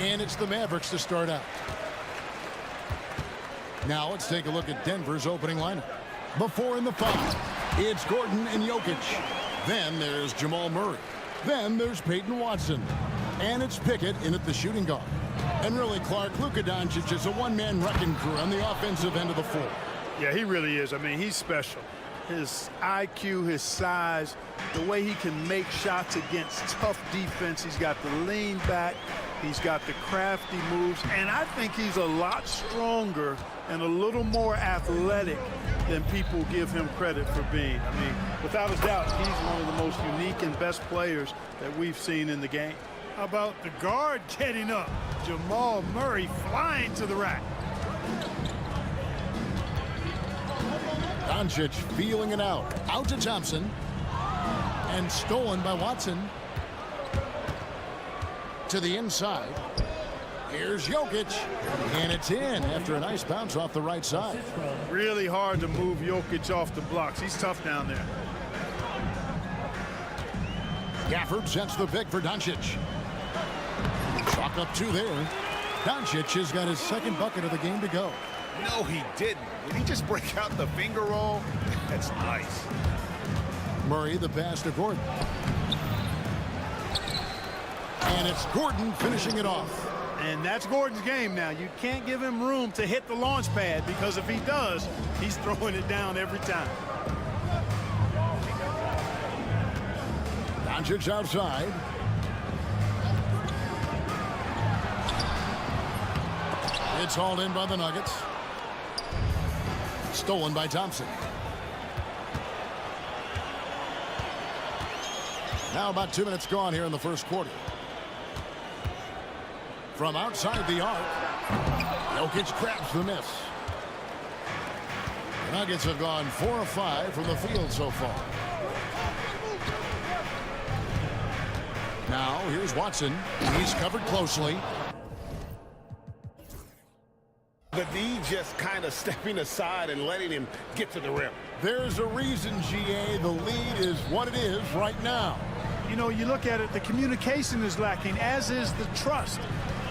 And it's the Mavericks to start out. Now let's take a look at Denver's opening lineup. Before in the five, it's Gordon and Jokic. Then there's Jamal Murray. Then there's Peyton Watson. And it's Pickett in at the shooting guard. And really, Clark, Luka Doncic is a one-man wrecking crew on the offensive end of the floor. Yeah, he really is. I mean, he's special. His IQ, his size, the way he can make shots against tough defense. He's got the lean back. He's got the crafty moves. And I think he's a lot stronger and a little more athletic than people give him credit for being. I mean, without a doubt, he's one of the most unique and best players that we've seen in the game. How about the guard getting up? Jamal Murray flying to the rack. Doncic feeling it out. Out to Thompson. And stolen by Watson. To the inside. Here's Jokic. And it's in after a nice bounce off the right side. Really hard to move Jokic off the blocks. He's tough down there. Gafford sets the pick for Doncic. Chalk up two there. Doncic has got his second bucket of the game to go. No, he didn't. Did he just break out the finger roll? That's nice. Murray the pass to Gordon. And it's Gordon finishing it off. And that's Gordon's game now. You can't give him room to hit the launch pad because if he does, he's throwing it down every time. Doncic outside. It's hauled in by the Nuggets. Stolen by Thompson. Now about 2 minutes gone here in the first quarter. From outside the arc, Jokic grabs the miss. The Nuggets have gone 4 of 5 from the field so far. Now here's Watson. He's covered closely. The D just kind of stepping aside and letting him get to the rim. There's a reason, GA, the lead is what it is right now. You know, you look at it, the communication is lacking, as is the trust.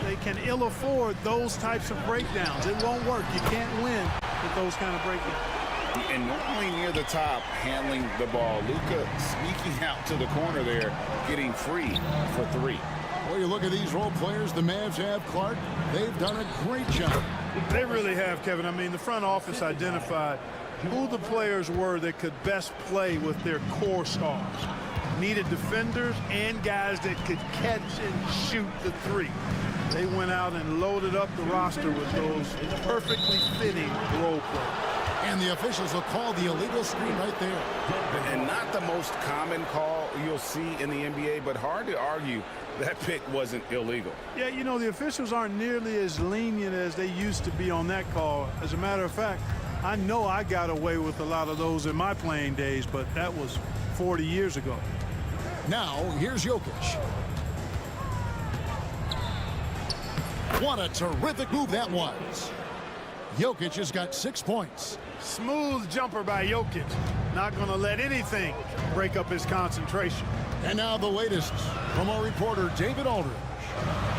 They can ill afford those types of breakdowns. It won't work. You can't win with those kind of breakdowns. And normally near the top, handling the ball. Luka sneaking out to the corner there, getting free for three. Well, you look at these role players the Mavs have, Clark. They've done a great job. They really have, Kevin. I mean, the front office identified who the players were that could best play with their core stars. Needed defenders and guys that could catch and shoot the three. They went out and loaded up the roster with those perfectly fitting role players. And the officials will call the illegal screen right there. And not the most common call you'll see in the NBA, but hard to argue that pick wasn't illegal. Yeah, you know, the officials aren't nearly as lenient as they used to be on that call. As a matter of fact, I know I got away with a lot of those in my playing days, but that was 40 years ago. Now, here's Jokic. What a terrific move that was. Jokic has got 6 points. Smooth jumper by Jokic. Not going to let anything break up his concentration. And now the latest from our reporter, David Aldridge.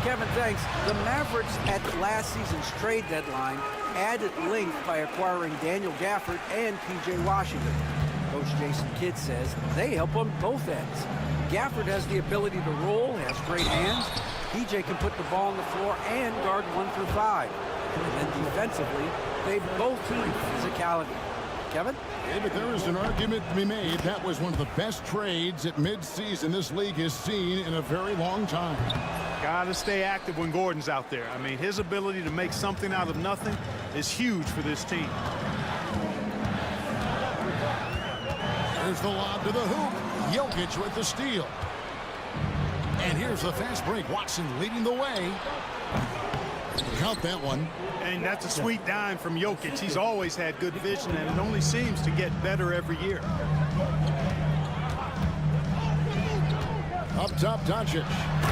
Kevin, thanks. The Mavericks at last season's trade deadline added length by acquiring Daniel Gafford and P.J. Washington. Coach Jason Kidd says they help on both ends. Gafford has the ability to roll, has great hands. P.J. can put the ball on the floor and guard 1 through 5. And then defensively, they both team physicality. Kevin? David, there is an argument to be made. That was one of the best trades at midseason this league has seen in a very long time. Got to stay active when Gordon's out there. I mean, his ability to make something out of nothing is huge for this team. There's the lob to the hoop. Jokic with the steal. And here's the fast break. Watson leading the way. Count that one. And that's a sweet dime from Jokic. He's always had good vision, and it only seems to get better every year. Up top, Doncic.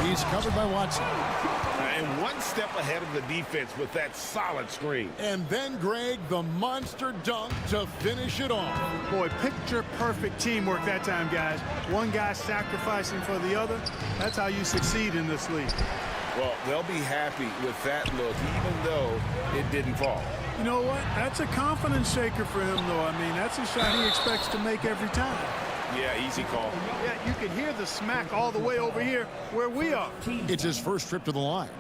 He's covered by Watson. And one step ahead of the defense with that solid screen. And then, Greg, the monster dunk to finish it off. Boy, picture-perfect teamwork that time, guys. One guy sacrificing for the other. That's how you succeed in this league. Well, they'll be happy with that look, even though it didn't fall. You know what? That's a confidence shaker for him, though. I mean, that's a shot he expects to make every time. Yeah, easy call. Yeah, you can hear the smack all the way over here where we are. It's his first trip to the line.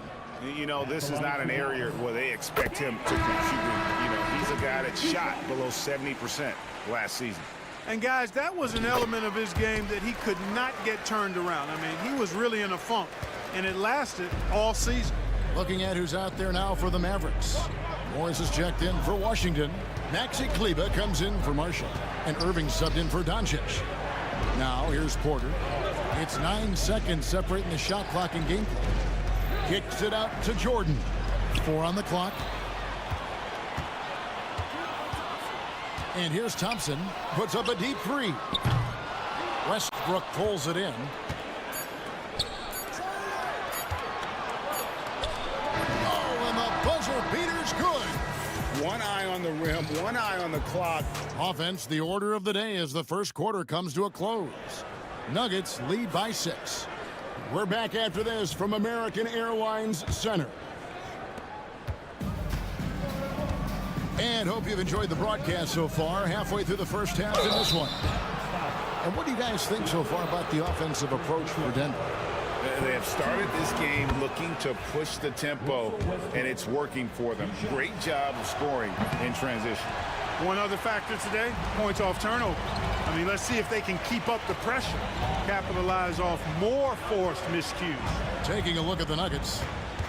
You know, this is not an area where they expect him to contribute. You know, he's a guy that shot below 70% last season. And, guys, that was an element of his game that he could not get turned around. I mean, he was really in a funk, and it lasted all season. Looking at who's out there now for the Mavericks. Morris is checked in for Washington. Maxi Kleba comes in for Marshall. And Irving subbed in for Doncic. Now here's Porter. It's 9 seconds separating the shot clock and gameplay. Kicks it out to Jordan. 4 on the clock. And here's Thompson. Puts up a deep 3. Westbrook pulls it in. Beater's good. One eye on the rim, one eye on the clock. Offense, the order of the day as the first quarter comes to a close. Nuggets lead by 6. We're back after this from American Airlines Center. And hope you've enjoyed the broadcast so far. Halfway through the first half in this one. And what do you guys think so far about the offensive approach for Denver? They have started this game looking to push the tempo, and it's working for them. Great job of scoring in transition. One other factor today, points off turnover. I mean, let's see if they can keep up the pressure, capitalize off more forced miscues. Taking a look at the Nuggets.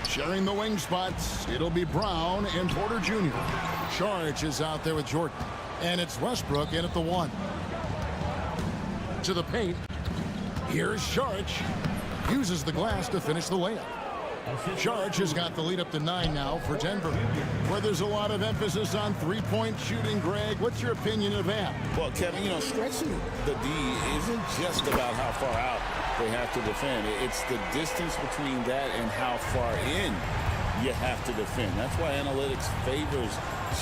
Sharing the wing spots, it'll be Brown and Porter Jr. Charge is out there with Jordan. And it's Westbrook in at the 1. To the paint. Here's Charge. Uses the glass to finish the layup. Charge has got the lead up to 9 now for Denver, where there's a lot of emphasis on three-point shooting. Greg, what's your opinion of that? Well, Kevin, you know, stretching the D isn't just about how far out they have to defend. It's the distance between that and how far in you have to defend. That's why analytics favors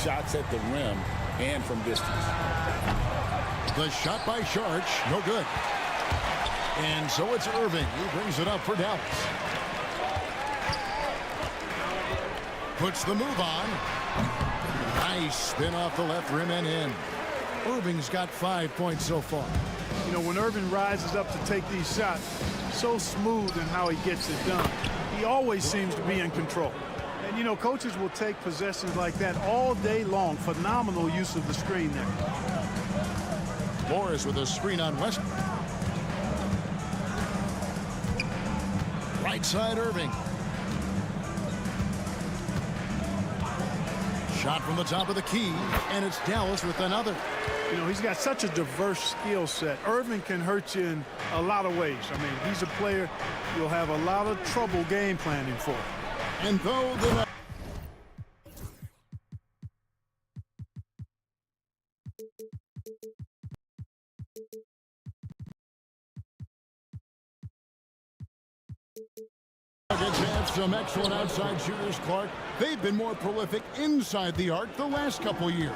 shots at the rim and from distance. The shot by Charge, no good. And so it's Irving who brings it up for Dallas. Puts the move on. Nice spin off the left rim and in. Irving's got 5 points so far. You know, when Irving rises up to take these shots, so smooth in how he gets it done. He always seems to be in control. And, you know, coaches will take possessions like that all day long. Phenomenal use of the screen there. Morris with a screen on Westbrook. Right side Irving. Shot from the top of the key, and it's Dallas with another. You know, he's got such a diverse skill set. Irving can hurt you in a lot of ways. I mean, he's a player you'll have a lot of trouble game planning for. And though the Nuggets have some excellent outside shooters, Clark. They've been more prolific inside the arc the last couple years.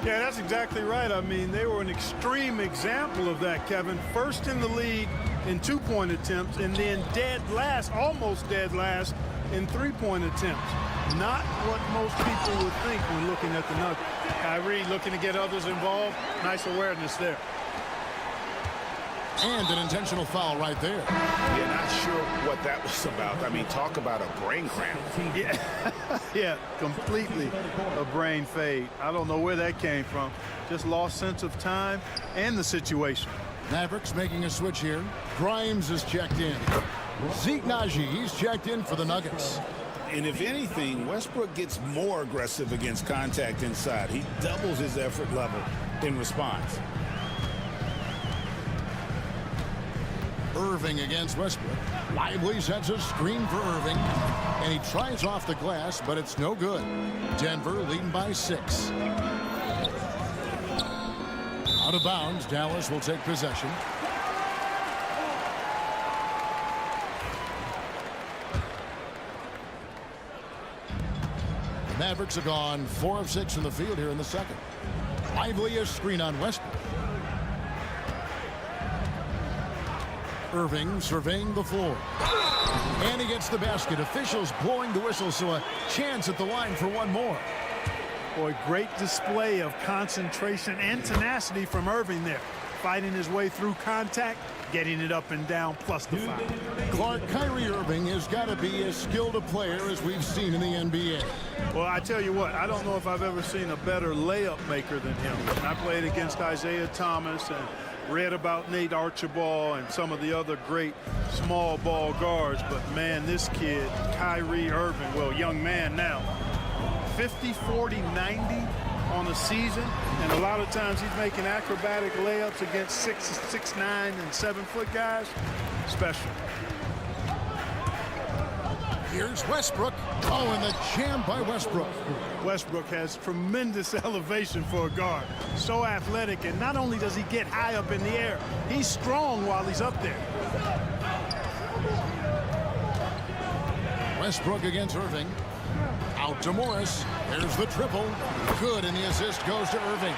Yeah, that's exactly right. I mean, they were an extreme example of that, Kevin. First in the league in two-point attempts, and then dead last, almost dead last, in three-point attempts. Not what most people would think when looking at the Nuggets. Kyrie looking to get others involved. Nice awareness there. And an intentional foul right there. Yeah, not sure what that was about. I mean, talk about a brain cramp. Yeah, yeah, completely a brain fade. I don't know where that came from. Just lost sense of time and the situation. Mavericks making a switch here. Grimes is checked in. Zeke Naji, he's checked in for the Nuggets. And if anything, Westbrook gets more aggressive against contact inside. He doubles his effort level in response. Irving against Westbrook. Lively sets a screen for Irving. And he tries off the glass, but it's no good. Denver leading by 6. Out of bounds, Dallas will take possession. The Mavericks have gone 4 of 6 from the field here in the second. Lively a screen on Westbrook. Irving surveying the floor. And he gets the basket. Officials blowing the whistle, so a chance at the line for one more. Boy, great display of concentration and tenacity from Irving there. Fighting his way through contact, getting it up and down, plus the foul. Clark, Kyrie Irving has got to be as skilled a player as we've seen in the NBA. Well, I tell you what, I don't know if I've ever seen a better layup maker than him. And I played against Isaiah Thomas and read about Nate Archibald and some of the other great small ball guards. But, man, this kid, Kyrie Irving, well, young man now, 50, 40, 90 on a season, and a lot of times he's making acrobatic layups against 6'9" and 7-foot guys. Special. Here's Westbrook. Oh, and the jam by Westbrook. Westbrook has tremendous elevation for a guard. So athletic, and not only does he get high up in the air, he's strong while he's up there. Westbrook against Irving. Out to Morris. There's the triple. Good, and the assist goes to Irving.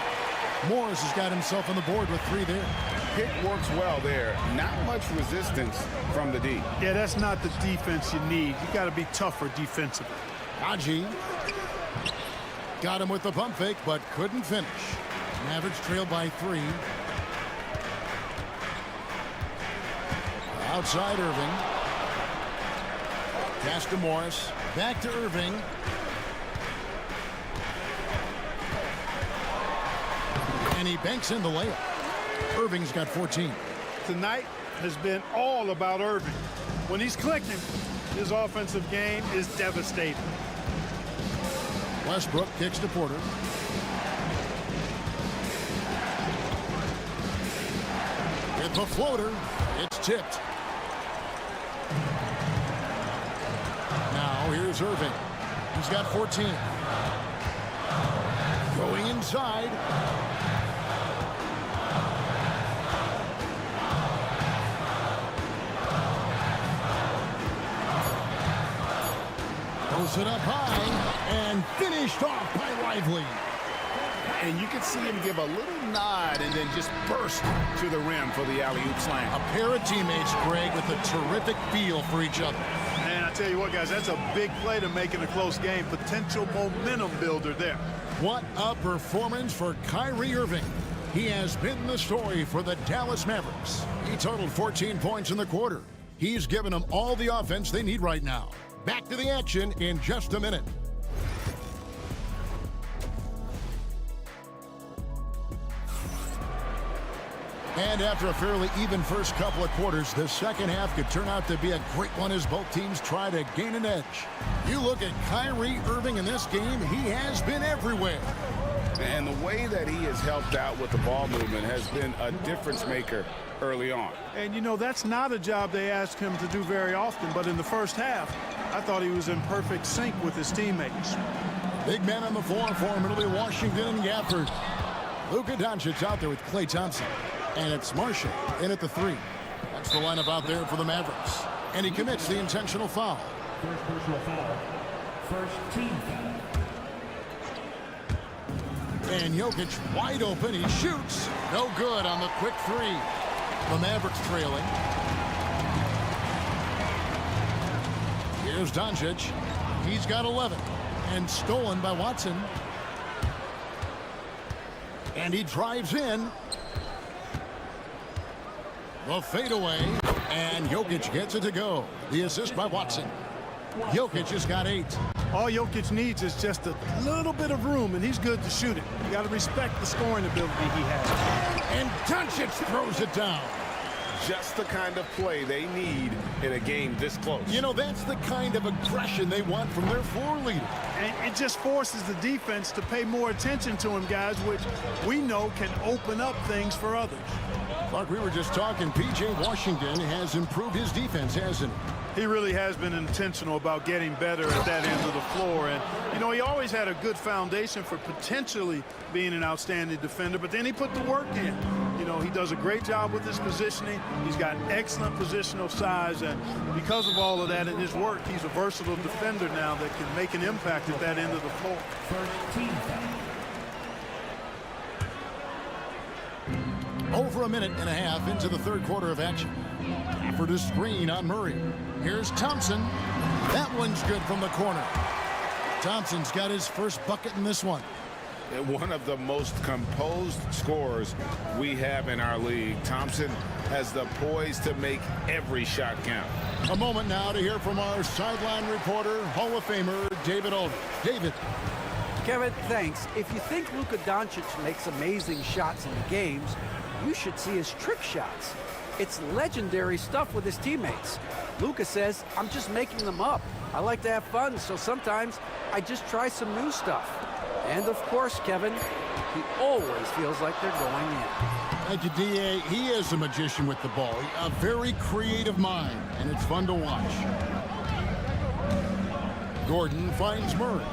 Morris has got himself on the board with 3 there. Pick works well there. Not much resistance from the D. Yeah, that's not the defense you need. You got to be tougher defensively. Haji got him with the pump fake, but couldn't finish. Mavericks trailed by 3. Outside Irving. Pass to Morris. Back to Irving. And he banks in the layup. Irving's got 14. Tonight has been all about Irving. When he's clicking, his offensive game is devastating. Westbrook kicks to Porter. With the floater, it's tipped. Now here's Irving. He's got 14. Going inside. Throws it up high and finished off by Lively. And you can see him give a little nod and then just burst to the rim for the alley-oop slam. A pair of teammates, Greg, with a terrific feel for each other. And I tell you what, guys, that's a big play to make in a close game. Potential momentum builder there. What a performance for Kyrie Irving. He has been the story for the Dallas Mavericks. He totaled 14 points in the quarter. He's given them all the offense they need right now. Back to the action in just a minute. And after a fairly even first couple of quarters, the second half could turn out to be a great one as both teams try to gain an edge. You look at Kyrie Irving in this game, he has been everywhere. And the way that he has helped out with the ball movement has been a difference maker early on. And, you know, that's not a job they ask him to do very often, but in the first half, I thought he was in perfect sync with his teammates. Big man on the floor for him. It'll be Washington and Gafford. Luka Doncic out there with Klay Thompson. And it's Marshall in at the 3. That's the lineup out there for the Mavericks. And he commits the intentional foul. First personal foul. First team foul. And Jokic wide open. He shoots. No good on the quick 3. The Mavericks trailing. Here's Doncic. He's got 11. And stolen by Watson. And he drives in. The fadeaway, and Jokic gets it to go. The assist by Watson. Jokic has got 8. All Jokic needs is just a little bit of room, and he's good to shoot it. You got to respect the scoring ability he has. And Doncic throws it down. Just the kind of play they need in a game this close. You know, that's the kind of aggression they want from their floor leader. And it just forces the defense to pay more attention to him, guys, which we know can open up things for others. Like we were just talking, P.J. Washington has improved his defense, hasn't he? He really has been intentional about getting better at that end of the floor. And, you know, he always had a good foundation for potentially being an outstanding defender, but then he put the work in. You know, he does a great job with his positioning. He's got excellent positional size, and because of all of that in his work, he's a versatile defender now that can make an impact at that end of the floor. First team foul. Over a minute and a half into the third quarter of action. Offered a screen on Murray. Here's Thompson. That one's good from the corner. Thompson's got his first bucket in this one. One of the most composed scorers we have in our league. Thompson has the poise to make every shot count. A moment now to hear from our sideline reporter, Hall of Famer David Aldridge. David. Kevin, thanks. If you think Luka Doncic makes amazing shots in the games, you should see his trick shots. It's legendary stuff with his teammates. Luka says, I'm just making them up. I like to have fun, so sometimes I just try some new stuff. And of course, Kevin, he always feels like they're going in. Thank you, D.A. He is a magician with the ball. A very creative mind, and it's fun to watch. Gordon finds Murray.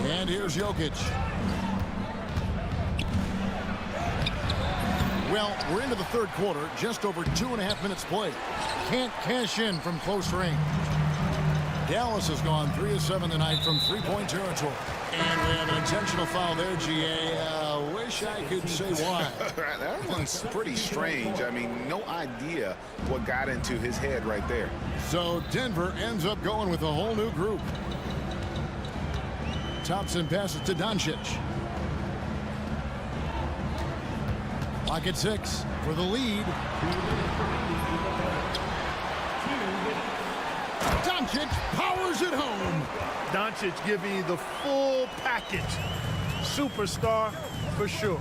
And here's Jokic. Well, we're into the third quarter, just over 2.5 minutes played. Can't cash in from close range. Dallas has gone 3 of 7 tonight from three-point territory. And we have an intentional foul there, G.A. Wish I could say why. That one's pretty strange. I mean, no idea what got into his head right there. So Denver ends up going with a whole new group. Thompson passes to Doncic. Clock at 6 for the lead. Doncic powers it home. Doncic giving you the full package. Superstar for sure.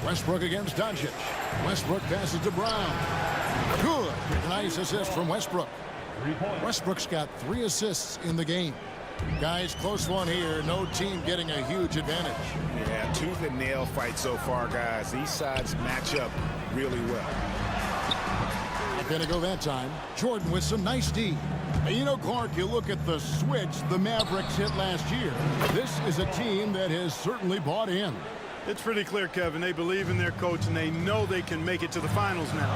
Westbrook against Doncic. Westbrook passes to Brown. Good. Nice assist from Westbrook. Westbrook's got 3 assists in the game. Guys, close one here. No team getting a huge advantage. Yeah, tooth and nail fight so far, guys. These sides match up really well. Not gonna go that time. Jordan with some nice D. And you know, Clark, you look at the switch the Mavericks hit last year. This is a team that has certainly bought in. It's pretty clear, Kevin. They believe in their coach, and they know they can make it to the finals now.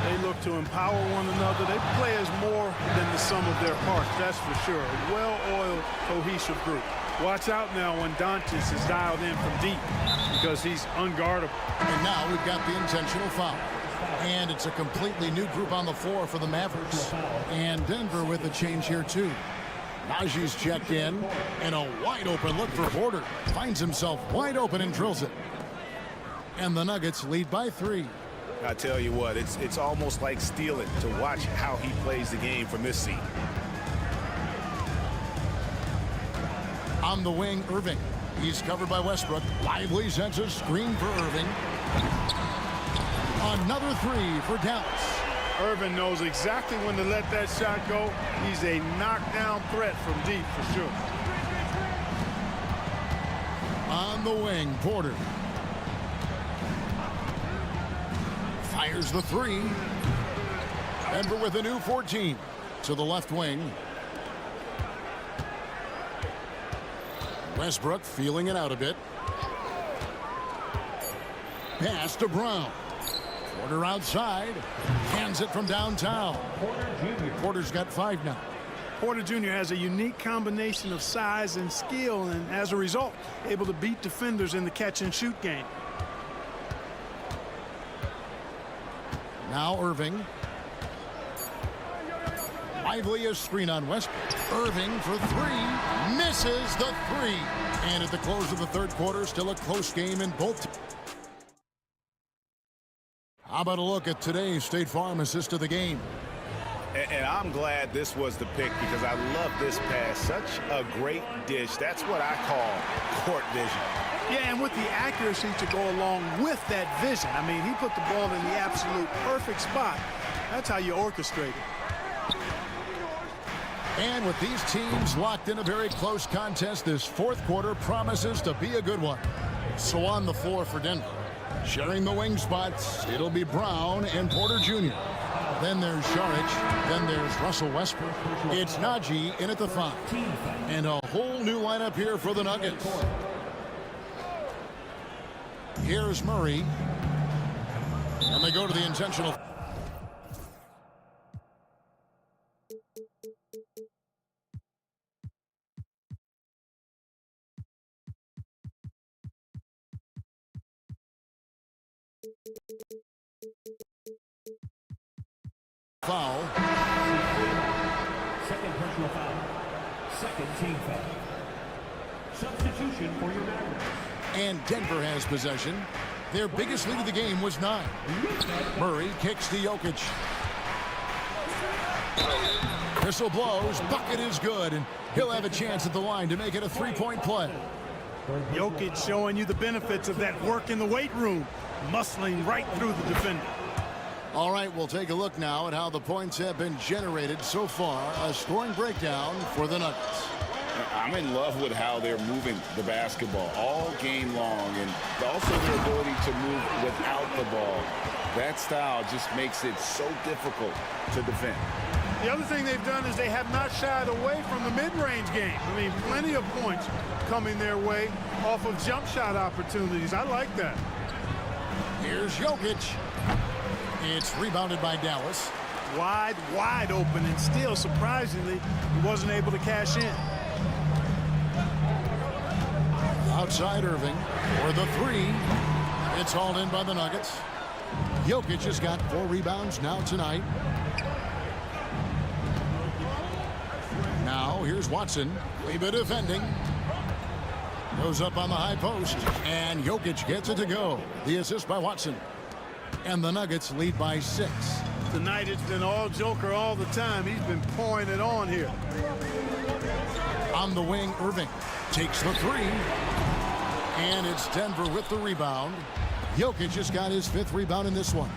They look to empower one another. They play as more than the sum of their parts, that's for sure. A well-oiled, cohesive group. Watch out now when Doncic is dialed in from deep because he's unguardable. And now we've got the intentional foul. And it's a completely new group on the floor for the Mavericks. And Denver with a change here, too. Najee's checked in, and a wide-open look for Porter. Finds himself wide open and drills it. And the Nuggets lead by 3. I tell you what, it's almost like stealing to watch how he plays the game from this seat. On the wing, Irving. He's covered by Westbrook. Lively sends a screen for Irving. Another 3 for Dallas. Irvin knows exactly when to let that shot go. He's a knockdown threat from deep for sure. On the wing, Porter. Fires the 3. Denver with a new 14 to the left wing. Westbrook feeling it out a bit. Pass to Brown. Porter outside. Hands it from downtown. Porter's got 5 now. Porter Jr. has a unique combination of size and skill, and as a result, able to beat defenders in the catch-and-shoot game. Now Irving. Lively a screen on Westbrook. Irving for 3. Misses the 3. And at the close of the third quarter, still a close game in both. How about a look at today's State Farm assist of the game? And I'm glad this was the pick because I love this pass. Such a great dish. That's what I call court vision. Yeah, and with the accuracy to go along with that vision. I mean, he put the ball in the absolute perfect spot. That's how you orchestrate it. And with these teams locked in a very close contest, this fourth quarter promises to be a good one. So on the floor for Denver, sharing the wing spots, it'll be Brown and Porter Jr. Then there's Saric. Then there's Russell Westbrook. It's Najee in at the 5. And a whole new lineup here for the Nuggets. Here's Murray. And they go to the intentional. foul. Second personal foul. Second team foul. Substitution for your Mavericks. And Denver has possession. Their biggest lead of the game was 9. Murray kicks to Jokic. Whistle blows, bucket is good, and he'll have a chance at the line to make it a 3-point play. Jokic showing you the benefits of that work in the weight room, muscling right through the defender. All right, we'll take a look now at how the points have been generated so far. A scoring breakdown for the Nuggets. I'm in love with how they're moving the basketball all game long, and also their ability to move without the ball. That style just makes it so difficult to defend. The other thing they've done is they have not shied away from the mid-range game. I mean, plenty of points coming their way off of jump shot opportunities. I like that. Here's Jokic. It's rebounded by Dallas. Wide open, and still, surprisingly, he wasn't able to cash in. Outside Irving for the 3. It's hauled in by the Nuggets. Jokic has got 4 rebounds now tonight. Now here's Watson. Kleba defending. Goes up on the high post, and Jokic gets it to go. The assist by Watson. And the Nuggets lead by 6. Tonight it's been all Joker all the time. He's been pouring it on here. On the wing, Irving takes the 3. And it's Denver with the rebound. Jokic just got his 5th rebound in this one.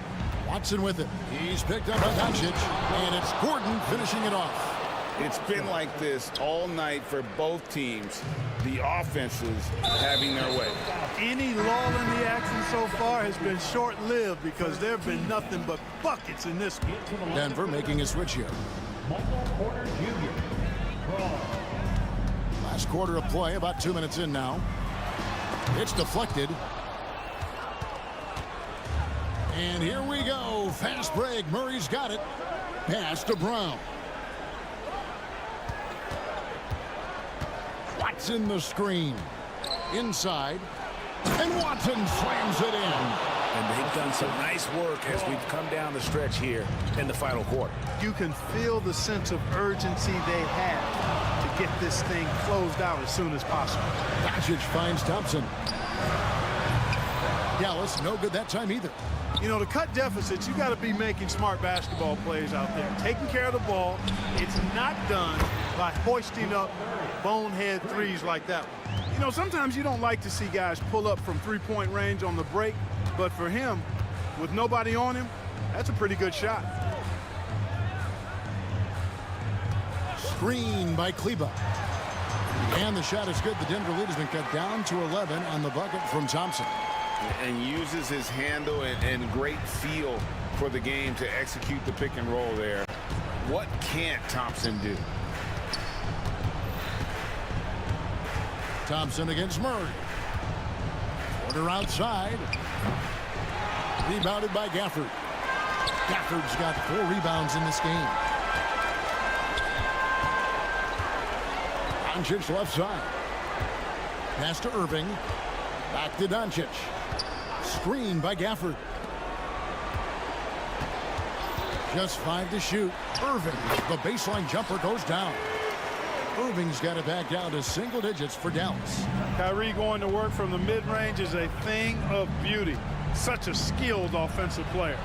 Watson with it. He's picked up by Doncic, and it's Gordon finishing it off. It's been like this all night for both teams. The offenses having their way. Any lull in the action so far has been short-lived because there have been nothing but buckets in this one. Denver making a switch here. Michael Porter Jr. Last quarter of play, about 2 minutes in now. It's deflected. And here we go. Fast break. Murray's got it. Pass to Brown. Watson the screen. Inside. And Watson slams it in. And they've done some nice work as we've come down the stretch here in the final quarter. You can feel the sense of urgency they have to get this thing closed out as soon as possible. Doncic finds Thompson. Dallas no good that time either. You know, to cut deficits, you got to be making smart basketball plays out there. Taking care of the ball. It's not done by hoisting up bonehead threes like that one. You know, sometimes you don't like to see guys pull up from three-point range on the break, but for him, with nobody on him, that's a pretty good shot. Screen by Kleba. And the shot is good. The Denver lead has been cut down to 11 on the bucket from Thompson. And uses his handle and great feel for the game to execute the pick and roll there. What can't Thompson do? Thompson against Murray. Porter outside. Rebounded by Gafford. Gafford's got 4 rebounds in this game. Doncic left side. Pass to Irving. Back to Doncic. Screen by Gafford. Just 5 to shoot. Irving, the baseline jumper goes down. Irving's got it back down to single digits for Dallas. Kyrie going to work from the mid-range is a thing of beauty. Such a skilled offensive player.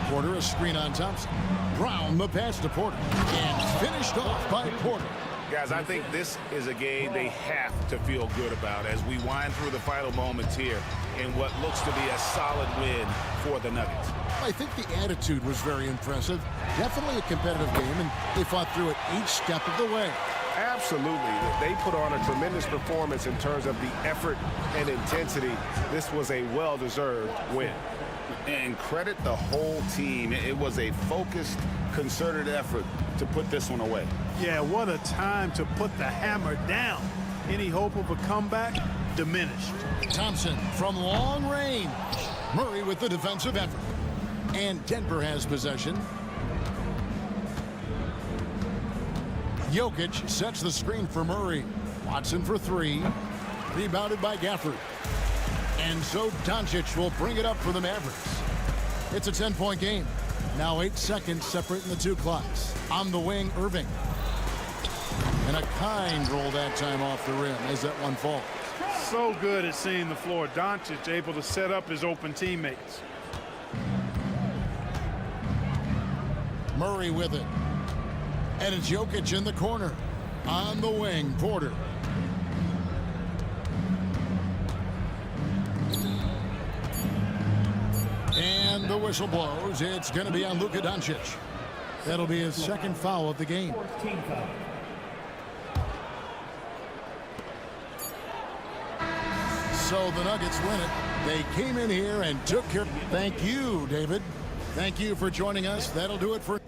Porter a screen on Thompson. Brown the pass to Porter. And finished off by Porter. Guys, I think this is a game they have to feel good about as we wind through the final moments here in what looks to be a solid win for the Nuggets. I think the attitude was very impressive. Definitely a competitive game, and they fought through it each step of the way. Absolutely. They put on a tremendous performance in terms of the effort and intensity. This was a well-deserved win. And credit the whole team. It was a focused, concerted effort to put this one away. Yeah, what a time to put the hammer down. Any hope of a comeback? Diminished. Thompson from long range. Murray with the defensive effort. And Denver has possession. Jokic sets the screen for Murray. Watson for 3. Rebounded by Gafford. And so Doncic will bring it up for the Mavericks. It's a 10-point game. Now 8 seconds separating the two clocks. On the wing, Irving. And a kind roll that time off the rim as that one falls. So good at seeing the floor. Doncic able to set up his open teammates. Murray with it. And it's Jokic in the corner. On the wing, Porter. And the whistle blows. It's going to be on Luka Doncic. That'll be his second foul of the game. Fourth team foul. So the Nuggets win it. They came in here and took care. Thank you, David. Thank you for joining us. That'll do it for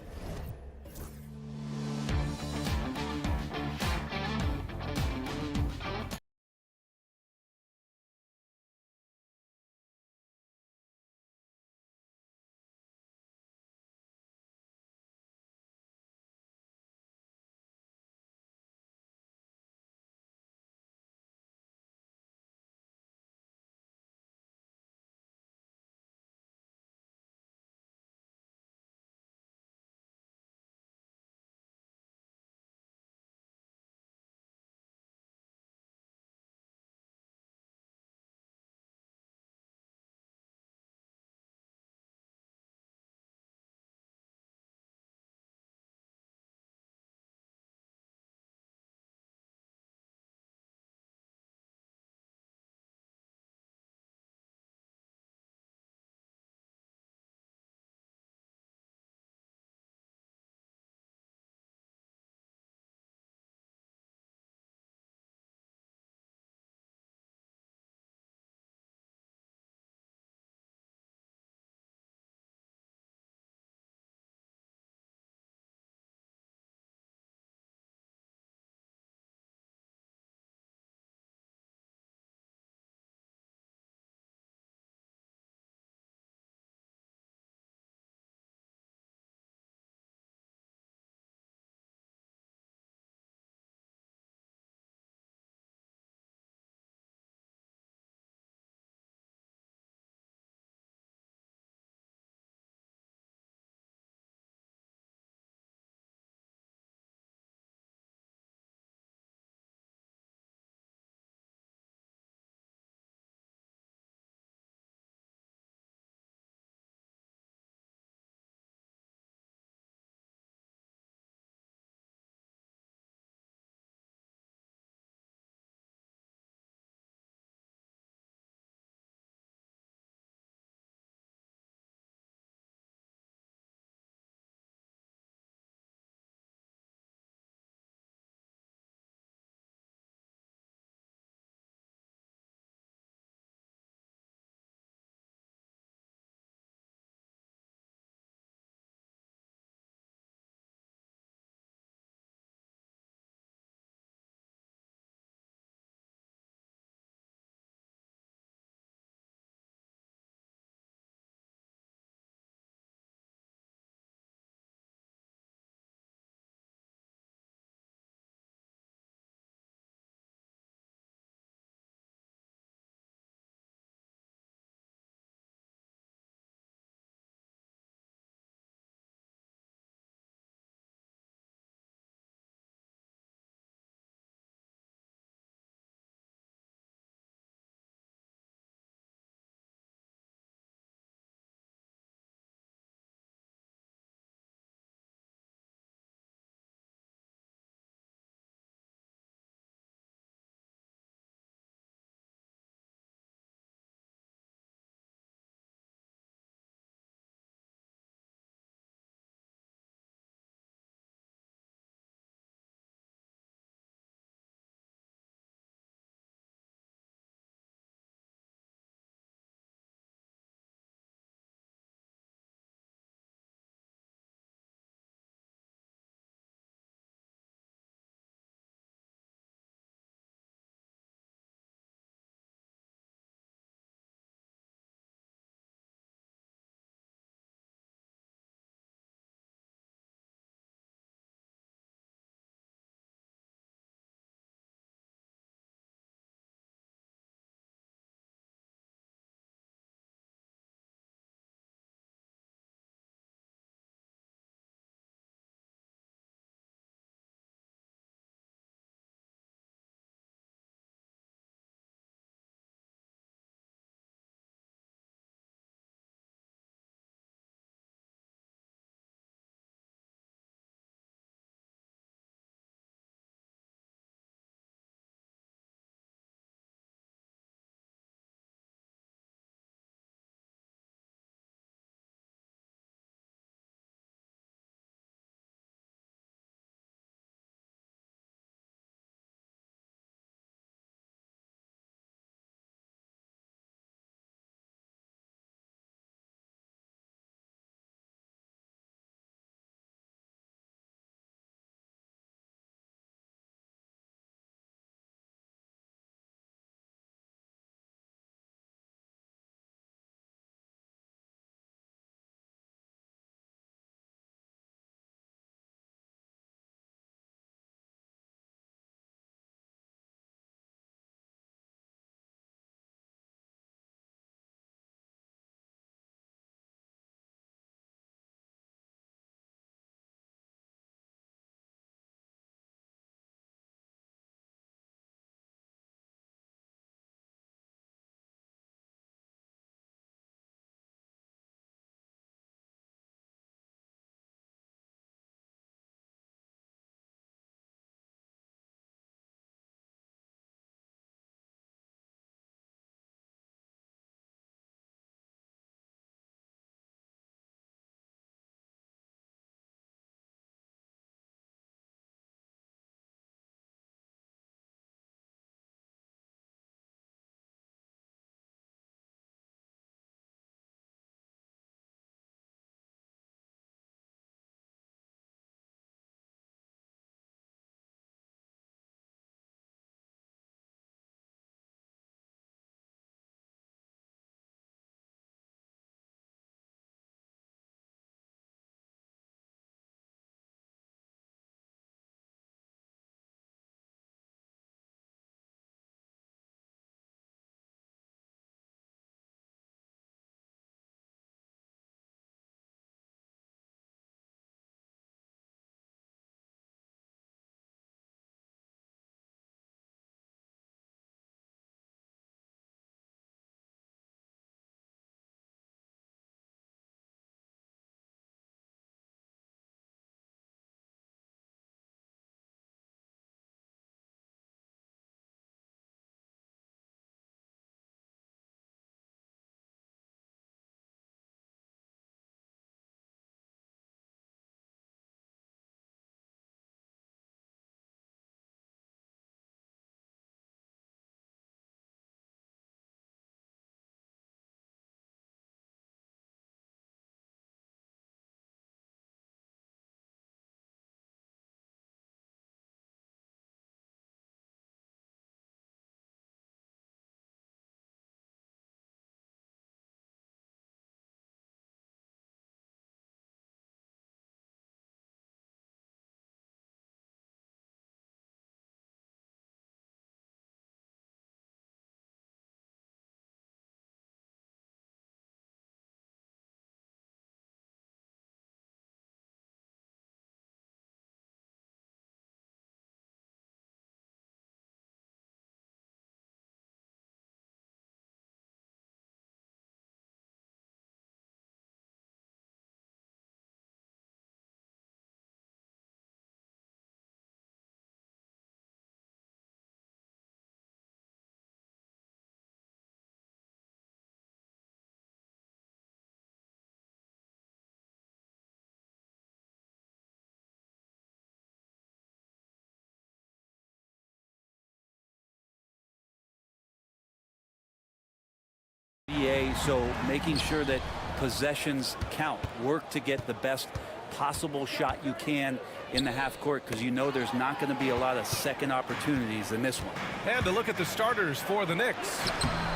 EA, so making sure that possessions count. Work to get the best possible shot you can in the half court, because you know there's not going to be a lot of second opportunities in this one. And to look at the starters for the Knicks.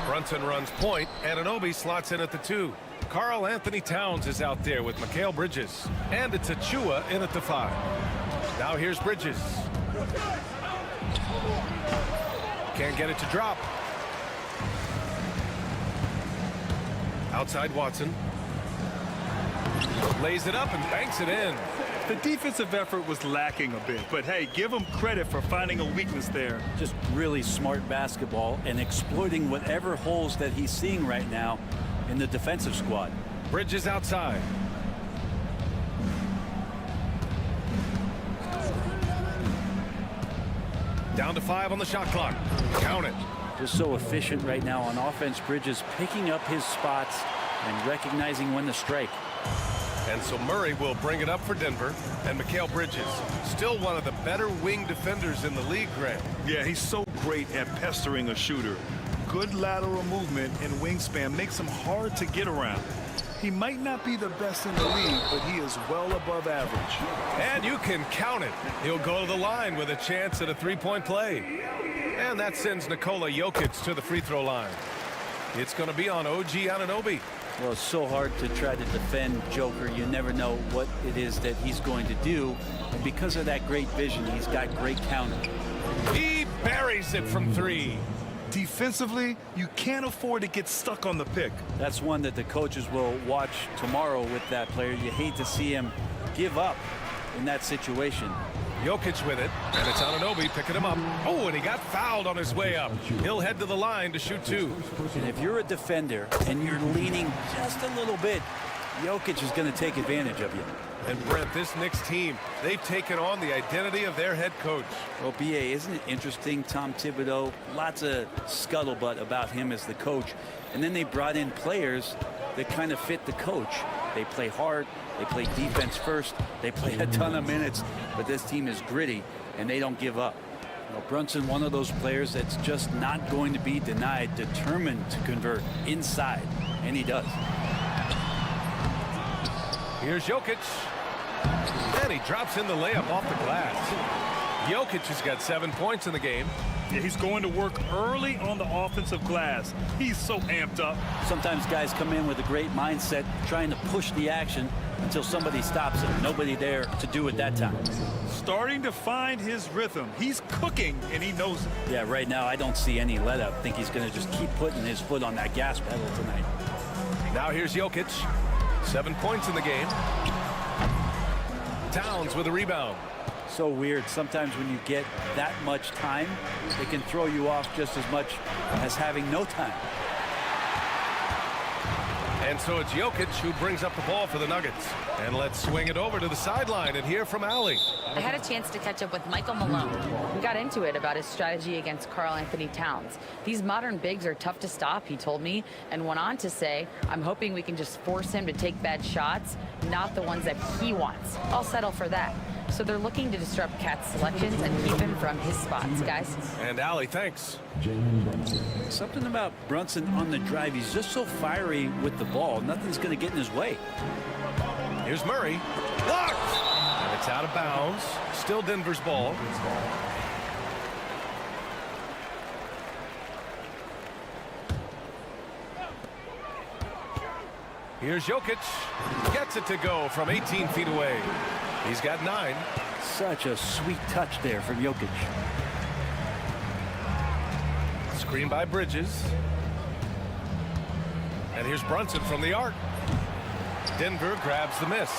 Brunson runs point. Anunoby slots in at the 2. Karl Anthony Towns is out there with Mikal Bridges. And it's Achua in at the 5. Now here's Bridges. Can't get it to drop. Outside Watson. Lays it up and banks it in. The defensive effort was lacking a bit, but hey, give him credit for finding a weakness there. Just really smart basketball and exploiting whatever holes that he's seeing right now in the defensive squad. Bridges outside. Down to 5 on the shot clock. Count it. Just so efficient right now on offense. Bridges picking up his spots and recognizing when to strike. And so Murray will bring it up for Denver. And Mikal Bridges, still one of the better wing defenders in the league, Grant. Yeah, he's so great at pestering a shooter. Good lateral movement and wingspan makes him hard to get around. He might not be the best in the league, but he is well above average. And you can count it. He'll go to the line with a chance at a three-point play. And that sends Nikola Jokic to the free throw line. It's going to be on OG Anunoby. Well, it's so hard to try to defend Joker. You never know what it is that he's going to do. And because of that great vision, he's got great counter. He buries it from 3. Defensively, you can't afford to get stuck on the pick. That's one that the coaches will watch tomorrow with that player. You hate to see him give up in that situation. Jokic with it, and it's Anunoby picking him up. Oh, and he got fouled on his way up. He'll head to the line to shoot 2. And if you're a defender and you're leaning just a little bit, Jokic is going to take advantage of you. And Brent, this Knicks team, they've taken on the identity of their head coach. Well, BA, isn't it interesting? Tom Thibodeau, lots of scuttlebutt about him as the coach. And then they brought in players that kind of fit the coach. They play hard, they play defense first, they play a ton of minutes, but this team is gritty and they don't give up. Well, Brunson, one of those players that's just not going to be denied, determined to convert inside, and he does. Here's Jokic. And he drops in the layup off the glass. Jokic has got 7 points in the game. Yeah, he's going to work early on the offensive glass. He's so amped up. Sometimes guys come in with a great mindset, trying to push the action until somebody stops him. Nobody there to do it that time. Starting to find his rhythm. He's cooking, and he knows it. Yeah, right now I don't see any let up. I think he's going to just keep putting his foot on that gas pedal tonight. Now here's Jokic. 7 points in the game. Towns with a rebound. So weird. Sometimes when you get that much time, it can throw you off just as much as having no time. And so it's Jokic who brings up the ball for the Nuggets. And let's swing it over to the sideline and hear from Allie. I had a chance to catch up with Michael Malone. We got into it about his strategy against Karl Anthony Towns. These modern bigs are tough to stop, he told me, and went on to say, I'm hoping we can just force him to take bad shots, not the ones that he wants. I'll settle for that. So they're looking to disrupt Cat's selections and keep him from his spots, guys. And Allie, thanks. Something about Brunson on the drive. He's just so fiery with the ball. Nothing's going to get in his way. Here's Murray. Blocked! And it's out of bounds. Still Denver's ball. Here's Jokic. Gets it to go from 18 feet away. He's got 9. Such a sweet touch there from Jokic. Screen by Bridges. And here's Brunson from the arc. Denver grabs the miss.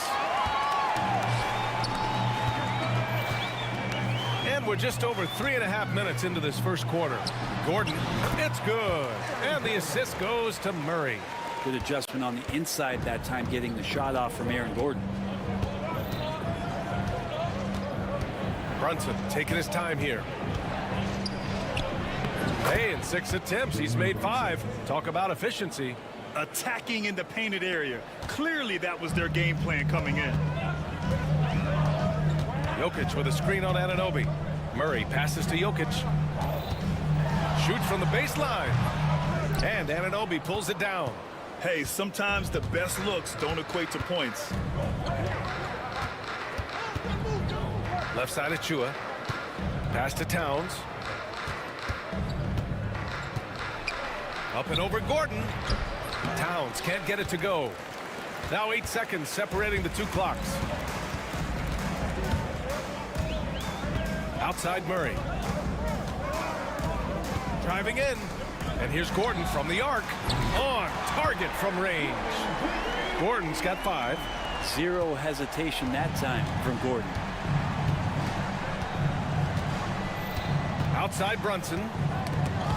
And we're just over 3.5 minutes into this first quarter. Gordon, it's good. And the assist goes to Murray. Good adjustment on the inside that time, getting the shot off from Aaron Gordon. Brunson taking his time here. Hey, in 6 attempts, he's made 5. Talk about efficiency. Attacking in the painted area. Clearly that was their game plan coming in. Jokic with a screen on Anunoby. Murray passes to Jokic. Shoots from the baseline. And Anunoby pulls it down. Hey, sometimes the best looks don't equate to points. Left side of Chua. Pass to Towns. Up and over Gordon. Towns can't get it to go. Now 8 seconds separating the two clocks. Outside Murray. Driving in. And here's Gordon from the arc. On target from range. Gordon's got 5. Zero hesitation that time from Gordon. Outside Brunson,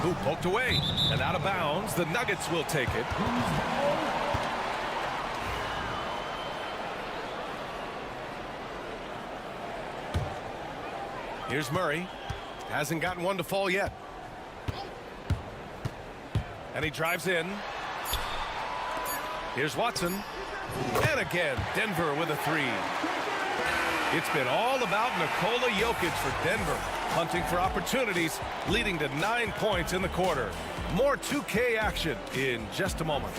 who poked away and out of bounds. The Nuggets will take it. Here's Murray. Hasn't gotten one to fall yet. And he drives in. Here's Watson. And again, Denver with a 3. It's been all about Nikola Jokic for Denver, hunting for opportunities, leading to 9 points in the quarter. More 2K action in just a moment.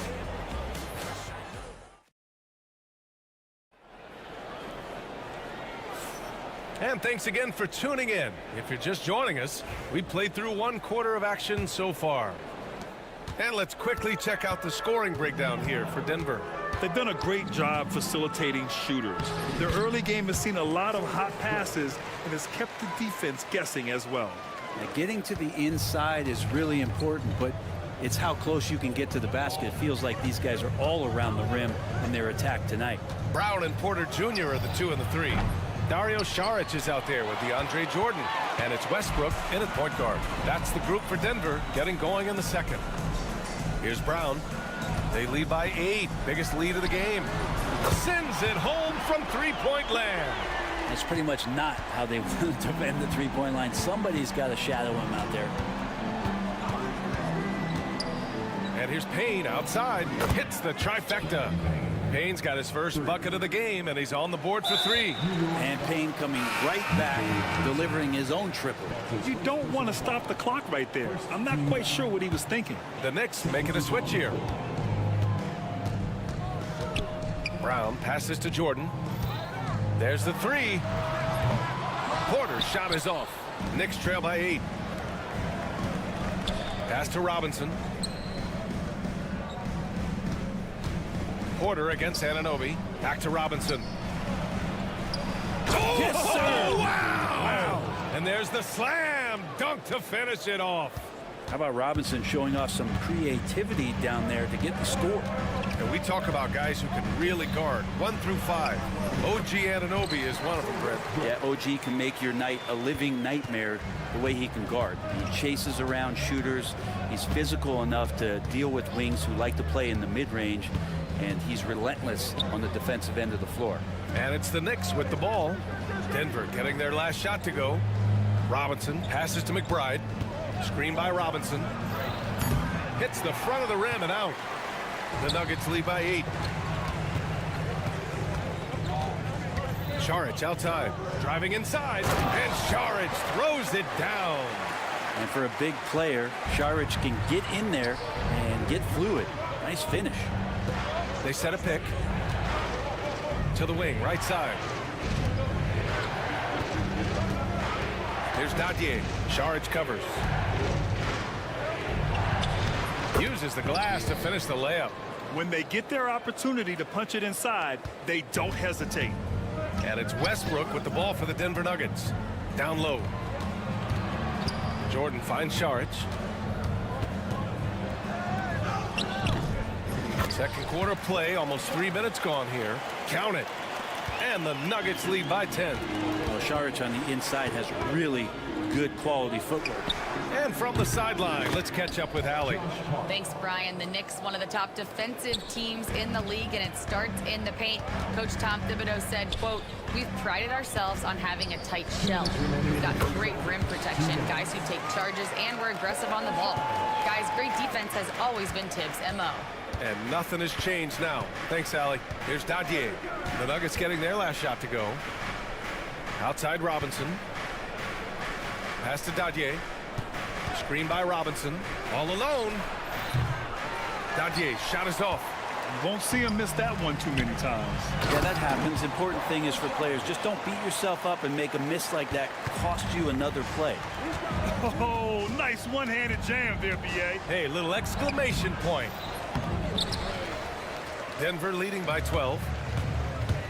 And thanks again for tuning in. If you're just joining us, we played through 1 quarter of action so far. And let's quickly check out the scoring breakdown here for Denver. They've done a great job facilitating shooters. Their early game has seen a lot of hot passes and has kept the defense guessing as well. Now, getting to the inside is really important, but it's how close you can get to the basket. It feels like these guys are all around the rim in their attack tonight. Brown and Porter Jr. are the 2 and the 3. Dario Saric is out there with DeAndre Jordan. And it's Westbrook in at point guard. That's the group for Denver getting going in the second. Here's Brown. They lead by 8. Biggest lead of the game. Sends it home from three-point land. That's pretty much not how they want to defend the three-point line. Somebody's got to shadow him out there. And here's Payne outside. Hits the trifecta. Payne's got his first bucket of the game, and he's on the board for 3. And Payne coming right back, delivering his own triple. You don't want to stop the clock right there. I'm not quite sure what he was thinking. The Knicks making a switch here. Brown passes to Jordan. There's the 3. Porter's shot is off. Knicks trail by 8. Pass to Robinson. Porter against Anunoby. Back to Robinson. Oh, yes, sir. Wow. And there's the slam dunk to finish it off. How about Robinson showing off some creativity down there to get the score? And we talk about guys who can really guard 1 through 5. OG Anunoby is one of them, Brett. Yeah, OG can make your night a living nightmare the way he can guard. He chases around shooters. He's physical enough to deal with wings who like to play in the mid-range. And he's relentless on the defensive end of the floor. And it's the Knicks with the ball. Denver getting their last shot to go. Robinson passes to McBride. Screen by Robinson. Hits the front of the rim and out. The Nuggets lead by 8. Saric outside. Driving inside. And Saric throws it down. And for a big player, Saric can get in there and get fluid. Nice finish. They set a pick to the wing, right side. Here's Dadier. Saric covers. Uses the glass to finish the layup. When they get their opportunity to punch it inside, they don't hesitate. And it's Westbrook with the ball for the Denver Nuggets. Down low. Jordan finds Saric. Second quarter play, almost 3 minutes gone here. Count it. And the Nuggets lead by 10. Well, Saric on the inside has really good quality footwork. And from the sideline, let's catch up with Allie. Thanks, Brian. The Knicks, one of the top defensive teams in the league, and it starts in the paint. Coach Tom Thibodeau said, quote, "We've prided ourselves on having a tight shell. We've got great rim protection, guys who take charges, and we're aggressive on the ball. Guys, great defense has always been Tibbs' MO." And nothing has changed now. Thanks, Allie. Here's Dadier. The Nuggets getting their last shot to go. Outside Robinson. Pass to Dadier. Screen by Robinson. All alone. Dadier, shot is off. You won't see him miss that one too many times. Yeah, that happens. Important thing is for players, just don't beat yourself up and make a miss like that cost you another play. Oh, nice one-handed jam there, B.A. Hey, little exclamation point. Denver leading by 12.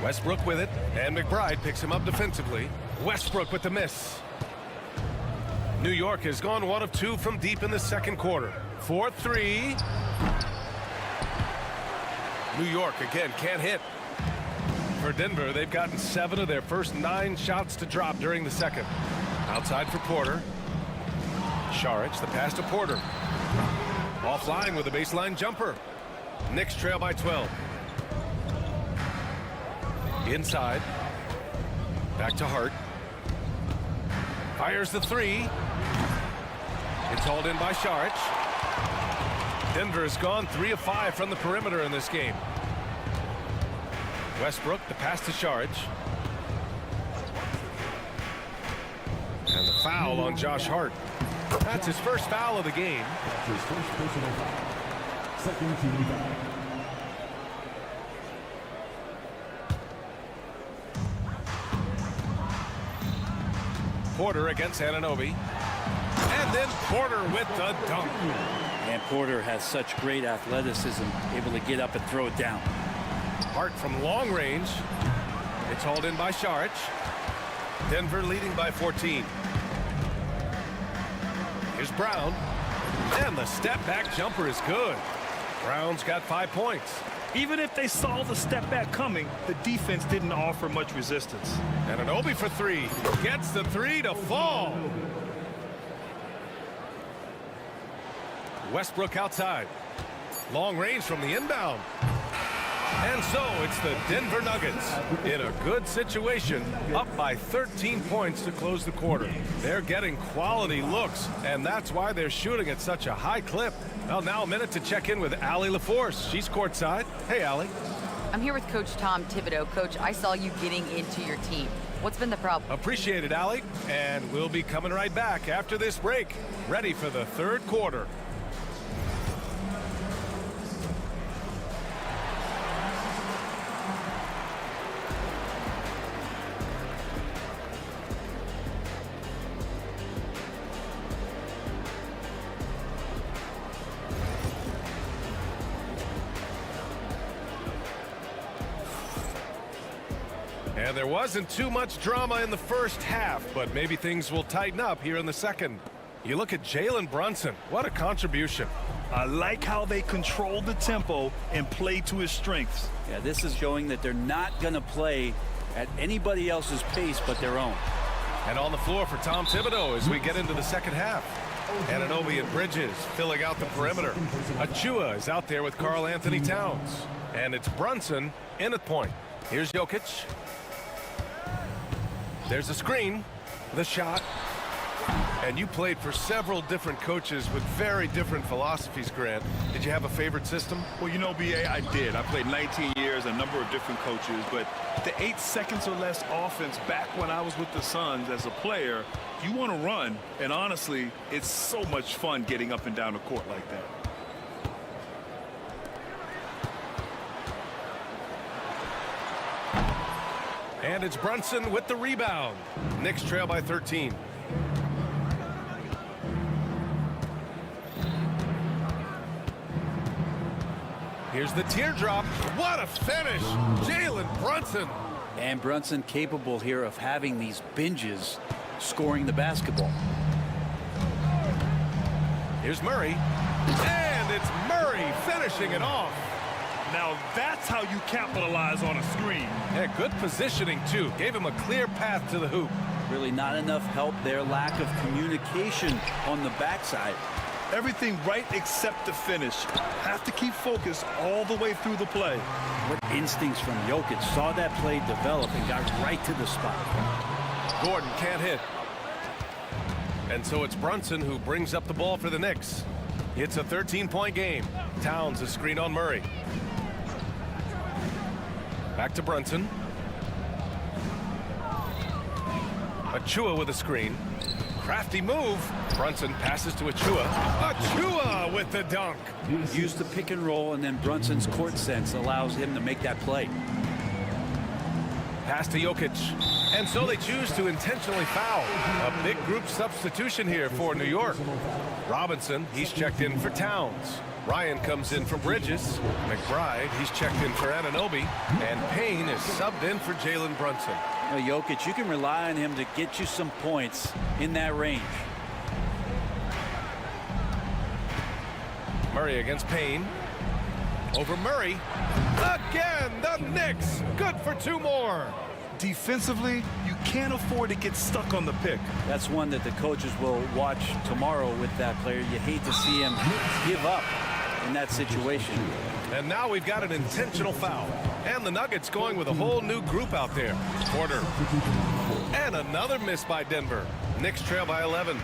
Westbrook with it, and McBride picks him up defensively. Westbrook with the miss. New York has gone 1 of 2 from deep in the second quarter. 4-3. New York again can't hit. For Denver, they've gotten 7 of their first 9 shots to drop during the second. Outside for Porter. Šarić, the pass to Porter. Offline with a baseline jumper. Knicks trail by 12. Inside. Back to Hart. Fires the 3. It's hauled in by Šarić. Denver has gone 3 of 5 from the perimeter in this game. Westbrook, the pass to Šarić. And the foul on Josh Hart. That's his first foul of the game. His first personal foul. Second team foul. Porter against Anunoby. And then Porter with the dunk. And Porter has such great athleticism, able to get up and throw it down. Hart from long range. It's hauled in by Šarić. Denver leading by 14. Here's Brown. And the step-back jumper is good. Brown's got 5 points. Even if they saw the step back coming, the defense didn't offer much resistance. Anunoby for 3. Gets the 3 to fall. Westbrook outside. Long range from the inbound. And so it's the Denver Nuggets in a good situation, up by 13 points to close the quarter. They're getting quality looks, and that's why they're shooting at such a high clip. Well, now a minute to check in with Allie LaForce. She's courtside. Hey, Allie. I'm here with Coach Tom Thibodeau. Coach, I saw you getting into your team. What's been the problem? Appreciate it, Allie. And we'll be coming right back after this break, ready for the third quarter. And there wasn't too much drama in the first half, but maybe things will tighten up here in the second. You look at Jalen Brunson. What a contribution. I like how they control the tempo and play to his strengths. Yeah, this is showing that they're not going to play at anybody else's pace but their own. And on the floor for Tom Thibodeau as we get into the second half. Anunoby and Bridges filling out the perimeter. Achua is out there with Karl Anthony Towns. And it's Brunson in at point. Here's Jokic. There's a screen, the shot. And you played for several different coaches with very different philosophies, Grant. Did you have a favorite system? Well, you know, B.A., I did. I played 19 years, a number of different coaches, but the 8 seconds or less offense back when I was with the Suns as a player, you want to run, and honestly, it's so much fun getting up and down the court like that. And it's Brunson with the rebound. Knicks trail by 13. Here's the teardrop. What a finish. Jalen Brunson. And Brunson capable here of having these binges, scoring the basketball. Here's Murray. And it's Murray finishing it off. Now that's how you capitalize on a screen. Yeah, good positioning, too. Gave him a clear path to the hoop. Really not enough help there. Lack of communication on the backside. Everything right except the finish. Have to keep focused all the way through the play. What instincts from Jokic. Saw that play develop and got right to the spot. Gordon can't hit. And so it's Brunson who brings up the ball for the Knicks. It's a 13-point game. Towns is screen on Murray. Back to Brunson. Achua with a screen. Crafty move. Brunson passes to Achua. Achua with the dunk. Use the pick and roll, and then Brunson's court sense allows him to make that play. Pass to Jokic. And so they choose to intentionally foul. A big group substitution here for New York. Robinson, he's checked in for Towns. Ryan comes in for Bridges. McBride, he's checked in for Anunoby. And Payne is subbed in for Jalen Brunson. Now, Jokic, you can rely on him to get you some points in that range. Murray against Payne. Over Murray. Again, the Knicks. Good for 2 more. Defensively, you can't afford to get stuck on the pick. That's one that the coaches will watch tomorrow with that player. You hate to see him give up in that situation. And now we've got an intentional foul. And the Nuggets going with a whole new group out there. Porter. And another miss by Denver. Knicks trail by 11.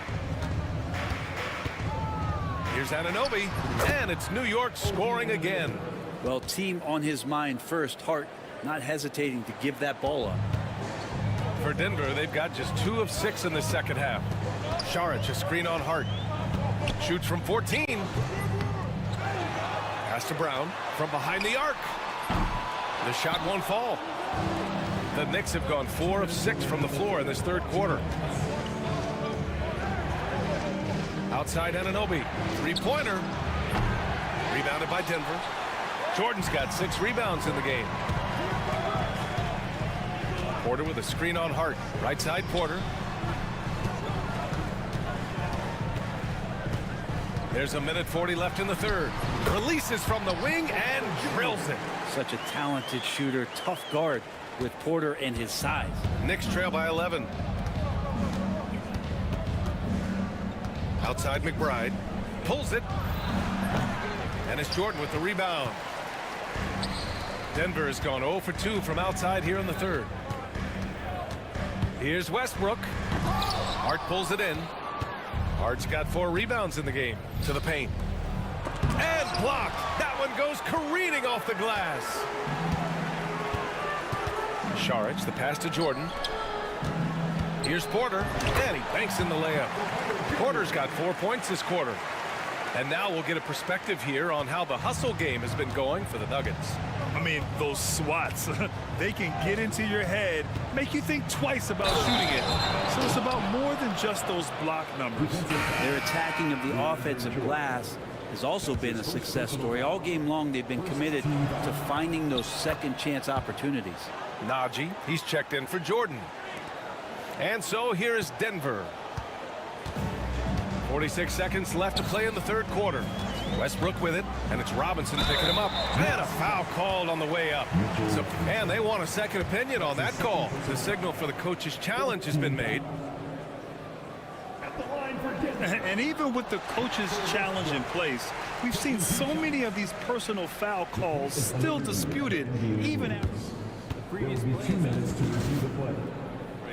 Here's Anunoby. And it's New York scoring again. Well, team on his mind first. Hart not hesitating to give that ball up. For Denver, they've got just 2 of 6 in the second half. Šarić, a screen on Hart. Shoots from 14. Pass to Brown from behind the arc. The shot won't fall. The Knicks have gone 4 of 6 from the floor in this third quarter. Outside Anunoby. 3-pointer. Rebounded by Denver. Jordan's got 6 rebounds in the game. Porter with a screen on Hart. Right side Porter. There's a minute 40 left in the third. Releases from the wing and drills it. Such a talented shooter, tough guard with Porter and his size. Knicks trail by 11. Outside McBride. Pulls it. And it's Jordan with the rebound. Denver has gone 0 for 2 from outside here in the third. Here's Westbrook. Hart pulls it in. Hart's got 4 rebounds in the game. To the paint. And blocked. That one goes careening off the glass. Šarić, the pass to Jordan. Here's Porter. And he banks in the layup. Porter's got 4 points this quarter. And now we'll get a perspective here on how the hustle game has been going for the Nuggets. I mean, those swats, they can get into your head, make you think twice about shooting it. So it's about more than just those block numbers. Their attacking of the offensive glass has also been a success story. All game long, they've been committed to finding those second chance opportunities. Najee, he's checked in for Jordan. And so here is Denver. 46 seconds left to play in the third quarter. Westbrook with it, and it's Robinson picking him up. And a foul called on the way up. So, and they want a second opinion on that call. The signal for the coach's challenge has been made. And even with the coach's challenge in place, we've seen so many of these personal foul calls still disputed, even after The previous 2 minutes to review the play.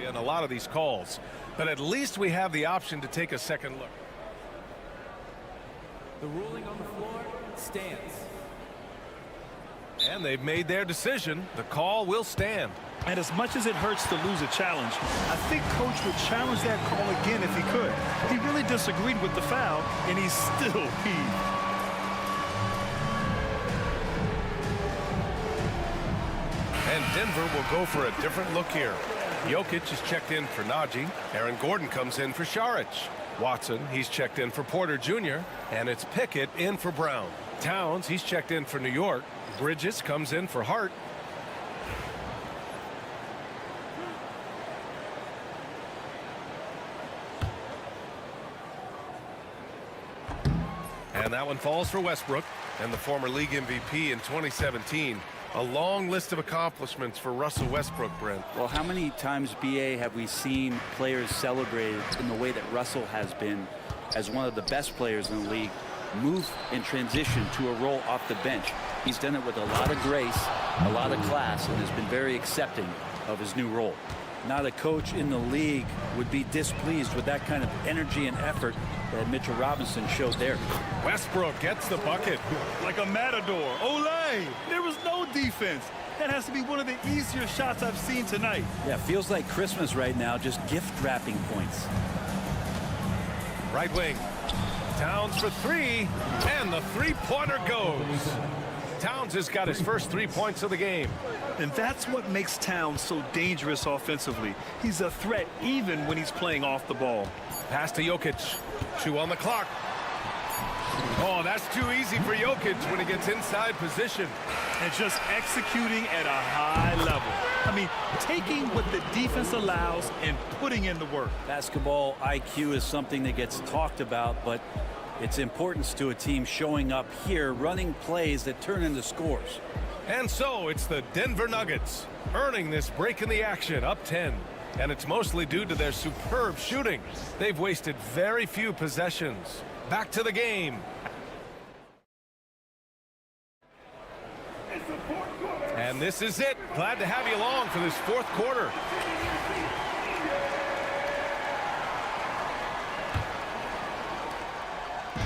And a lot of these calls. But at least we have the option to take a second look. The ruling on the floor stands. And they've made their decision. The call will stand. And as much as it hurts to lose a challenge, I think Coach would challenge that call again if he could. He really disagreed with the foul, and he's still peeved. And Denver will go for a different look here. Jokic is checked in for Najee. Aaron Gordon comes in for Šarić. Watson, he's checked in for Porter Jr. And it's Pickett in for Brown. Towns, he's checked in for New York. Bridges comes in for Hart. And that one falls for Westbrook, and the former league MVP in 2017. A long list of accomplishments for Russell Westbrook, Brent. Well, how many times, BA, have we seen players celebrated in the way that Russell has been as one of the best players in the league, move and transition to a role off the bench? He's done it with a lot of grace, a lot of class, and has been very accepting of his new role. Not a coach in the league would be displeased with that kind of energy and effort that Mitchell Robinson showed there. Westbrook gets the bucket. Like a matador. Olay! There was no defense. That has to be one of the easier shots I've seen tonight. Yeah, feels like Christmas right now, just gift wrapping points. Right wing. Towns for three, and the three-pointer goes. Towns has got his first 3 points of the game. And that's what makes Towns so dangerous offensively. He's a threat even when he's playing off the ball. Pass to Jokic. 2 on the clock. Oh, that's too easy for Jokic when he gets inside position. And just executing at a high level. I mean, taking what the defense allows and putting in the work. Basketball IQ is something that gets talked about, but its importance to a team showing up here, running plays that turn into scores. And so it's the Denver Nuggets earning this break in the action, up 10. And it's mostly due to their superb shooting. They've wasted very few possessions. Back to the game. And this is it. Glad to have you along for this fourth quarter.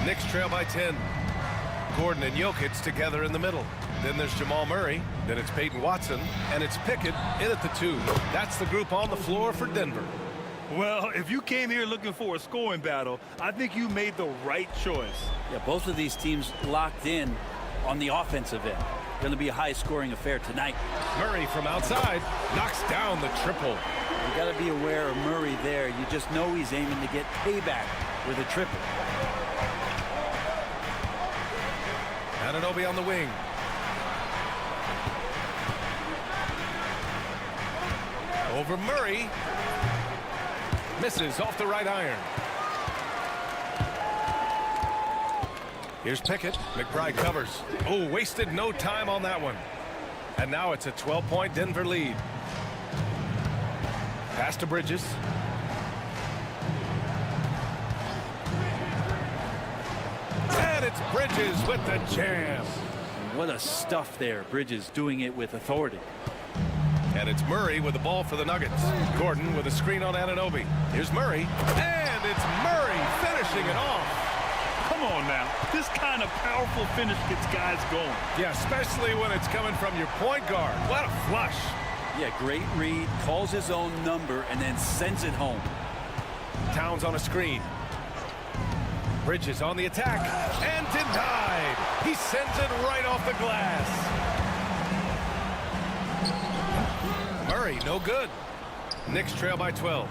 Knicks trail by 10. Gordon and Jokic together in the middle. Then there's Jamal Murray. Then it's Peyton Watson. And it's Pickett in at the 2. That's the group on the floor for Denver. Well, if you came here looking for a scoring battle, I think you made the right choice. Yeah, both of these teams locked in on the offensive end. Going to be a high-scoring affair tonight. Murray from outside knocks down the triple. You got to be aware of Murray there. You just know he's aiming to get payback with a triple. Anunoby on the wing. Over Murray. Misses off the right iron. Here's Pickett. McBride covers. Oh, wasted no time on that one. And now it's a 12-point Denver lead. Pass to Bridges. And it's Bridges with the jam. What a stuff there. Bridges doing it with authority. And it's Murray with the ball for the Nuggets. Gordon with a screen on Anunoby. Here's Murray. And it's Murray finishing it off. Come on now. This kind of powerful finish gets guys going. Yeah, especially when it's coming from your point guard. What a flush. Yeah, great read. Calls his own number and then sends it home. Towns on a screen. Bridges on the attack. And denied. He sends it right off the glass. Murray, no good. Knicks trail by 12.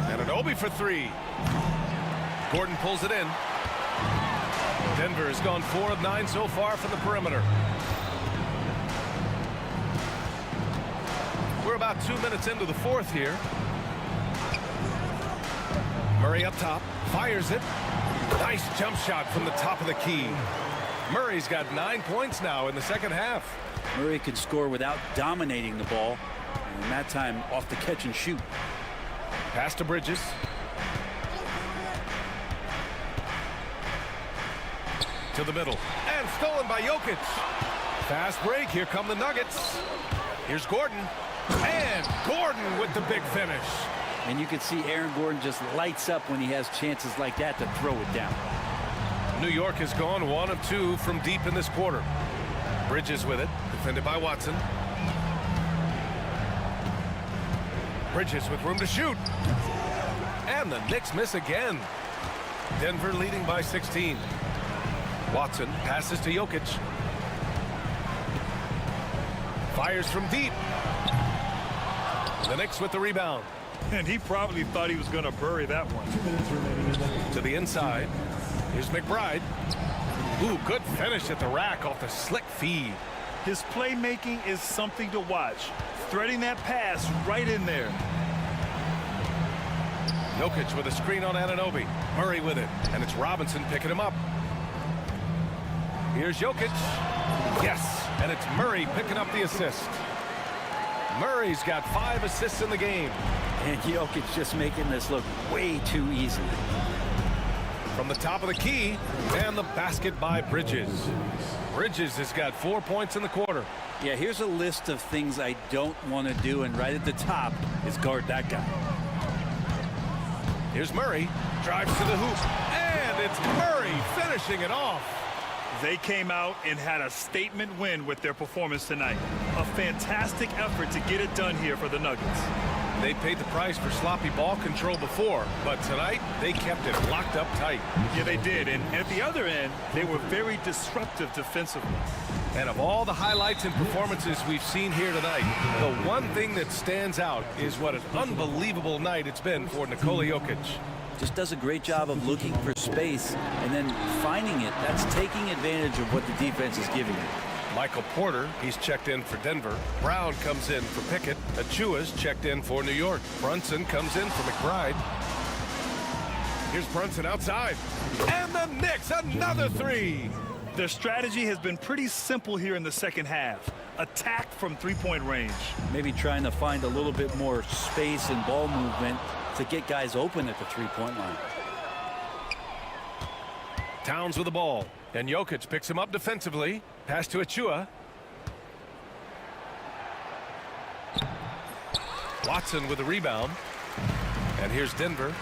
Anunoby for 3. Gordon pulls it in. Denver has gone 4 of 9 so far from the perimeter. We're about 2 minutes into the fourth here. Murray up top, fires it. Nice jump shot from the top of the key. Murray's got 9 points now in the second half. Murray can score without dominating the ball, and that time off the catch and shoot. Pass to Bridges. To the middle. And stolen by Jokic. Fast break. Here come the Nuggets. Here's Gordon. And Gordon with the big finish. And you can see Aaron Gordon just lights up when he has chances like that to throw it down. New York has gone 1 of 2 from deep in this quarter. Bridges with it. Defended by Watson. Bridges with room to shoot. And the Knicks miss again. Denver leading by 16. Watson passes to Jokic. Fires from deep. The Knicks with the rebound. And he probably thought he was going to bury that one. To the inside. Here's McBride. Ooh, good finish at the rack off the slick feed. His playmaking is something to watch. Threading that pass right in there. Jokic with a screen on Anunoby. Murray with it. And it's Robinson picking him up. Here's Jokic. Yes, and it's Murray picking up the assist. Murray's got 5 assists in the game. And Jokic just making this look way too easy. From the top of the key, and the basket by Bridges. Bridges has got 4 points in the quarter. Yeah, here's a list of things I don't want to do, and right at the top is guard that guy. Here's Murray. Drives to the hoop. And it's Murray finishing it off. They came out and had a statement win with their performance tonight. A fantastic effort to get it done here for the Nuggets. They paid the price for sloppy ball control before, but tonight they kept it locked up tight. Yeah, they did. And at the other end, they were very disruptive defensively. And of all the highlights and performances we've seen here tonight, the one thing that stands out is what an unbelievable night it's been for Nikola Jokic. Just does a great job of looking for space and then finding it. That's taking advantage of what the defense is giving you. Michael Porter, he's checked in for Denver. Brown comes in for Pickett. Achua's checked in for New York. Brunson comes in for McBride. Here's Brunson outside. And the Knicks, another three. Their strategy has been pretty simple here in the second half. Attack from three-point range. Maybe trying to find a little bit more space and ball movement to get guys open at the three-point line. Towns with the ball. And Jokic picks him up defensively. Pass to Achua. Watson with the rebound. And here's Denver.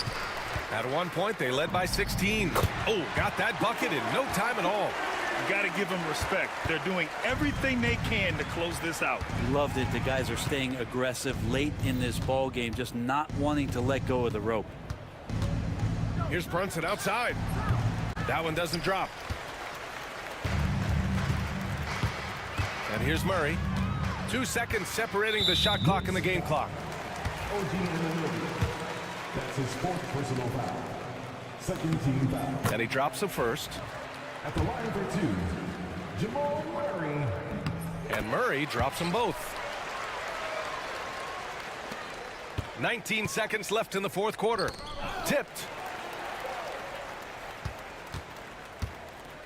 At one point, they led by 16. Oh, got that bucket in no time at all. You got to give them respect. They're doing everything they can to close this out. Loved it. The guys are staying aggressive late in this ball game, just not wanting to let go of the rope. Here's Brunson outside. That one doesn't drop. And here's Murray. 2 seconds separating the shot clock and the game clock. That's his fourth personal foul. Second team foul. And he drops the first. At the line for two, Jamal Murray. And Murray drops them both. 19 seconds left in the fourth quarter. Tipped.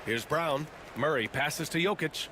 Here's Brown. Murray passes to Jokic.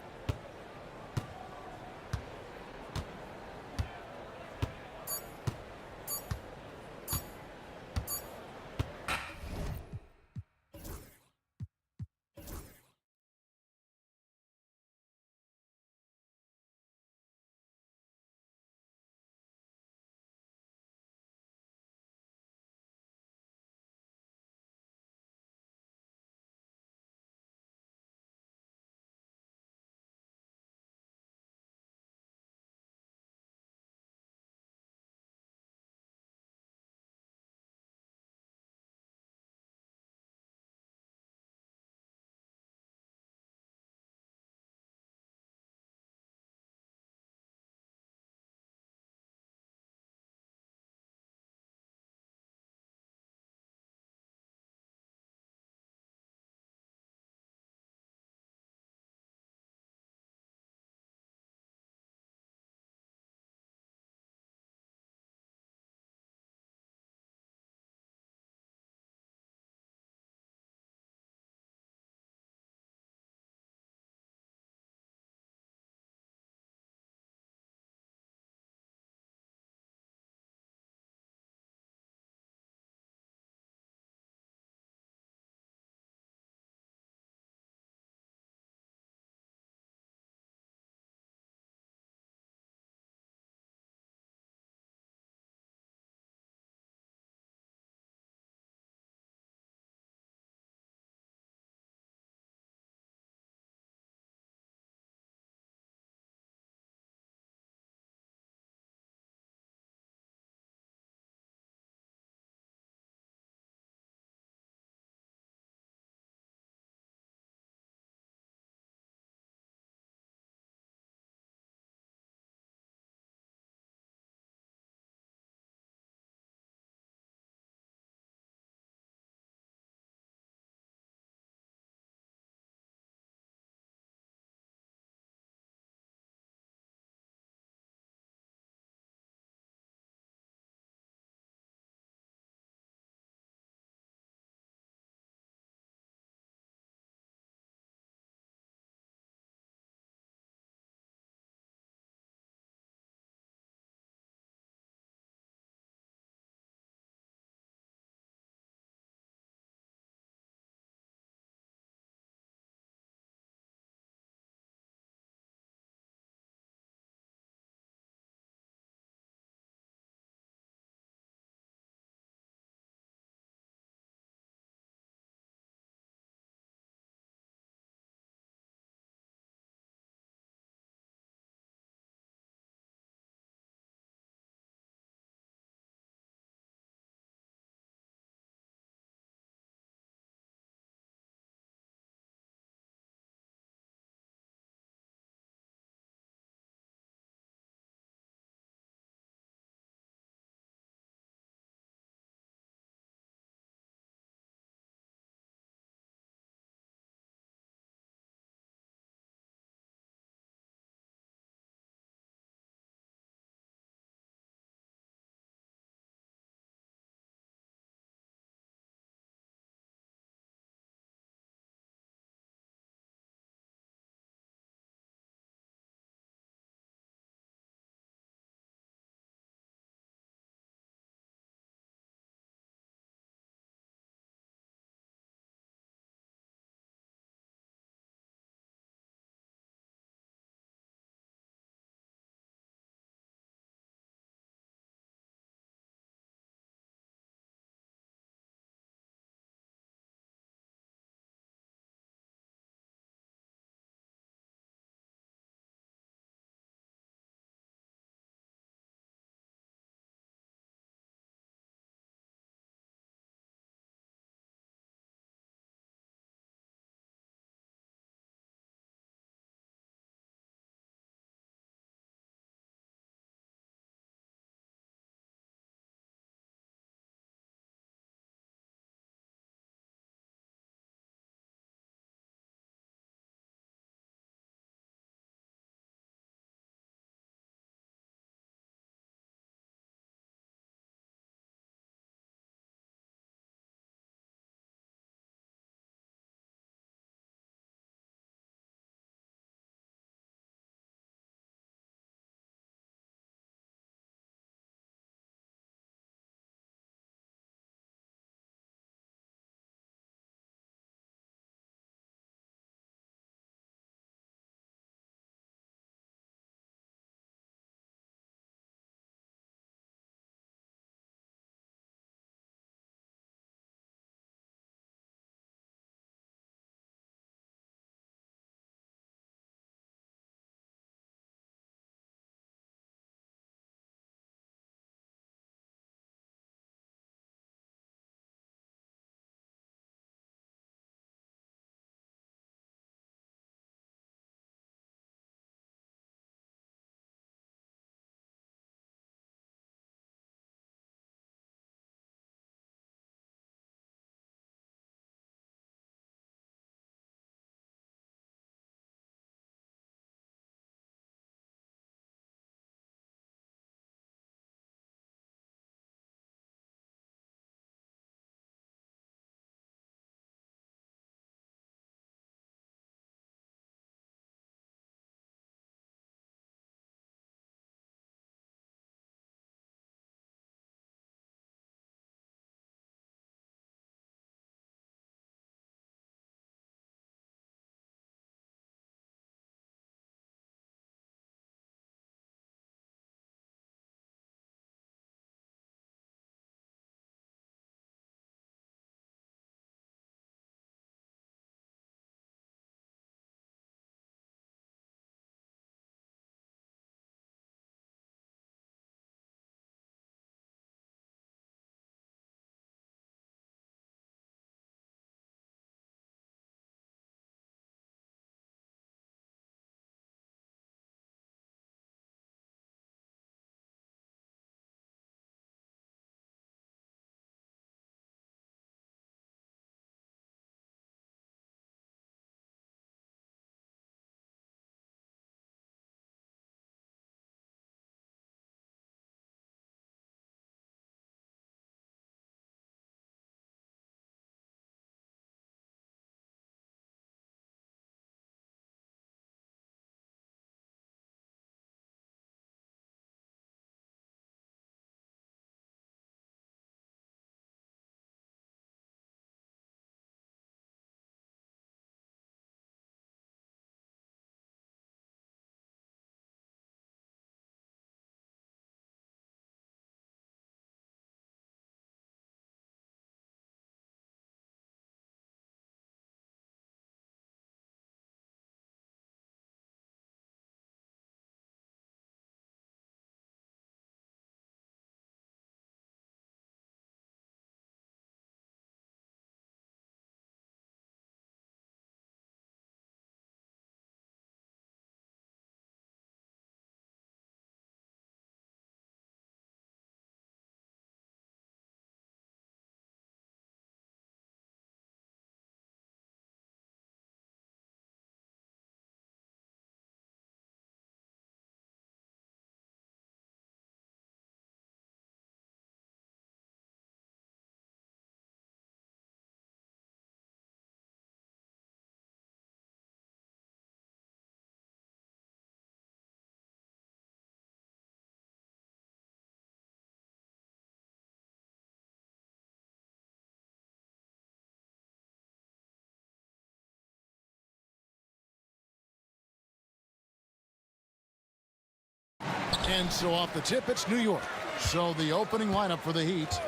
And so off the tip, it's New York. So the opening lineup for the Heat.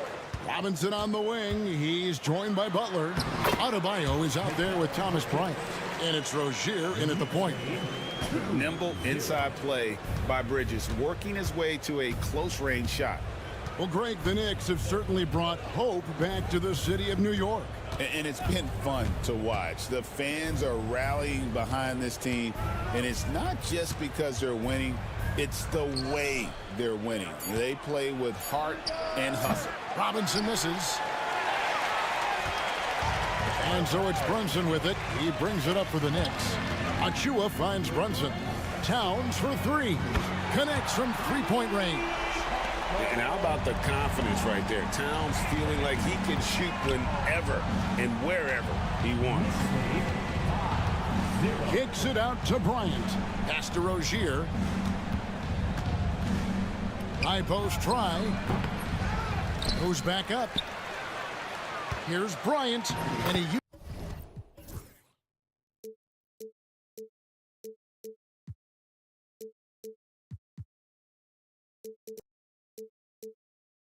Robinson on the wing. He's joined by Butler. Adebayo is out there with Thomas Bryant. And it's Rozier in at the point. Nimble inside play by Bridges, working his way to a close-range shot. Well, Greg, the Knicks have certainly brought hope back to the city of New York. And it's been fun to watch. The fans are rallying behind this team, and it's not just because they're winning, it's the way they're winning. They play with heart and hustle. Robinson misses. And so it's Brunson with it. He brings it up for the Knicks. Achua finds Brunson. Towns for three. Connects from three-point range. And how about the confidence right there? Towns feeling like he can shoot whenever and wherever he wants. Kicks it out to Bryant. Pass to Rozier. High post try. Goes back up. Here's Bryant. And he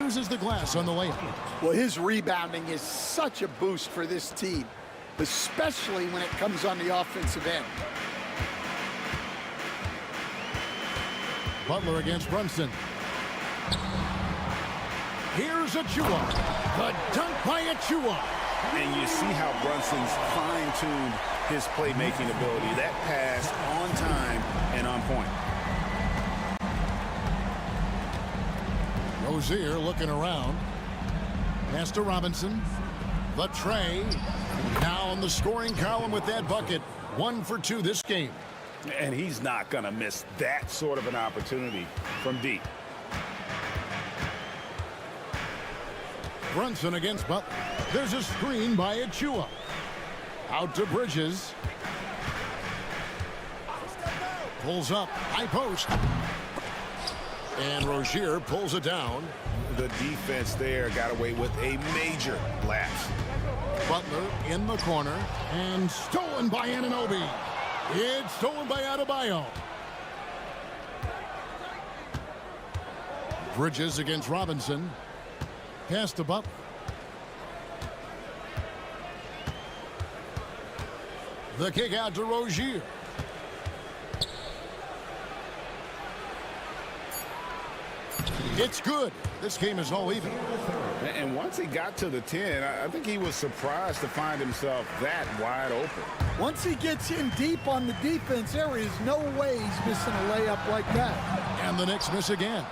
uses the glass on the layup. Well, his rebounding is such a boost for this team, especially when it comes on the offensive end. Butler against Brunson. Here's Achua. The dunk by Achua. And you see how Brunson's fine-tuned his playmaking ability. That pass on time and on point. Rozier looking around. Pass to Robinson. The tray. Now on the scoring column with that bucket. 1 for 2 this game. And he's not going to miss that sort of an opportunity from deep. Brunson against Butler. There's a screen by Achua. Out to Bridges. Pulls up. High post. And Rozier pulls it down. The defense there got away with a major lapse. Butler in the corner. And stolen by Anunoby. It's stolen by Adebayo. Bridges against Robinson. Pass to Butler. The kick out to Rozier. It's good. This game is all even. And once he got to the 10, I think he was surprised to find himself that wide open. Once he gets in deep on the defense, there is no way he's missing a layup like that. And the Knicks miss again.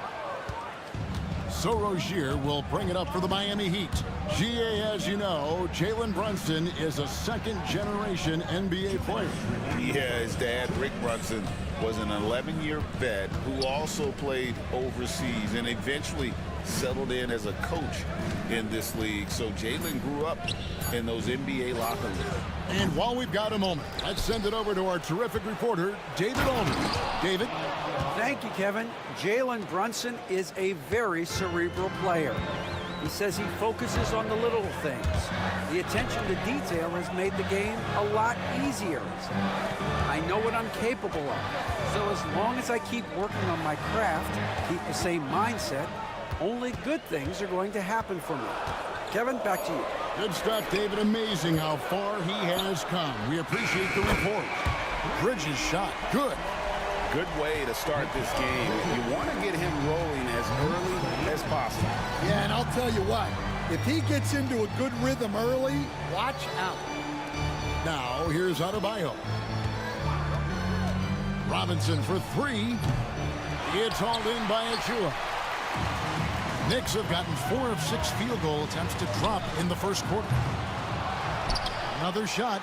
So Rozier will bring it up for the Miami Heat. GA, as you know, Jalen Brunson is a second-generation NBA player. Yeah, his dad, Rick Brunson, was an 11-year vet who also played overseas and eventually settled in as a coach in this league. So Jalen grew up in those NBA locker rooms. And while we've got a moment, let's send it over to our terrific reporter, David Allman. David? Thank you, Kevin. Jalen Brunson is a very cerebral player. He says he focuses on the little things. The attention to detail has made the game a lot easier. I know what I'm capable of. So as long as I keep working on my craft, keep the same mindset, only good things are going to happen for me. Kevin, back to you. Good stuff, David. Amazing how far he has come. We appreciate the report. Bridges shot. Good. Good way to start this game. You want to get him rolling as early as possible. Yeah, and I'll tell you what, if he gets into a good rhythm early, watch out. Now, here's Adebayo. Robinson for three. It's hauled in by Achua. Knicks have gotten 4 of 6 field goal attempts to drop in the first quarter. Another shot.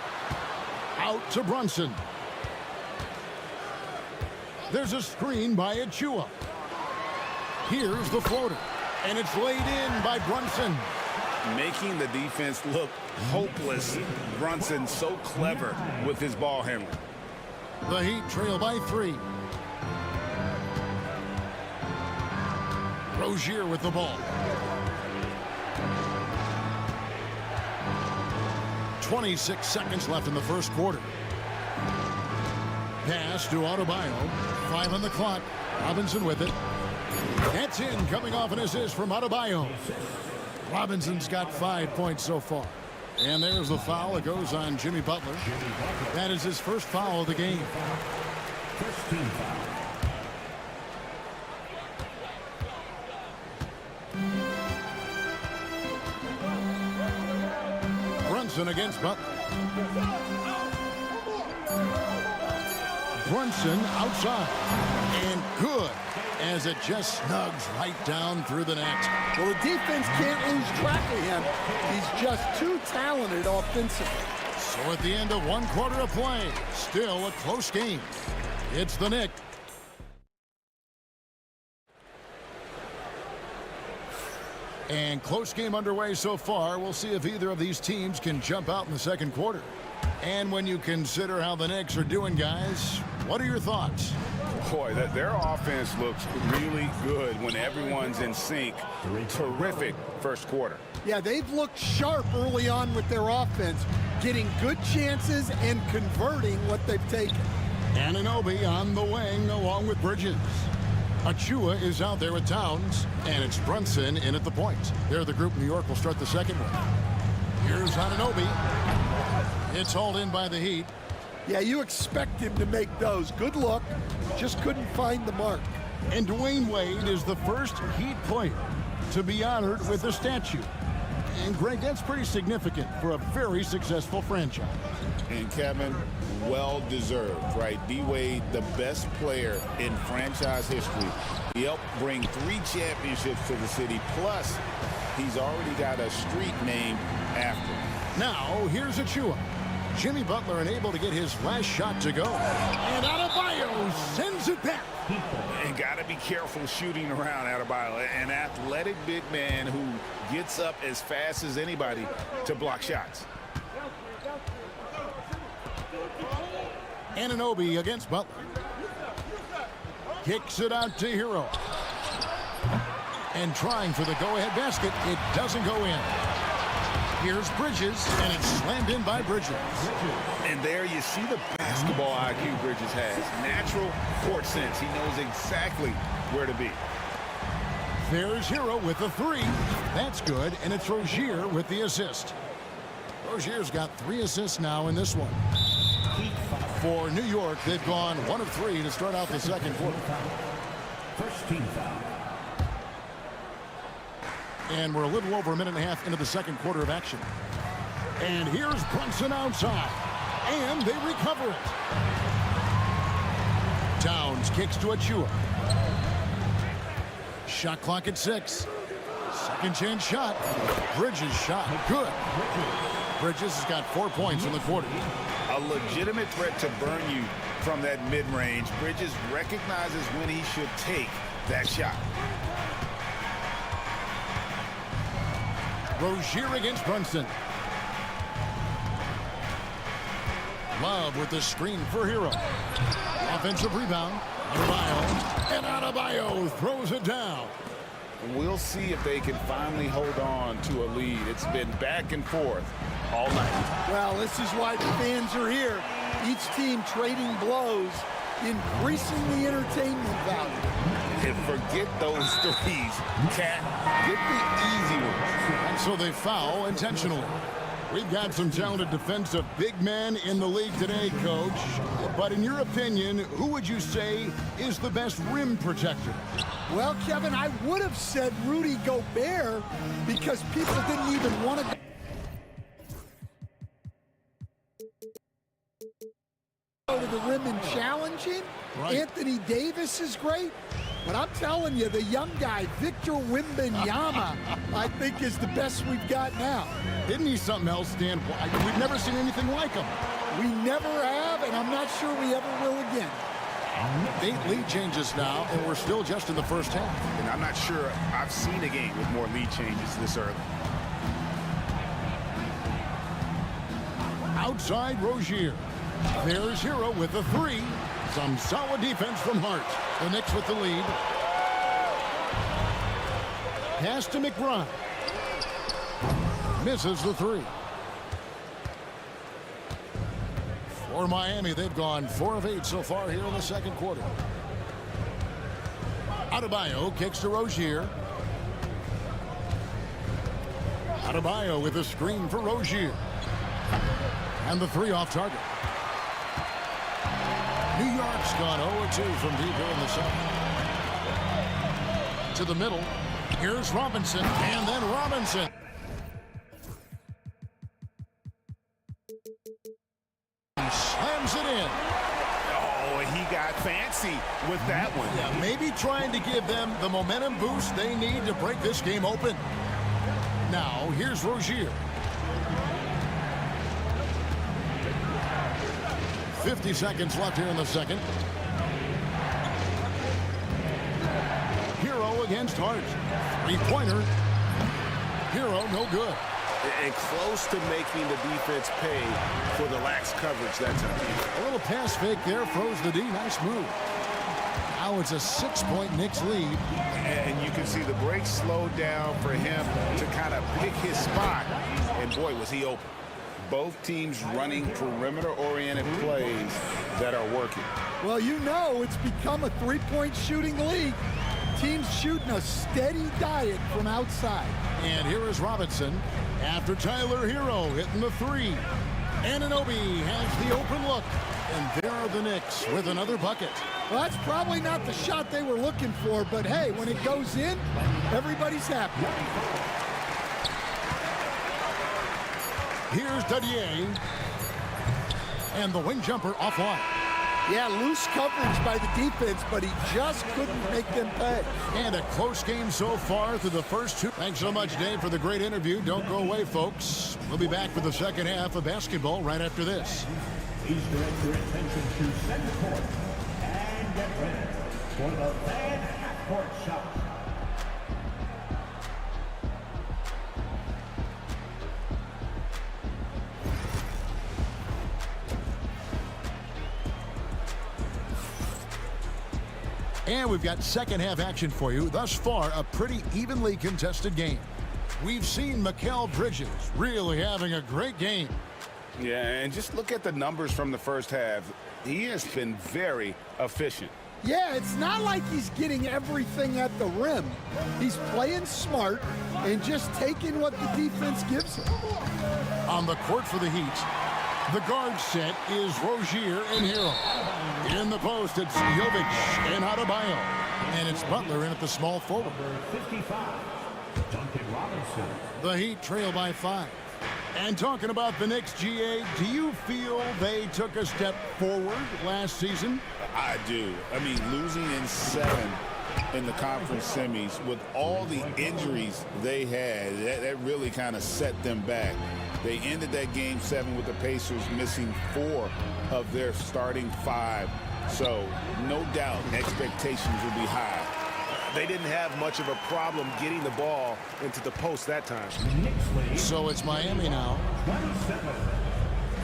Out to Brunson. There's a screen by Achua. Here's the floater. And it's laid in by Brunson. Making the defense look hopeless. Brunson so clever with his ball handling. The Heat trail by 3. Rozier with the ball. 26 seconds left in the first quarter. Pass to Adebayo. 5 on the clock. Robinson with it. That's in, coming off an assist from Adebayo. Robinson's got 5 points so far. And there's the foul. It goes on Jimmy Butler. That is his first foul of the game. First team foul. Brunson against Butler. Brunson outside. And good, as it just snugs right down through the net. Well, the defense can't lose track of him. He's just too talented offensively. So at the end of one quarter of play, still a close game. It's the Knicks. And close game underway so far. We'll see if either of these teams can jump out in the second quarter. And when you consider how the Knicks are doing, guys, what are your thoughts? Boy, their offense looks really good when everyone's in sync. Terrific first quarter. Yeah, they've looked sharp early on with their offense, getting good chances and converting what they've taken. Anunoby on the wing along with Bridges. Achua is out there with Towns, and it's Brunson in at the point. They're the group New York will start the second one. Here's Anunoby. It's hauled in by the Heat. Yeah, you expect him to make those. Good look, just couldn't find the mark. And Dwayne Wade is the first Heat player to be honored with a statue. And Greg, that's pretty significant for a very successful franchise. And Kevin, well-deserved, right? D-Wade, the best player in franchise history. He helped bring 3 championships to the city, plus he's already got a street named after him. Now, here's Achua. Jimmy Butler unable to get his last shot to go. And Adebayo sends it back. And got to be careful shooting around Adebayo, an athletic big man who gets up as fast as anybody to block shots. Anunoby against Butler. Kicks it out to Hero. And trying for the go-ahead basket. It doesn't go in. Here's Bridges, and it's slammed in by Bridges. And there you see the basketball IQ Bridges has. Natural court sense. He knows exactly where to be. There's Hero with the 3. That's good, and it's Rozier with the assist. Rozier's got 3 assists now in this one. For New York, they've gone 1 of 3 to start out the second quarter. First team foul. And we're a little over a minute and a half into the second quarter of action. And here's Brunson outside. And they recover it. Towns kicks to Achua. Shot clock at 6. Second chance shot. Bridges shot. Good. Bridges has got 4 points in the quarter. A legitimate threat to burn you from that mid-range. Bridges recognizes when he should take that shot. Rozier against Brunson. Love with the screen for Hero. Offensive rebound. Adebayo. And Adebayo throws it down. We'll see if they can finally hold on to a lead. It's been back and forth all night. Well, this is why the fans are here. Each team trading blows, increasing the entertainment value. And forget those threes. Cat, get the easy ones. And so they foul intentionally. We've got some talented defensive big men in the league today, Coach. But in your opinion, who would you say is the best rim protector? Well, Kevin, I would have said Rudy Gobert because people didn't even want to go to the rim and challenge him. Right. Anthony Davis is great. But I'm telling you, the young guy, Victor Wembanyama, I think is the best we've got now. Isn't he something else, Dan? We've never seen anything like him. We never have, and I'm not sure we ever will again. 8 lead changes now, and we're still just in the first half. And I'm not sure I've seen a game with more lead changes this early. Outside Rozier. There's Hero with the 3. Some solid defense from Hart. The Knicks with the lead. Pass to McBride. Misses the 3. For Miami, they've gone 4 of 8 so far here in the second quarter. Adebayo kicks to Rozier. Adebayo with a screen for Rozier. And the three off target. New York's gone 0-2 from deep here in the second. To the middle. Here's Robinson, and then Robinson. He slams it in. Oh, he got fancy with that one. Yeah, maybe trying to give them the momentum boost they need to break this game open. Now, here's Rozier. 50 seconds left here in the second. Hero against Hart. Three-pointer. Hero, no good. And close to making the defense pay for the lax coverage that time. A little pass fake there, froze the D. Nice move. Now it's a 6-point Knicks lead. And you can see the break slowed down for him to kind of pick his spot. And boy, was he open. Both teams running perimeter-oriented plays that are working. Well, you know it's become a three-point shooting league. Teams shooting a steady diet from outside. And here is Robinson after Tyler Hero hitting the three. Anunoby has the open look. And there are the Knicks with another bucket. Well, that's probably not the shot they were looking for, but hey, when it goes in, everybody's happy. Here's Dadier. And the wing jumper offline. Yeah, loose coverage by the defense, but he just couldn't make them pay. And a close game so far through the first two. Thanks so much, Dave, for the great interview. Don't go away, folks. We'll be back for the second half of basketball right after this. Please direct your attention to center court and get ready for the fan half-court shot. And we've got second half action for you. Thus far, a pretty evenly contested game. We've seen Mikal Bridges really having a great game. Yeah, and just look at the numbers from the first half. He has been very efficient. Yeah, it's not like he's getting everything at the rim. He's playing smart and just taking what the defense gives him. On the court for the Heat, the guard set is Rozier and Hero. In the post, it's Jovic and Adebayo. And it's Butler in at the small forward. 55, Duncan Robinson. The Heat trail by 5. And talking about the Knicks, GA, do you feel they took a step forward last season? I do. I mean, losing in 7 in the conference semis with all the injuries they had, that really kind of set them back. They ended that game 7 with the Pacers missing 4 of their starting 5. So, no doubt, expectations will be high. They didn't have much of a problem getting the ball into the post that time. So it's Miami now.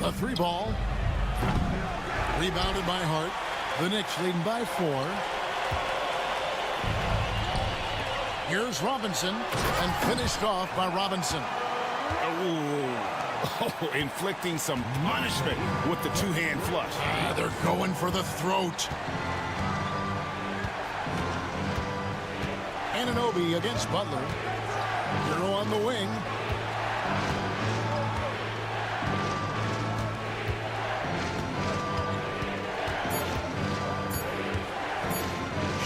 A 3 ball. Rebounded by Hart. The Knicks leading by 4. Here's Robinson, and finished off by Robinson. Oh, inflicting some punishment with the two-hand flush. They're going for the throat. Anunoby against Butler. Hero on the wing.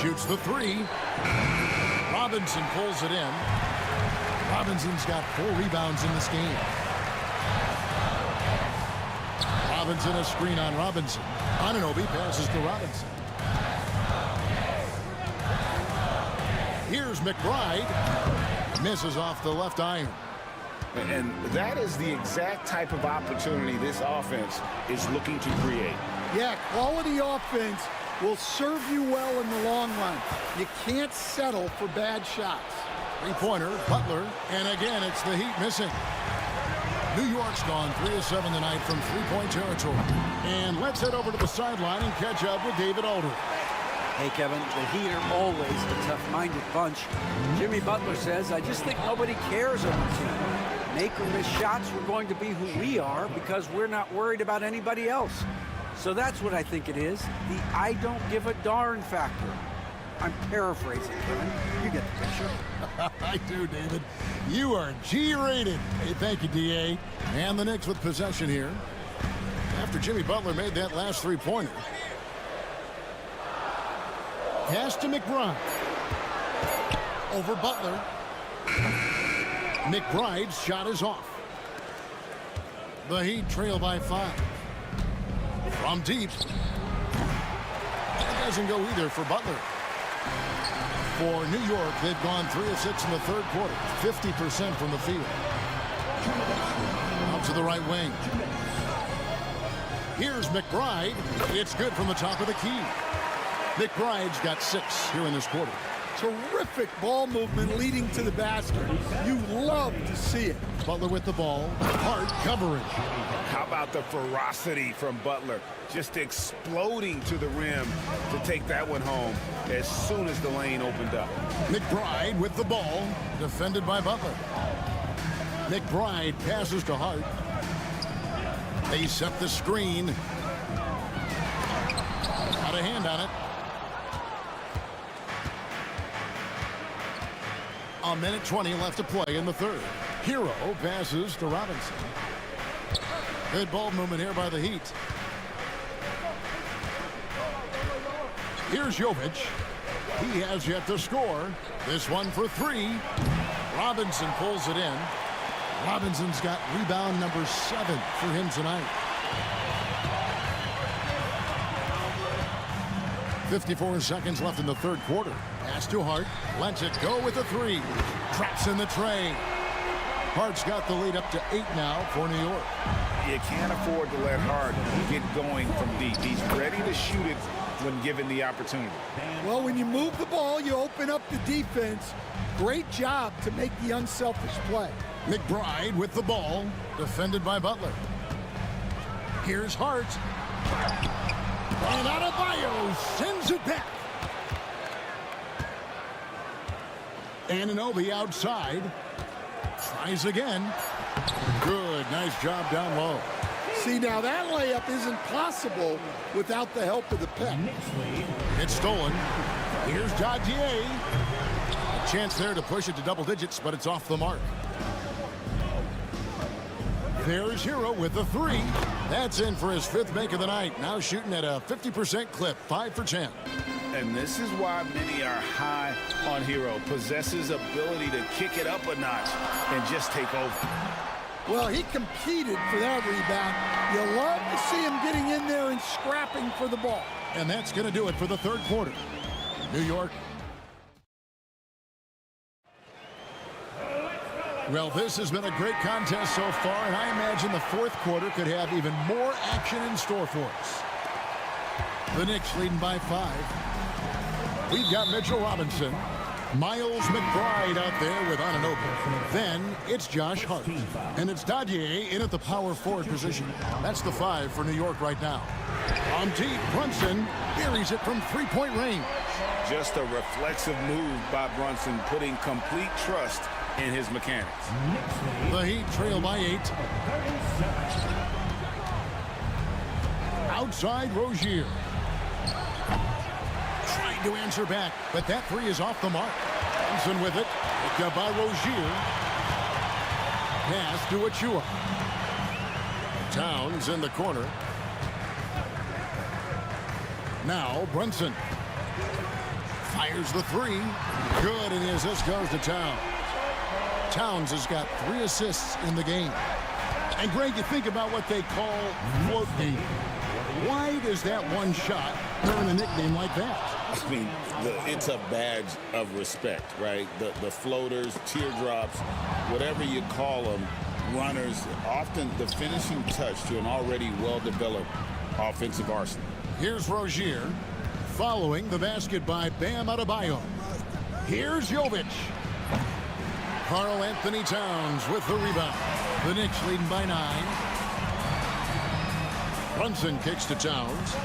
Shoots the 3. Robinson pulls it in. Robinson's got 4 rebounds in this game. Robinson, a screen on Robinson. Anunoby passes to Robinson. Here's McBride. Misses off the left iron. And that is the exact type of opportunity this offense is looking to create. Yeah, quality offense will serve you well in the long run. You can't settle for bad shots. 3-pointer, Butler, and again, it's the Heat missing. New York's gone 3 of 7 tonight from 3-point territory. And let's head over to the sideline and catch up with David Aldridge. Hey, Kevin, the Heat are always a tough-minded bunch. Jimmy Butler says, I just think nobody cares on the team. Make or miss shots, we're going to be who we are because we're not worried about anybody else. So that's what I think it is, the I don't give a darn factor. I'm paraphrasing, Kevin. You get the picture. I do, David. You are G-rated. Hey, thank you, D.A. And the Knicks with possession here. After Jimmy Butler made that last three-pointer. Pass to McBride. Over Butler. McBride's shot is off. The Heat trail by 5. From deep. That doesn't go either for Butler. For New York, they've gone 3 of 6 in the third quarter. 50% from the field. Out to the right wing. Here's McBride. It's good from the top of the key. McBride's got 6 here in this quarter. Terrific ball movement leading to the basket. You love to see it. Butler with the ball. Hard coverage. How about the ferocity from Butler? Just exploding to the rim to take that one home as soon as the lane opened up. McBride with the ball. Defended by Butler. McBride passes to Hart. They set the screen. Got a hand on it. A minute 20 left to play in the third. Hero passes to Robinson. Good ball movement here by the Heat. Here's Jovic. He has yet to score. This one for 3. Robinson pulls it in. Robinson's got rebound number 7 for him tonight. 54 seconds left in the third quarter. Pass to Hart. Lets it go with a 3. Traps in the tray. Hart's got the lead up to 8 now for New York. You can't afford to let Hart get going from deep. He's ready to shoot it when given the opportunity. Well, when you move the ball, you open up the defense. Great job to make the unselfish play. McBride with the ball. Defended by Butler. Here's Hart. And Adebayo sends it back. Anunoby outside. Tries again. Good. Nice job down low. See, now that layup isn't possible without the help of the pep. It's stolen. Here's Dadier. A chance there to push it to double digits, but it's off the mark. There's Hero with a 3. That's in for his 5th make of the night. Now shooting at a 50% clip, 5 for 10. And this is why many are high on Hero. Possesses ability to kick it up a notch and just take over. Well, he competed for that rebound. You love to see him getting in there and scrapping for the ball. And that's going to do it for the third quarter. New York. Well, this has been a great contest so far, and I imagine the fourth quarter could have even more action in store for us. The Knicks leading by 5. We've got Mitchell Robinson. Miles McBride out there with Anunoby. Then it's Josh Hart. And it's Dadier in at the power forward position. That's the 5 for New York right now. On deep, Brunson buries it from 3-point range. Just a reflexive move by Brunson, putting complete trust in his mechanics. The Heat trail by 8. Outside Rozier. Trying to answer back, but that 3 is off the mark. Brunson with it. Picked up by Rozier. Pass to Achua. Towns in the corner. Now Brunson. Fires the 3. Good, and the assist goes to Towns. Towns has got 3 assists in the game. And Greg, you think about what they call float game. Why does that one shot earn a nickname like that? I mean, it's a badge of respect, right? The floaters, teardrops, whatever you call them, runners, often the finishing touch to an already well-developed offensive arsenal. Here's Rozier, following the basket by Bam Adebayo. Here's Jovic. Karl Anthony Towns with the rebound. The Knicks leading by 9. Brunson kicks to Towns.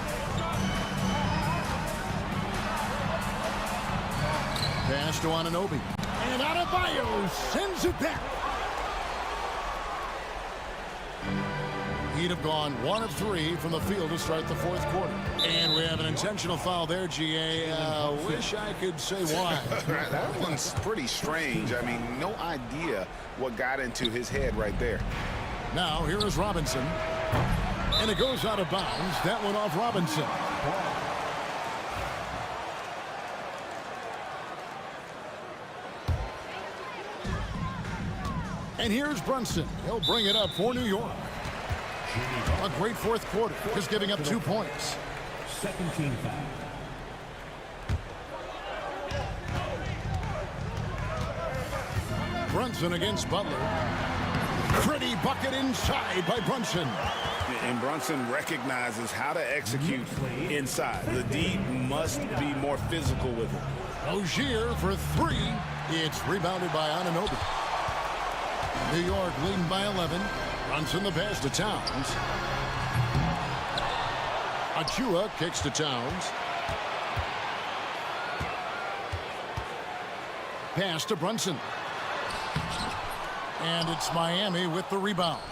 Pass to Anunoby. And Adebayo sends it back. He'd have gone 1 of 3 from the field to start the fourth quarter. And we have an intentional foul there, GA. Wish I could say why. That one's pretty strange. I mean, no idea what got into his head right there. Now, here is Robinson. And it goes out of bounds. That one off Robinson. And here's Brunson. He'll bring it up for New York. A great fourth quarter, just giving up 2 points. Second team foul. Brunson against Butler. Pretty bucket inside by Brunson. And Brunson recognizes how to execute inside. The D must be more physical with it. Rozier for 3. It's rebounded by Anunoby. New York leading by 11. Brunson the pass to Towns. Achua kicks to Towns. Pass to Brunson. And it's Miami with the rebound.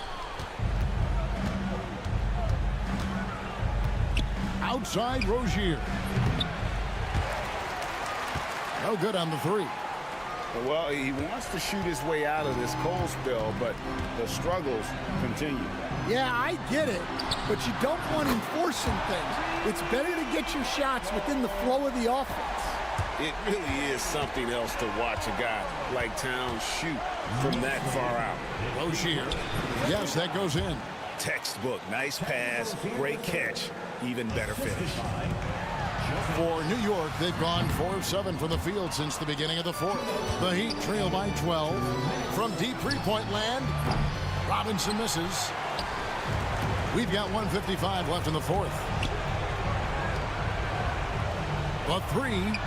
Outside Rozier. No good on the 3. Well, he wants to shoot his way out of this cold spell, but the struggles continue. Yeah, I get it, but you don't want him forcing things. It's better to get your shots within the flow of the offense. It really is something else to watch a guy like Towns shoot from that far out. Rozier. Yes, that goes in. Textbook. Nice pass. Great catch. Even better finish. For New York, they've gone 4 of 7 from the field since the beginning of the fourth. The Heat trail by 12. From deep three-point land, Robinson misses. We've got 1:55 left in the fourth. The 3.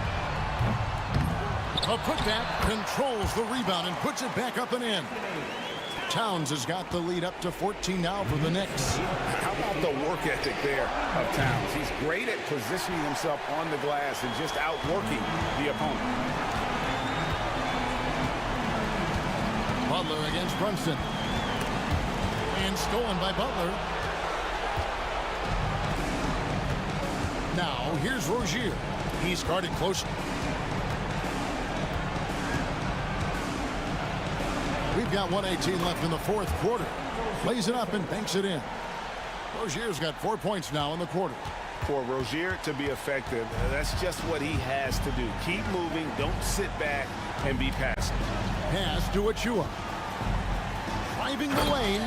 A putback controls the rebound and puts it back up and in. Towns has got the lead up to 14 now for the Knicks. How about the work ethic there of Towns? He's great at positioning himself on the glass and just outworking the opponent. Butler against Brunson. And stolen by Butler. Now, here's Rozier. He's guarded closely. We've got 1:18 left in the fourth quarter. Plays it up and banks it in. Rozier's got 4 points now in the quarter. For Rozier to be effective, that's just what he has to do. Keep moving, don't sit back and be passive. Pass to Achua. Driving the lane,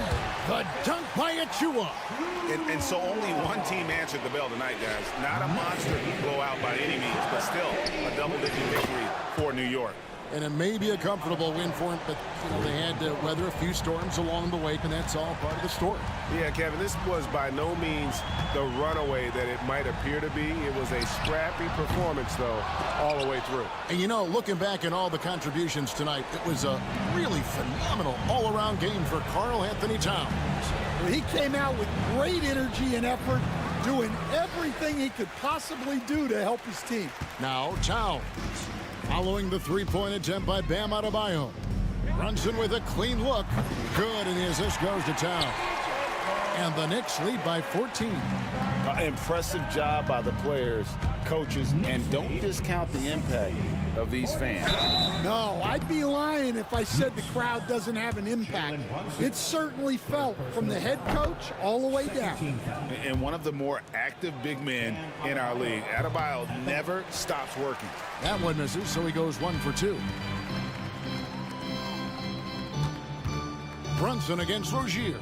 the dunk by Achua. And so only one team answered the bell tonight, guys. Not a monster blowout by any means, but still a double-digit victory for New York. And it may be a comfortable win for him, but they had to weather a few storms along the way, and that's all part of the story. Yeah, Kevin, this was by no means the runaway that it might appear to be. It was a scrappy performance, though, all the way through. And, you know, looking back at all the contributions tonight, it was a really phenomenal all-around game for Karl Anthony Towns. He came out with great energy and effort, doing everything he could possibly do to help his team. Now, Towns. Following the three-point attempt by Bam Adebayo. Brunson with a clean look. Good, and the assist goes to Towns. And the Knicks lead by 14. Impressive job by the players, coaches, and don't discount the impact of these fans. No, I'd be lying if I said the crowd doesn't have an impact. It's certainly felt from the head coach all the way down. And one of the more active big men in our league. Adebayo never stops working. That one misses, so he goes 1 for 2. Brunson against Rozier.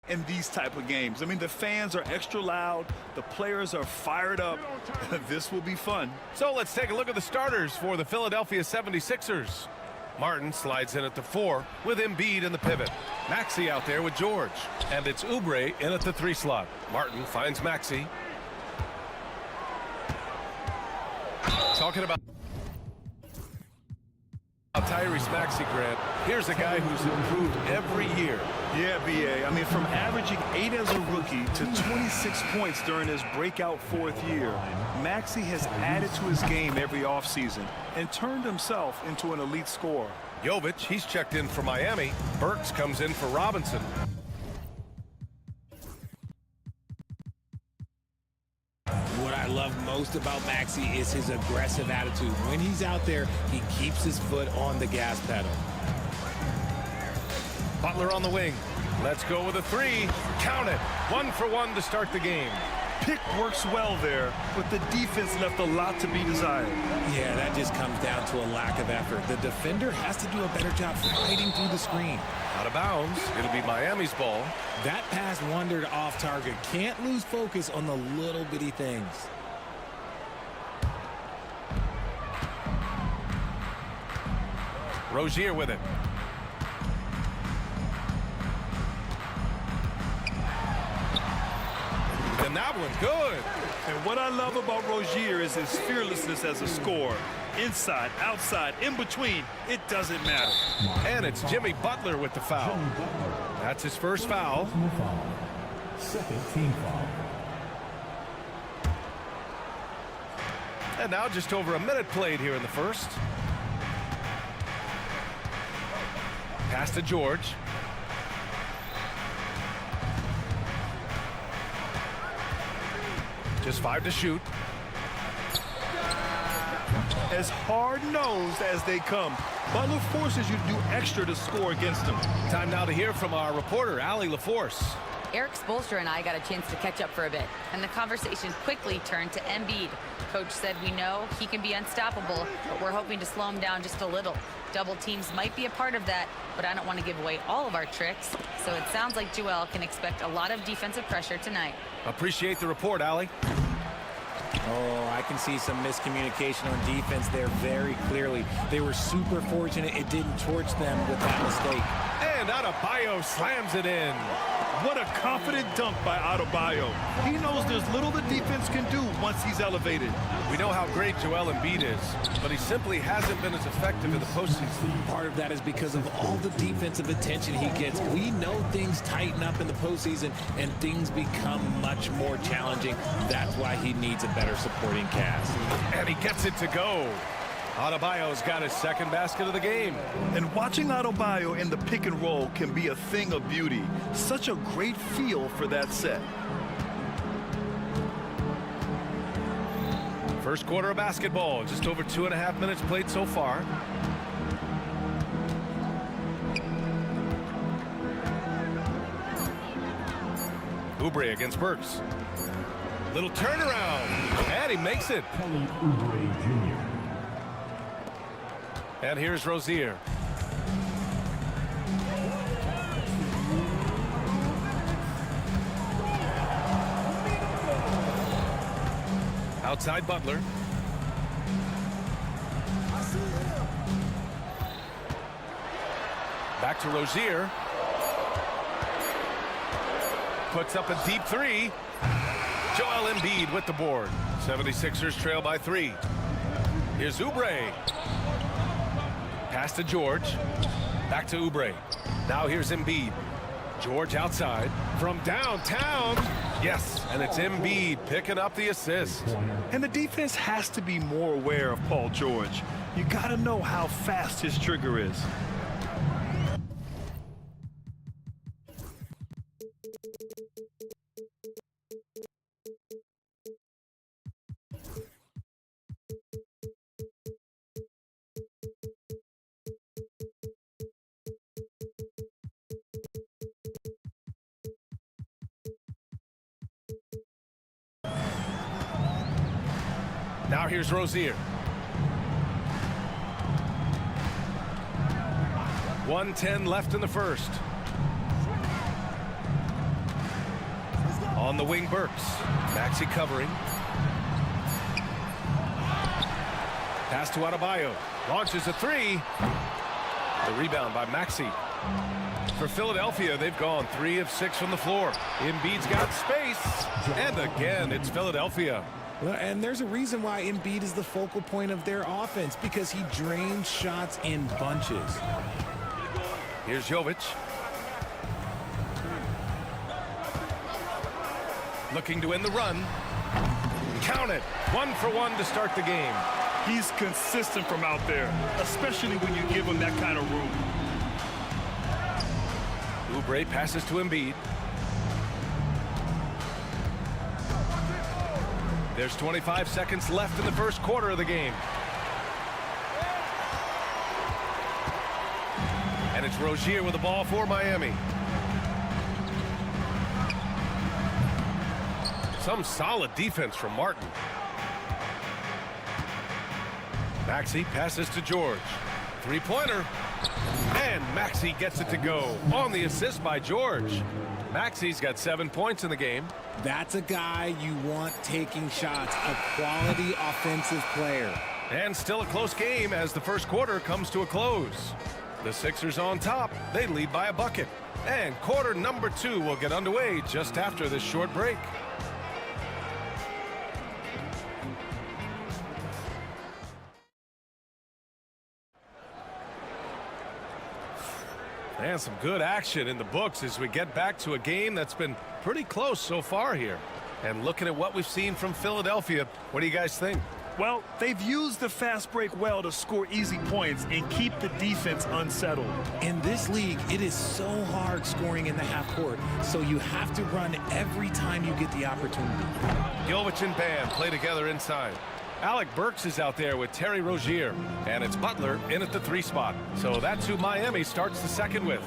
in these type of games. I mean, the fans are extra loud. The players are fired up. This will be fun. So let's take a look at the starters for the Philadelphia 76ers. Martin slides in at the 4 with Embiid in the pivot. Maxey out there with George. And it's Oubre in at the 3 slot. Martin finds Maxey. Talking about Tyrese Maxey, Grant. Here's a guy who's improved every year. Yeah, B.A. I mean, from averaging 8 as a rookie to 26 points during his breakout 4th year, Maxey has added to his game every offseason and turned himself into an elite scorer. Jovic, he's checked in for Miami. Burks comes in for Robinson. What I love most about Maxey is his aggressive attitude. When he's out there, he keeps his foot on the gas pedal. Butler on the wing. Let's go with a 3. Count it. 1 for 1 to start the game. Pick works well there, but the defense left a lot to be desired. Yeah, that just comes down to a lack of effort. The defender has to do a better job fighting through the screen. Out of bounds. It'll be Miami's ball. That pass wandered off target. Can't lose focus on the little bitty things. Rozier with it. And that one's good. And what I love about Rozier is his fearlessness as a scorer. Inside, outside, in between, it doesn't matter. And it's Jimmy Butler with the foul. That's his first foul. Second team foul. And now just over a minute played here in the first. Pass to George. Just 5 to shoot. As hard-nosed as they come, Butler forces you to do extra to score against them. Time now to hear from our reporter, Allie LaForce. Eric Spoelstra and I got a chance to catch up for a bit, and the conversation quickly turned to Embiid. Coach said we know he can be unstoppable, but we're hoping to slow him down just a little. Double teams might be a part of that, but I don't want to give away all of our tricks, so it sounds like Joel can expect a lot of defensive pressure tonight. Appreciate the report, Allie. Oh, I can see some miscommunication on defense there very clearly. They were super fortunate it didn't torch them with that mistake. And Adebayo slams it in. What a confident dunk by Adebayo. He knows there's little the defense can do once he's elevated. We know how great Joel Embiid is, but he simply hasn't been as effective in the postseason. Part of that is because of all the defensive attention he gets. We know things tighten up in the postseason and things become much more challenging. That's why he needs a better supporting cast. And he gets it to go. Adebayo's got his second basket of the game. And watching Adebayo in the pick and roll can be a thing of beauty. Such a great feel for that set. First quarter of basketball, just over 2.5 minutes played so far. Oubre against Burks. Little turnaround, and he makes it. Kelly Oubre Jr. And here's Rozier. Outside Butler. Back to Rozier. Puts up a deep 3. Joel Embiid with the board. 76ers trail by 3. Here's Oubre. Pass to George. Back to Oubre. Now here's Embiid. George outside. From downtown. Yes, and it's Embiid picking up the assist. And the defense has to be more aware of Paul George. You got to know how fast his trigger is. Now here's Rozier. 1:10 left in the first. On the wing, Burks. Maxey covering. Pass to Adebayo. Launches a three. The rebound by Maxey. For Philadelphia, they've gone 3 of 6 from the floor. Embiid's got space. And again, it's Philadelphia. Well, and there's a reason why Embiid is the focal point of their offense, because he drains shots in bunches. Here's Jovic. Looking to win the run. Count it. 1 for 1 to start the game. He's consistent from out there, especially when you give him that kind of room. Oubre passes to Embiid. There's 25 seconds left in the first quarter of the game. And it's Rozier with the ball for Miami. Some solid defense from Martin. Maxey passes to George. Three-pointer. And Maxey gets it to go on the assist by George. Maxey's got 7 points in the game. That's a guy you want taking shots, a quality offensive player. And still a close game as the first quarter comes to a close. The Sixers on top. They lead by a bucket. And quarter number 2 will get underway just after this short break. And some good action in the books as we get back to a game that's been pretty close so far here. And looking at what we've seen from Philadelphia, what do you guys think? Well, they've used the fast break well to score easy points and keep the defense unsettled. In this league, it is so hard scoring in the half court, so you have to run every time you get the opportunity. Jovic and Bam play together inside. Alec Burks is out there with Terry Rozier, and it's Butler in at the 3 spot. So that's who Miami starts the second with.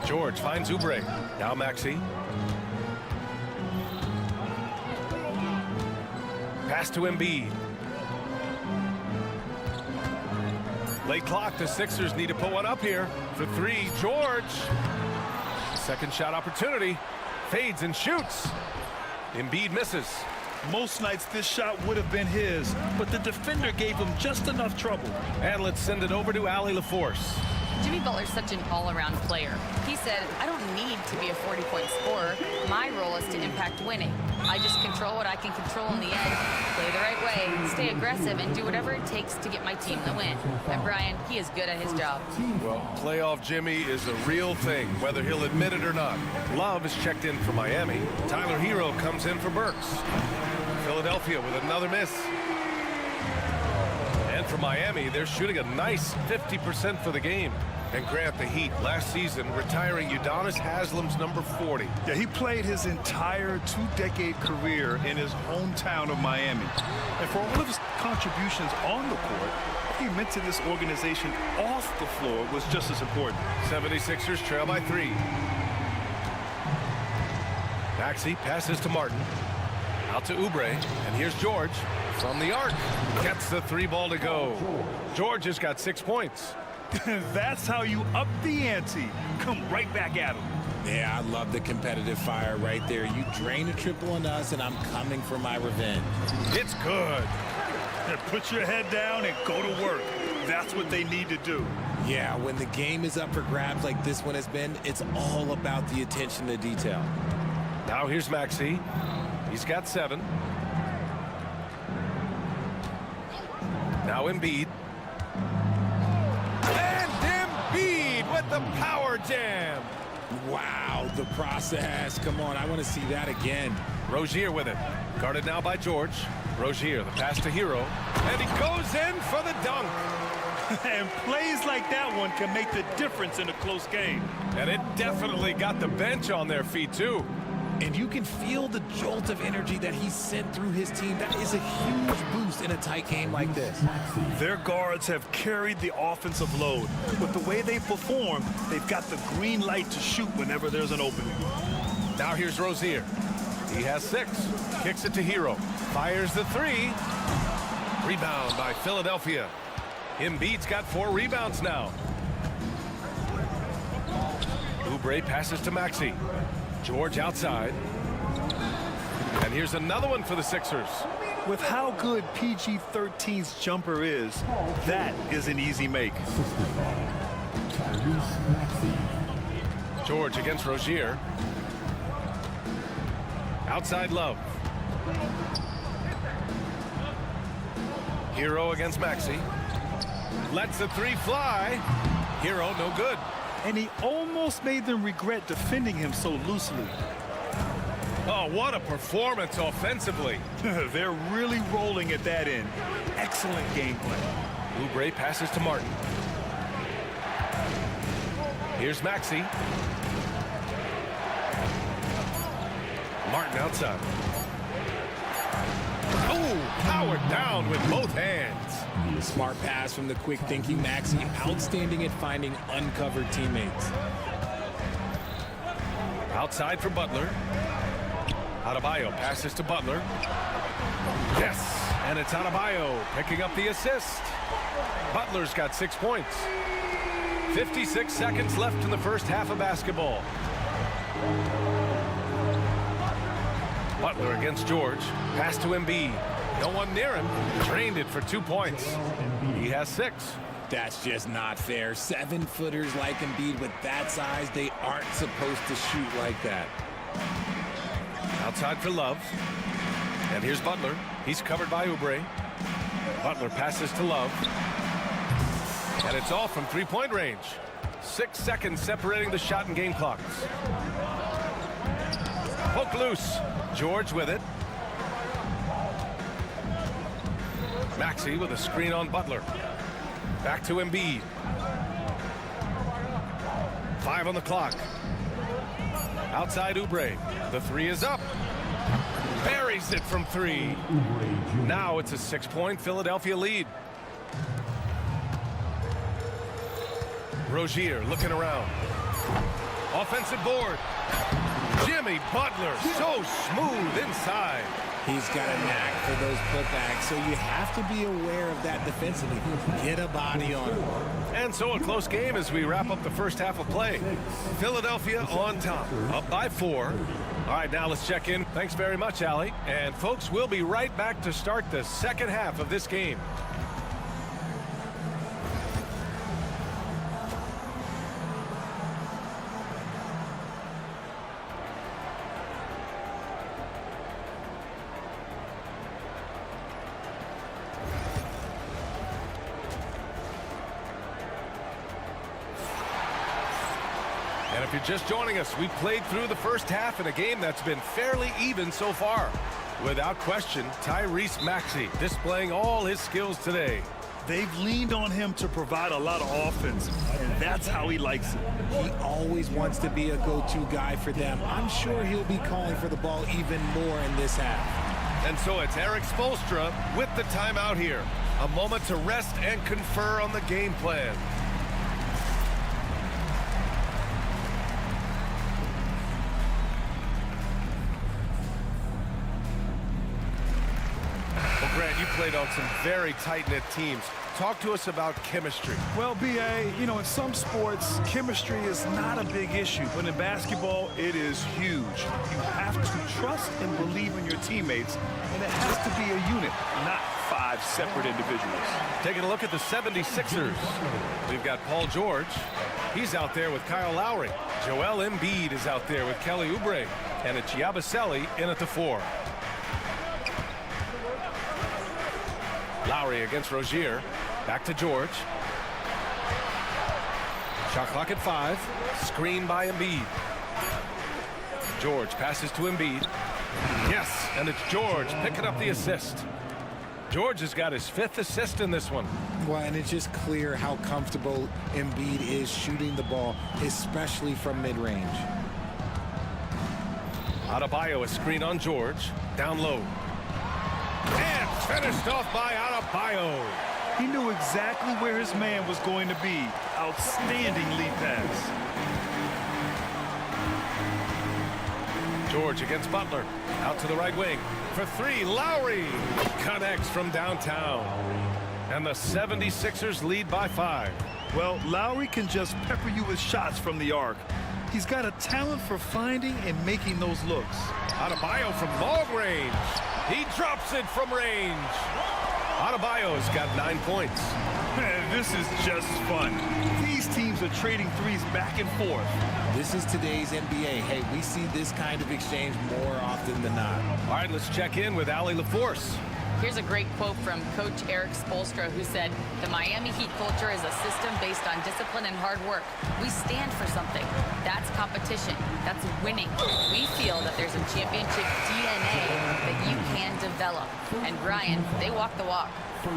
George finds Oubre. Now Maxey. Pass to Embiid. Late clock, the Sixers need to put one up here. For 3, George. Second shot opportunity. Fades and shoots. Embiid misses. Most nights this shot would have been his, but the defender gave him just enough trouble. And let's send it over to Allie LaForce. Jimmy Butler's such an all-around player. He said, I don't need to be a 40-point scorer. My role is to impact winning. I just control what I can control in the end, play the right way, stay aggressive, and do whatever it takes to get my team the win. And Brian, he is good at his job. Well, playoff Jimmy is a real thing, whether he'll admit it or not. Love is checked in for Miami. Tyler Hero comes in for Burks. Philadelphia with another miss. And for Miami, they're shooting a nice 50% for the game. And Grant, the Heat last season retiring Udonis Haslam's number 40. Yeah, he played his entire 2-decade career in his hometown of Miami. And for all of his contributions on the court, what he meant to this organization off the floor was just as important. 76ers trail by 3. Maxey passes to Martin. Out to Oubre, and here's George from the arc. Gets the 3 ball to go. George has got 6 points. That's how you up the ante. Come right back at him. Yeah, I love the competitive fire right there. You drain a triple on us, and I'm coming for my revenge. It's good. And put your head down and go to work. That's what they need to do. Yeah, when the game is up for grabs like this one has been, it's all about the attention to detail. Now here's Maxey. He's got 7. Now Embiid. And Embiid with the power jam. Wow, the process. Come on, I want to see that again. Rozier with it. Guarded now by George. Rozier, the pass to Hero. And he goes in for the dunk. And plays like that one can make the difference in a close game. And it definitely got the bench on their feet, too. And you can feel the jolt of energy that he sent through his team. That is a huge boost in a tight game like this. Their guards have carried the offensive load. With the way they perform, they've got the green light to shoot whenever there's an opening. Now here's Rozier. He has 6. Kicks it to Hero. Fires the 3. Rebound by Philadelphia. Embiid's got 4 rebounds now. Oubre passes to Maxey. George outside. And here's another one for the Sixers. With how good PG-13's jumper is, that is an easy make. George against Rozier. Outside Love. Hero against Maxey. Lets the three fly. Hero no good. And he almost made them regret defending him so loosely. Oh, what a performance offensively. They're really rolling at that end. Excellent gameplay. Oubre passes to Martin. Here's Maxey. Martin outside. Oh, powered down with both hands. Smart pass from the quick-thinking Maxey. Outstanding at finding uncovered teammates. Outside for Butler. Adebayo passes to Butler. Yes, and it's Adebayo picking up the assist. Butler's got 6 points. 56 seconds left in the first half of basketball. Butler against George. Pass to Embiid. No one near him. Drained it for 2 points. He has 6. That's just not fair. 7-footers like Embiid with that size, they aren't supposed to shoot like that. Outside for Love. And here's Butler. He's covered by Oubre. Butler passes to Love. And it's off from three-point range. 6 seconds separating the shot and game clocks. Poke loose. George with it. Maxey with a screen on Butler. Back to Embiid. 5 on the clock. Outside Oubre. The three is up. Buries it from 3. Now it's a 6-point Philadelphia lead. Rozier looking around. Offensive board. Jimmy Butler so smooth inside. He's got a knack for those putbacks, so you have to be aware of that defensively. Get a body on him. And so a close game as we wrap up the first half of play. Philadelphia on top, up by 4. All right, now let's check in. Thanks very much, Allie. And folks, we'll be right back to start the second half of this game. And if you're just joining us, we played through the first half in a game that's been fairly even so far. Without question, Tyrese Maxey displaying all his skills today. They've leaned on him to provide a lot of offense, and that's how he likes it. He always wants to be a go-to guy for them. I'm sure he'll be calling for the ball even more in this half. And so it's Eric Spoelstra with the timeout here. A moment to rest and confer on the game plan. Played on some very tight-knit teams. Talk to us about chemistry. Well, B.A., you know, in some sports, chemistry is not a big issue. But in basketball, it is huge. You have to trust and believe in your teammates, and it has to be a unit, not 5 separate individuals. Taking a look at the 76ers. We've got Paul George. He's out there with Kyle Lowry. Joel Embiid is out there with Kelly Oubre. And it's Yabusele in at the 4. Lowry against Rozier. Back to George. Shot clock at 5. Screen by Embiid. George passes to Embiid. Yes, and it's George picking up the assist. George has got his 5th assist in this one. Well, and it's just clear how comfortable Embiid is shooting the ball, especially from mid-range. Adebayo, a screen on George. Down low. And finished off by Adebayo. He knew exactly where his man was going to be. Outstanding lead pass. George against Butler. Out to the right wing. For 3, Lowry connects from downtown. And the 76ers lead by 5. Well, Lowry can just pepper you with shots from the arc. He's got a talent for finding and making those looks. Adebayo from long range. He drops it from range. Adebayo's got 9 points. Man, this is just fun. These teams are trading threes back and forth. This is today's NBA. Hey, we see this kind of exchange more often than not. All right, let's check in with Allie LaForce. Here's a great quote from Coach Eric Spoelstra, who said, "The Miami Heat culture is a system based on discipline and hard work. We stand for something. That's competition. That's winning. We feel that there's a championship DNA that you can develop." And Brian, they walk the walk.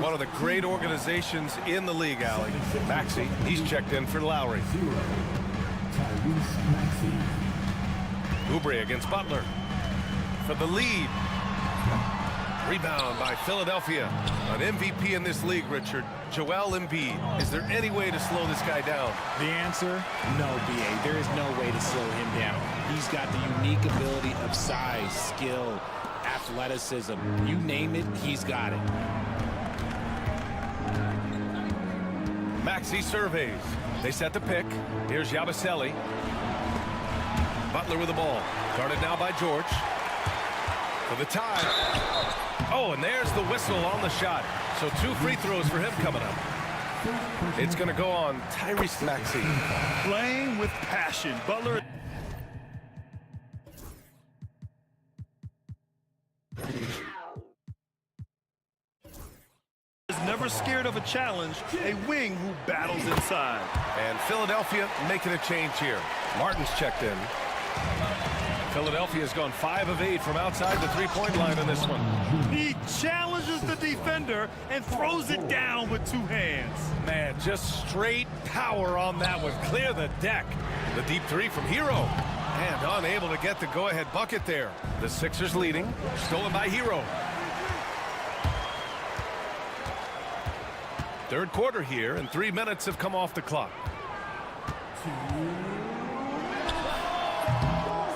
One of the great organizations in the league, Allie. Maxey, he's checked in for Lowry. Oubre against Butler for the lead. Rebound by Philadelphia. An MVP in this league, Richard. Joel Embiid. Is there any way to slow this guy down? The answer, no, B.A. There is no way to slow him down. He's got the unique ability of size, skill, athleticism. You name it, he's got it. Maxey surveys. They set the pick. Here's Yabusele. Butler with the ball. Guarded now by George. For the tie. Oh, and there's the whistle on the shot. So 2 free throws for him coming up. It's going to go on Tyrese Maxey. Playing with passion. Butler is never scared of a challenge, a wing who battles inside. And Philadelphia making a change here. Martin's checked in. Philadelphia's gone 5 of 8 from outside the three-point line in this one. He challenges the defender and throws it down with 2 hands. Man, just straight power on that one. Clear the deck. The deep 3 from Hero. And unable to get the go-ahead bucket there. The Sixers leading. Stolen by Hero. Third quarter here, and 3 minutes have come off the clock.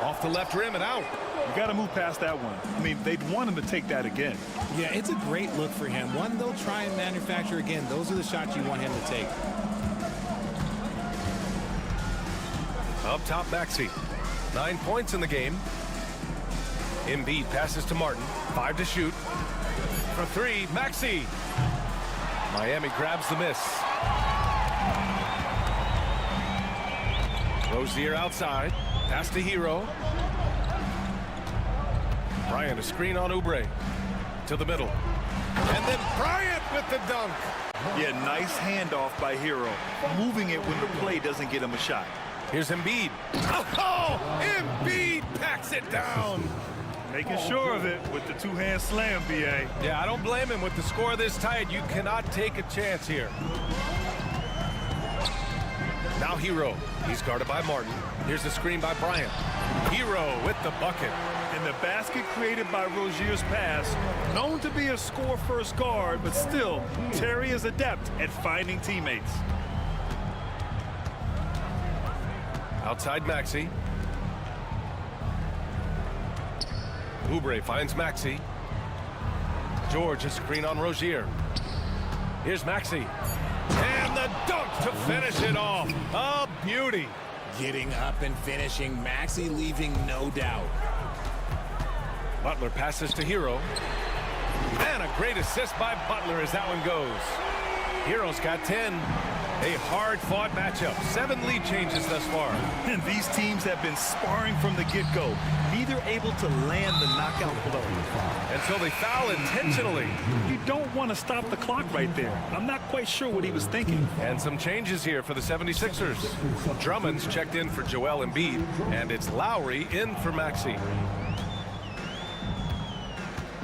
Off the left rim and out. You got to move past that one. I mean, they'd want him to take that again. Yeah, it's a great look for him. One they'll try and manufacture again. Those are the shots you want him to take. Up top, Maxey. 9 points in the game. Embiid passes to Martin. 5 to shoot. For 3, Maxey. Miami grabs the miss. Rozier outside. Pass to Hero. Bryant, a screen on Oubre. To the middle. And then Bryant with the dunk. Yeah, nice handoff by Hero. Moving it when the play doesn't get him a shot. Here's Embiid. Oh, Embiid packs it down. Making sure of it with the 2-hand slam, B.A. Yeah, I don't blame him. With the score this tight, you cannot take a chance here. Now Hero. He's guarded by Martin. Here's the screen by Bryant. Hero with the bucket. And the basket created by Rozier's pass, known to be a score-first guard, but still, Terry is adept at finding teammates. Outside Maxey. Oubre finds Maxey. George, a screen on Rozier. Here's Maxey. And the dunk to finish it off. A beauty. Getting up and finishing. Maxey leaving no doubt. Butler passes to Hero. And a great assist by Butler as that one goes. Hero's got 10. A hard-fought matchup. 7 lead changes thus far. And these teams have been sparring from the get-go. Neither able to land the knockout blow. Until they foul intentionally. You don't want to stop the clock right there. I'm not quite sure what he was thinking. And some changes here for the 76ers. Drummond's checked in for Joel Embiid. And it's Lowry in for Maxey.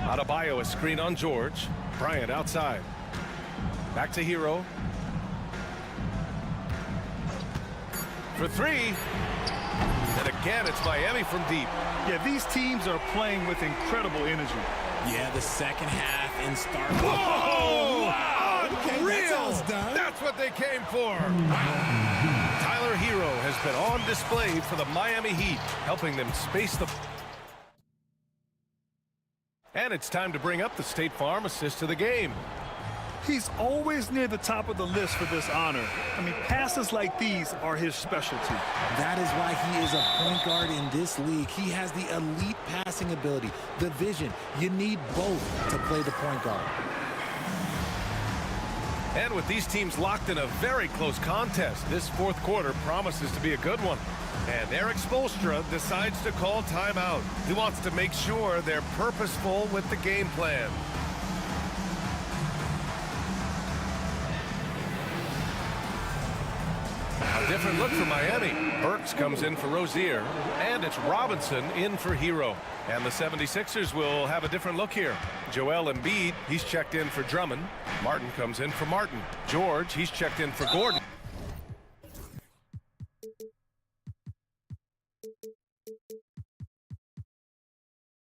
Adebayo, a screen on George. Bryant outside. Back to Hero. For 3. And again, it's Miami from deep. Yeah, these teams are playing with incredible energy. Yeah, the second half in start. Whoa! Wow! Okay, Unreal! done. That's what they came for. Tyler Hero has been on display for the Miami Heat, helping them space the... And it's time to bring up the State Farm assist to the game. He's always near the top of the list for this honor. I mean, passes like these are his specialty. That is why he is a point guard in this league. He has the elite passing ability, the vision. You need both to play the point guard. And with these teams locked in a very close contest, this fourth quarter promises to be a good one. And Eric Spoelstra decides to call timeout. He wants to make sure they're purposeful with the game plan. A different look for Miami. Burks comes in for Rozier, and it's Robinson in for Hero. And the 76ers will have a different look here. Joel Embiid, he's checked in for Drummond. Martin comes in for Martin. George, he's checked in for Gordon.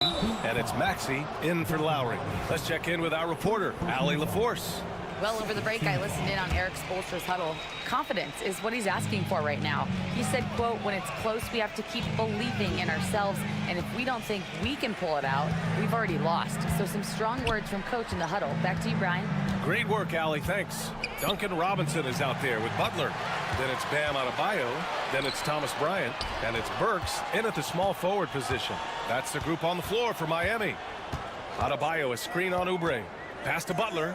And it's Maxey in for Lowry. Let's check in with our reporter, Allie LaForce. Well, over the break, I listened in on Eric Spoelstra's huddle. Confidence is what he's asking for right now. He said, quote, when it's close, we have to keep believing in ourselves. And if we don't think we can pull it out, we've already lost. So some strong words from coach in the huddle. Back to you, Brian. Great work, Allie. Thanks. Duncan Robinson is out there with Butler. Then it's Bam Adebayo. Then it's Thomas Bryant. And it's Burks in at the small forward position. That's the group on the floor for Miami. Adebayo, a screen on Oubre. Pass to Butler.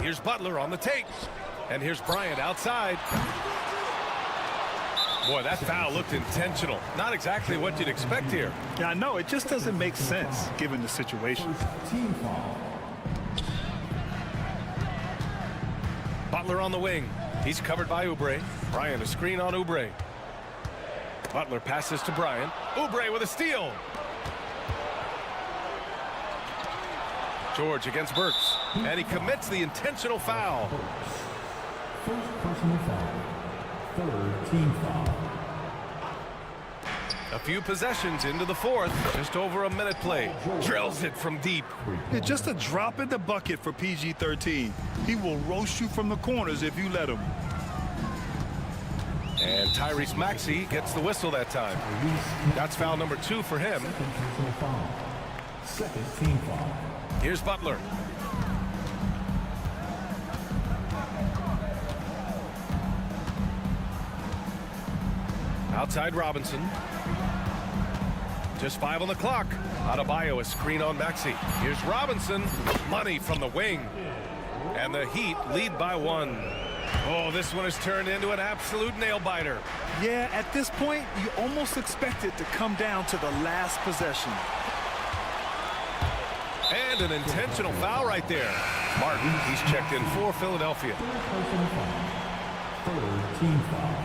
Here's Butler on the take. And here's Bryant outside. Boy, that foul looked intentional. Not exactly what you'd expect here. Yeah, I know. It just doesn't make sense given the situation. Team foul. Butler on the wing. He's covered by Oubre. Bryant a screen on Oubre. Butler passes to Bryant. Oubre with a steal. George against Burks. And he commits the intentional foul. First personal foul. Third team foul. A few possessions into the fourth. Just over a minute played. Drills it from deep. It's just a drop in the bucket for PG-13. He will roast you from the corners if you let him. And Tyrese Maxey gets the whistle that time. That's foul number 2 for him. Second personal foul. Second team foul. Here's Butler. Outside Robinson. Just 5 on the clock. Adebayo a screen on Maxey. Here's Robinson. Money from the wing. And the Heat lead by 1. Oh, this one has turned into an absolute nail-biter. Yeah, at this point, you almost expect it to come down to the last possession. And an intentional foul right there. Martin, he's checked in for Philadelphia. Third team foul.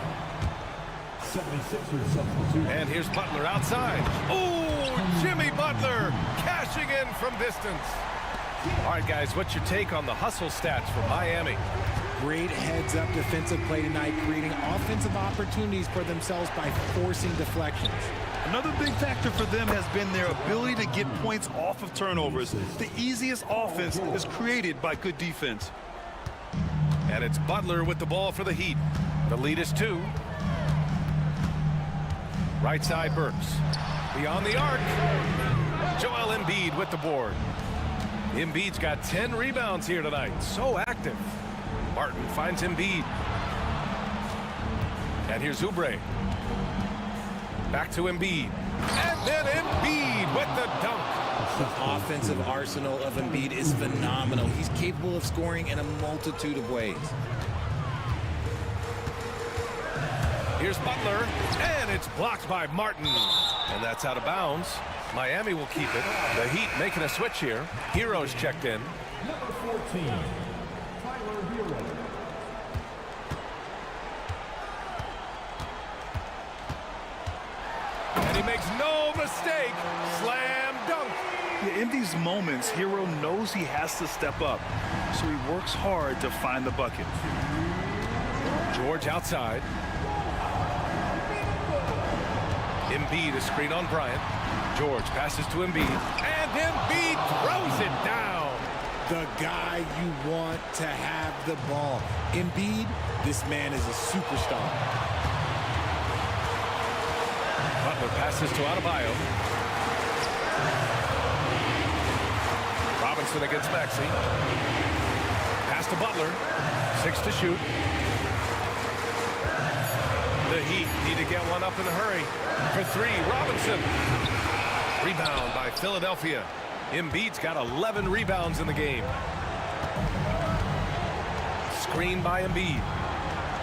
76ers substitute. And here's Butler outside. Oh, Jimmy Butler cashing in from distance. All right, guys, what's your take on the hustle stats for Miami? Great heads-up defensive play tonight, creating offensive opportunities for themselves by forcing deflections. Another big factor for them has been their ability to get points off of turnovers. The easiest offense is created by good defense. And it's Butler with the ball for the Heat. The lead is 2. Right side Burks. Beyond the arc. Joel Embiid with the board. Embiid's got 10 rebounds here tonight. So active. Martin finds Embiid. And here's Oubre. Back to Embiid. And then Embiid with the dunk. The offensive arsenal of Embiid is phenomenal. He's capable of scoring in a multitude of ways. Here's Butler, and it's blocked by Martin. And that's out of bounds. Miami will keep it. The Heat making a switch here. Hero's checked in. Number 14, Tyler Hero. And he makes no mistake. Slam dunk. Yeah, in these moments, Hero knows he has to step up, so he works hard to find the bucket. George outside. Embiid, a screen on Bryant. George passes to Embiid, and Embiid throws it down. The guy you want to have the ball. Embiid, this man is a superstar. Butler passes to Adebayo. Robinson against Maxey. Pass to Butler. 6 to shoot. The Heat need to get one up in a hurry. For 3, Robinson. Rebound by Philadelphia. Embiid's got 11 rebounds in the game. Screen by Embiid.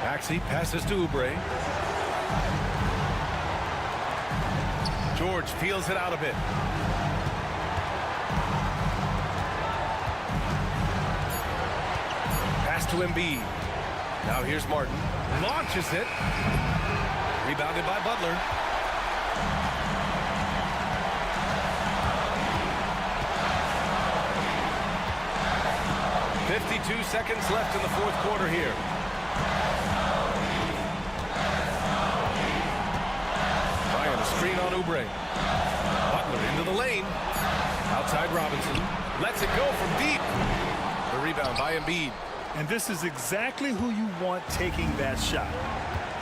Maxey passes to Oubre. George feels it out a bit. Pass to Embiid. Now here's Martin. Launches it. Rebounded by Butler. .52 seconds left in the fourth quarter here. Ryan, a screen on Oubre. Butler into the lane. Outside Robinson. Lets it go from deep. The rebound by Embiid. And this is exactly who you want taking that shot.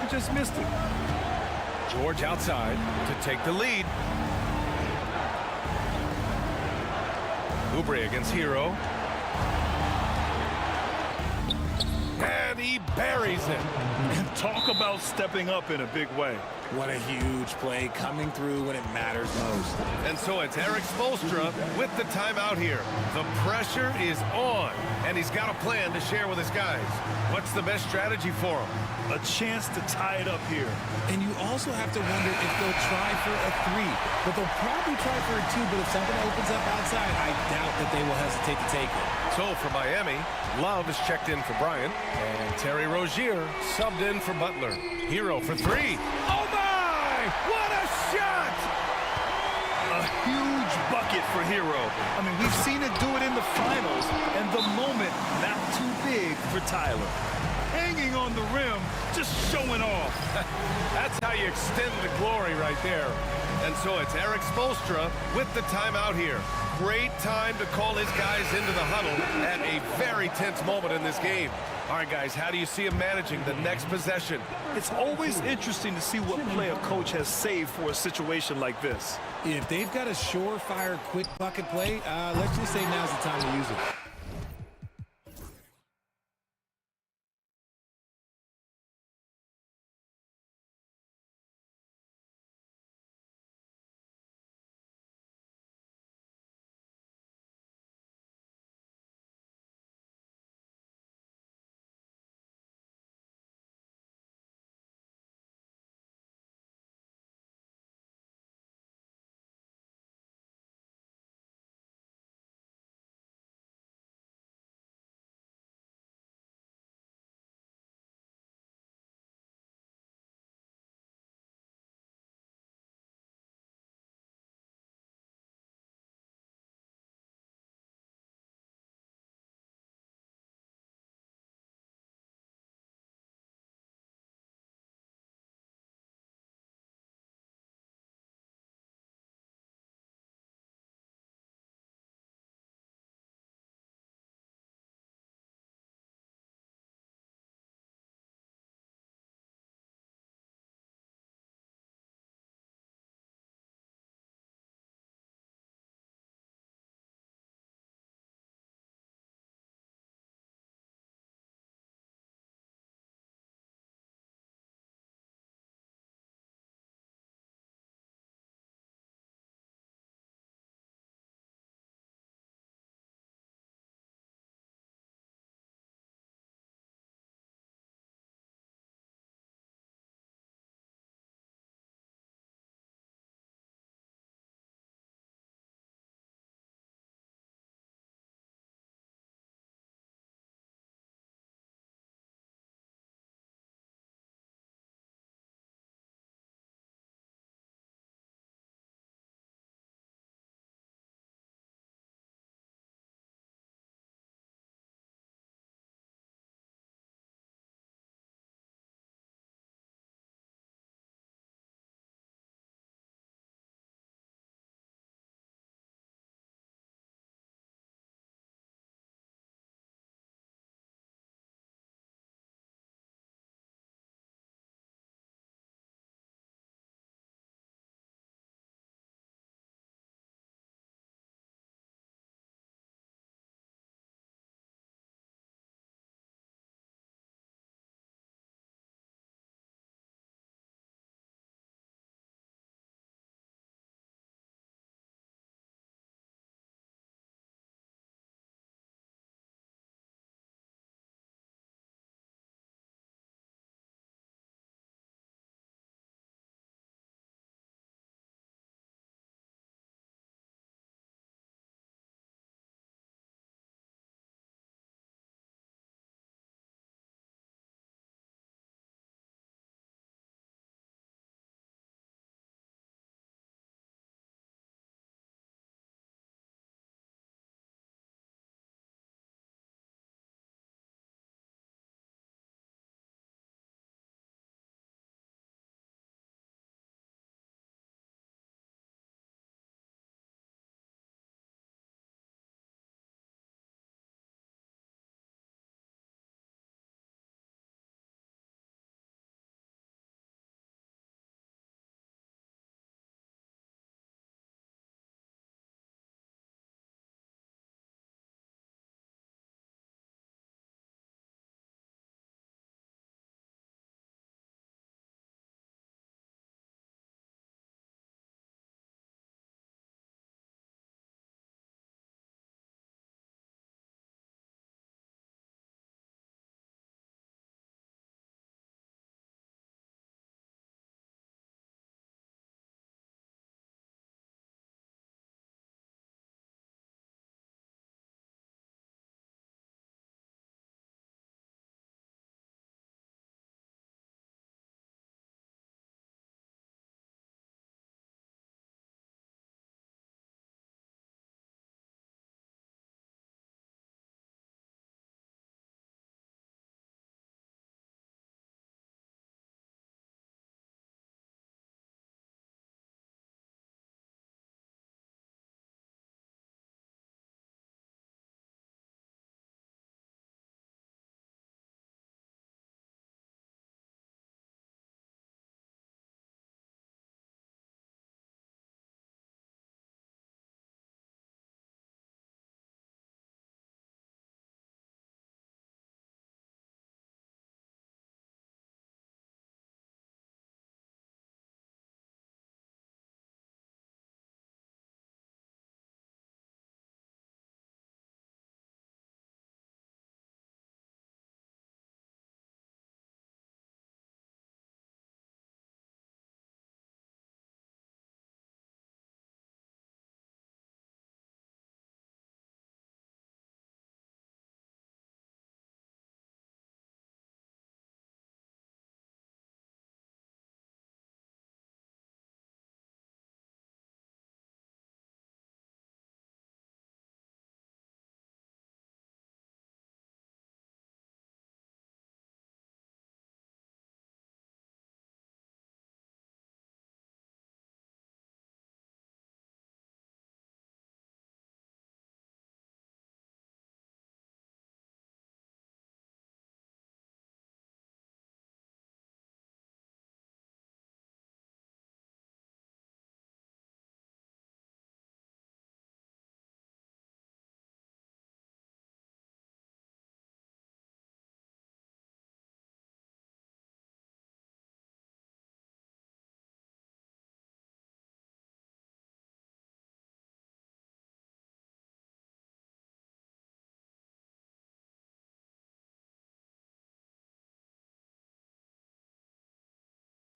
He just missed it. George outside to take the lead. Oubre against Hero. And he buries it. And talk about stepping up in a big way. What a huge play, coming through when it matters most. And so it's Eric Spoelstra with the timeout here. The pressure is on, and he's got a plan to share with his guys. What's the best strategy for him? A chance to tie it up here. And you also have to wonder if they'll try for a 3. But they'll probably try for a 2, but if something opens up outside, I doubt that they will hesitate to take it. So for Miami, Love is checked in for Bryant, and Terry Rozier subbed in for Butler. Hero for 3. Oh my! What a shot! A huge bucket for Hero. I mean, we've seen it do it in the finals, and the moment not too big for Tyler. Hanging on the rim, just showing off. That's how you extend the glory right there. And so it's Eric Spoelstra with the timeout here. Great time to call his guys into the huddle at a very tense moment in this game. All right, guys, how do you see him managing the next possession? It's always interesting to see what play a coach has saved for a situation like this. If they've got a surefire, quick bucket play, let's just say now's the time to use it.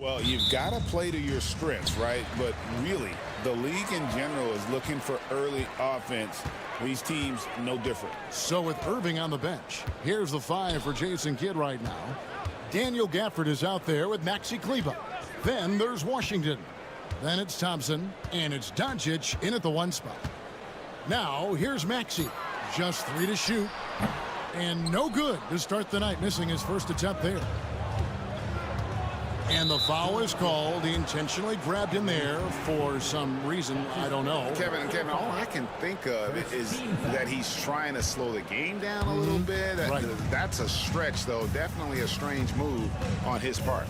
Well, you've got to play to your strengths, right? But really, the league in general is looking for early offense. These teams, no different. So with Irving on the bench, here's the 5 for Jason Kidd right now. Daniel Gafford is out there with Maxi Kleber. Then there's Washington. Then it's Thompson, and it's Doncic in at the 1 spot. Now, here's Maxi. Just 3 to shoot. And no good to start the night, missing his first attempt there. And the foul is called. He intentionally grabbed in there for some reason, I don't know. Kevin, all I can think of is that he's trying to slow the game down a little bit. Right. That's a stretch, though. Definitely a strange move on his part.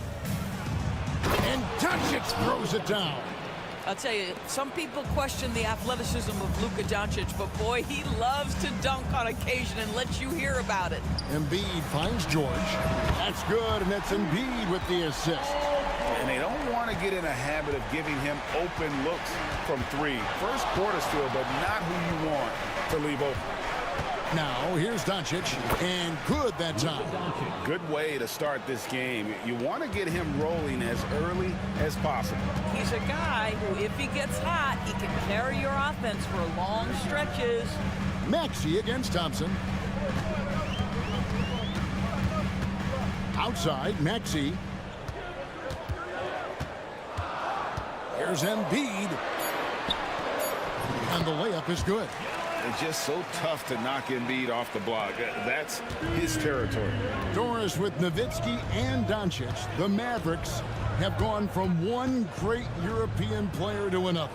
And Doncic throws it down. I'll tell you, some people question the athleticism of Luka Doncic, but boy, he loves to dunk on occasion and let you hear about it. Embiid finds George. That's good, and that's Embiid with the assist. And they don't want to get in a habit of giving him open looks from 3. First quarter still, but not who you want to leave open. Now, here's Doncic, and good that time. Good way to start this game. You want to get him rolling as early as possible. He's a guy who, if he gets hot, he can carry your offense for long stretches. Maxey against Thompson. Outside, Maxey. Here's Embiid. And the layup is good. It's just so tough to knock Embiid off the block. That's his territory. Doris with Nowitzki and Doncic. The Mavericks have gone from one great European player to another.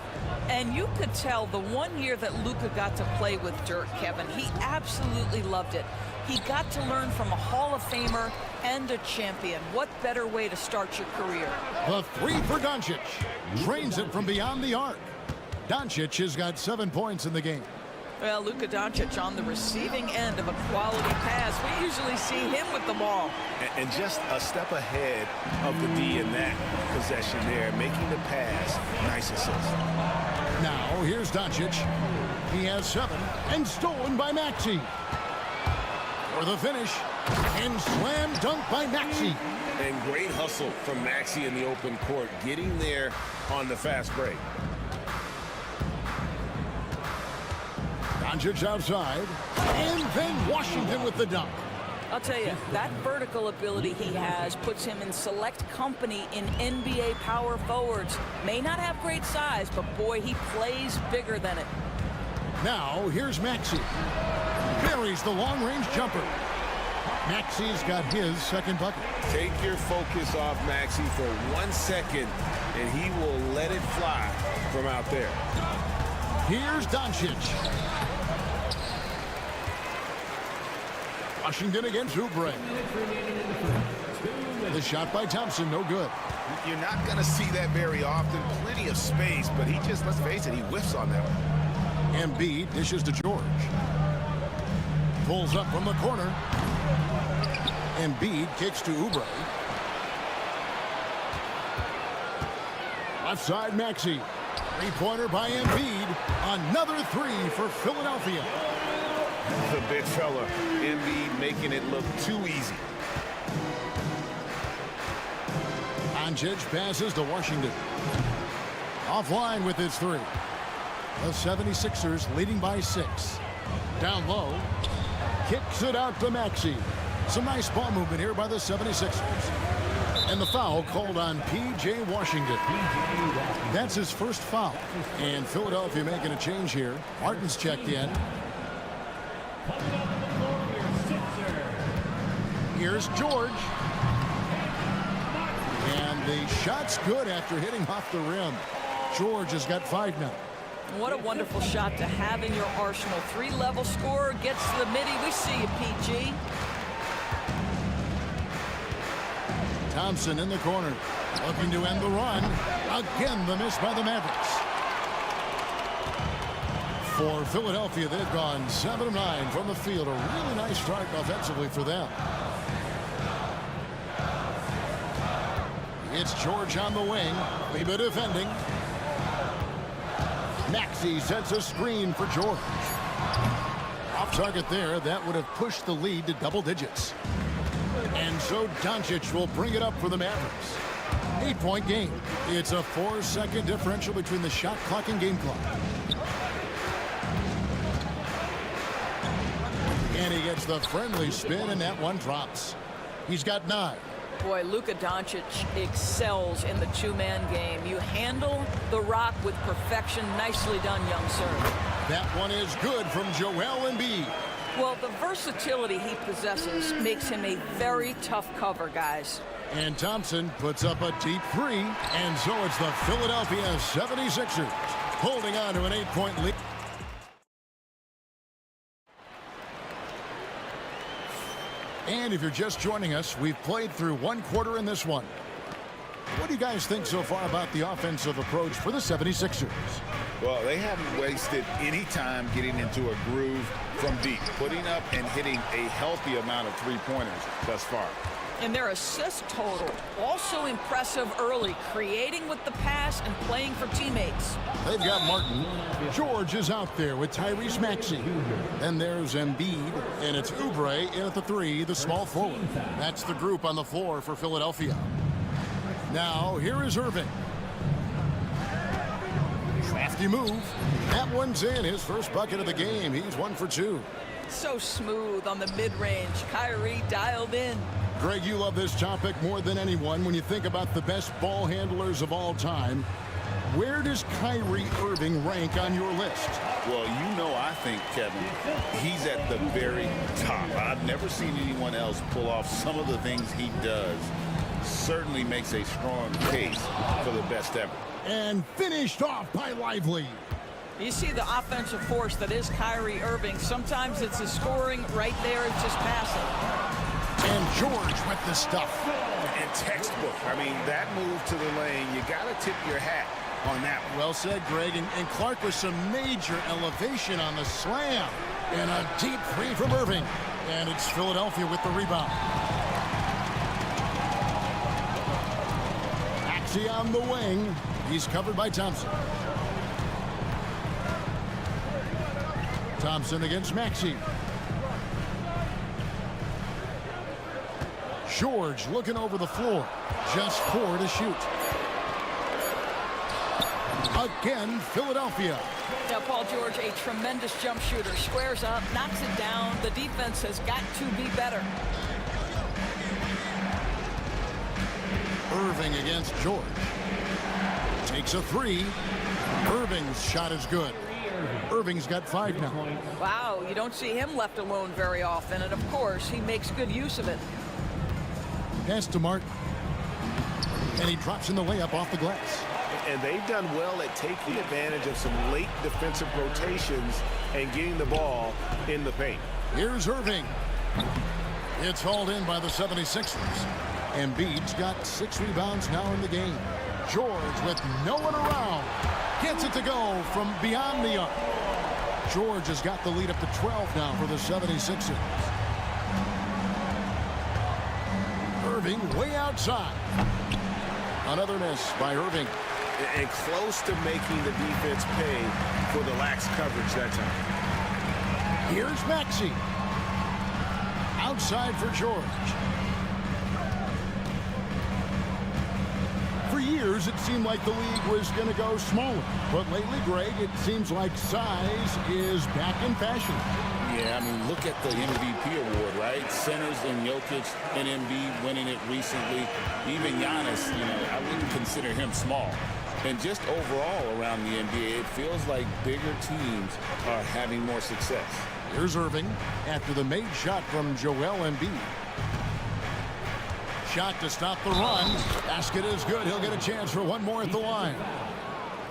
And you could tell the 1 year that Luka got to play with Dirk, Kevin, he absolutely loved it. He got to learn from a Hall of Famer and a champion. What better way to start your career? The 3 for Doncic. Drains it from beyond the arc. Doncic has got 7 points in the game. Well, Luka Doncic on the receiving end of a quality pass. We usually see him with the ball. And just a step ahead of the D in that possession there, making the pass. Nice assist. Now, here's Doncic. He has 7 and stolen by Maxey. For the finish, and slam dunk by Maxey. And great hustle from Maxey in the open court, getting there on the fast break. Doncic outside, and then Washington with the dunk. I'll tell you, that vertical ability he has puts him in select company in NBA power forwards. May not have great size, but boy, he plays bigger than it. Now, here's Maxey. Buries the long-range jumper. Maxey's got his second bucket. Take your focus off Maxey for 1 second, and he will let it fly from out there. Here's Doncic. Washington against Oubre. The shot by Thompson, no good. You're not going to see that very often. Plenty of space, but he just, let's face it, he whiffs on that one. Embiid dishes to George. Pulls up from the corner. Embiid kicks to Oubre. Left side, Maxey. Three-pointer by Embiid. Another 3 for Philadelphia. The big fella, Embiid, making it look too easy. Doncic passes to Washington. Offline with his 3. The 76ers leading by 6. Down low. Kicks it out to Maxey. Some nice ball movement here by the 76ers. And the foul called on P.J. Washington. That's his first foul. And Philadelphia making a change here. Martin's checked in. Here's George. And the shot's good after hitting off the rim. George has got 5 now. What a wonderful shot to have in your arsenal. 3-level scorer, gets to the midi. We see you, PG. Thompson in the corner, looking to end the run. Again, the miss by the Mavericks. For Philadelphia, they've gone 7 of 9 from the field. A really nice start offensively for them. It's George on the wing. Leba defending. Maxey sets a screen for George. Off target there. That would have pushed the lead to double digits. And so Doncic will bring it up for the Mavericks. 8-point game. It's a 4-second differential between the shot clock and game clock. And he gets the friendly spin, and that one drops. He's got 9. Boy, Luka Doncic excels in the two-man game. You handle the rock with perfection. Nicely done, young sir. That one is good from Joel Embiid. Well, the versatility he possesses makes him a very tough cover, guys. And Thompson puts up a deep 3, and so it's the Philadelphia 76ers holding on to an 8-point lead. And if you're just joining us, we've played through 1 quarter in this one. What do you guys think so far about the offensive approach for the 76ers? Well, they haven't wasted any time getting into a groove from deep, putting up and hitting a healthy amount of three-pointers thus far. And their assist total, also impressive early, creating with the pass and playing for teammates. They've got Martin. George is out there with Tyrese Maxey. Then there's Embiid, and it's Oubre in at the 3, the small forward. That's the group on the floor for Philadelphia. Now, here is Irving. Crafty move. That one's in, his first bucket of the game. He's 1 for 2. So smooth on the mid-range. Kyrie dialed in. Greg, you love this topic more than anyone. When you think about the best ball handlers of all time, where does Kyrie Irving rank on your list? Well, you know, I think, Kevin, he's at the very top. I've never seen anyone else pull off some of the things he does. Certainly makes a strong case for the best ever. And finished off by Lively. You see the offensive force that is Kyrie Irving. Sometimes it's his scoring. Right there, it's just passing. And George with the stuff. And textbook. I mean, that move to the lane, you got to tip your hat on that one. Well said, Greg. And Clark with some major elevation on the slam. And a deep 3 from Irving. And it's Philadelphia with the rebound. Maxey on the wing. He's covered by Thompson. Thompson against Maxey. George looking over the floor. Just 4 to shoot. Again, Philadelphia. Now, Paul George, a tremendous jump shooter. Squares up, knocks it down. The defense has got to be better. Irving against George. Takes a 3. Irving's shot is good. Irving's got 5 now. Wow, you don't see him left alone very often. And, of course, he makes good use of it. Pass to Martin. And he drops in the layup off the glass. And they've done well at taking advantage of some late defensive rotations and getting the ball in the paint. Here's Irving. It's hauled in by the 76ers. Embiid's got 6 rebounds now in the game. George with no one around. Gets it to go from beyond the arc. George has got the lead up to 12 now for the 76ers. Irving way outside. Another miss by Irving. And close to making the defense pay for the lax coverage that time. Here's Maxey. Outside for George. For years, it seemed like the league was going to go smaller. But lately, Greg, it seems like size is back in fashion. Yeah, I mean, look at the MVP award, right? Centers and Jokic and Embiid winning it recently. Even Giannis, you know, I wouldn't consider him small. And just overall around the NBA, it feels like bigger teams are having more success. Here's Irving after the made shot from Joel Embiid. Shot to stop the run. Basket is good. He'll get a chance for one more at the line.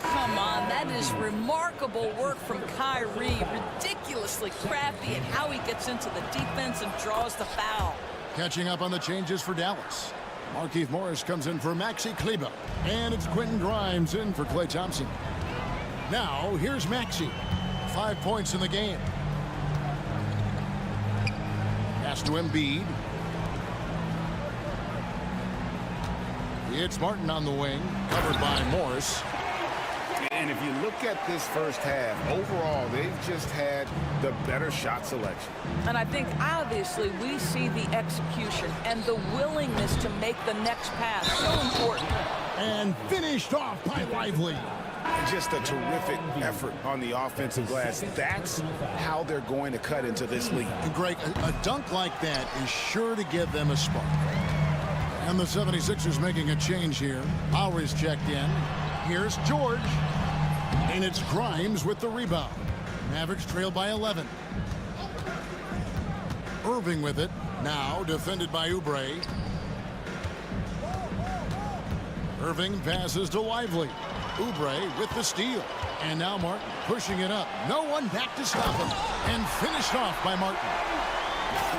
Come on, that is remarkable work from Kyrie. Ridiculously crafty in how he gets into the defense and draws the foul. Catching up on the changes for Dallas. Markieff Morris comes in for Maxi Kleber. And it's Quentin Grimes in for Klay Thompson. Now, here's Maxi. 5 points in the game. Pass to Embiid. It's Martin on the wing, covered by Morris. And if you look at this first half, overall, they've just had the better shot selection. And I think, obviously, we see the execution and the willingness to make the next pass so important. And finished off by Lively. Just a terrific effort on the offensive glass. That's how they're going to cut into this league. And Greg, a dunk like that is sure to give them a spark. And the 76ers making a change here. Lowry's checked in. Here's George. And it's Grimes with the rebound. Mavericks trail by 11. Irving with it. Now defended by Oubre. Irving passes to Lively. Oubre with the steal. And now Martin pushing it up. No one back to stop him. And finished off by Martin.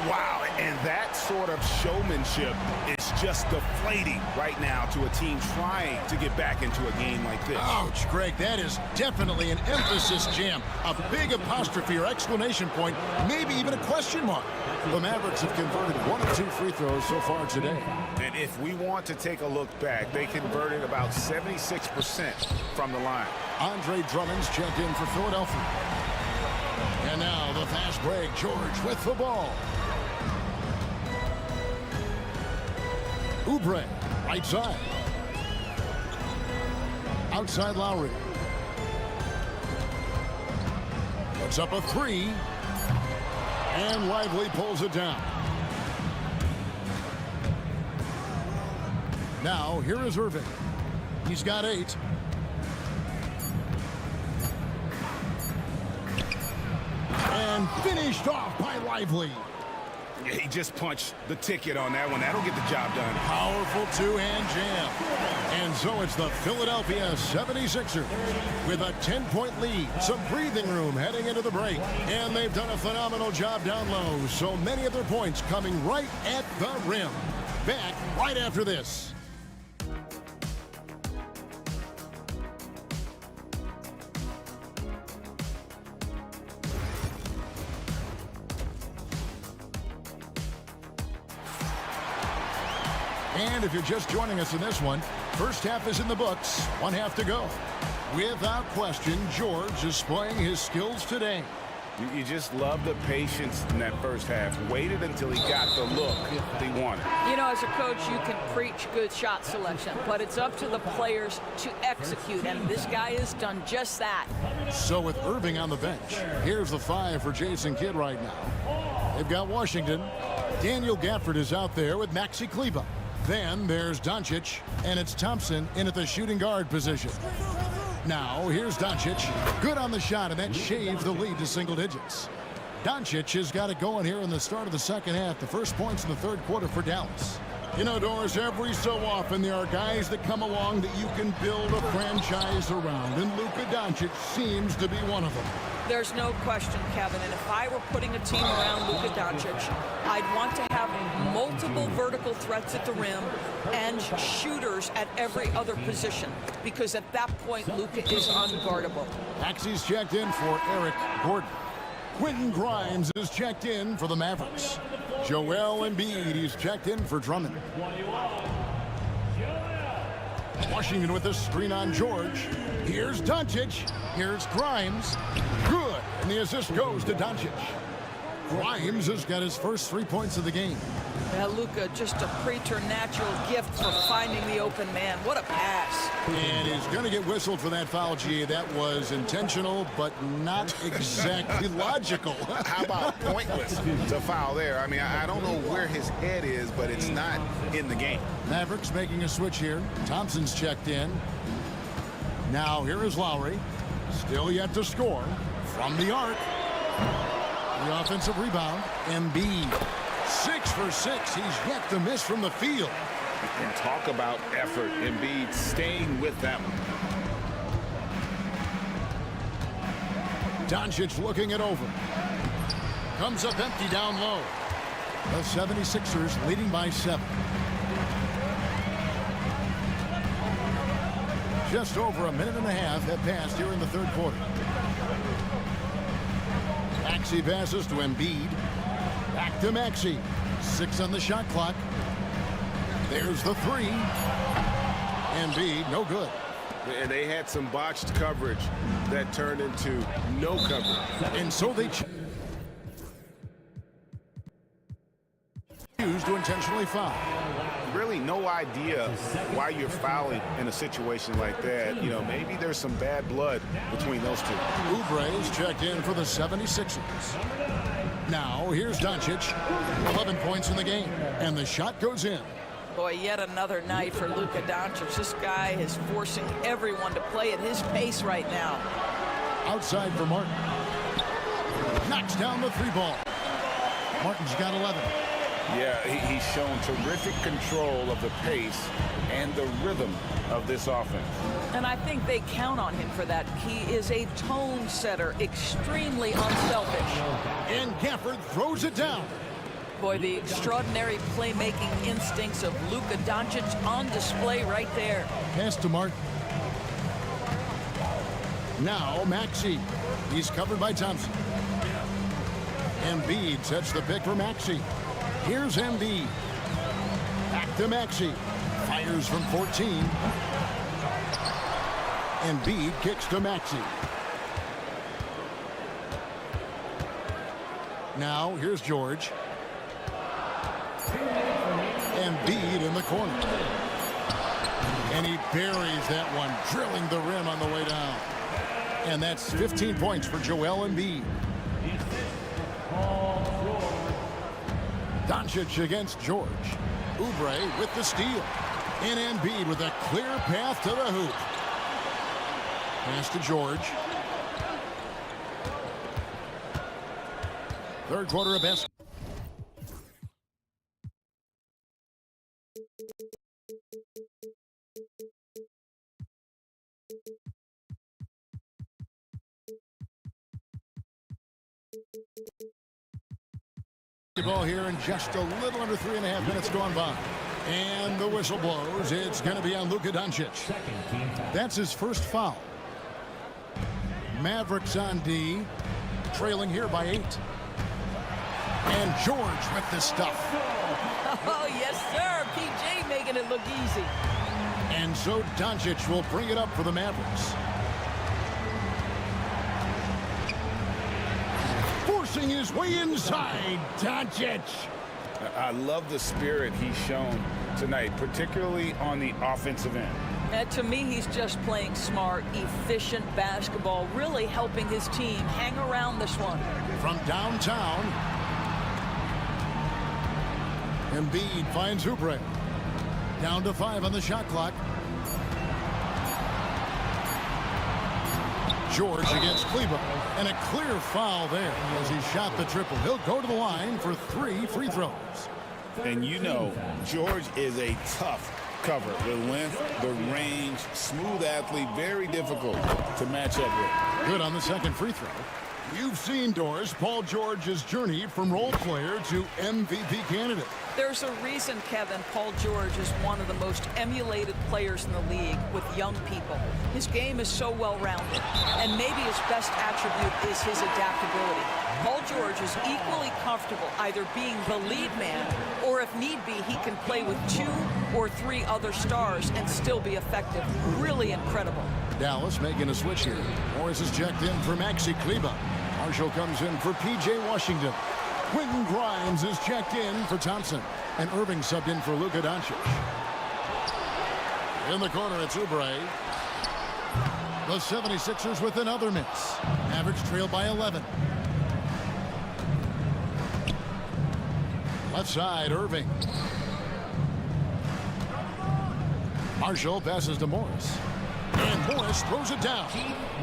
Wow, and that sort of showmanship is just deflating right now to a team trying to get back into a game like this. Ouch, Greg, that is definitely an emphasis jam. A big apostrophe or exclamation point, maybe even a question mark. The Mavericks have converted 1 of 2 free throws so far today. And if we want to take a look back, they converted about 76% from the line. Andre Drummond's checked in for Philadelphia. And now the fast break, George with the ball. Oubre, right side. Outside Lowry. Puts up a 3. And Lively pulls it down. Now, here is Irving. He's got 8. And finished off by Lively. Yeah, he just punched the ticket on that one. That'll get the job done. Powerful two-hand jam. And so it's the Philadelphia 76ers with a 10-point lead. Some breathing room heading into the break. And they've done a phenomenal job down low. So many of their points coming right at the rim. Back right after this. And if you're just joining us in this one, first half is in the books, 1 half to go. Without question, George is displaying his skills today. You just love the patience in that first half. Waited until he got the look he wanted. You know, as a coach, you can preach good shot selection, but it's up to the players to execute, and this guy has done just that. So with Irving on the bench, here's the 5 for Jason Kidd right now. They've got Washington. Daniel Gafford is out there with Maxi Kleber. Then there's Doncic, and it's Thompson in at the shooting guard position. Now, here's Doncic. Good on the shot, and that shaves the lead to single digits. Doncic has got it going here in the start of the second half. The first points in the third quarter for Dallas. You know, Doris, every so often there are guys that come along that you can build a franchise around, and Luka Doncic seems to be one of them. There's no question, Kevin, and if I were putting a team around Luka Doncic, I'd want to have multiple vertical threats at the rim and shooters at every other position, because at that point, Luka is unguardable. Maxi's checked in for Eric Gordon. Quentin Grimes is checked in for the Mavericks. Joel Embiid is checked in for Drummond. Washington with a screen on George. Here's Doncic. Here's Grimes. Good. And the assist goes to Doncic. Grimes has got his first 3 points of the game. Yeah, Luka, just a preternatural gift for finding the open man. What a pass. And he's going to get whistled for that foul, G. That was intentional, but not exactly logical. How about pointless to foul there? I mean, I don't know where his head is, but it's not in the game. Mavericks making a switch here. Thompson's checked in. Now here is Lowry. Still yet to score from the arc. The offensive rebound. Embiid. 6 for 6. He's yet to miss from the field. And talk about effort. Embiid staying with them. Doncic looking it over. Comes up empty down low. The 76ers leading by 7. Just over a minute and a half have passed here in the third quarter. Maxey passes to Embiid. Back to Maxey. 6 on the shot clock. There's the 3. Embiid, no good. And they had some botched coverage that turned into no coverage. And so they choose to intentionally foul. Really no idea why you're fouling in a situation like that. You know, maybe there's some bad blood between those two. Oubre is checked in for the 76ers. Now, here's Doncic. 11 points in the game, and the shot goes in. Boy, yet another night for Luka Doncic. This guy is forcing everyone to play at his pace right now. Outside for Martin. Knocks down the three ball. Martin's got 11. Yeah, he's shown terrific control of the pace and the rhythm of this offense. And I think they count on him for that. He is a tone setter, extremely unselfish. And Gafford throws it down. Boy, the extraordinary playmaking instincts of Luka Doncic on display right there. Pass to Martin. Now Maxey. He's covered by Thompson. Embiid sets the pick for Maxey. Here's Embiid. Back to Maxey. Fires from 14. Embiid kicks to Maxey. Now here's George. Embiid in the corner. And he buries that one, drilling the rim on the way down. And that's 15 points for Joel Embiid. Doncic against George. Oubre with the steal. And Embiid with a clear path to the hoop. Pass to George. Third quarter of basketball. Ball here in just a little under 3.5 minutes gone by. And the whistle blows. It's going to be on Luka Doncic. That's his first foul. Mavericks on D, trailing here by 8. And George with the stuff. Oh, yes, sir. PJ making it look easy. And so Doncic will bring it up for the Mavericks. Forcing his way inside, Doncic. I love the spirit he's shown tonight, particularly on the offensive end. And to me, he's just playing smart, efficient basketball, really helping his team hang around this one. From downtown, Embiid finds Oubre. Down to 5 on the shot clock. George against Kleber. And a clear foul there as he shot the triple. He'll go to the line for 3 free throws. And you know, George is a tough cover. The length, the range, smooth athlete, very difficult to match up with. Good on the second free throw. You've seen, Doris, Paul George's journey from role player to MVP candidate. There's a reason, Kevin, Paul George is one of the most emulated players in the league with young people. His game is so well-rounded, and maybe his best attribute is his adaptability. Paul George is equally comfortable either being the lead man, or if need be, he can play with 2 or 3 other stars and still be effective. Really incredible. Dallas making a switch here. Morris is checked in for Maxi Kleber. Marshall comes in for P.J. Washington. Quentin Grimes is checked in for Thompson. And Irving subbed in for Luka Doncic. In the corner, it's Oubre. The 76ers with another miss. Mavericks trail by 11. Left side, Irving. Marshall passes to Morris. And Morris throws it down.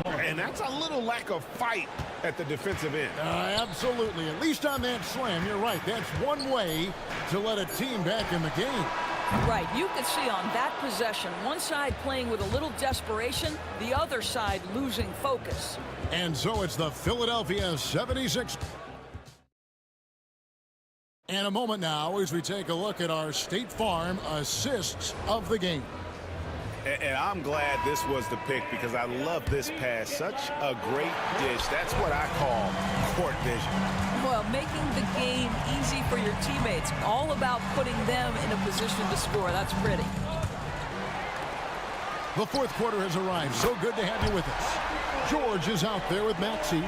And that's a little lack of fight at the defensive end. Absolutely. At least on that slam, you're right. That's one way to let a team back in the game. Right. You could see on that possession, one side playing with a little desperation, the other side losing focus. And so it's the Philadelphia 76ers. And a moment now as we take a look at our State Farm assists of the game. And I'm glad this was the pick because I love this pass. Such a great dish. That's what I call court vision. Well, making the game easy for your teammates. All about putting them in a position to score. That's pretty. The fourth quarter has arrived. So good to have you with us. George is out there with Maxey.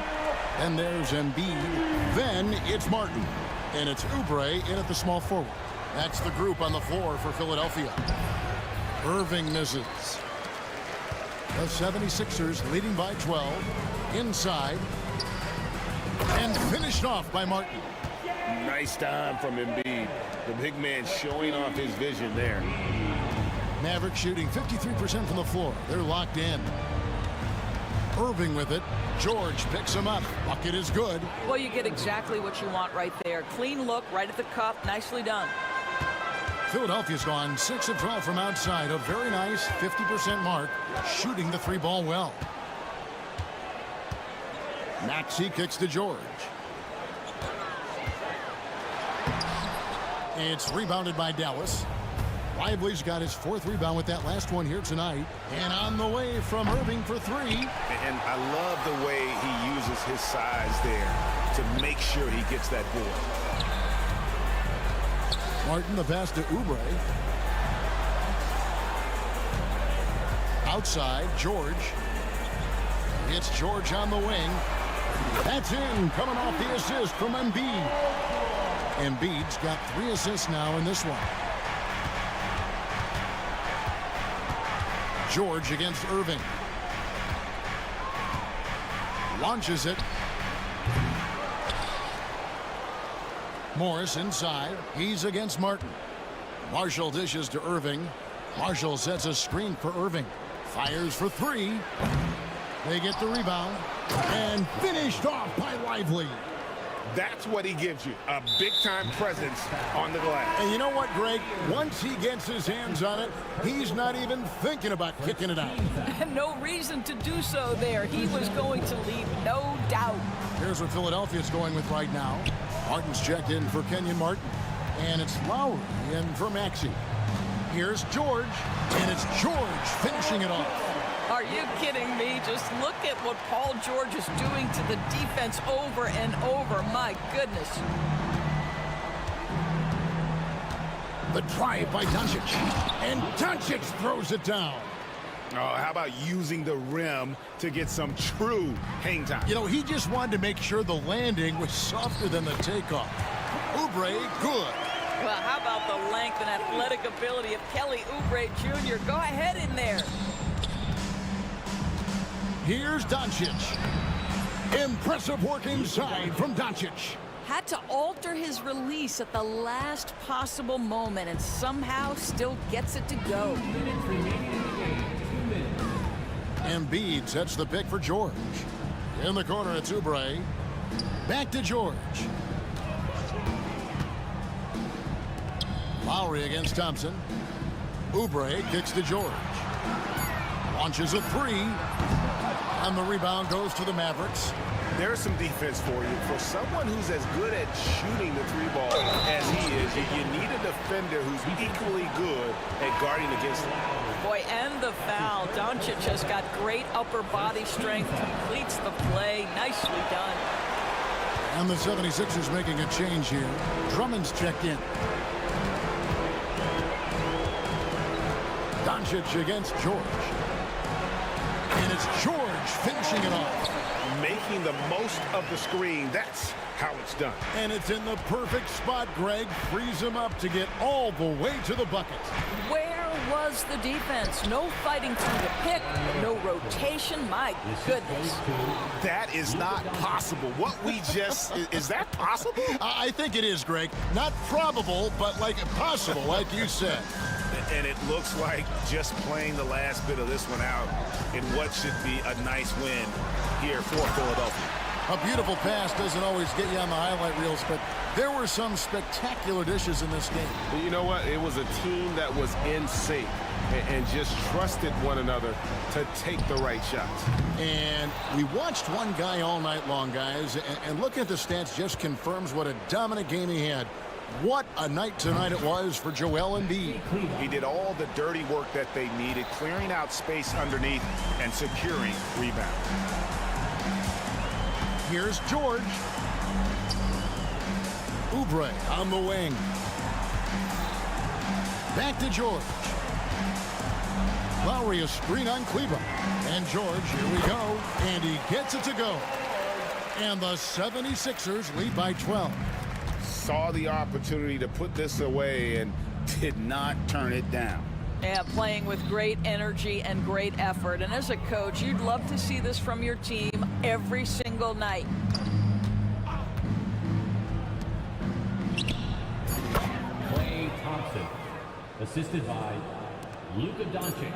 And there's Embiid. Then it's Martin. And it's Oubre in at the small forward. That's the group on the floor for Philadelphia. Irving misses. The 76ers leading by 12. Inside. And finished off by Martin. Nice time from Embiid. The big man showing off his vision there. Mavericks shooting 53% from the floor. They're locked in. Irving with it. George picks him up. Bucket is good. Well, you get exactly what you want right there. Clean look, right at the cup. Nicely done. Philadelphia's gone 6 of 12 from outside. A very nice 50% mark. Shooting the three ball well. Maxey kicks to George. It's rebounded by Dallas. Lively's got his fourth rebound with that last one here tonight. And on the way from Irving for three. And I love the way he uses his size there to make sure he gets that board. Martin, the pass to Oubre. Outside, George. It's George on the wing. That's in, coming off the assist from Embiid. Embiid's got 3 assists now in this one. George against Irving. Launches it. Morris inside. He's against Martin. Marshall dishes to Irving. Marshall sets a screen for Irving. Fires for three. They get the rebound. And finished off by Lively. That's what he gives you, a big-time presence on the glass. And you know what, Greg? Once he gets his hands on it, he's not even thinking about kicking it out. No reason to do so there. He was going to lead, no doubt. Here's what Philadelphia's going with right now. Martin's checked in for Kenyon Martin. And it's Lowry in for Maxey. Here's George. And it's George finishing it off. Are you kidding me? Just look at what Paul George is doing to the defense over and over. My goodness. The drive by Doncic. And Doncic throws it down. Oh, how about using the rim to get some true hang time? You know, he just wanted to make sure the landing was softer than the takeoff. Oubre, good. Well, how about the length and athletic ability of Kelly Oubre Jr.? Go ahead in there. Here's Doncic. Impressive work inside from Doncic. Had to alter his release at the last possible moment and somehow still gets it to go. Embiid sets the pick for George. In the corner, it's Oubre. Back to George. Lowry against Thompson. Oubre kicks to George. Launches a three. And the rebound goes to the Mavericks. There's some defense for you. For someone who's as good at shooting the three ball as he is, you need a defender who's equally good at guarding against him. Boy, and the foul. Doncic has got great upper body strength, completes the play. Nicely done. And the 76ers making a change here. Drummond's checked in. Doncic against George. And it's George finishing it off. Making the most of the screen. That's how it's done. And it's in the perfect spot, Greg. Frees him up to get all the way to the bucket. Where was the defense? No fighting through the pick, no rotation. My goodness. That is not possible. What we just, is that possible? I think it is, Greg. Not probable, but like possible, like you said. And it looks like just playing the last bit of this one out in what should be a nice win here for Philadelphia. A beautiful pass doesn't always get you on the highlight reels, but there were some spectacular dishes in this game. You know what? It was a team that was in sync and just trusted one another to take the right shots. And we watched one guy all night long, guys, and looking at the stats just confirms what a dominant game he had. What a night tonight it was for Joel Embiid. He did all the dirty work that they needed, clearing out space underneath and securing rebounds. Here's George. Oubre on the wing. Back to George. Lowry a screen on Kleba. And George, here we go. And he gets it to go. And the 76ers lead by 12. Saw the opportunity to put this away and did not turn it down. Yeah, playing with great energy and great effort. And as a coach, you'd love to see this from your team every single night. Klay Thompson, assisted by Luka Doncic.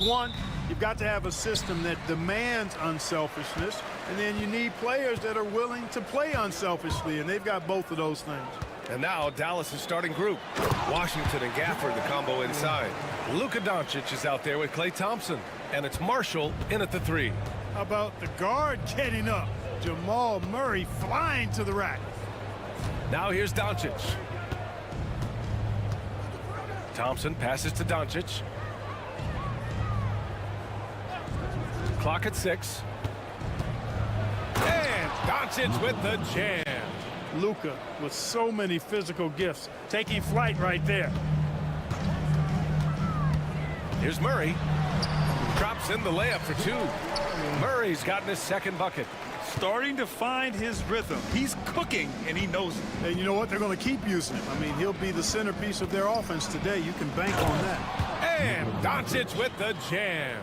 One, you've got to have a system that demands unselfishness, and then you need players that are willing to play unselfishly, and they've got both of those things. And now Dallas' starting group. Washington and Gafford, the combo inside. Luka Doncic is out there with Klay Thompson. And it's Marshall in at the 3. How about the guard getting up? Jamal Murray flying to the rack. Now here's Doncic. Thompson passes to Doncic. Clock at 6. And Doncic with the jam. Luka with so many physical gifts, taking flight right there. Here's Murray. Drops in the layup for 2. Murray's gotten his second bucket. Starting to find his rhythm. He's cooking, and he knows it. And you know what? They're going to keep using him. I mean, he'll be the centerpiece of their offense today. You can bank on that. And Doncic with the jam.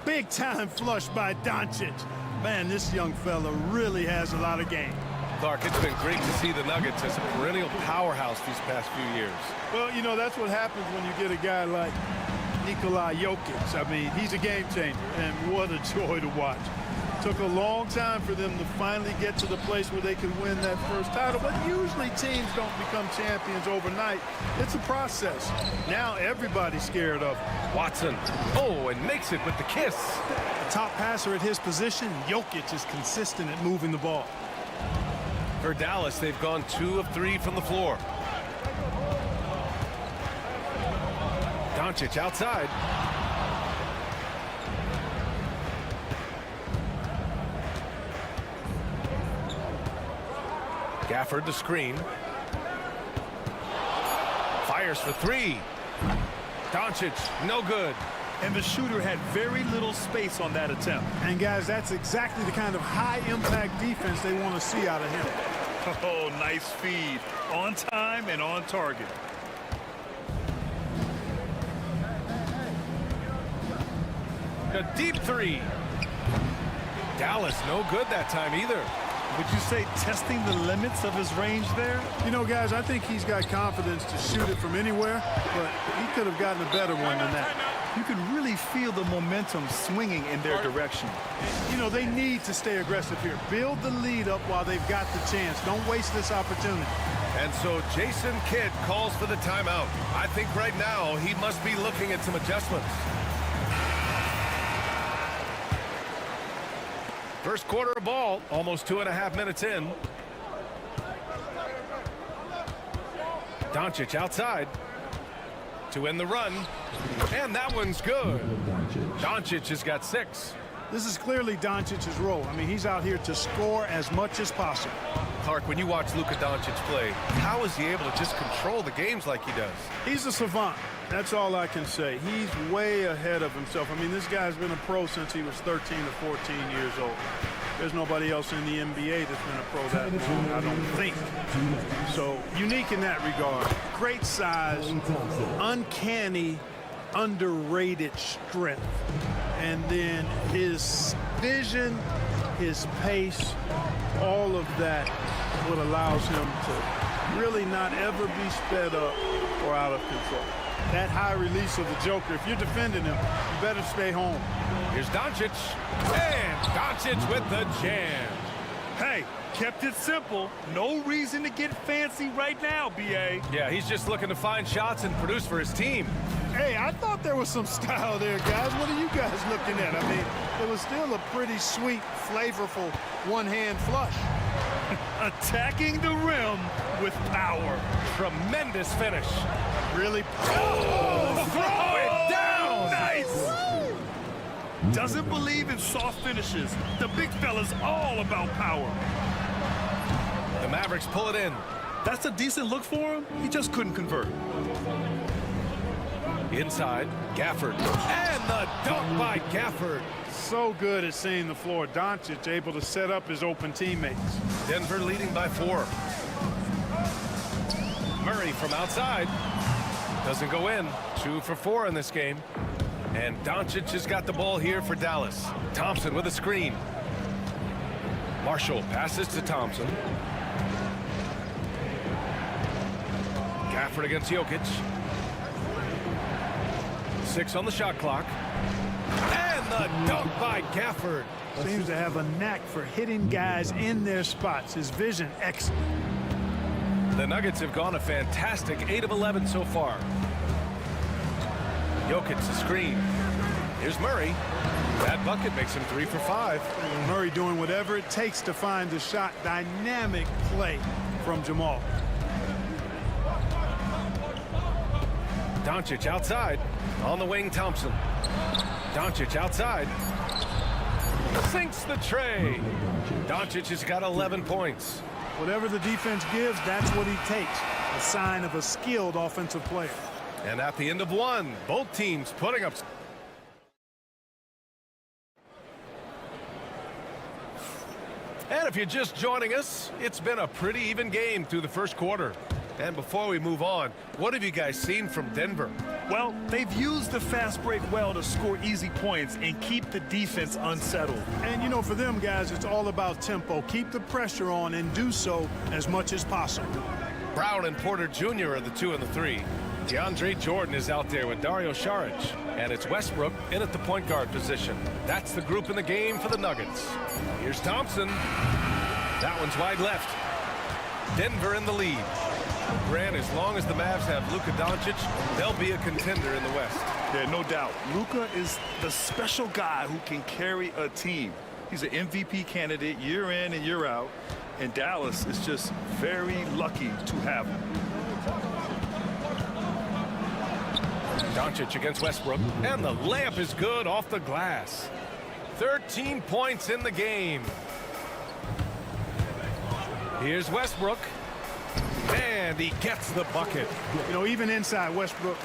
Big time flush by Doncic. Man, this young fella really has a lot of game. Clark, it's been great to see the Nuggets as a perennial powerhouse these past few years. Well, you know, that's what happens when you get a guy like Nikola Jokic. I mean, he's a game changer, and what a joy to watch. Took a long time for them to finally get to the place where they could win that first title, but usually teams don't become champions overnight. It's a process. Now everybody's scared of him. Watson, oh, and makes it with the kiss. The top passer at his position, Jokic is consistent at moving the ball. For Dallas, they've gone 2 of 3 from the floor. Doncic outside. Gafford the screen. Fires for 3. Doncic, no good. And the shooter had very little space on that attempt. And guys, that's exactly the kind of high-impact defense they want to see out of him. Oh, nice feed. On time and on target. A deep 3. Dallas, no good that time either. Would you say testing the limits of his range there? You know, guys, I think he's got confidence to shoot it from anywhere, but he could have gotten a better one than that. You can really feel the momentum swinging in their direction. You know, they need to stay aggressive here. Build the lead up while they've got the chance. Don't waste this opportunity. And so Jason Kidd calls for the timeout. I think right now he must be looking at some adjustments. First quarter of ball, almost 2.5 minutes in. Doncic outside to end the run. And that one's good. Doncic has got 6. This is clearly Doncic's role. I mean, he's out here to score as much as possible. Clark, when you watch Luka Doncic play, how is he able to just control the games like he does? He's a savant. That's all I can say. He's way ahead of himself. I mean, this guy's been a pro since he was 13 or 14 years old. There's nobody else in the NBA that's been a pro that long, I don't think. So, unique in that regard. Great size, uncanny, underrated strength. And then his vision, his pace, all of that is what allows him to really not ever be sped up or out of control. That high release of the Joker, if you're defending him, you better stay home. Here's Doncic, and Doncic with the jam. Hey, kept it simple. No reason to get fancy right now, B.A. Yeah, he's just looking to find shots and produce for his team. Hey, I thought there was some style there, guys. What are you guys looking at? I mean, it was still a pretty sweet, flavorful one-hand flush. Attacking the rim with power. Tremendous finish. Really? Oh, throw it down! Nice! Doesn't believe in soft finishes. The big fella's all about power. The Mavericks pull it in. That's a decent look for him. He just couldn't convert. Inside, Gafford. And the dunk by Gafford. So good at seeing the floor. Doncic able to set up his open teammates. Denver leading by 4. Murray from outside. Doesn't go in. 2 for 4 in this game. And Doncic has got the ball here for Dallas. Thompson with a screen. Marshall passes to Thompson. Gafford against Jokic. 6 on the shot clock. And the dunk by Gafford. Seems to have a knack for hitting guys in their spots. His vision excellent. The Nuggets have gone a fantastic 8 of 11 so far. Jokic the screen. Here's Murray. That bucket makes him 3 for 5. Murray doing whatever it takes to find the shot. Dynamic play from Jamal. Doncic outside. On the wing, Thompson. Doncic outside. Sinks the tray. Doncic has got 11 points. Whatever the defense gives, that's what he takes. A sign of a skilled offensive player. And at the end of one, both teams putting up. And if you're just joining us, it's been a pretty even game through the first quarter. And before we move on, what have you guys seen from Denver? Well, they've used the fast break well to score easy points and keep the defense unsettled. And, you know, for them guys, it's all about tempo. Keep the pressure on and do so as much as possible. Brown and Porter Jr. are the 2 and the 3. DeAndre Jordan is out there with Dario Saric. And it's Westbrook in at the point guard position. That's the group in the game for the Nuggets. Here's Thompson. That one's wide left. Denver in the lead. Grant, as long as the Mavs have Luka Doncic, they'll be a contender in the West. Yeah, no doubt. Luka is the special guy who can carry a team. He's an MVP candidate year in and year out. And Dallas is just very lucky to have him. Doncic against Westbrook, and the layup is good off the glass. 13 points in the game. Here's Westbrook, and he gets the bucket. You know, even inside, Westbrook,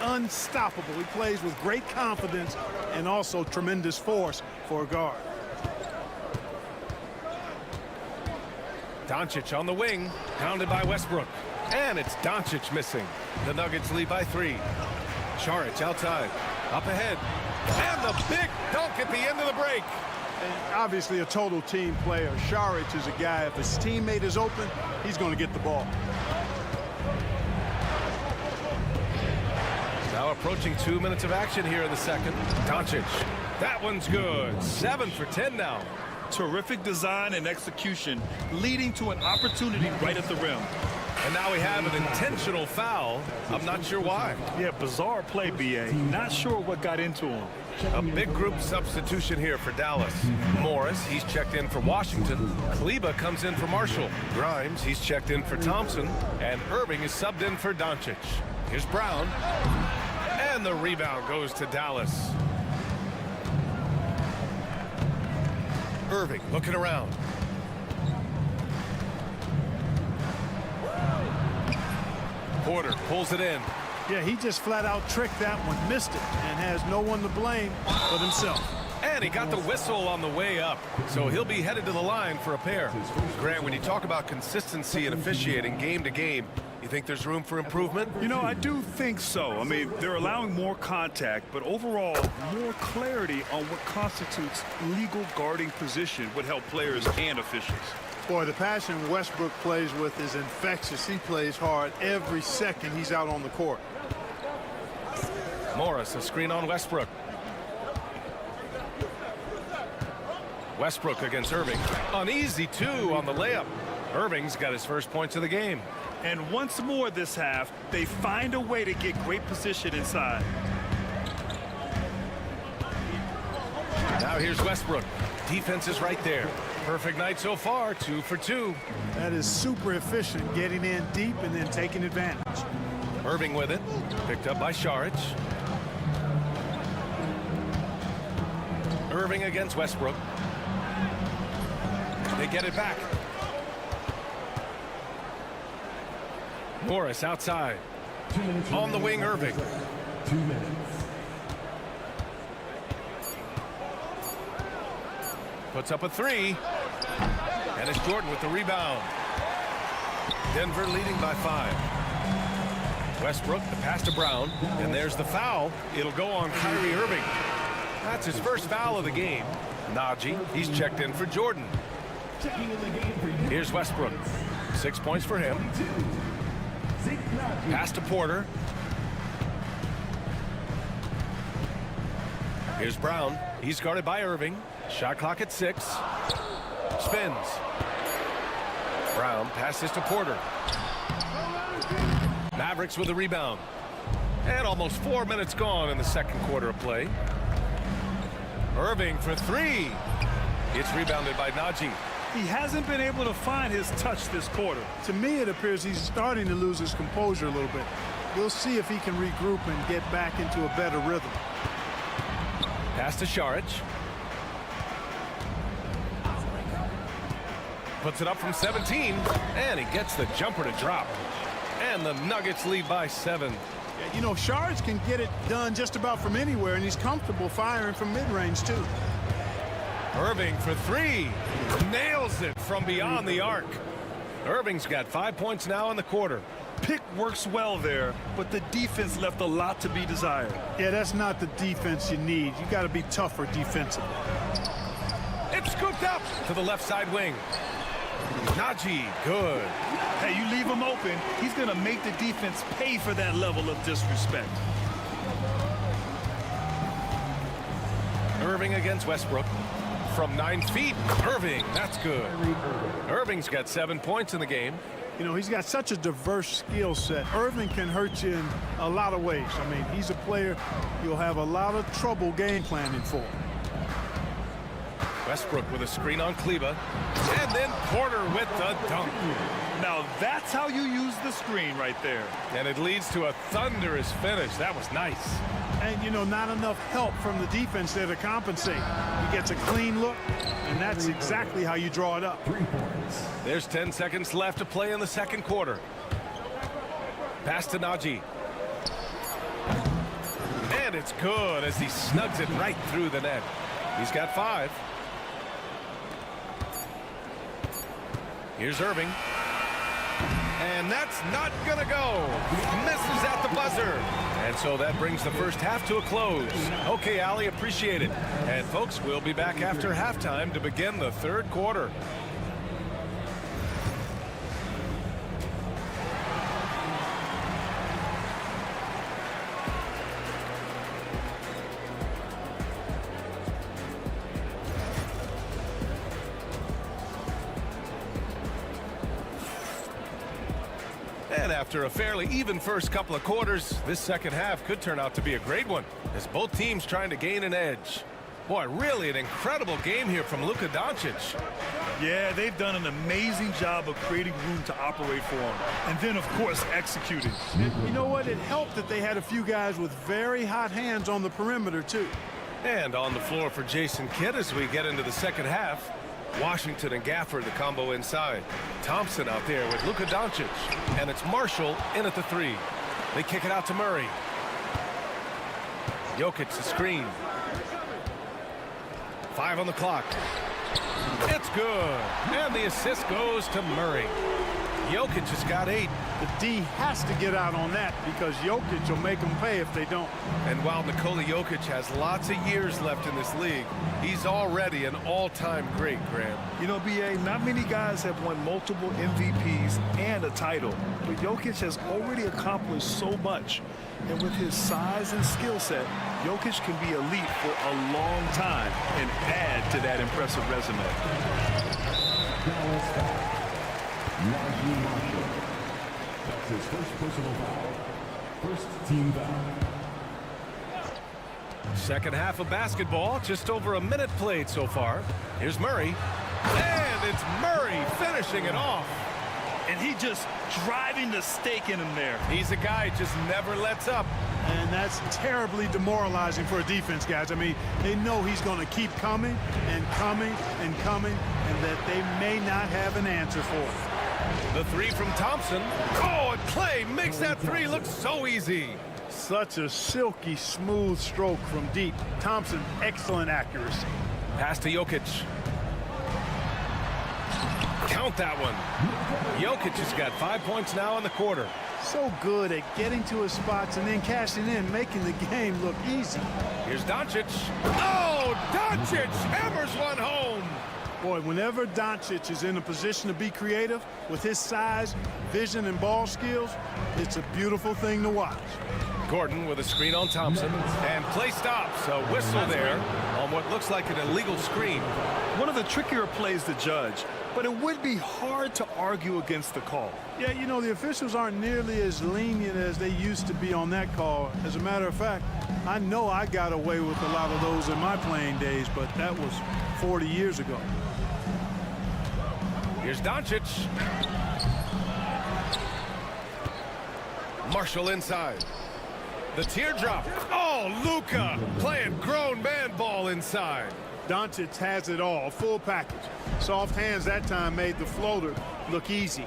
unstoppable. He plays with great confidence and also tremendous force for a guard. Doncic on the wing, pounded by Westbrook, and it's Doncic missing. The Nuggets lead by 3. Saric outside, up ahead, and the big dunk at the end of the break. And obviously a total team player. Saric is a guy, if his teammate is open, he's going to get the ball. Now approaching 2 minutes of action here in the second. Doncic, that one's good. 7 for 10 now. Terrific design and execution, leading to an opportunity right at the rim. And now we have an intentional foul. I'm not sure why. Yeah, bizarre play, B.A. Not sure what got into him. A big group substitution here for Dallas. Morris, he's checked in for Washington. Kleba comes in for Marshall. Grimes, he's checked in for Thompson. And Irving is subbed in for Doncic. Here's Brown. And the rebound goes to Dallas. Irving looking around. Porter pulls it in. Yeah, he just flat out tricked that one, missed it, and has no one to blame but himself. And he got the whistle on the way up, so he'll be headed to the line for a pair. Grant, when you talk about consistency and officiating game to game, you think there's room for improvement? You know, I do think so. I mean, they're allowing more contact, but overall, more clarity on what constitutes legal guarding position would help players and officials. Boy, the passion Westbrook plays with is infectious. He plays hard every second he's out on the court. Morris, a screen on Westbrook. Westbrook against Irving. An easy 2 on the layup. Irving's got his first points of the game. And once more this half, they find a way to get great position inside. Now here's Westbrook. Defense is right there. Perfect night so far, 2 for 2. That is super efficient, getting in deep and then taking advantage. Irving with it. Picked up by Saric. Irving against Westbrook. They get it back. Morris outside. On the wing, Irving. 2 minutes. Puts up a 3. And it's Jordan with the rebound. Denver leading by 5. Westbrook, the pass to Brown. And there's the foul. It'll go on Kyrie Irving. That's his first foul of the game. Najee, he's checked in for Jordan. Here's Westbrook. 6 points for him. Pass to Porter. Here's Brown. He's guarded by Irving. Shot clock at 6. Spins. Brown passes to Porter. Mavericks with a rebound. And almost 4 minutes gone in the second quarter of play. Irving for 3. It's rebounded by Najee. He hasn't been able to find his touch this quarter. To me, it appears he's starting to lose his composure a little bit. We'll see if he can regroup and get back into a better rhythm. Pass to Saric. Puts it up from 17, and he gets the jumper to drop. And the Nuggets lead by 7. Yeah, you know, Saric can get it done just about from anywhere, and he's comfortable firing from mid-range, too. Irving for 3. Nails it from beyond the arc. Irving's got 5 points now in the quarter. Pick works well there, but the defense left a lot to be desired. Yeah, that's not the defense you need. You got to be tougher defensively. It's scooped up to the left side wing. Najee, good. Hey, you leave him open, he's going to make the defense pay for that level of disrespect. Irving against Westbrook. From 9 feet, Irving, that's good. Irving's got 7 points in the game. You know, he's got such a diverse skill set. Irving can hurt you in a lot of ways. I mean, he's a player you'll have a lot of trouble game planning for. Westbrook with a screen on Kleba. And then Porter with the dunk. Now, that's how you use the screen right there. And it leads to a thunderous finish. That was nice. And, you know, not enough help from the defense there to compensate. He gets a clean look, and that's exactly how you draw it up. There's 10 seconds left to play in the second quarter. Pass to Najee. And it's good as he snugs it right through the net. He's got 5. Here's Irving. And that's not gonna go. Misses at the buzzer. And so that brings the first half to a close. Okay, Allie, appreciate it. And folks, we'll be back after halftime to begin the third quarter. And after a fairly even first couple of quarters, this second half could turn out to be a great one, as both teams trying to gain an edge. Boy, really an incredible game here from Luka Doncic. Yeah, they've done an amazing job of creating room to operate for him. And then, of course, executing. And you know what? It helped that they had a few guys with very hot hands on the perimeter, too. And on the floor for Jason Kidd as we get into the second half. Washington and Gafford, the combo inside. Thompson out there with Luka Doncic. And it's Marshall in at the 3. They kick it out to Murray. Jokic the screen. 5 on the clock. It's good. And the assist goes to Murray. Jokic has got 8. The D has to get out on that because Jokic will make them pay if they don't. And while Nikola Jokic has lots of years left in this league, he's already an all-time great, Graham. You know, B.A., not many guys have won multiple MVPs and a title, but Jokic has already accomplished so much. And with his size and skill set, Jokic can be elite for a long time and add to that impressive resume. That's his first personal foul. First team foul. Second half of basketball, just over a minute played so far. Here's Murray. And it's Murray finishing it off. And he just driving the stake in him there. He's a guy who just never lets up. And that's terribly demoralizing for a defense, guys. I mean, they know he's going to keep coming and coming and coming, and that they may not have an answer for it. The 3 from Thompson. Oh, and Clay makes that 3 look so easy. Such a silky, smooth stroke from deep. Thompson, excellent accuracy. Pass to Jokic. Count that one. Jokic has got 5 points now in the quarter. So good at getting to his spots and then cashing in, making the game look easy. Here's Doncic. Oh, Doncic hammers one home. Boy, whenever Doncic is in a position to be creative with his size, vision, and ball skills, it's a beautiful thing to watch. Gordon with a screen on Thompson. And play stops. A whistle there on what looks like an illegal screen. One of the trickier plays to judge, but it would be hard to argue against the call. Yeah, you know, the officials aren't nearly as lenient as they used to be on that call. As a matter of fact, I know I got away with a lot of those in my playing days, but that was 40 years ago. Here's Doncic. Marshall inside. The teardrop. Oh, Luka playing grown man ball inside. Doncic has it all, full package. Soft hands that time made the floater look easy.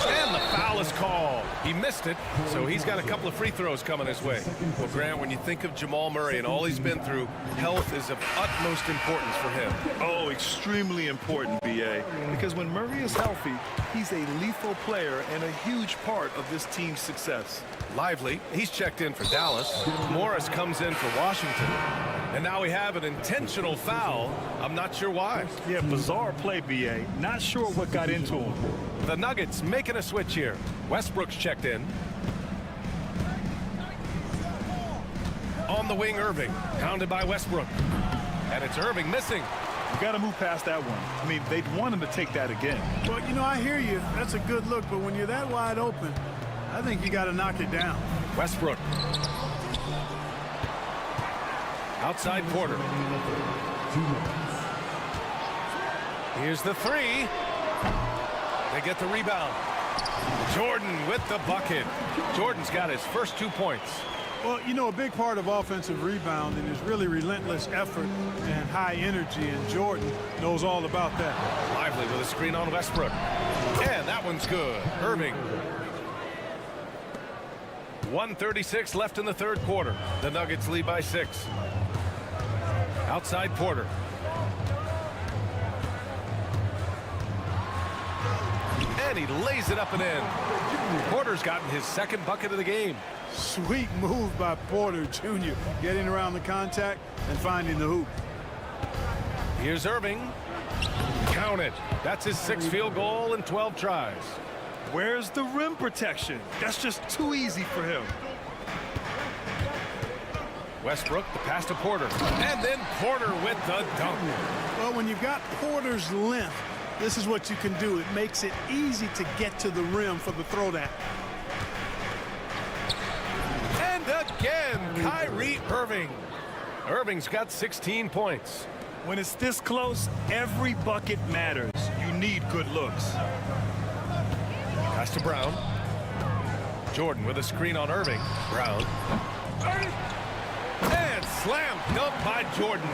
And the foul is called. He missed it, so he's got a couple of free throws coming his way. Well, Grant, when you think of Jamal Murray and all he's been through, health is of utmost importance for him. Oh, extremely important, B.A. Because when Murray is healthy, he's a lethal player and a huge part of this team's success. Lively, he's checked in for Dallas. Morris comes in for Washington. And now we have an intentional foul. I'm not sure why. Yeah, bizarre play, B.A. Not sure what got into him. The Nuggets making a switch here. Westbrook's checked in. On the wing, Irving. Pounded by Westbrook. And it's Irving missing. You got to move past that one. I mean, they'd want him to take that again. Well, you know, I hear you. That's a good look, but when you're that wide open, I think you got to knock it down. Westbrook. Outside Porter. Here's the three. They get the rebound. Jordan with the bucket. Jordan's got his first 2 points. Well, you know, a big part of offensive rebounding is really relentless effort and high energy, and Jordan knows all about that. Lively with a screen on Westbrook. And that one's good. Irving. 1:36 left in the third quarter. The Nuggets lead by 6. Outside Porter. And he lays it up and in. Porter's gotten his second bucket of the game. Sweet move by Porter Jr. Getting around the contact and finding the hoop. Here's Irving. Count it. That's his 6th field goal in 12 tries. Where's the rim protection? That's just too easy for him. Westbrook, the pass to Porter. And then Porter with the dunk. Well, when you've got Porter's length, this is what you can do. It makes it easy to get to the rim for the throwdown. And again, Kyrie Irving. Irving's got 16 points. When it's this close, every bucket matters. You need good looks. Pass to Brown. Jordan with a screen on Irving. Brown. And slam dunk by Jordan.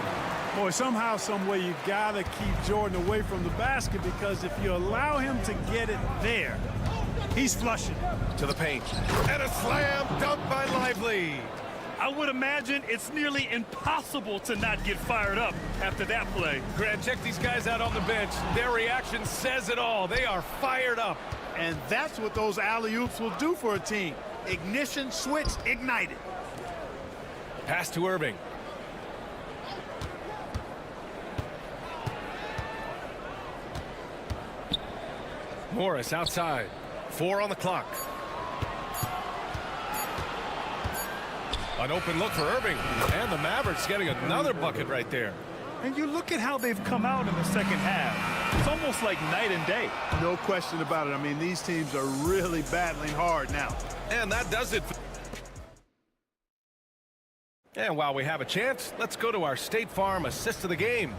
Boy, somehow, some way, you got to keep Jordan away from the basket, because if you allow him to get it there, he's flushing. To the paint. And a slam dunk by Lively. I would imagine it's nearly impossible to not get fired up after that play. Grant, check these guys out on the bench. Their reaction says it all. They are fired up. And that's what those alley-oops will do for a team. Ignition switch ignited. Pass to Irving. Morris outside. 4 on the clock. An open look for Irving. And the Mavericks getting another bucket right there. And you look at how they've come out in the second half. It's almost like night and day. No question about it. I mean, these teams are really battling hard now. And that does it. And while we have a chance, let's go to our State Farm assist of the game.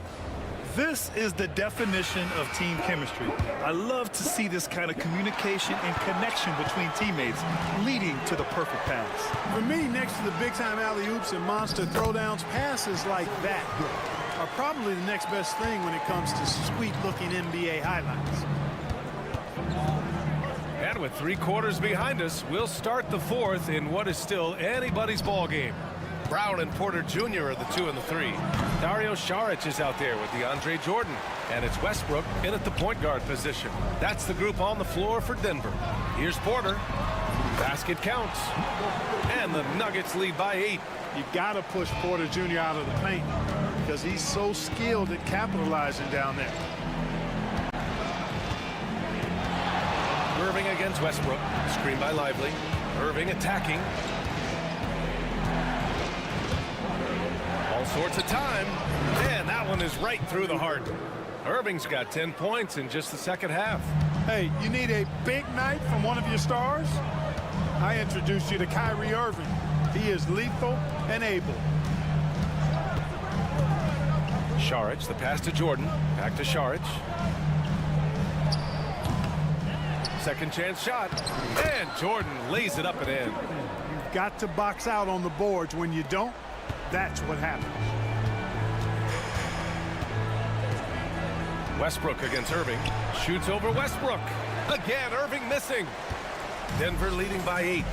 This is the definition of team chemistry. I love to see this kind of communication and connection between teammates leading to the perfect pass. For me, next to the big-time alley-oops and monster throwdowns, passes like that are probably the next best thing when it comes to sweet-looking NBA highlights. And with 3 quarters behind us, we'll start the 4th in what is still anybody's ball game. Brown and Porter Jr. are the 2 and the 3. Dario Saric is out there with DeAndre Jordan. And it's Westbrook in at the point guard position. That's the group on the floor for Denver. Here's Porter. Basket counts. And the Nuggets lead by 8. You got to push Porter Jr. out of the paint because he's so skilled at capitalizing down there. Irving against Westbrook. Screen by Lively. Irving attacking. All sorts of time. And that one is right through the heart. Irving's got 10 points in just the second half. Hey, you need a big night from one of your stars? I introduced you to Kyrie Irving. He is lethal and able. Šarić, the pass to Jordan. Back to Šarić. Second chance shot. And Jordan lays it up and in. You've got to box out on the boards. When you don't, that's what happens. Westbrook against Irving. Shoots over Westbrook. Again, Irving missing. Denver leading by 8.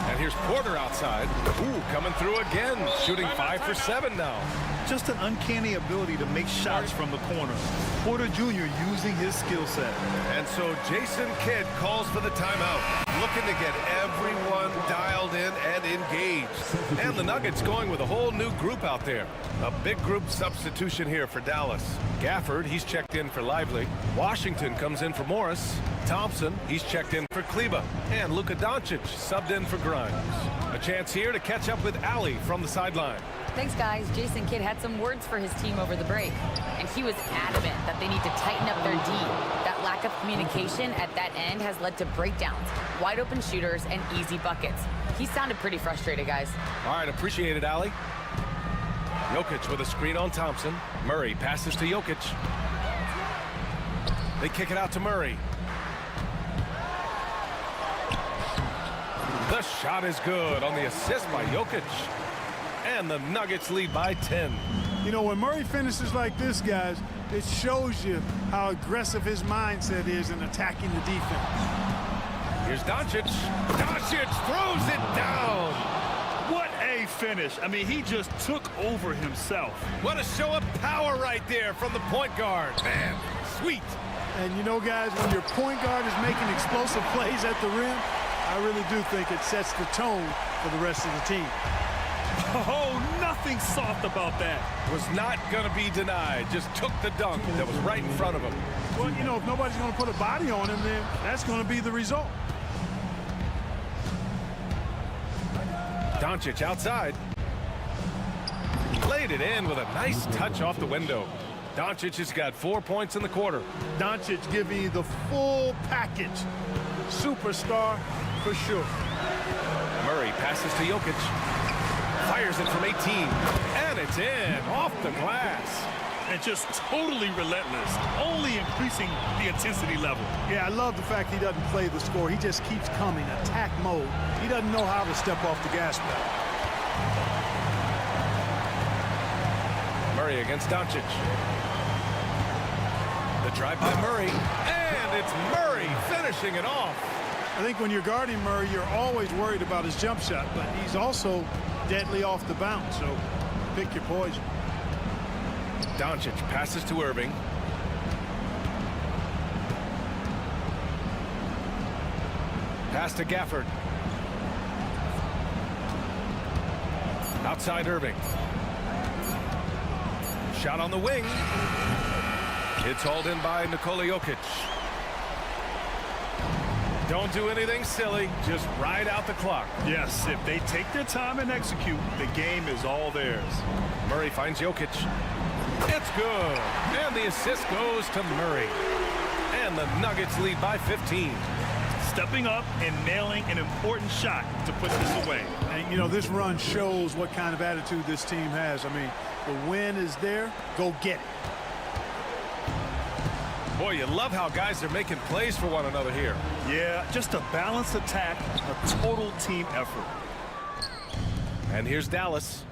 And here's Porter outside. Ooh, coming through again. Shooting 5 for 7 now. Just an uncanny ability to make shots from the corner. Porter Jr. using his skill set. And so Jason Kidd calls for the timeout. Looking to get everyone dialed in and engaged. And the Nuggets going with a whole new group out there. A big group substitution here for Dallas. Gafford, he's checked in for Lively. Washington comes in for Morris. Thompson, he's checked in for Kleba. And Luka Doncic subbed in for Grimes. A chance here to catch up with Allie from the sideline. Thanks, guys. Jason Kidd had some words for his team over the break, and he was adamant that they need to tighten up their D. That lack of communication at that end has led to breakdowns, wide open shooters, and easy buckets. He sounded pretty frustrated, guys. All right, appreciate it, Allie. Jokic with a screen on Thompson. Murray passes to Jokic. They kick it out to Murray. The shot is good on the assist by Jokic. And the Nuggets lead by 10. You know, when Murray finishes like this, guys, it shows you how aggressive his mindset is in attacking the defense. Here's Doncic. Doncic throws it down. What a finish. I mean, he just took over himself. What a show of power right there from the point guard. Man, sweet. And you know, guys, when your point guard is making explosive plays at the rim, I really do think it sets the tone for the rest of the team. Oh, nothing soft about that. Was not going to be denied. Just took the dunk that was right in front of him. Well, you know, if nobody's going to put a body on him, then that's going to be the result. Doncic outside. Laid it in with a nice touch off the window. Doncic has got 4 points in the quarter. Doncic giving you the full package. Superstar for sure. Murray passes to Jokic. Fires it from 18. And it's in. Off the glass. And just totally relentless. Only increasing the intensity level. Yeah, I love the fact he doesn't play the score. He just keeps coming. Attack mode. He doesn't know how to step off the gas pedal. Murray against Doncic. The drive by Murray. And it's Murray finishing it off. I think when you're guarding Murray, you're always worried about his jump shot, but he's also deadly off the bounce, so pick your poison. Doncic passes to Irving. Pass to Gafford. Outside Irving. Shot on the wing. It's hauled in by Nikola Jokic. Don't do anything silly. Just ride out the clock. Yes, if they take their time and execute, the game is all theirs. Murray finds Jokic. It's good. And the assist goes to Murray. And the Nuggets lead by 15. Stepping up and nailing an important shot to put this away. And, you know, this run shows what kind of attitude this team has. I mean, the win is there. Go get it. Boy, you love how guys are making plays for one another here. Yeah, just a balanced attack, a total team effort. And here's Dallas.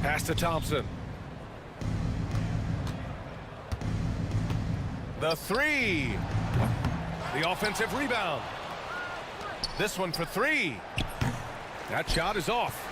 Pass to Thompson. The three. The offensive rebound. This one for three. That shot is off.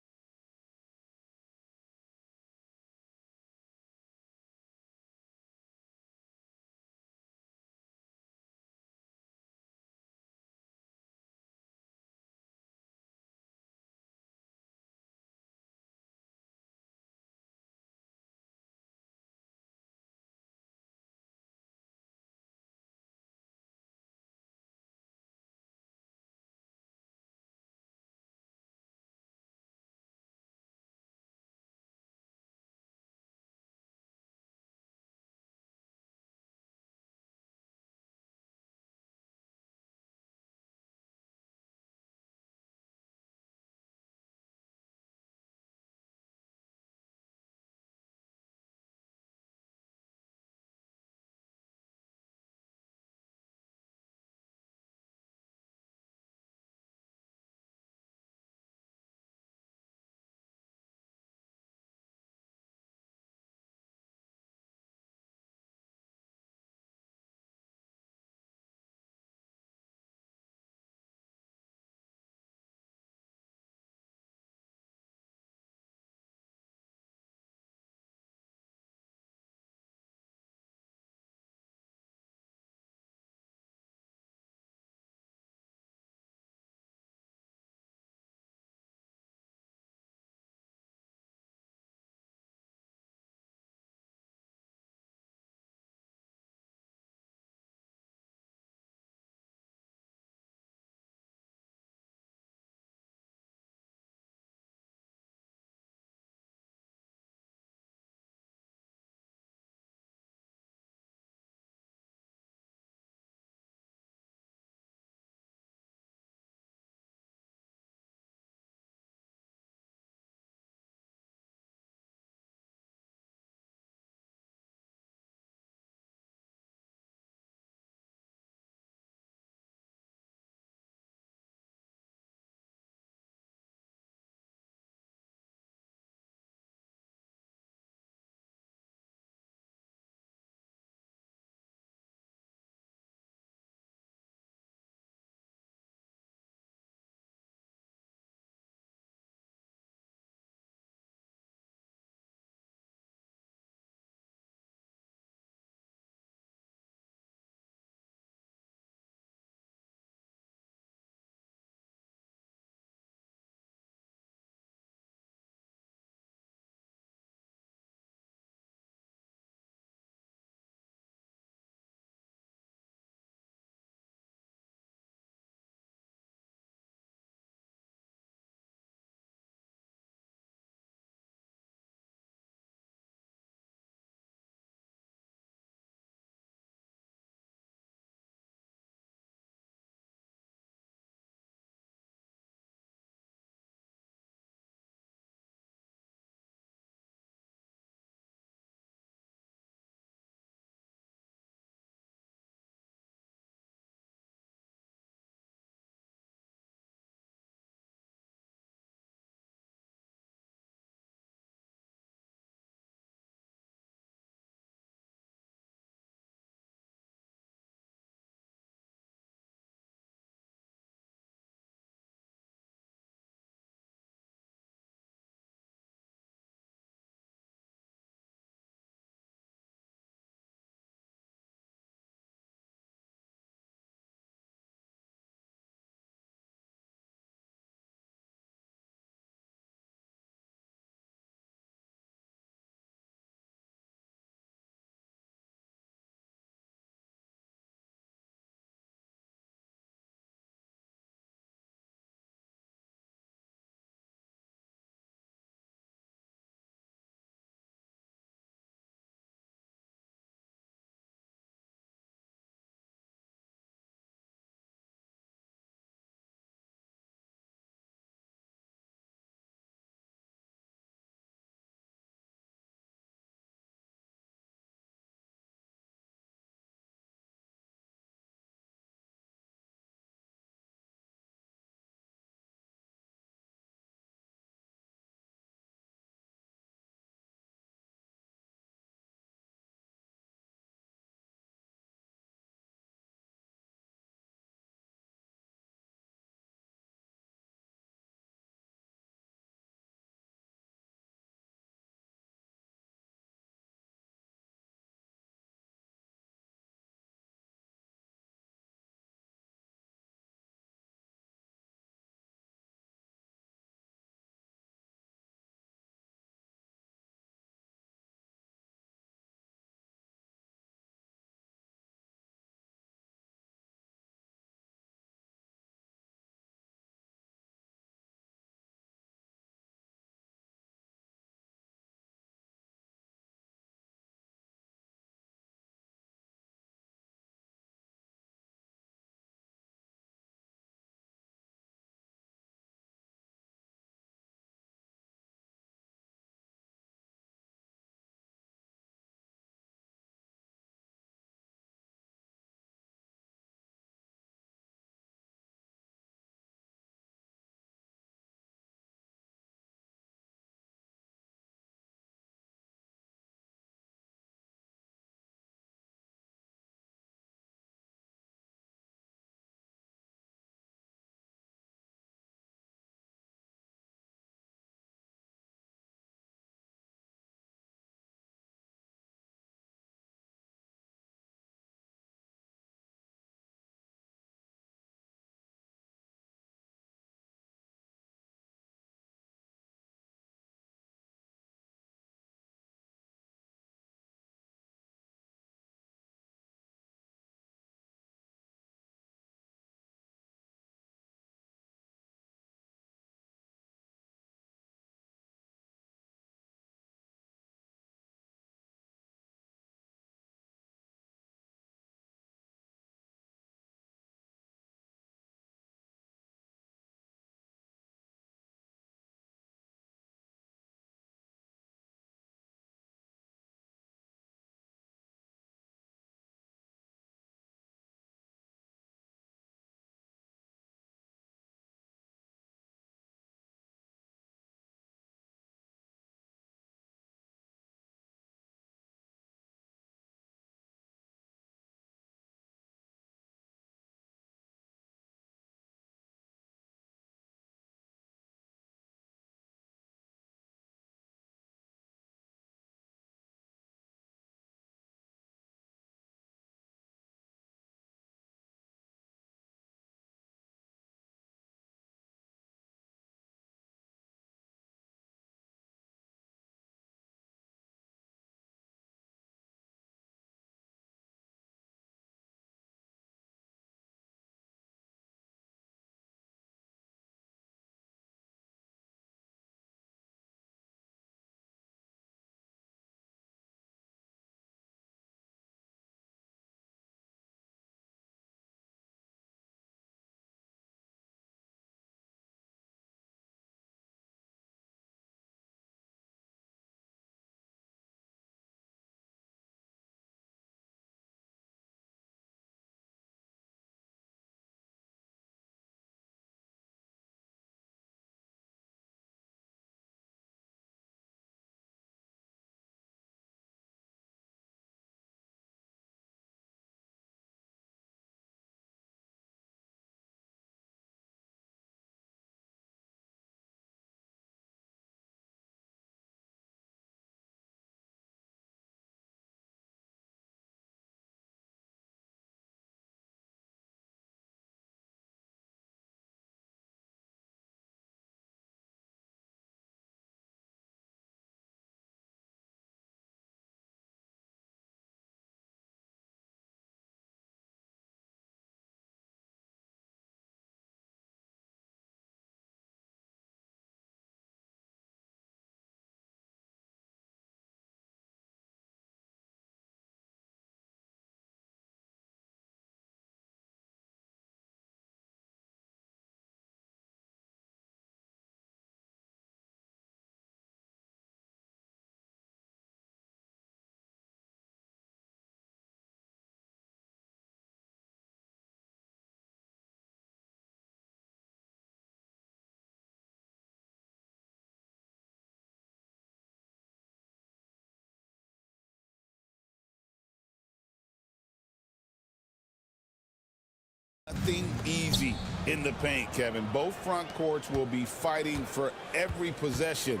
Nothing easy in the paint, Kevin. Both front courts will be fighting for every possession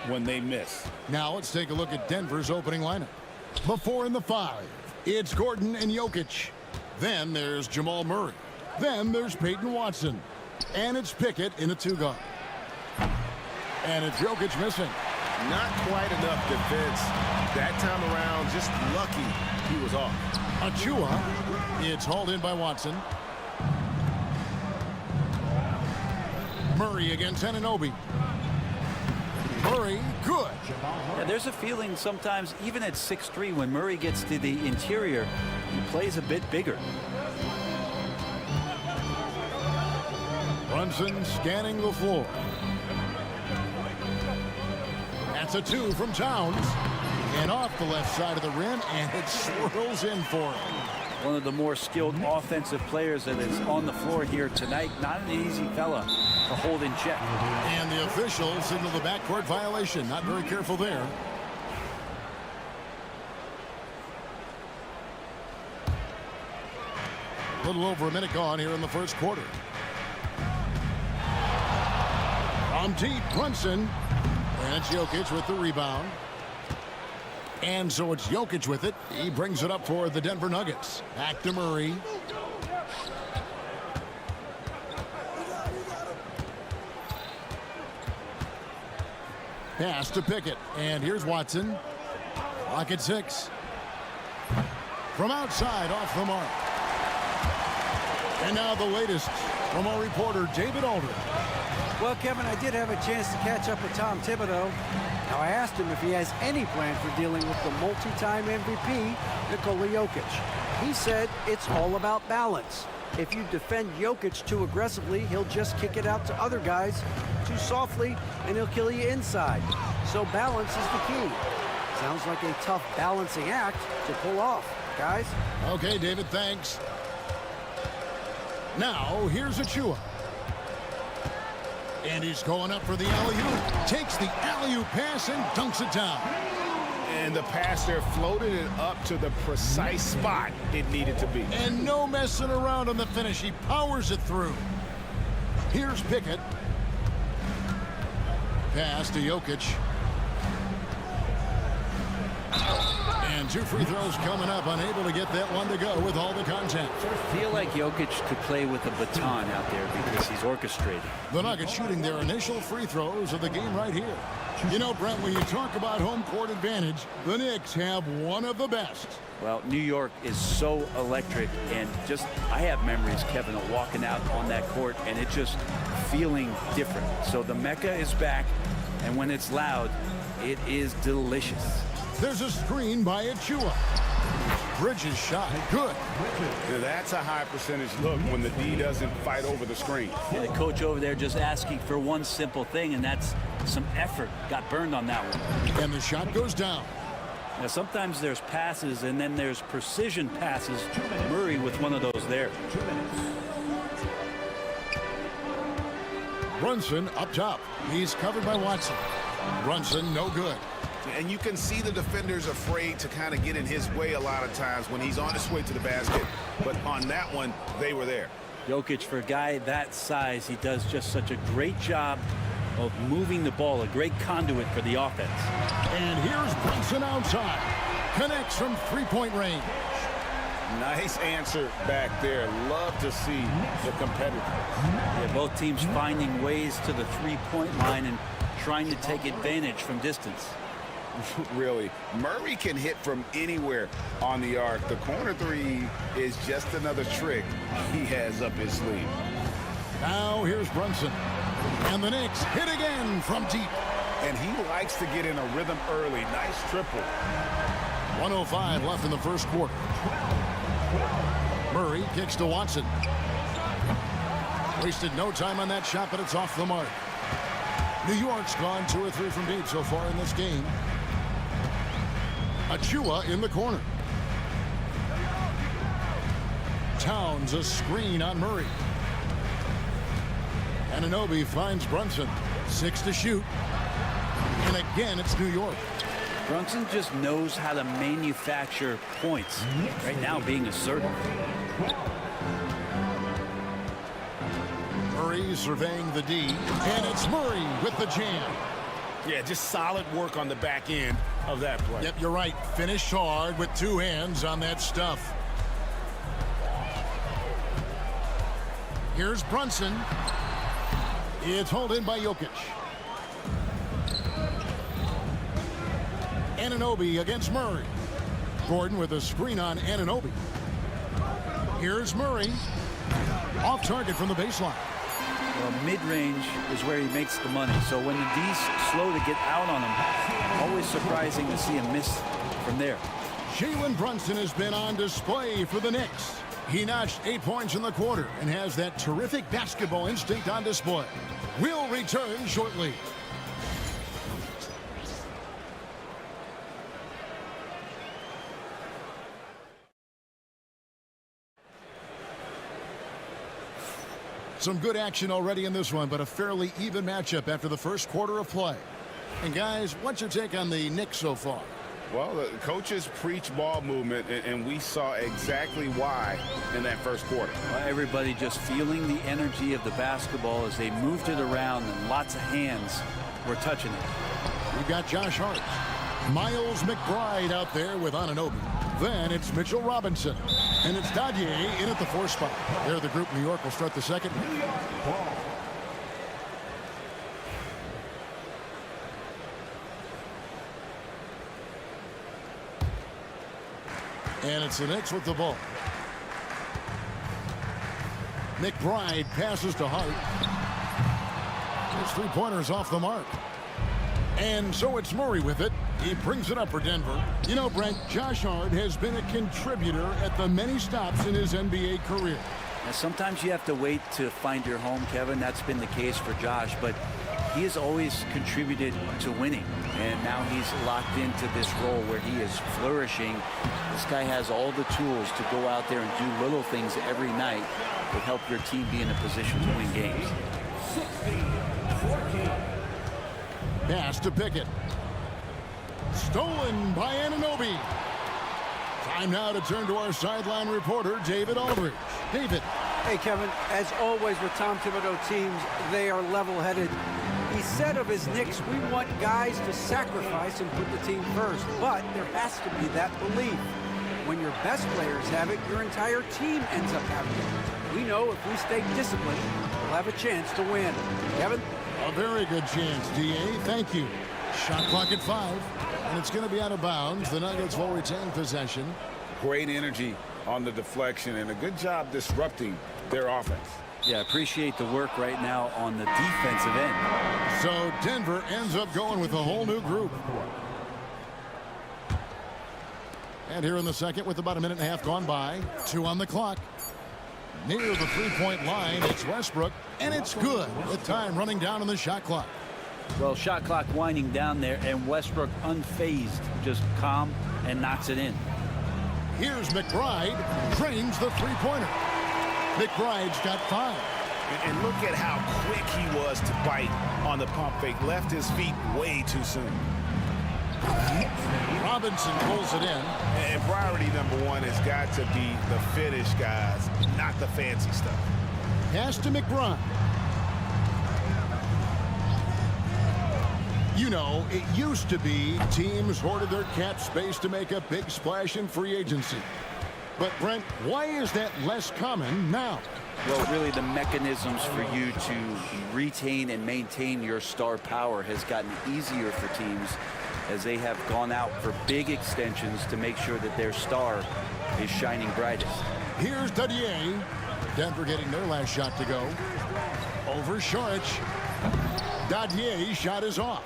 when they miss. Now let's take a look at Denver's opening lineup. Before in the 5, it's Gordon and Jokic. Then there's Jamal Murray. Then there's Peyton Watson. And it's Pickett in a 2-guard. And it's Jokic missing. Not quite enough defense that time around. Just lucky he was off. Achua. It's hauled in by Watson. Murray against Anunoby. Murray, good. Yeah, there's a feeling sometimes, even at 6'3", when Murray gets to the interior, he plays a bit bigger. Brunson scanning the floor. That's a 2 from Towns. And off the left side of the rim, and it swirls in for him. One of the more skilled offensive players that is on the floor here tonight. Not an easy fella to hold in check. And the official signaled the backcourt violation. Not very careful there. A little over a minute gone here in the first quarter. From deep, Brunson. And it's Jokic with the rebound. And so it's Jokic with it. He brings it up for the Denver Nuggets. Back to Murray. Pass to Pickett. And here's Watson. Clock at 6. From outside, off the mark. And now the latest from our reporter, David Aldridge. Well, Kevin, I did have a chance to catch up with Tom Thibodeau. Now, I asked him if he has any plan for dealing with the multi-time MVP, Nikola Jokic. He said it's all about balance. If you defend Jokic too aggressively, he'll just kick it out to other guys too softly, and he'll kill you inside. So balance is the key. Sounds like a tough balancing act to pull off, guys. Okay, David, thanks. Now, here's Achua. And he's going up for the alley-oop. Takes the alley-oop pass and dunks it down. And the pass there floated it up to the precise spot it needed to be. And no messing around on the finish. He powers it through. Here's Pickett. Pass to Jokic. And 2 free throws coming up. Unable to get that one to go with all the contact. I feel like Jokic could play with a baton out there because he's orchestrating. The Nuggets shooting their initial free throws of the game right here. You know, Brent, when you talk about home court advantage, the Knicks have one of the best. Well, New York is so electric, and just, I have memories, Kevin, of walking out on that court and it just feeling different. So the Mecca is back, and when it's loud, it is delicious. There's a screen by Achua. Bridges shot. Good. Yeah, that's a high percentage look when the D doesn't fight over the screen. Yeah, the coach over there just asking for one simple thing, and that's some effort. Got burned on that one. And the shot goes down. Now, sometimes there's passes, and then there's precision passes. Murray with one of those there. Brunson up top. He's covered by Watson. Brunson no good. And you can see the defenders afraid to kind of get in his way a lot of times when he's on his way to the basket. But on that one, they were there. Jokic, for a guy that size, he does just such a great job of moving the ball, a great conduit for the offense. And here's Brunson outside. Connects from three-point range. Nice answer back there. Love to see the competitors. Yeah, both teams finding ways to the three-point line and trying to take advantage from distance. Really, Murray can hit from anywhere on the arc. The corner three is just another trick he has up his sleeve. Now here's Brunson. And the Knicks hit again from deep. And he likes to get in a rhythm early. Nice triple. 1:05 left in the first quarter. Murray kicks to Watson. Wasted no time on that shot, but it's off the mark. New York's gone 2 or 3 from deep so far in this game. Achua in the corner. Towns a screen on Murray. Anunoby finds Brunson. 6 to shoot. And again, it's New York. Brunson just knows how to manufacture points. Right now, being assertive. Ananobi surveying the D, and it's Murray with the jam. Yeah, just solid work on the back end of that play. Yep, you're right. Finished hard with two hands on that stuff. Here's Brunson. It's hauled in by Jokic. Ananobi against Murray. Gordon with a screen on Ananobi. Here's Murray. Off target from the baseline. Well, mid-range is where he makes the money. So when the D's slow to get out on him, always surprising to see him miss from there. Jalen Brunson has been on display for the Knicks. He notched 8 points in the quarter and has that terrific basketball instinct on display. We'll return shortly. Some good action already in this one, but a fairly even matchup after the first quarter of play. And guys, what's your take on the Knicks so far? Well, the coaches preach ball movement, and we saw exactly why in that first quarter. Well, everybody just feeling the energy of the basketball as they moved it around, and lots of hands were touching it. We've got Josh Hart. Miles McBride out there with Ananobi. Then it's Mitchell Robinson. And it's Dadier in at the 4 spot. There the group New York will start the second. And it's the Knicks with the ball. McBride passes to Hart. His three-pointers off the mark. And so it's Murray with it. He brings it up for Denver. You know, Brent, Josh Hart has been a contributor at the many stops in his NBA career. Now, sometimes you have to wait to find your home, Kevin. That's been the case for Josh, but he has always contributed to winning. And now he's locked into this role where he is flourishing. This guy has all the tools to go out there and do little things every night that help your team be in a position to win games. 16-14. Pass to Pickett. Stolen by Ananobi. Time now to turn to our sideline reporter, David Aldridge. David. Hey, Kevin, as always with Tom Thibodeau teams, they are level-headed. He said of his Knicks, we want guys to sacrifice and put the team first. But there has to be that belief. When your best players have it, your entire team ends up having it. We know if we stay disciplined, we'll have a chance to win. Kevin? A very good chance, D.A. Thank you. Shot clock at 5, and it's going to be out of bounds. The Nuggets will retain possession. Great energy on the deflection, and a good job disrupting their offense. Yeah, appreciate the work right now on the defensive end. So Denver ends up going with a whole new group. And here in the second, with about a minute and a half gone by, 2 on the clock. Near the three-point line, it's Westbrook, and it's good with time running down on the shot clock. Well, shot clock winding down there, and Westbrook unfazed, just calm and knocks it in. Here's McBride, drains the three-pointer. McBride's got 5. And look at how quick he was to bite on the pump fake. Left his feet way too soon. Robinson pulls it in. And priority number 1 has got to be the finish, guys, not the fancy stuff. Pass to McBride. You know, it used to be teams hoarded their cap space to make a big splash in free agency. But, Brent, why is that less common now? Well, really the mechanisms for you to retain and maintain your star power has gotten easier for teams as they have gone out for big extensions to make sure that their star is shining brightest. Here's Dadier. Denver getting their last shot to go. Over Saric. Dadier's shot is off.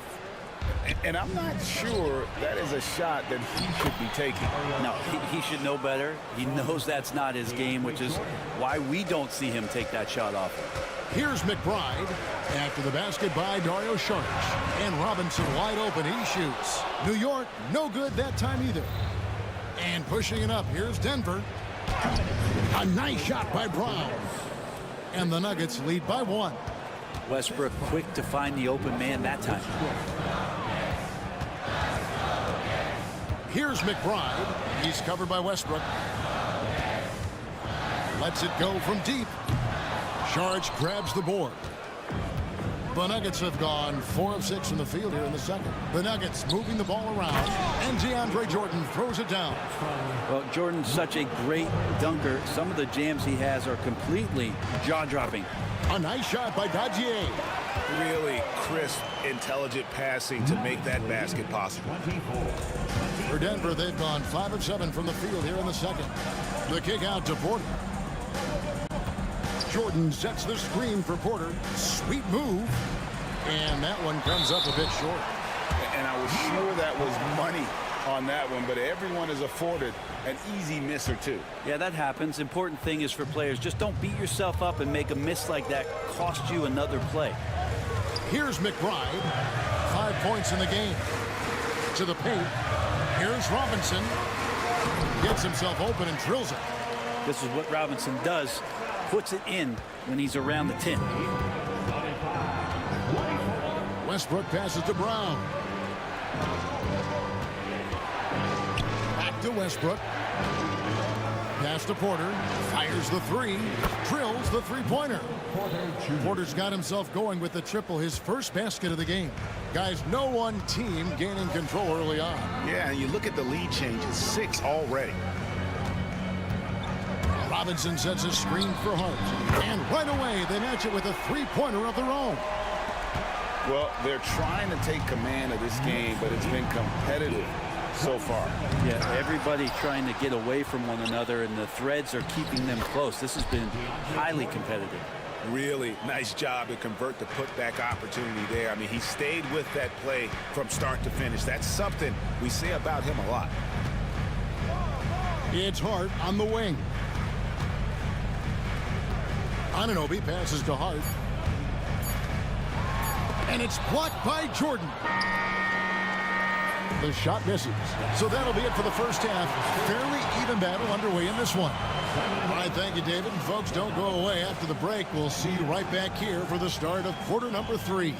And I'm not sure that is a shot that he should be taking. No, he should know better. He knows that's not his game, which is why we don't see him take that shot off. Here's McBride. After the basket by Dario Saric. And Robinson wide open. He shoots. New York, no good that time either. And pushing it up, here's Denver. A nice shot by Brown. And the Nuggets lead by 1. Westbrook quick to find the open man that time. Here's McBride. He's covered by Westbrook. Lets it go from deep. Sharks grabs the board. The Nuggets have gone 4 of 6 from the field here in the second. The Nuggets moving the ball around, and DeAndre Jordan throws it down. Well, Jordan's such a great dunker. Some of the jams he has are completely jaw-dropping. A nice shot by Dajier. Really crisp, intelligent passing to make that basket possible. For Denver, they've gone 5 of 7 from the field here in the second. The kick out to Porter. Jordan sets the screen for Porter. Sweet move. And that one comes up a bit short. And I was sure that was money on that one, but everyone is afforded an easy miss or two. Yeah, that happens. Important thing is for players, just don't beat yourself up and make a miss like that cost you another play. Here's McBride. 5 points in the game. To the paint. Here's Robinson. Gets himself open and drills it. This is what Robinson does. Puts it in when he's around the 10. Westbrook passes to Brown. Back to Westbrook. Pass to Porter. Fires the 3. Drills the three-pointer. Porter's got himself going with the triple, his first basket of the game. Guys, no one team gaining control early on. Yeah, and you look at the lead changes, 6 already. Robinson sets a screen for Hart. And right away, they match it with a three-pointer of their own. Well, they're trying to take command of this game, but it's been competitive so far. Yeah, everybody trying to get away from one another, and the threads are keeping them close. This has been highly competitive. Really nice job to convert the putback opportunity there. I mean, he stayed with that play from start to finish. That's something we say about him a lot. It's Hart on the wing. Anunoby passes to Hart. And it's blocked by Jordan. The shot misses. So that'll be it for the first half. Fairly even battle underway in this one. All right, thank you, David. And folks, don't go away. After the break, we'll see you right back here for the start of quarter number 3.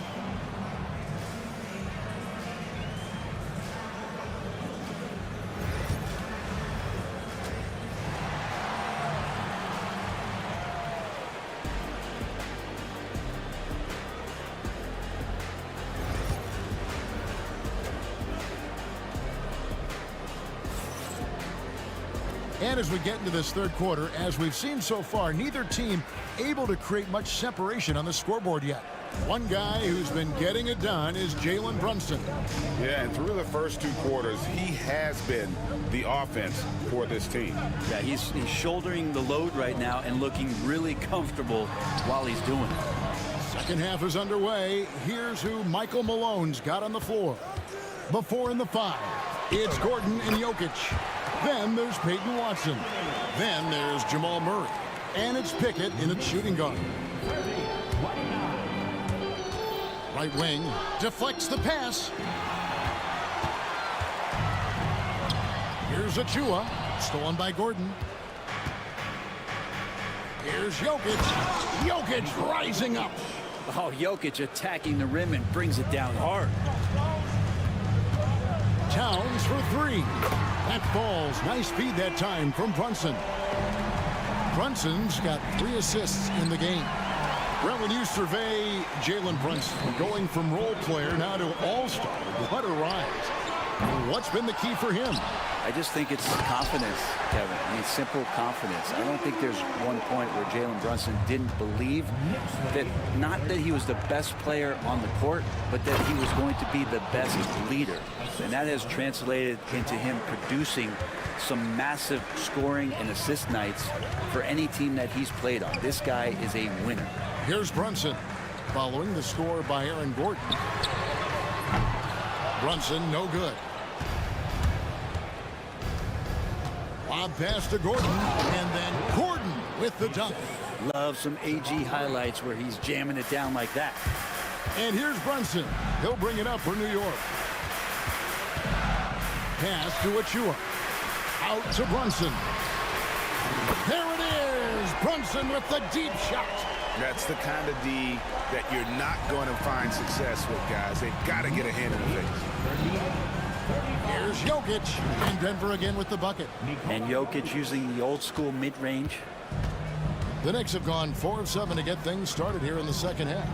And as we get into this third quarter, as we've seen so far, neither team able to create much separation on the scoreboard yet. One guy who's been getting it done is Jalen Brunson. Yeah, and through the first 2 quarters, he has been the offense for this team. Yeah, he's shouldering the load right now and looking really comfortable while he's doing it. Second half is underway. Here's who Michael Malone's got on the floor. Before in the 5, it's Gordon and Jokic. Then there's Peyton Watson. Then there's Jamal Murray. And it's Pickett in its shooting guard. Right wing deflects the pass. Here's Achua. Stolen by Gordon. Here's Jokic. Jokic rising up. Oh, Jokic attacking the rim and brings it down hard. Towns for 3. That falls. Nice feed that time from Brunson. Brunson's got 3 assists in the game. Well, when you survey Jalen Brunson, going from role player now to all-star, what a rise. What's been the key for him? I just think it's confidence, Kevin. I mean, simple confidence. I don't think there's one point where Jalen Brunson didn't believe that, not that he was the best player on the court, but that he was going to be the best leader. And that has translated into him producing some massive scoring and assist nights for any team that he's played on. This guy is a winner. Here's Brunson, following the score by Aaron Gordon. Brunson, no good. Lob pass to Gordon, and then Gordon with the dunk. Love some AG highlights where he's jamming it down like that. And here's Brunson. He'll bring it up for New York. Pass to Achua. Out to Brunson. There it is. Brunson with the deep shot. That's the kind of D that you're not going to find success with, guys. They've got to get a hand in the face. Here's Jokic. And Denver again with the bucket. And Jokic using the old school mid-range. The Knicks have gone 4 of 7 to get things started here in the second half.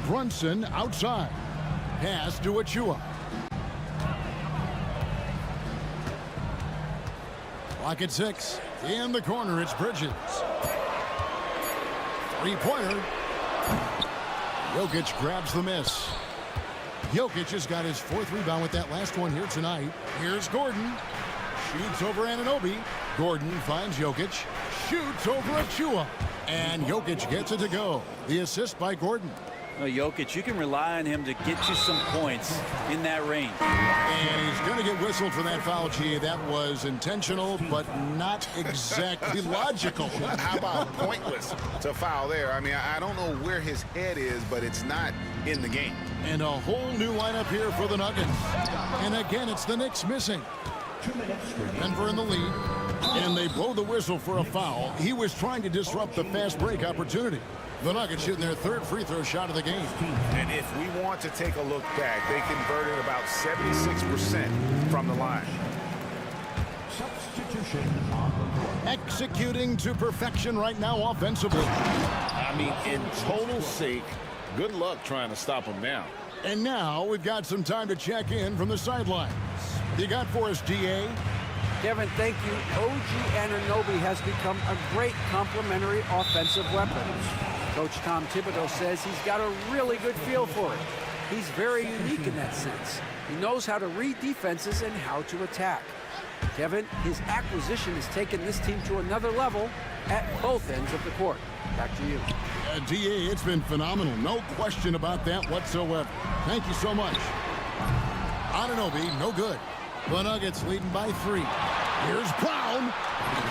Brunson outside. Pass to Achua. Lock at 6. In the corner, it's Bridges. Three-pointer. Jokic grabs the miss. Jokic has got his 4th rebound with that last one here tonight. Here's Gordon. Shoots over Anunoby. Gordon finds Jokic. Shoots over Achua. And Jokic gets it to go. The assist by Gordon. Well, Jokic, you can rely on him to get you some points in that range. And he's going to get whistled for that foul, G. That was intentional, but not exactly logical. How about pointless to foul there? I mean, I don't know where his head is, but it's not in the game. And a whole new lineup here for the Nuggets. And again, it's the Knicks missing. Denver in the lead. And they blow the whistle for a foul. He was trying to disrupt the fast break opportunity. The Nuggets shooting their 3rd free throw shot of the game. And if we want to take a look back, they converted about 76% from the line. Executing to perfection right now offensively. I mean, in total sake, good luck trying to stop him now. And now we've got some time to check in from the sidelines. You got for us, DA? Kevin, thank you. OG Anunoby has become a great complementary offensive weapon. Coach Tom Thibodeau says he's got a really good feel for it. He's very unique in that sense. He knows how to read defenses and how to attack. Kevin, his acquisition has taken this team to another level at both ends of the court. Back to you. DA, it's been phenomenal. No question about that whatsoever. Thank you so much. Anunoby, no good. The Nuggets leading by 3. Here's Brown.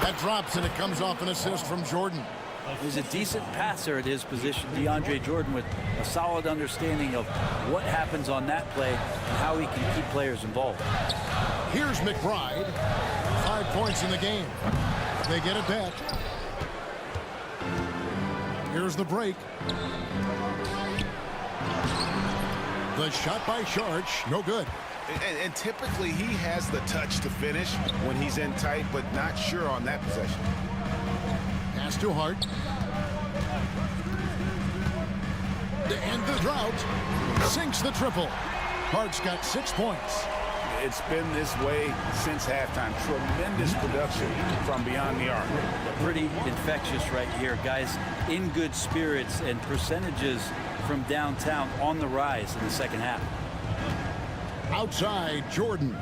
That drops, and it comes off an assist from Jordan. He's a decent passer at his position, DeAndre Jordan, with a solid understanding of what happens on that play and how he can keep players involved. Here's McBride. 5 points in the game. They get it back. Here's the break. The shot by Sharch, no good. And typically he has the touch to finish when he's in tight, but not sure on that possession. Pass to Hart. To end the drought. Sinks the triple. Hart's got 6 points. It's been this way since halftime. Tremendous production from beyond the arc. Pretty infectious right here, guys. In good spirits, and percentages from downtown on the rise in the second half. Outside, Jordan.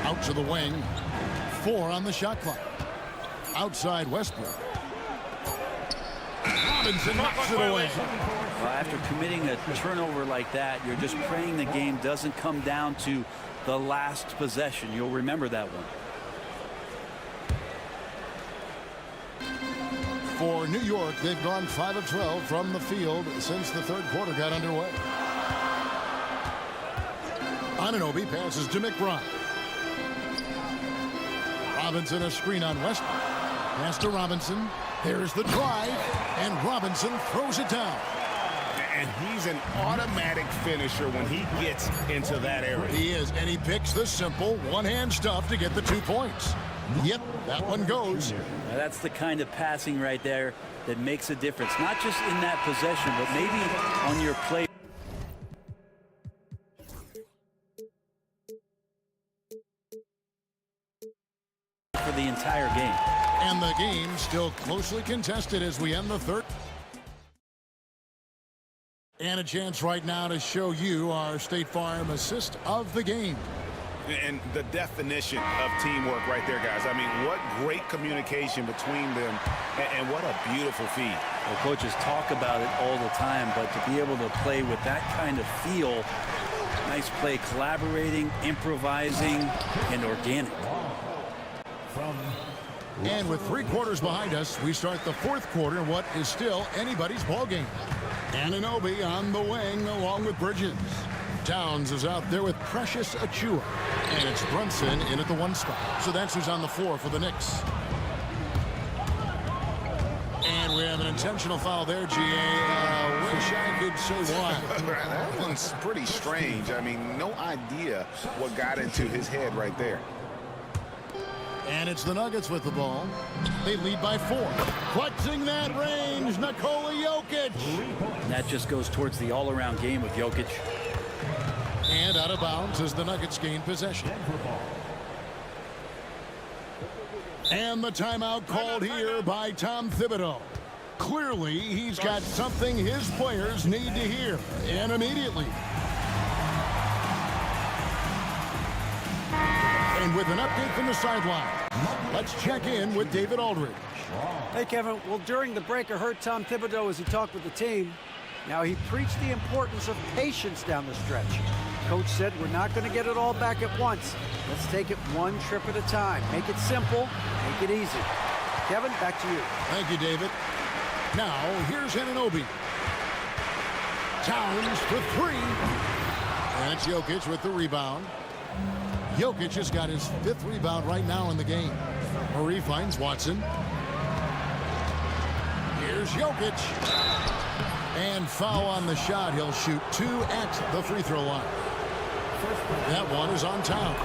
Out to the wing. 4 on the shot clock. Outside, Westbrook. Robinson knocks it away. Well, after committing a turnover like that, you're just praying the game doesn't come down to the last possession. You'll remember that one. For New York, they've gone 5 of 12 from the field since the 3rd quarter got underway. Anunoby passes to McBride. Robinson a screen on Westbrook. Pass to Robinson. There's the drive, and Robinson throws it down. And he's an automatic finisher when he gets into that area. He is, and he picks the simple one-hand stuff to get the 2 points. Yep, that one goes. Now that's the kind of passing right there that makes a difference. Not just in that possession, but maybe on your play. For the entire game. And the game still closely contested as we end the 3rd. And a chance right now to show you our State Farm assist of the game. And the definition of teamwork right there, guys. I mean, what great communication between them, and what a beautiful feed. Well, coaches talk about it all the time, but to be able to play with that kind of feel, nice play, collaborating, improvising, and organic. And with 3 quarters behind us, we start the 4th quarter in what is still anybody's ball game. Anunoby on the wing along with Bridges. Towns is out there with Precious Achua. And it's Brunson in at the 1 spot. So that's who's on the floor for the Knicks. And we have an intentional foul there, GA. Wish I could say why. That one's pretty strange. I mean, no idea what got into his head right there. And it's the Nuggets with the ball. They lead by 4. Flexing that range, Nikola Jokic. And that just goes towards the all-around game of Jokic. And out of bounds as the Nuggets gain possession. And the timeout called here by Tom Thibodeau. Clearly, he's got something his players need to hear, and immediately. And with an update from the sideline, let's check in with David Aldridge. Hey, Kevin. Well, during the break, I heard Tom Thibodeau as he talked with the team. Now, he preached the importance of patience down the stretch. Coach said we're not going to get it all back at once. Let's take it one trip at a time. Make it simple, make it easy. Kevin, back to you. Thank you, David. Now, here's Anunoby. Towns for 3. And it's Jokic with the rebound. Jokic has got his 5th rebound right now in the game. Murray finds Watson. Here's Jokic. And foul on the shot. He'll shoot 2 at the free throw line. That one is on Towns.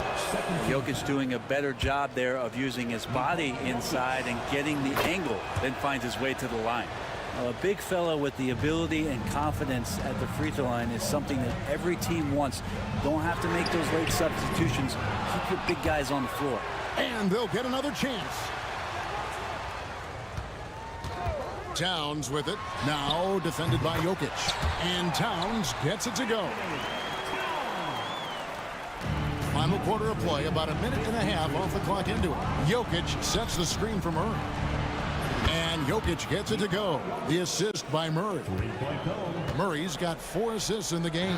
Jokic doing a better job there of using his body inside and getting the angle, then finds his way to the line. A big fella with the ability and confidence at the free throw line is something that every team wants. Don't have to make those late substitutions. Keep your big guys on the floor. And they'll get another chance. Towns with it. Now defended by Jokic. And Towns gets it to go. Final quarter of play, about a minute and a half off the clock into it. Jokic sets the screen for Murray. And Jokic gets it to go. The assist by Murray. Murray's got 4 assists in the game.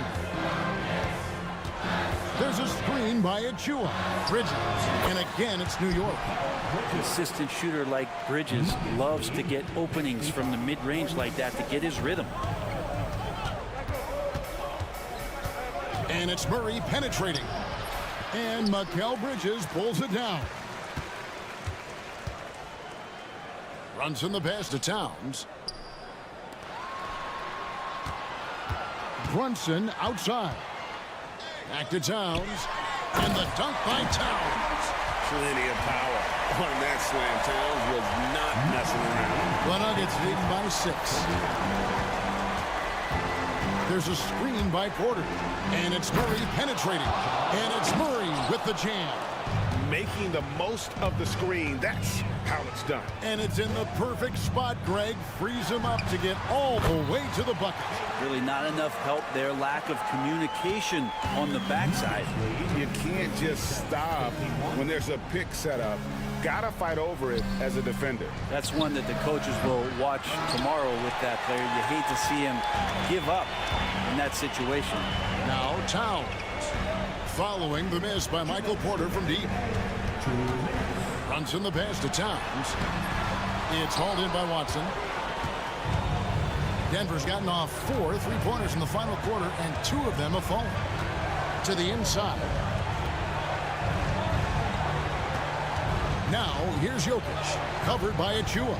There's a screen by Achua. Bridges. And again, it's New York. Consistent shooter like Bridges loves to get openings from the mid-range like that to get his rhythm. And it's Murray penetrating. And Mikal Bridges pulls it down. Runs in the pass to Towns. Brunson outside. Back to Towns. And the dunk by Towns. Plenty of power on that slam. Towns was not messing around. The Nuggets leading by 6. There's a screen by Porter. And it's Murray penetrating. And it's Murray with the jam. Making the most of the screen. That's how it's done. And it's in the perfect spot. Greg frees him up to get all the way to the bucket. Really not enough help there. Lack of communication on the backside. You can't just stop when there's a pick set up. Gotta fight over it as a defender. That's one that the coaches will watch tomorrow with that player. You hate to see him give up in that situation. Now Towns. Following the miss by Michael Porter from deep. Runs in the pass to Towns. It's hauled in by Watson. Denver's gotten off 4 3-pointers in the final quarter, and 2 of them have fallen. To the inside. Now, here's Jokic, covered by Achua.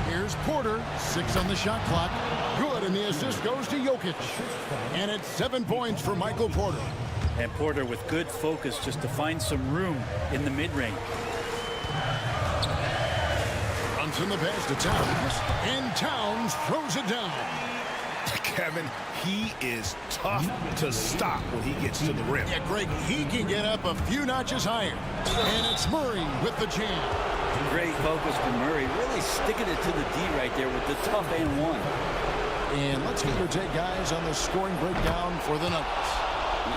Here's Porter, 6 on the shot clock. Good, and the assist goes to Jokic. And it's 7 points for Michael Porter. And Porter with good focus just to find some room in the mid-range. Runs in the pass to Towns, and Towns throws it down. Kevin, he is tough to stop when he gets to the rim. Yeah, Greg, he can get up a few notches higher. And it's Murray with the jam. Great focus from Murray, really sticking it to the D right there with the tough and one. And let's get your take, guys, on the scoring breakdown for the Nuggets.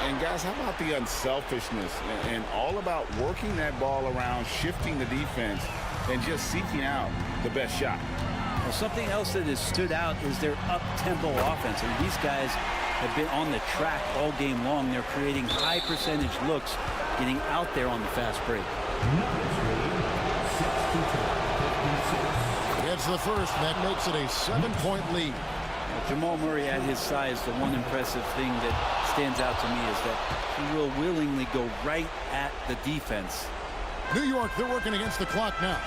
And guys, how about the unselfishness and all about working that ball around, shifting the defense, and just seeking out the best shot. Well, something else that has stood out is their up-tempo offense. And these guys have been on the track all game long. They're creating high percentage looks, getting out there on the fast break. It's the first, and that makes it a 7-point lead. Well, Jamal Murray at his size, the one impressive thing that stands out to me is that he will willingly go right at the defense. New York, they're working against the clock now.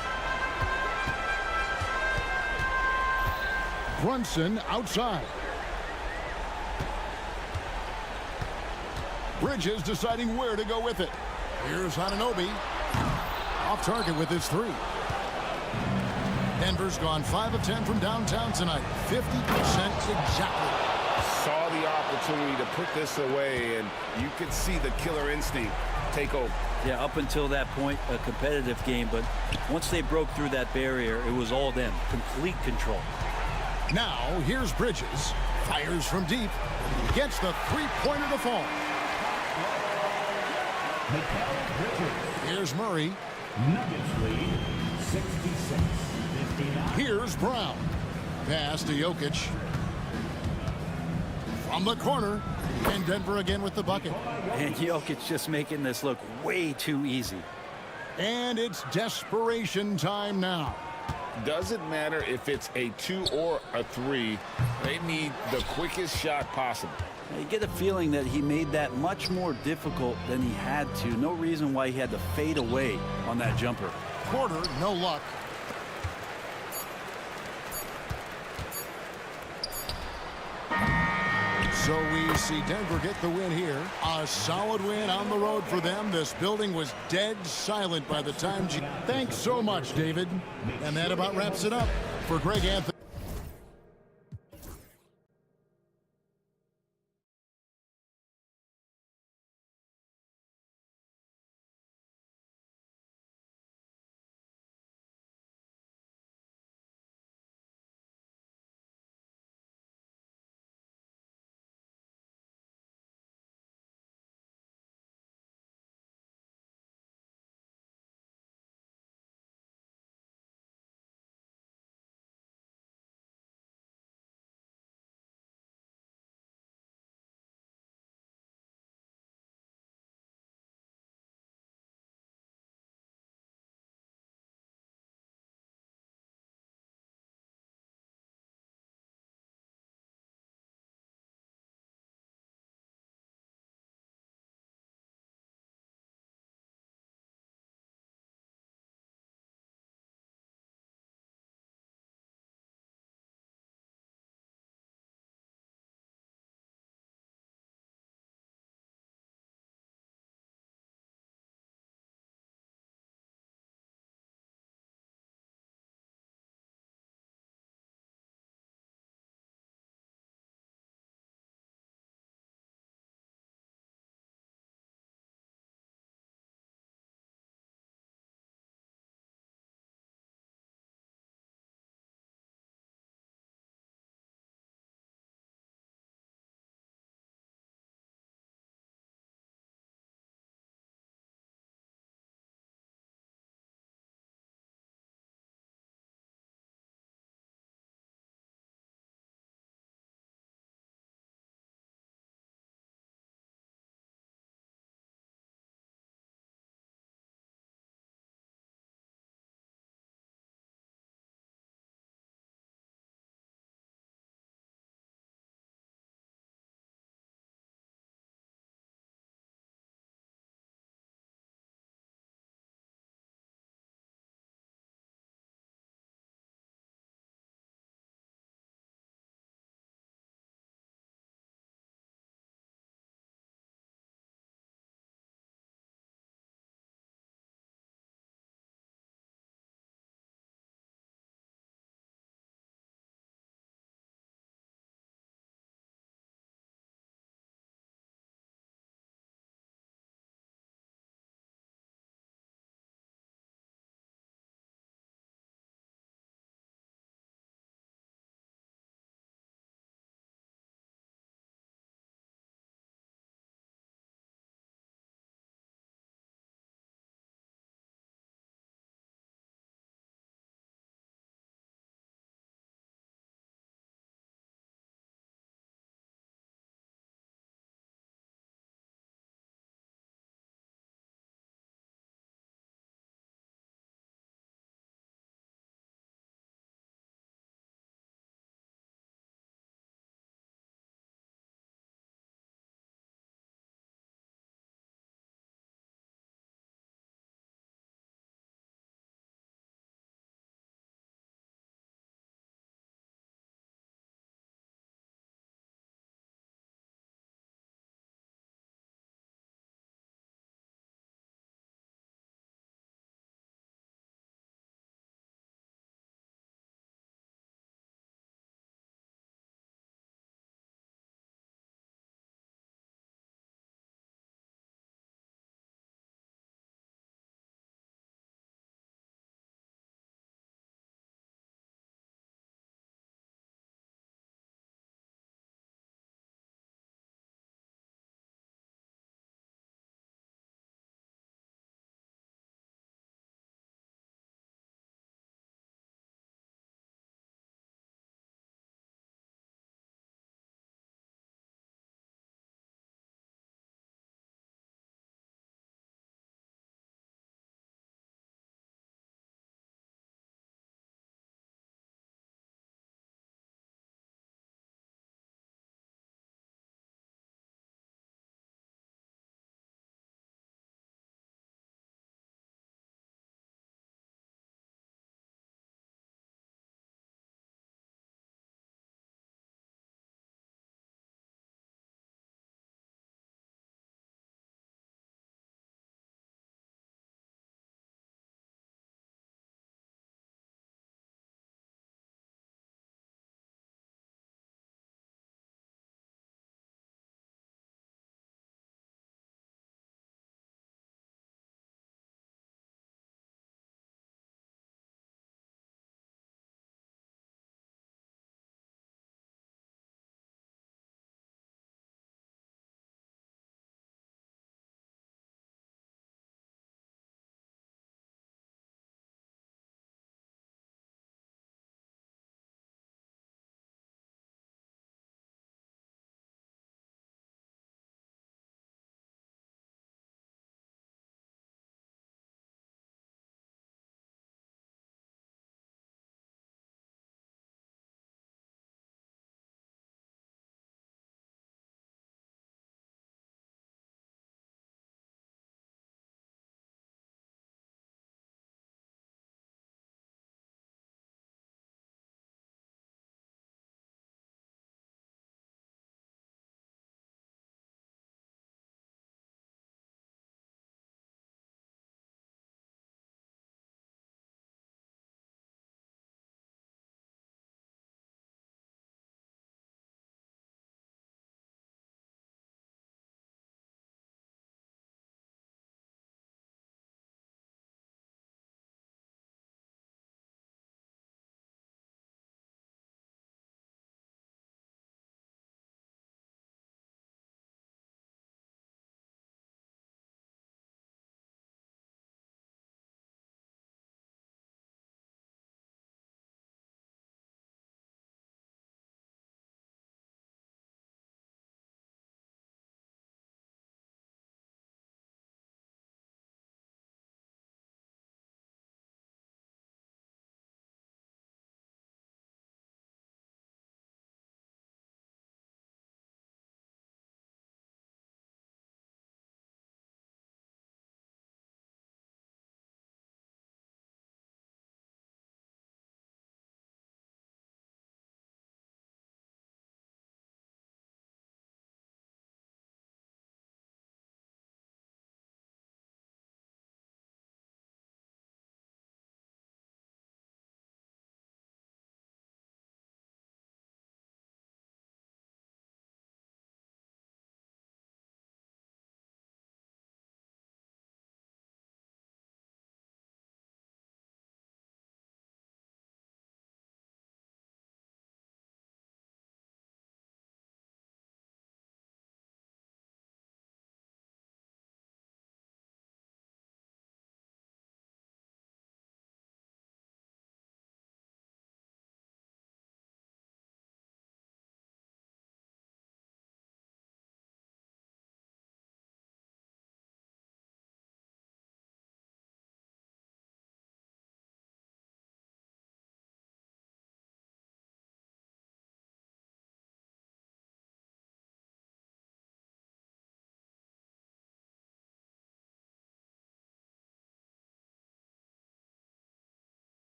Brunson outside. Bridges deciding where to go with it. Here's Anunoby. Off target with his three. Denver's gone 5 of 10 from downtown tonight. 50% exactly. Saw the opportunity to put this away, and you could see the killer instinct take over. Yeah, up until that point, a competitive game, but once they broke through that barrier, it was all them. Complete control. Now, here's Bridges. Fires from deep. Gets the three-pointer to fall. Here's Murray. Nuggets lead 66-59. Here's Brown. Pass to Jokic. From the corner. And Denver again with the bucket. And Jokic just making this look way too easy. And it's desperation time now. Doesn't matter if it's a 2 or a 3. They need the quickest shot possible. You get a feeling that he made that much more difficult than he had to. No reason why he had to fade away on that jumper. Porter, no luck. So we see Denver get the win here. A solid win on the road for them. This building was dead silent by the time. Thanks so much, David. And that about wraps it up for Greg Anthony.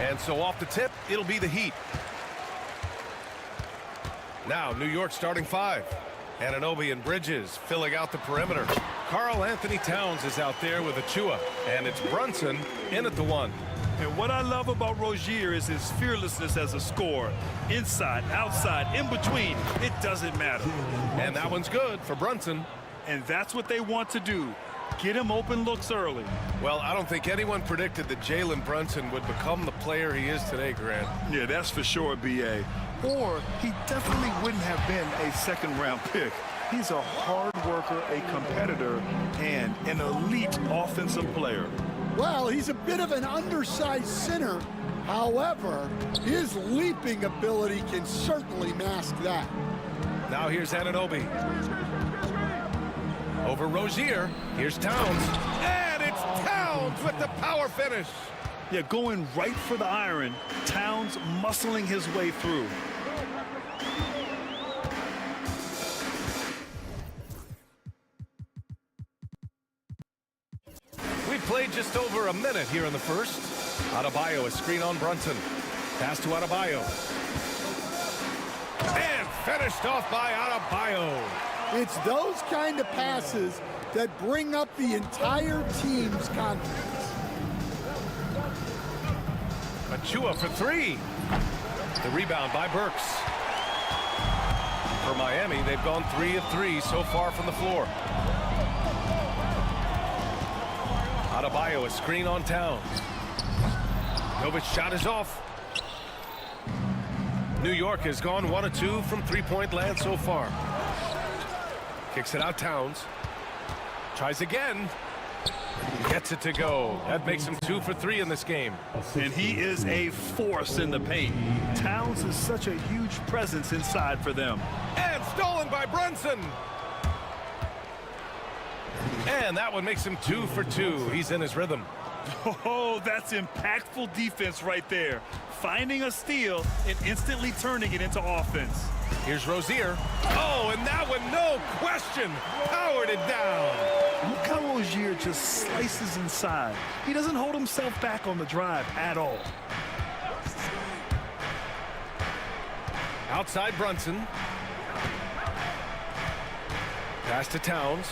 And so off the tip, it'll be the Heat. Now, New York starting five. Anunoby and Bridges filling out the perimeter. Karl Anthony Towns is out there with Achua. And it's Brunson in at the one. And what I love about Rozier is his fearlessness as a scorer. Inside, outside, in between, it doesn't matter. And that one's good for Brunson. And that's what they want to do. Get him open looks early. Well, I don't think anyone predicted that Jalen Brunson would become the player he is today, Grant. Yeah, that's for sure, B.A. Or he definitely wouldn't have been a second-round pick. He's a hard worker, a competitor, and an elite offensive player. Well, he's a bit of an undersized center. However, his leaping ability can certainly mask that. Now here's Anunoby. Over Rozier. Here's Towns. And it's Towns with the power finish. Yeah, going right for the iron. Towns muscling his way through. We've played just over a minute here in the first. Adebayo, a screen on Brunson. Pass to Adebayo. And finished off by Adebayo. It's those kind of passes that bring up the entire team's confidence. Achua for three. The rebound by Burks. For Miami, they've gone 3 of 3 so far from the floor. Adebayo, a screen on Towns. Novic's shot is off. New York has gone 1 of 2 from three-point land so far. Kicks it out, Towns. Tries again. Gets it to go. That makes him 2 for 3 in this game. And he is a force in the paint. Towns is such a huge presence inside for them. And stolen by Brunson. And that one makes him 2 for 2. He's in his rhythm. Oh, that's impactful defense right there. Finding a steal and instantly turning it into offense. Here's Rozier. Oh, and that one, no question, powered it down. Look how Rozier just slices inside. He doesn't hold himself back on the drive at all. Outside Brunson. Pass to Towns.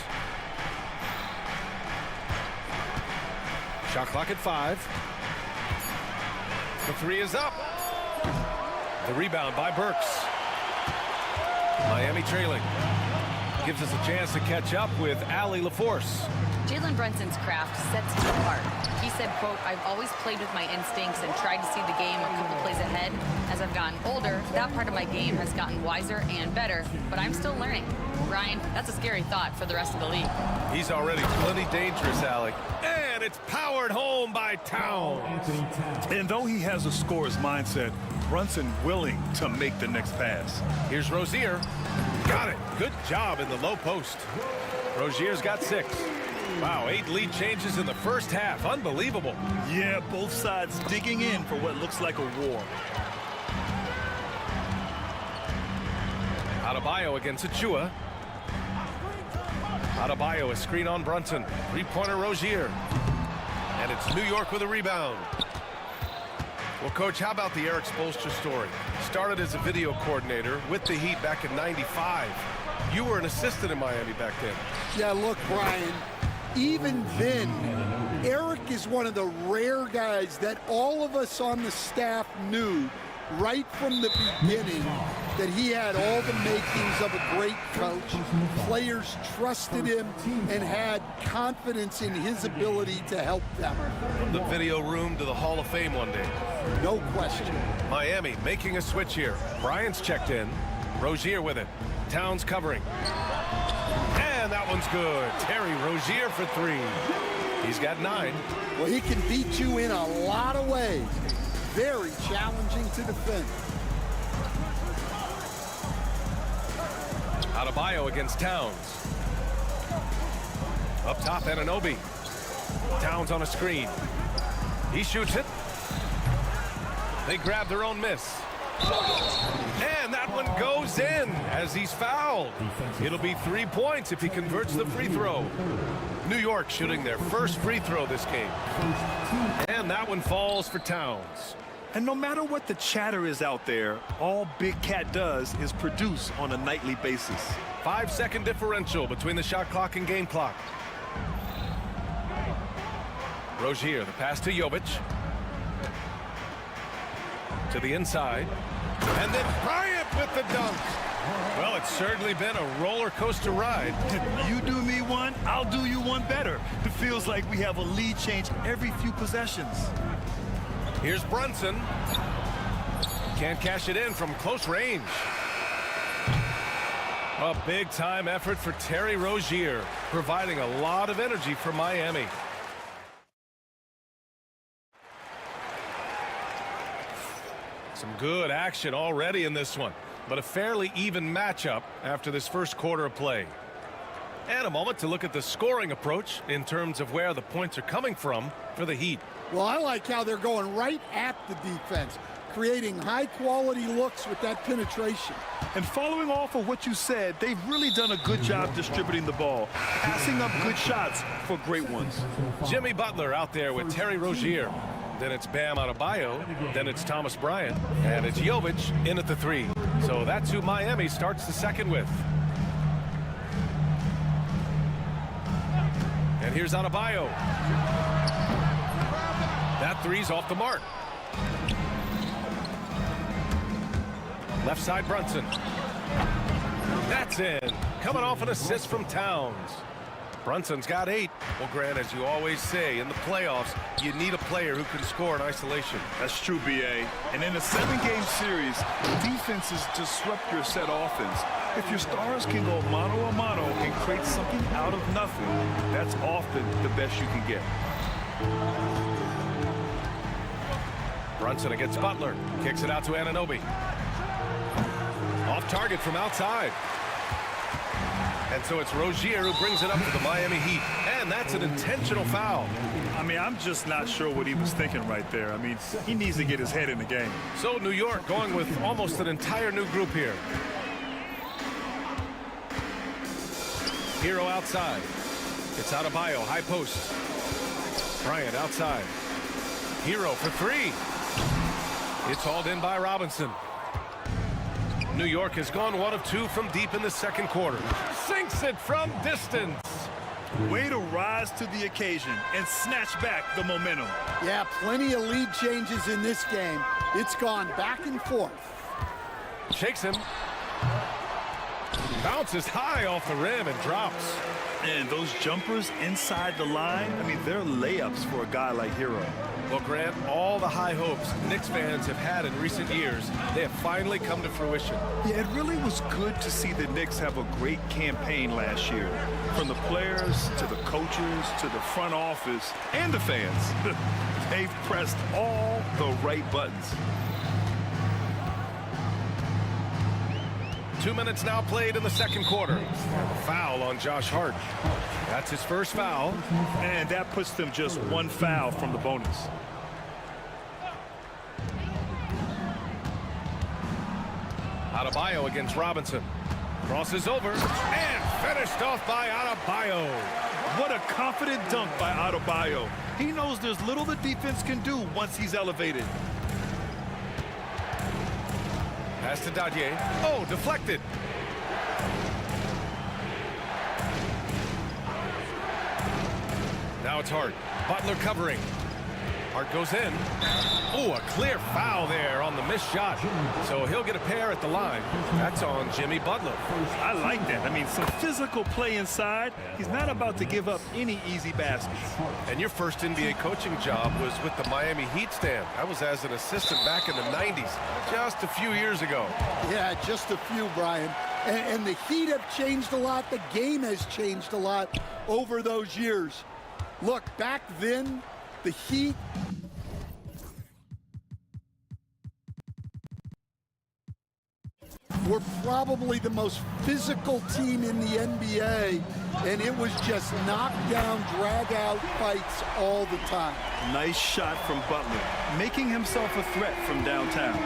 Shot clock at 5. The 3 is up. The rebound by Burks. Miami trailing. Gives us a chance to catch up with Allie LaForce. Jalen Brunson's craft sets him apart. He said, quote, "I've always played with my instincts and tried to see the game a couple plays ahead. As I've gotten older, that part of my game has gotten wiser and better, but I'm still learning." Ryan, that's a scary thought for the rest of the league. He's already plenty dangerous, Alec. And it's powered home by Towns. And though he has a scorer's mindset, Brunson willing to make the next pass. Here's Rozier. Got it. Good job in the low post. Rozier's got 6. Wow, 8 lead changes in the first half. Unbelievable. Yeah, both sides digging in for what looks like a war. Adebayo against Achua. Adebayo, a screen on Brunson. 3-pointer Rozier. And it's New York with a rebound. Well, Coach, how about the Eric Spoelstra story? Started as a video coordinator with the Heat back in '95. You were an assistant in Miami back then. Yeah, look, Brian, even then, Eric is one of the rare guys that all of us on the staff knew right from the beginning that he had all the makings of a great coach. Players trusted him and had confidence in his ability to help them. From the video room to the Hall of Fame one day. No question. Miami making a switch here. Bryant's checked in. Rozier with it. Towns covering. And that one's good. Terry Rozier for 3. He's got 9. Well, he can beat you in a lot of ways. Very challenging to defend. Adebayo against Towns. Up top, Anunoby. Towns on a screen. He shoots it. They grab their own miss. And that one goes in as he's fouled. It'll be 3 points if he converts the free throw. New York shooting their first free throw this game. And that one falls for Towns. And no matter what the chatter is out there, all Big Cat does is produce on a nightly basis. 5-second differential between the shot clock and game clock. Rozier, the pass to Jovic. To the inside. And then Bryant with the dunk. Well, it's certainly been a roller coaster ride. You do me one, I'll do you one better. It feels like we have a lead change every few possessions. Here's Brunson. Can't cash it in from close range. A big-time effort for Terry Rozier, providing a lot of energy for Miami. Some good action already in this one, but a fairly even matchup after this first quarter of play. And a moment to look at the scoring approach in terms of where the points are coming from for the Heat. Well, I like how they're going right at the defense, creating high-quality looks with that penetration. And following off of what you said, they've really done a good job distributing the ball, passing up good shots for great ones. Jimmy Butler out there with Terry Rozier. Then it's Bam Adebayo. Then it's Thomas Bryant. And it's Jovic in at the 3. So that's who Miami starts the second with. And here's Adebayo. That 3's off the mark. Left side Brunson. That's in. Coming off an assist from Towns. Brunson's got 8. Well, Grant, as you always say, in the playoffs, you need a player who can score in isolation. That's true, B.A. And in a 7-game series, defenses disrupt your set offense. If your stars can go mano-a-mano and create something out of nothing, that's often the best you can get. Brunson against Butler. Kicks it out to Anunoby. Off target from outside. And so it's Rozier who brings it up to the Miami Heat. And that's an intentional foul. I mean, I'm just not sure what he was thinking right there. I mean, he needs to get his head in the game. So New York going with almost an entire new group here. Hero outside. It's Adebayo, high post. Bryant outside. Hero for 3. It's hauled in by Robinson. New York has gone 1 of 2 from deep in the second quarter. Sinks it from distance. Way to rise to the occasion and snatch back the momentum. Yeah, plenty of lead changes in this game. It's gone back and forth. Shakes him. Bounces high off the rim and drops. And those jumpers inside the line, I mean, they're layups for a guy like Hero. Well, Grant, all the high hopes Knicks fans have had in recent years, they have finally come to fruition. Yeah, it really was good to see the Knicks have a great campaign last year. From the players to the coaches to the front office and the fans. They've pressed all the right buttons. 2 minutes now played in the second quarter. Foul on Josh Hart. That's his first foul. And that puts them just 1 foul from the bonus. Adebayo against Robinson. Crosses over and finished off by Adebayo. What a confident dunk by Adebayo. He knows there's little the defense can do once he's elevated. Pass to Dadier. Oh, deflected. Now it's Hart. Butler covering. Hart goes in. Oh, a clear foul there on the missed shot. So he'll get a pair at the line. That's on Jimmy Butler. I like that. I mean, some physical play inside. He's not about to give up any easy baskets. And your first NBA coaching job was with the Miami Heat stand. I was as an assistant back in the 90s, just a few years ago. Yeah, just a few, Brian. And the Heat have changed a lot. The game has changed a lot over those years. Look, back then, the Heat were probably the most physical team in the NBA, and it was just knockdown, drag-out fights all the time. Nice shot from Butler, making himself a threat from downtown.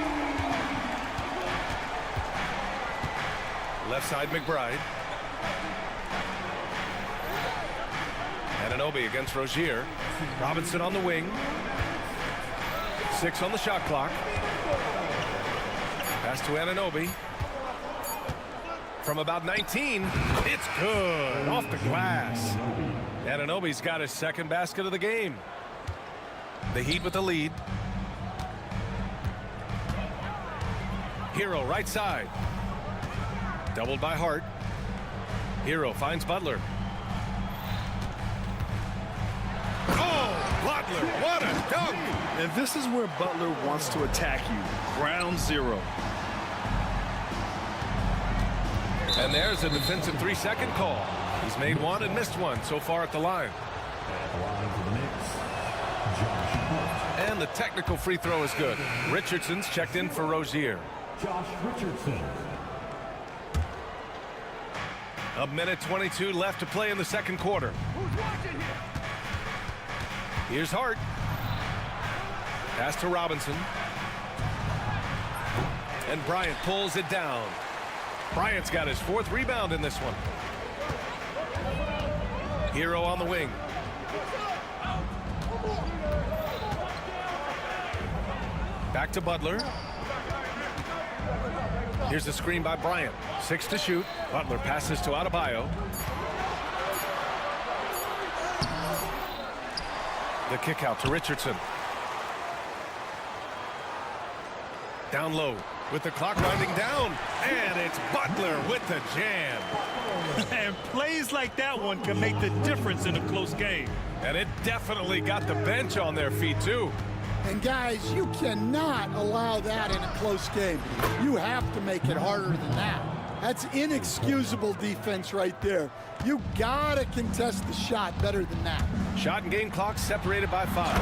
Left side McBride. Anunoby against Rozier. Robinson on the wing. 6 on the shot clock. Pass to Anunoby. From about 19, it's good. Off the glass. Anunoby's got his second basket of the game. The Heat with the lead. Hero right side. Doubled by Hart. Hero finds Butler. Oh, Butler, what a dunk! And this is where Butler wants to attack you. Ground zero. And there's a defensive 3-second call. He's made one and missed one so far at the line. And the technical free throw is good. Richardson's checked in for Rozier. Josh Richardson. A minute 22 left to play in the second quarter. Here's Hart. Pass to Robinson. And Bryant pulls it down. Bryant's got his 4th rebound in this one. Hero on the wing. Back to Butler. Here's the screen by Bryant. 6 to shoot. Butler passes to Adebayo. The kick out to Richardson. Down low with the clock winding down. And it's Butler with the jam. And plays like that one can make the difference in a close game. And it definitely got the bench on their feet, too. And guys, you cannot allow that in a close game. You have to make it harder than that. That's inexcusable defense right there. You gotta contest the shot better than that. Shot and game clock separated by 5.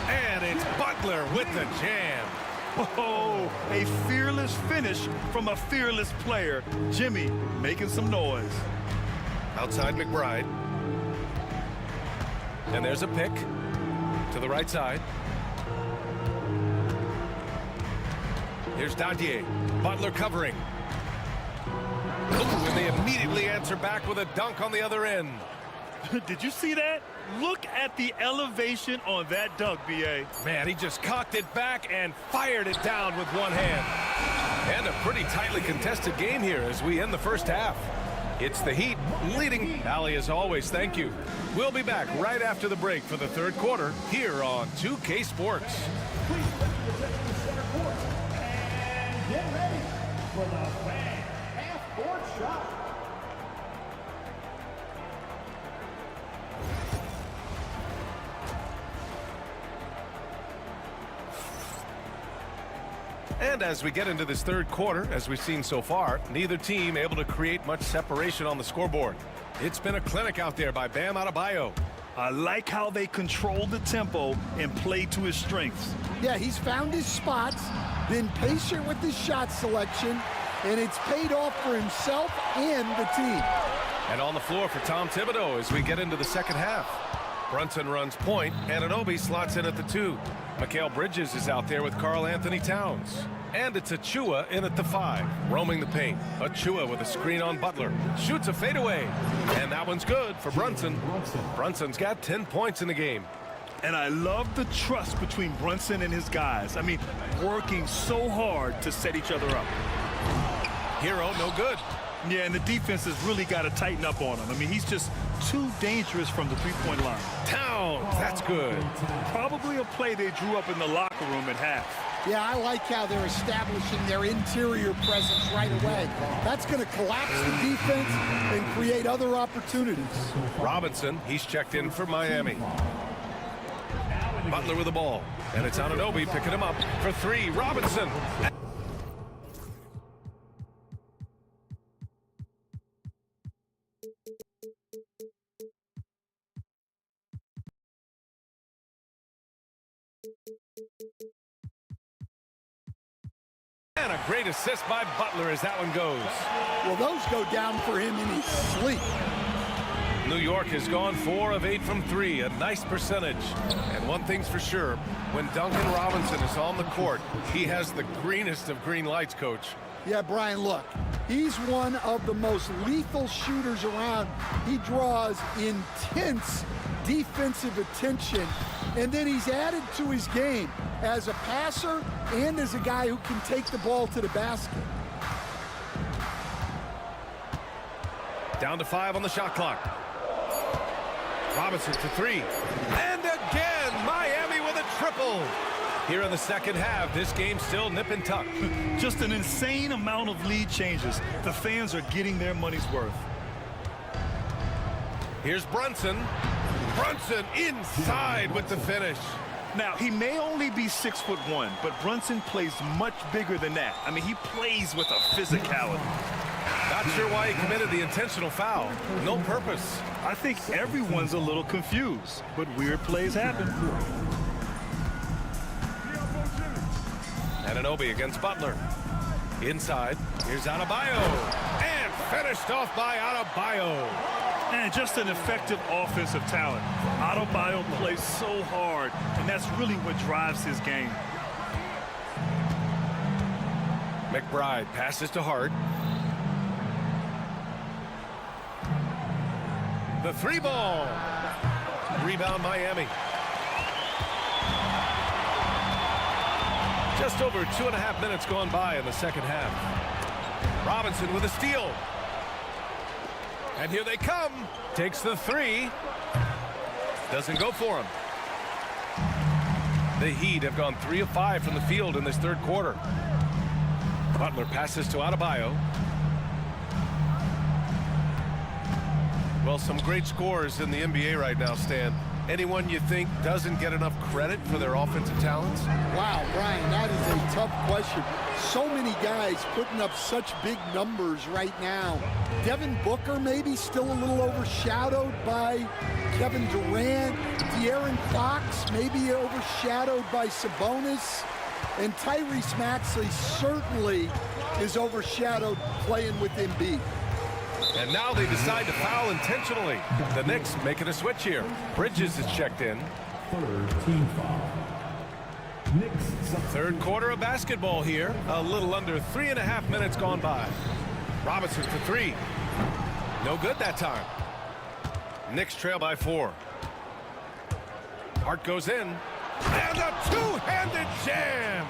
And it's Butler with the jam. Oh, a fearless finish from a fearless player. Jimmy making some noise. Outside McBride. And there's a pick to the right side. Here's Dadier. Butler covering. Ooh, and they immediately answer back with a dunk on the other end. Did you see that? Look at the elevation on that dunk, B.A. Man, he just cocked it back and fired it down with one hand. And a pretty tightly contested game here as we end the first half. It's the Heat leading. Allie, as always, thank you. We'll be back right after the break for the third quarter here on 2K Sports. And get ready for the fan half-court shot. And as we get into this third quarter, as we've seen so far, neither team able to create much separation on the scoreboard. It's been a clinic out there by Bam Adebayo. I like how they control the tempo and play to his strengths. Yeah, he's found his spots, been patient with his shot selection, and it's paid off for himself and the team. And on the floor for Tom Thibodeau as we get into the second half. Brunson runs point, and Anunoby slots in at the 2. Mikal Bridges is out there with Karl Anthony Towns. And it's Achua in at the 5, roaming the paint. Achua with a screen on Butler. Shoots a fadeaway. And that one's good for Brunson. Brunson's got 10 points in the game. And I love the trust between Brunson and his guys. I mean, working so hard to set each other up. Hero, no good. Yeah, and the defense has really got to tighten up on him. I mean, he's just too dangerous from the three-point line. Towns, that's good. Probably a play they drew up in the locker room at half. Yeah, I like how they're establishing their interior presence right away. That's going to collapse the defense and create other opportunities. Robinson, he's checked in for Miami. Butler with the ball. And it's Anunoby picking him up for 3. Robinson. And a great assist by Butler as that one goes. Well, those go down for him in his sleep. New York has gone 4 of 8 from 3, a nice percentage. And one thing's for sure, when Duncan Robinson is on the court, he has the greenest of green lights, Coach. Yeah, Brian, look, He's one of the most lethal shooters around. He draws intense defensive attention, and then he's added to his game as a passer and as a guy who can take the ball to the basket. Down to 5 on the shot clock. Robinson for 3. And again, Miami with a triple. Here in the second half, this game's still nip and tuck. Just an insane amount of lead changes. The fans are getting their money's worth. Here's Brunson. Brunson inside with the finish. Now, he may only be 6'1", but Brunson plays much bigger than that. I mean, he plays with a physicality. Not sure why he committed the intentional foul. No purpose. I think everyone's a little confused, but weird plays happen. Anunoby against Butler. Inside, here's Adebayo. And finished off by Adebayo. And just an effective offensive talent. Adebayo plays so hard, and that's really what drives his game. McBride passes to Hart. The 3 ball. Rebound Miami. Just over 2.5 minutes gone by in the second half. Robinson with a steal. And here they come. Takes the 3. Doesn't go for him. The Heat have gone 3 of 5 from the field in this third quarter. Butler passes to Adebayo. Well, some great scorers in the NBA right now, Stan. Anyone you think doesn't get enough credit for their offensive talents? Wow, Brian, that is a tough question. So many guys putting up such big numbers right now. Devin Booker maybe still a little overshadowed by Kevin Durant. De'Aaron Fox maybe overshadowed by Sabonis. And Tyrese Maxey certainly is overshadowed playing with Embiid. And now they decide to foul intentionally. The Knicks making a switch here. Bridges is checked in. Third team foul. Third quarter of basketball here. A little under 3.5 minutes gone by. Robinson for 3. No good that time. Knicks trail by 4. Hart goes in. And a two-handed jam.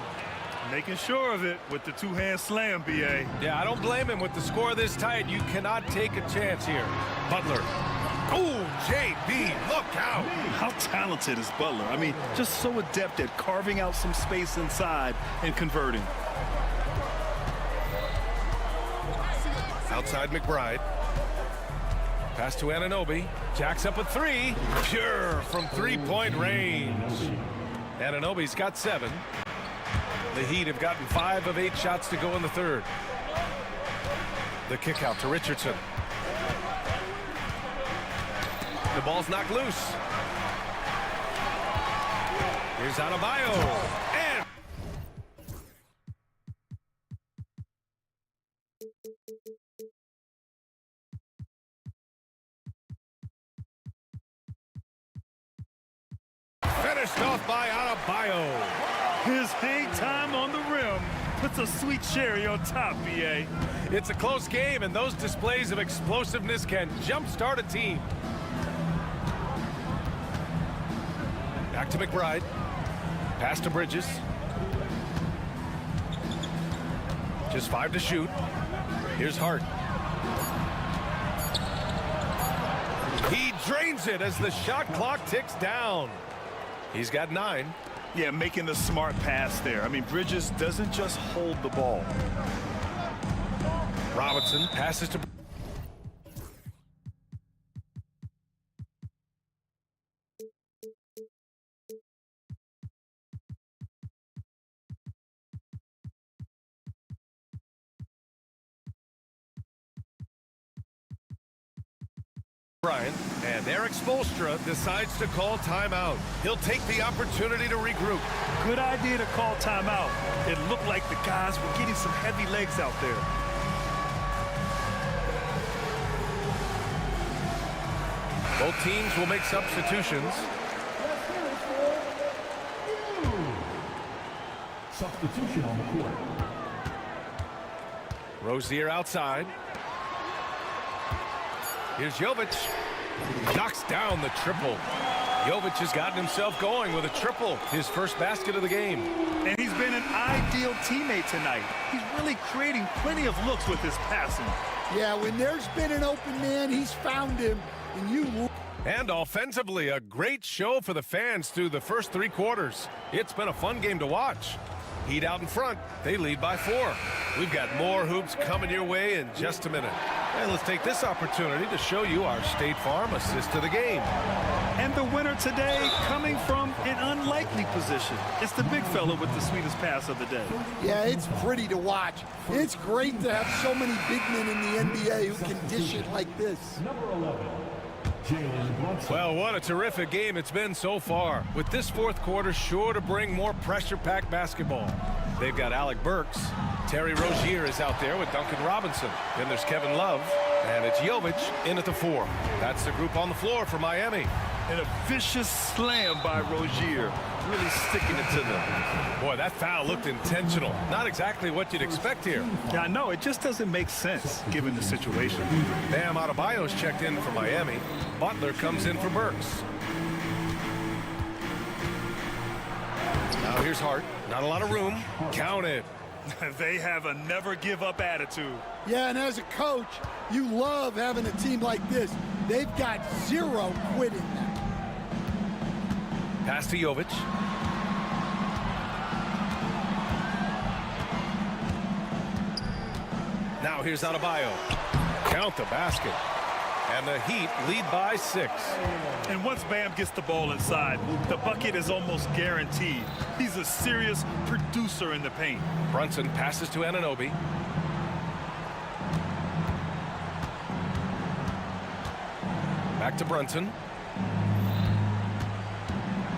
Making sure of it with the two-hand slam, B.A. Yeah, I don't blame him with the score this tight. You cannot take a chance here. Butler. Oh, J.B., look out. How talented is Butler? I mean, just so adept at carving out some space inside and converting. Outside McBride. Pass to Anunoby. Jacks up a 3. Pure from three-point range. Anunoby's got 7. The Heat have gotten 5 of 8 shots to go in the third. The kick out to Richardson. The ball's knocked loose. Here's Adebayo. And finished off by Adebayo. His hang time on the rim puts a sweet cherry on top, B.A. It's a close game, and those displays of explosiveness can jumpstart a team. Back to McBride. Pass to Bridges. Just 5 to shoot. Here's Hart. He drains it as the shot clock ticks down. He's got 9. Yeah, making the smart pass there. I mean, Bridges doesn't just hold the ball. Robinson passes to... Brian, and Eric Spoelstra decides to call timeout. He'll take the opportunity to regroup. Good idea to call timeout. It looked like the guys were getting some heavy legs out there. Both teams will make substitutions. Substitution on the court. Rozier outside. Here's Jovic. Knocks down the triple. Jovic has gotten himself going with a triple, his first basket of the game. And he's been an ideal teammate tonight. He's really creating plenty of looks with his passing. Yeah, when there's been an open man, he's found him, and you... And offensively, a great show for the fans through the first 3 quarters. It's been a fun game to watch. Heat out in front. They lead by 4. We've got more hoops coming your way in just a minute. And let's take this opportunity to show you our State Farm assist to the game. And the winner today coming from an unlikely position. It's the big fella with the sweetest pass of the day. Yeah, it's pretty to watch. It's great to have so many big men in the NBA who can dish it like this. Number 11. Well, what a terrific game it's been so far. With this fourth quarter sure to bring more pressure-packed basketball. They've got Alec Burks. Terry Rozier is out there with Duncan Robinson. Then there's Kevin Love. And it's Jovic in at the 4. That's the group on the floor for Miami. And a vicious slam by Rozier, really sticking it to them. Boy, that foul looked intentional. Not exactly what you'd expect here. Yeah, I know. It just doesn't make sense, given the situation. Bam Adebayo's checked in for Miami. Butler comes in for Burks. Now here's Hart. Not a lot of room. Count it. They have a never-give-up attitude. Yeah, and as a coach, you love having a team like this. They've got 0 quitting them. Pass to Jovic. Now here's Adebayo. Count the basket. And the Heat lead by 6. And once Bam gets the ball inside, the bucket is almost guaranteed. He's a serious producer in the paint. Brunson passes to Anunoby. Back to Brunson.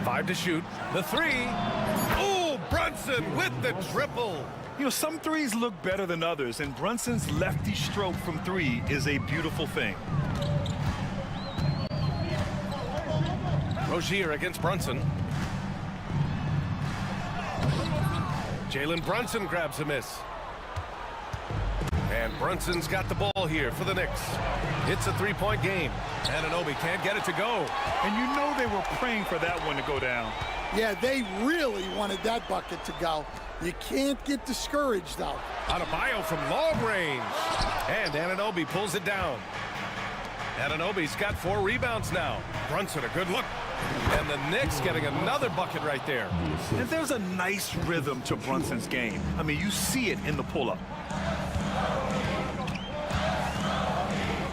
5 to shoot. The 3. Oh, Brunson with the triple. You know, some threes look better than others, and Brunson's lefty stroke from 3 is a beautiful thing. Rozier against Brunson. Jalen Brunson grabs a miss. And Brunson's got the ball here for the Knicks. It's a 3-point game. Anunoby can't get it to go. And you know they were praying for that one to go down. Yeah, they really wanted that bucket to go. You can't get discouraged, though. Adebayo from long range. And Anunoby pulls it down. Anunoby's got 4 rebounds now. Brunson, a good look. And the Knicks getting another bucket right there. And there's a nice rhythm to Brunson's game. I mean, you see it in the pull-up.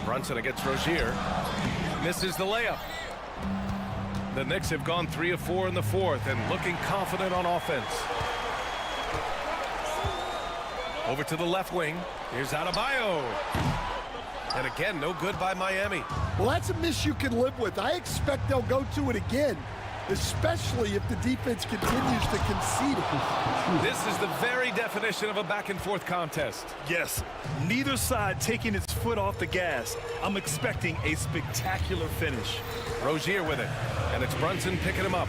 Brunson against Rozier. Misses the layup. The Knicks have gone 3 of 4 in the 4th and looking confident on offense. Over to the left wing. Here's Adebayo. And again, no good by Miami. Well, that's a miss you can live with. I expect they'll go to it again, especially if the defense continues to concede it. This is the very definition of a back-and-forth contest. Yes, neither side taking its foot off the gas. I'm expecting a spectacular finish. Rozier with it, and it's Brunson picking him up.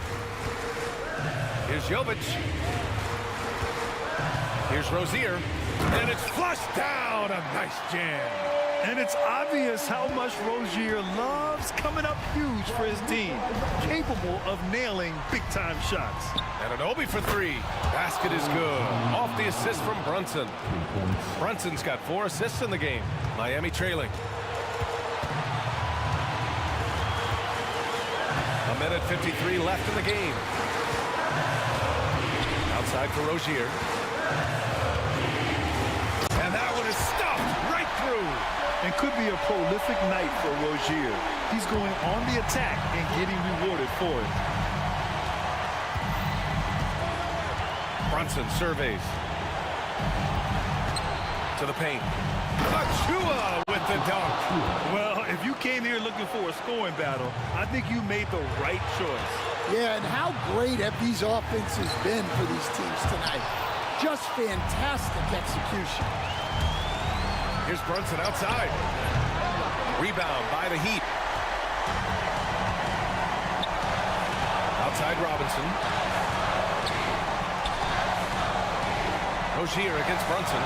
Here's Jovic. Here's Rozier, and it's flushed down. A nice jam. And it's obvious how much Rozier loves coming up huge for his team, capable of nailing big-time shots. Anunoby for 3. Basket is good. Off the assist from Brunson. Brunson's got 4 assists in the game. Miami trailing. 1:53 left in the game. Outside for Rozier. And that one is stuffed right through. And could be a prolific night for Rozier. He's going on the attack and getting rewarded for it. Brunson surveys. To the paint. Achua with the dunk. Well, if you came here looking for a scoring battle, I think you made the right choice. Yeah, and how great have these offenses been for these teams tonight? Just fantastic execution. Here's Brunson outside. Rebound by the Heat. Outside Robinson. Rozier against Brunson.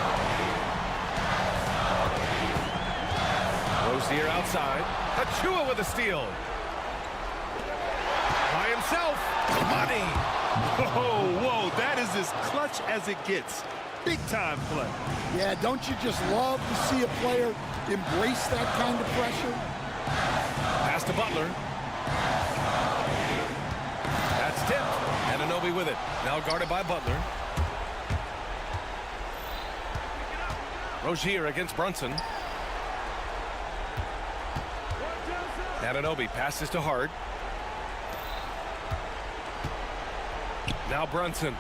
Rozier outside. Achua with a steal. By himself. Money. Whoa, that is as clutch as it gets. Big time play. Yeah, don't you just love to see a player embrace that kind of pressure? Pass to Butler. That's tipped. Anunoby with it. Now guarded by Butler. Rozier against Brunson. Anunoby passes to Hart. Now Brunson.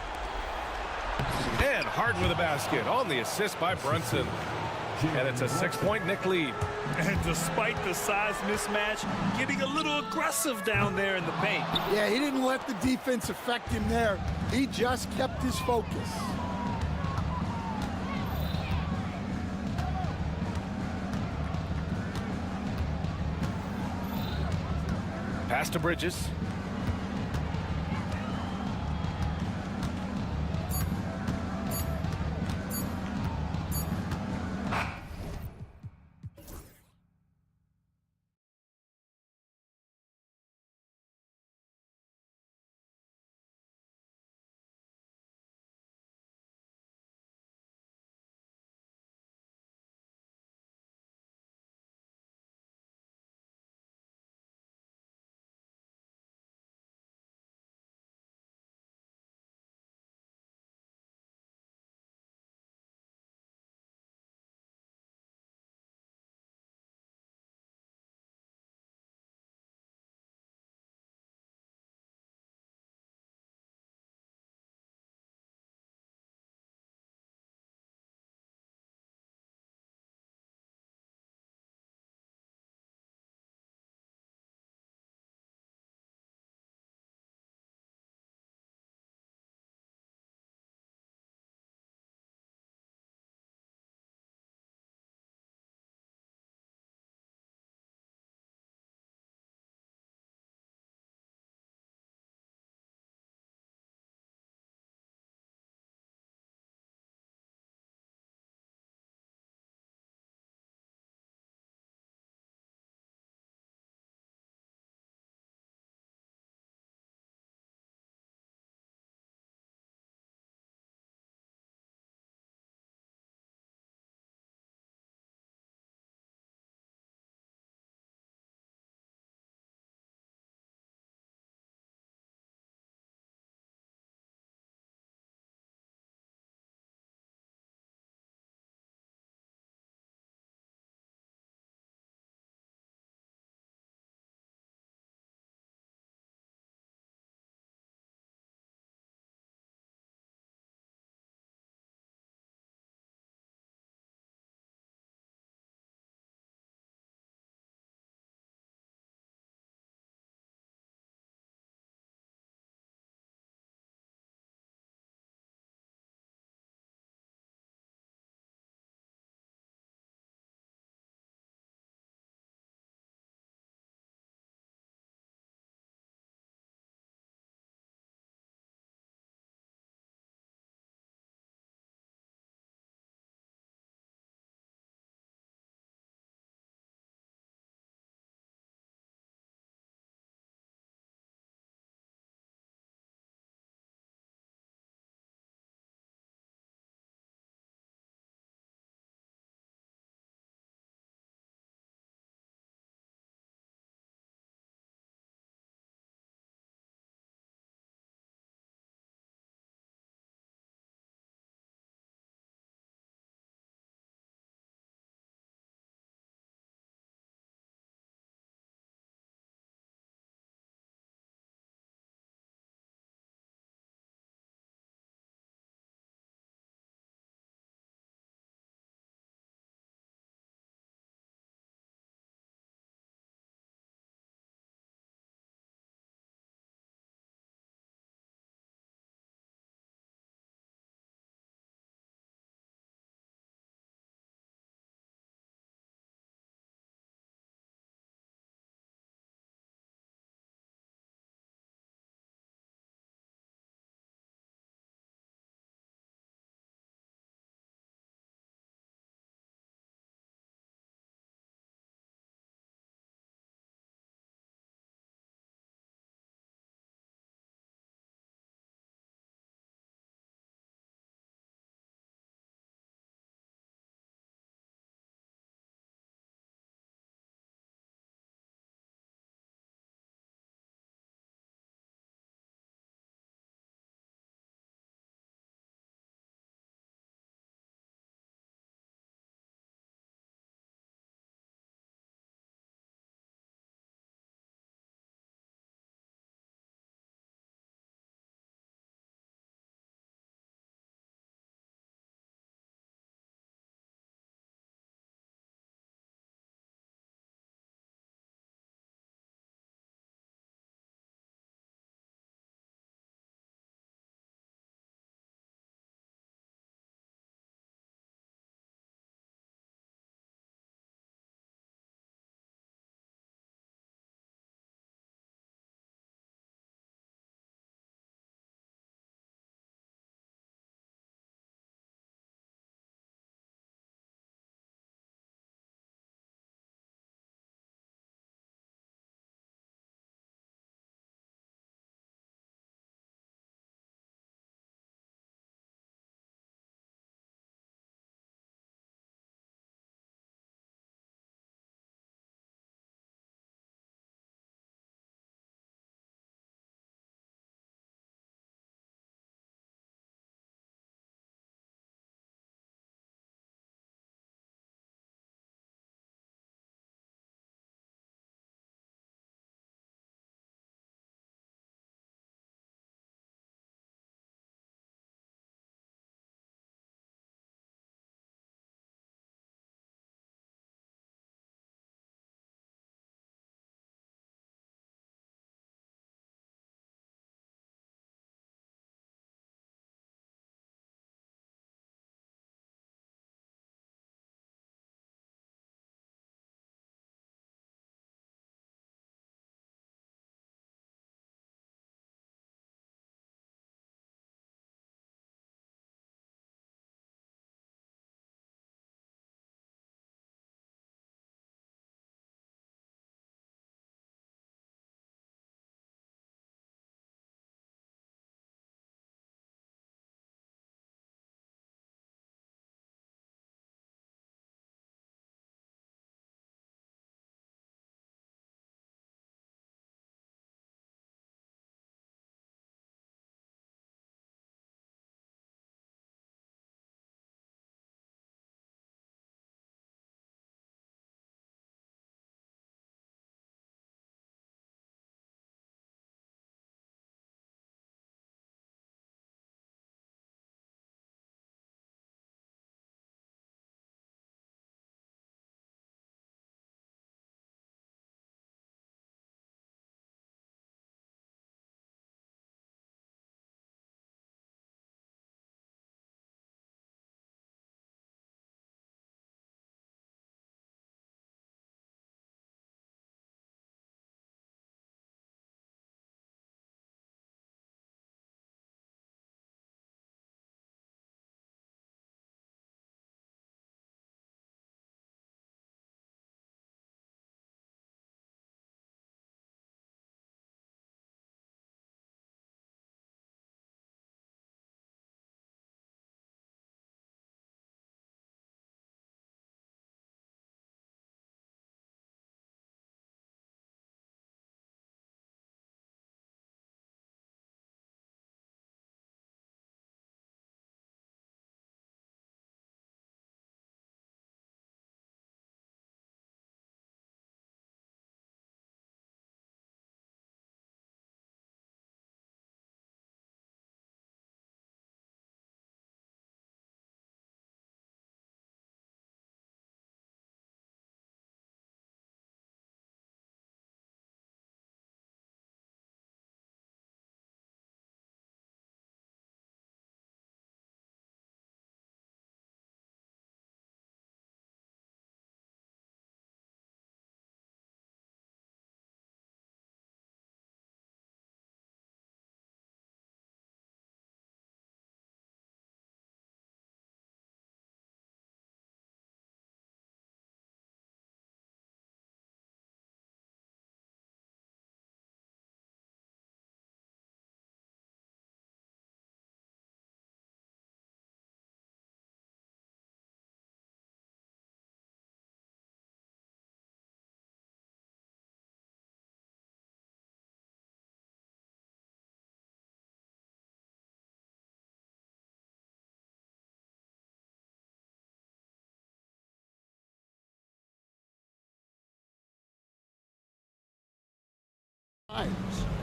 And Hart with a basket on the assist by Brunson. And it's a 6-point Knick lead. And despite the size mismatch, getting a little aggressive down there in the paint. Yeah, he didn't let the defense affect him there. He just kept his focus. Pass to Bridges.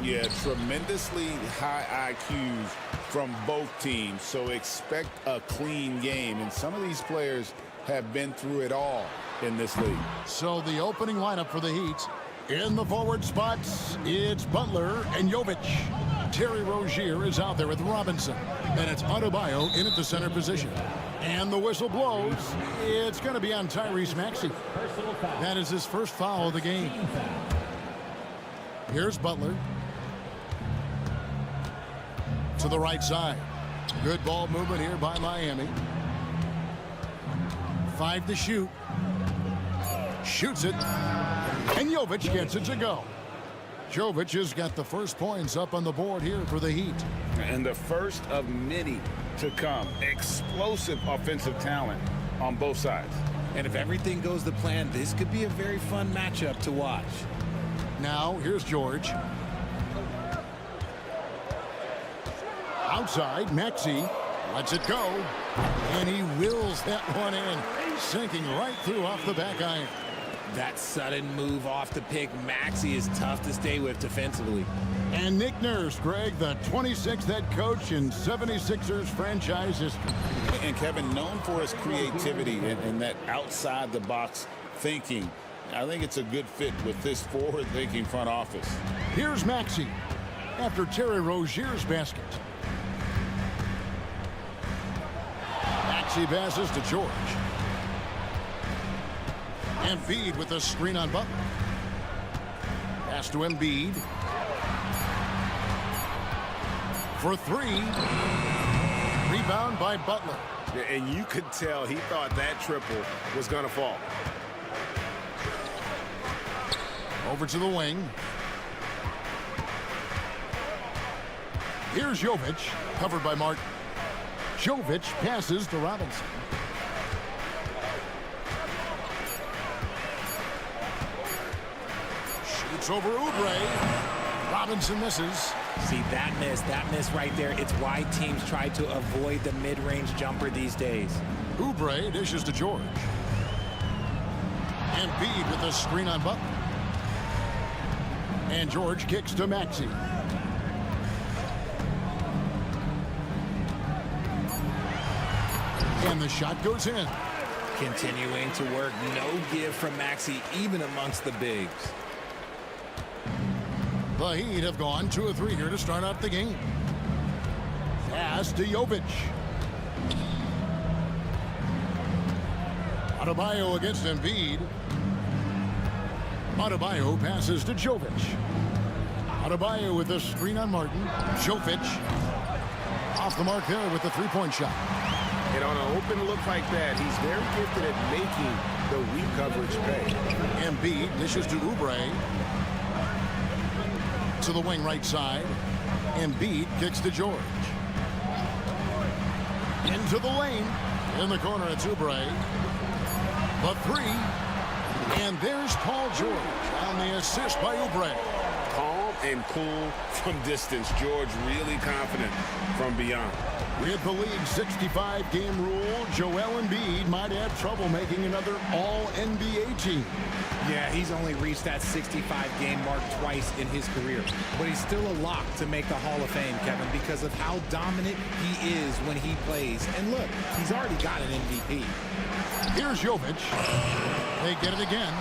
Yeah, tremendously high IQs from both teams, so expect a clean game. And some of these players have been through it all in this league. So the opening lineup for the Heat. In the forward spots, it's Butler and Jovic. Terry Rozier is out there with Robinson. And it's Adebayo in at the center position. And the whistle blows. It's going to be on Tyrese Maxey. That is his first foul of the game. Here's Butler. To the right side. Good ball movement here by Miami. 5 to shoot. Shoots it. And Jovic gets it to go. Jovic has got the first points up on the board here for the Heat. And the first of many to come. Explosive offensive talent on both sides. And if everything goes to plan, this could be a very fun matchup to watch. Now, here's George. Outside, Maxey lets it go. And he wills that one in, sinking right through off the back iron. That sudden move off the pick, Maxey, is tough to stay with defensively. And Nick Nurse, Greg, the 26th head coach in 76ers franchise history. And Kevin, known for his creativity and that outside-the-box thinking. I think it's a good fit with this forward-thinking front office. Here's Maxey after Terry Rozier's basket. Maxey passes to George. Embiid with a screen on Butler. Pass to Embiid. For 3. Rebound by Butler. And you could tell he thought that triple was going to fall. Over to the wing. Here's Jovic, covered by Martin. Jovic passes to Robinson. Shoots over Oubre. Robinson misses. See, that miss right there. It's why teams try to avoid the mid-range jumper these days. Oubre dishes to George. Embiid with a screen on Butler. And George kicks to Maxey. And the shot goes in. Continuing to work, no give from Maxey, even amongst the bigs. The Heat have gone 2 of 3 here to start out the game. Pass to Jovic. Adebayo against Embiid. Adebayo passes to Jovic. Adebayo with a screen on Martin. Jovic off the mark there with the three-point shot. And on an open look like that, he's very gifted at making the weak coverage pay. Embiid dishes to Oubre. To the wing right side. Embiid kicks to George. Into the lane. In the corner, it's Oubre. The 3. And there's Paul George on the assist by Oubre. Calm and cool from distance. George really confident from beyond. With the league's 65-game rule, Joel Embiid might have trouble making another All-NBA team. Yeah, he's only reached that 65-game mark twice in his career. But he's still a lock to make the Hall of Fame, Kevin, because of how dominant he is when he plays. And look, he's already got an MVP. Here's Jovic. They get it again.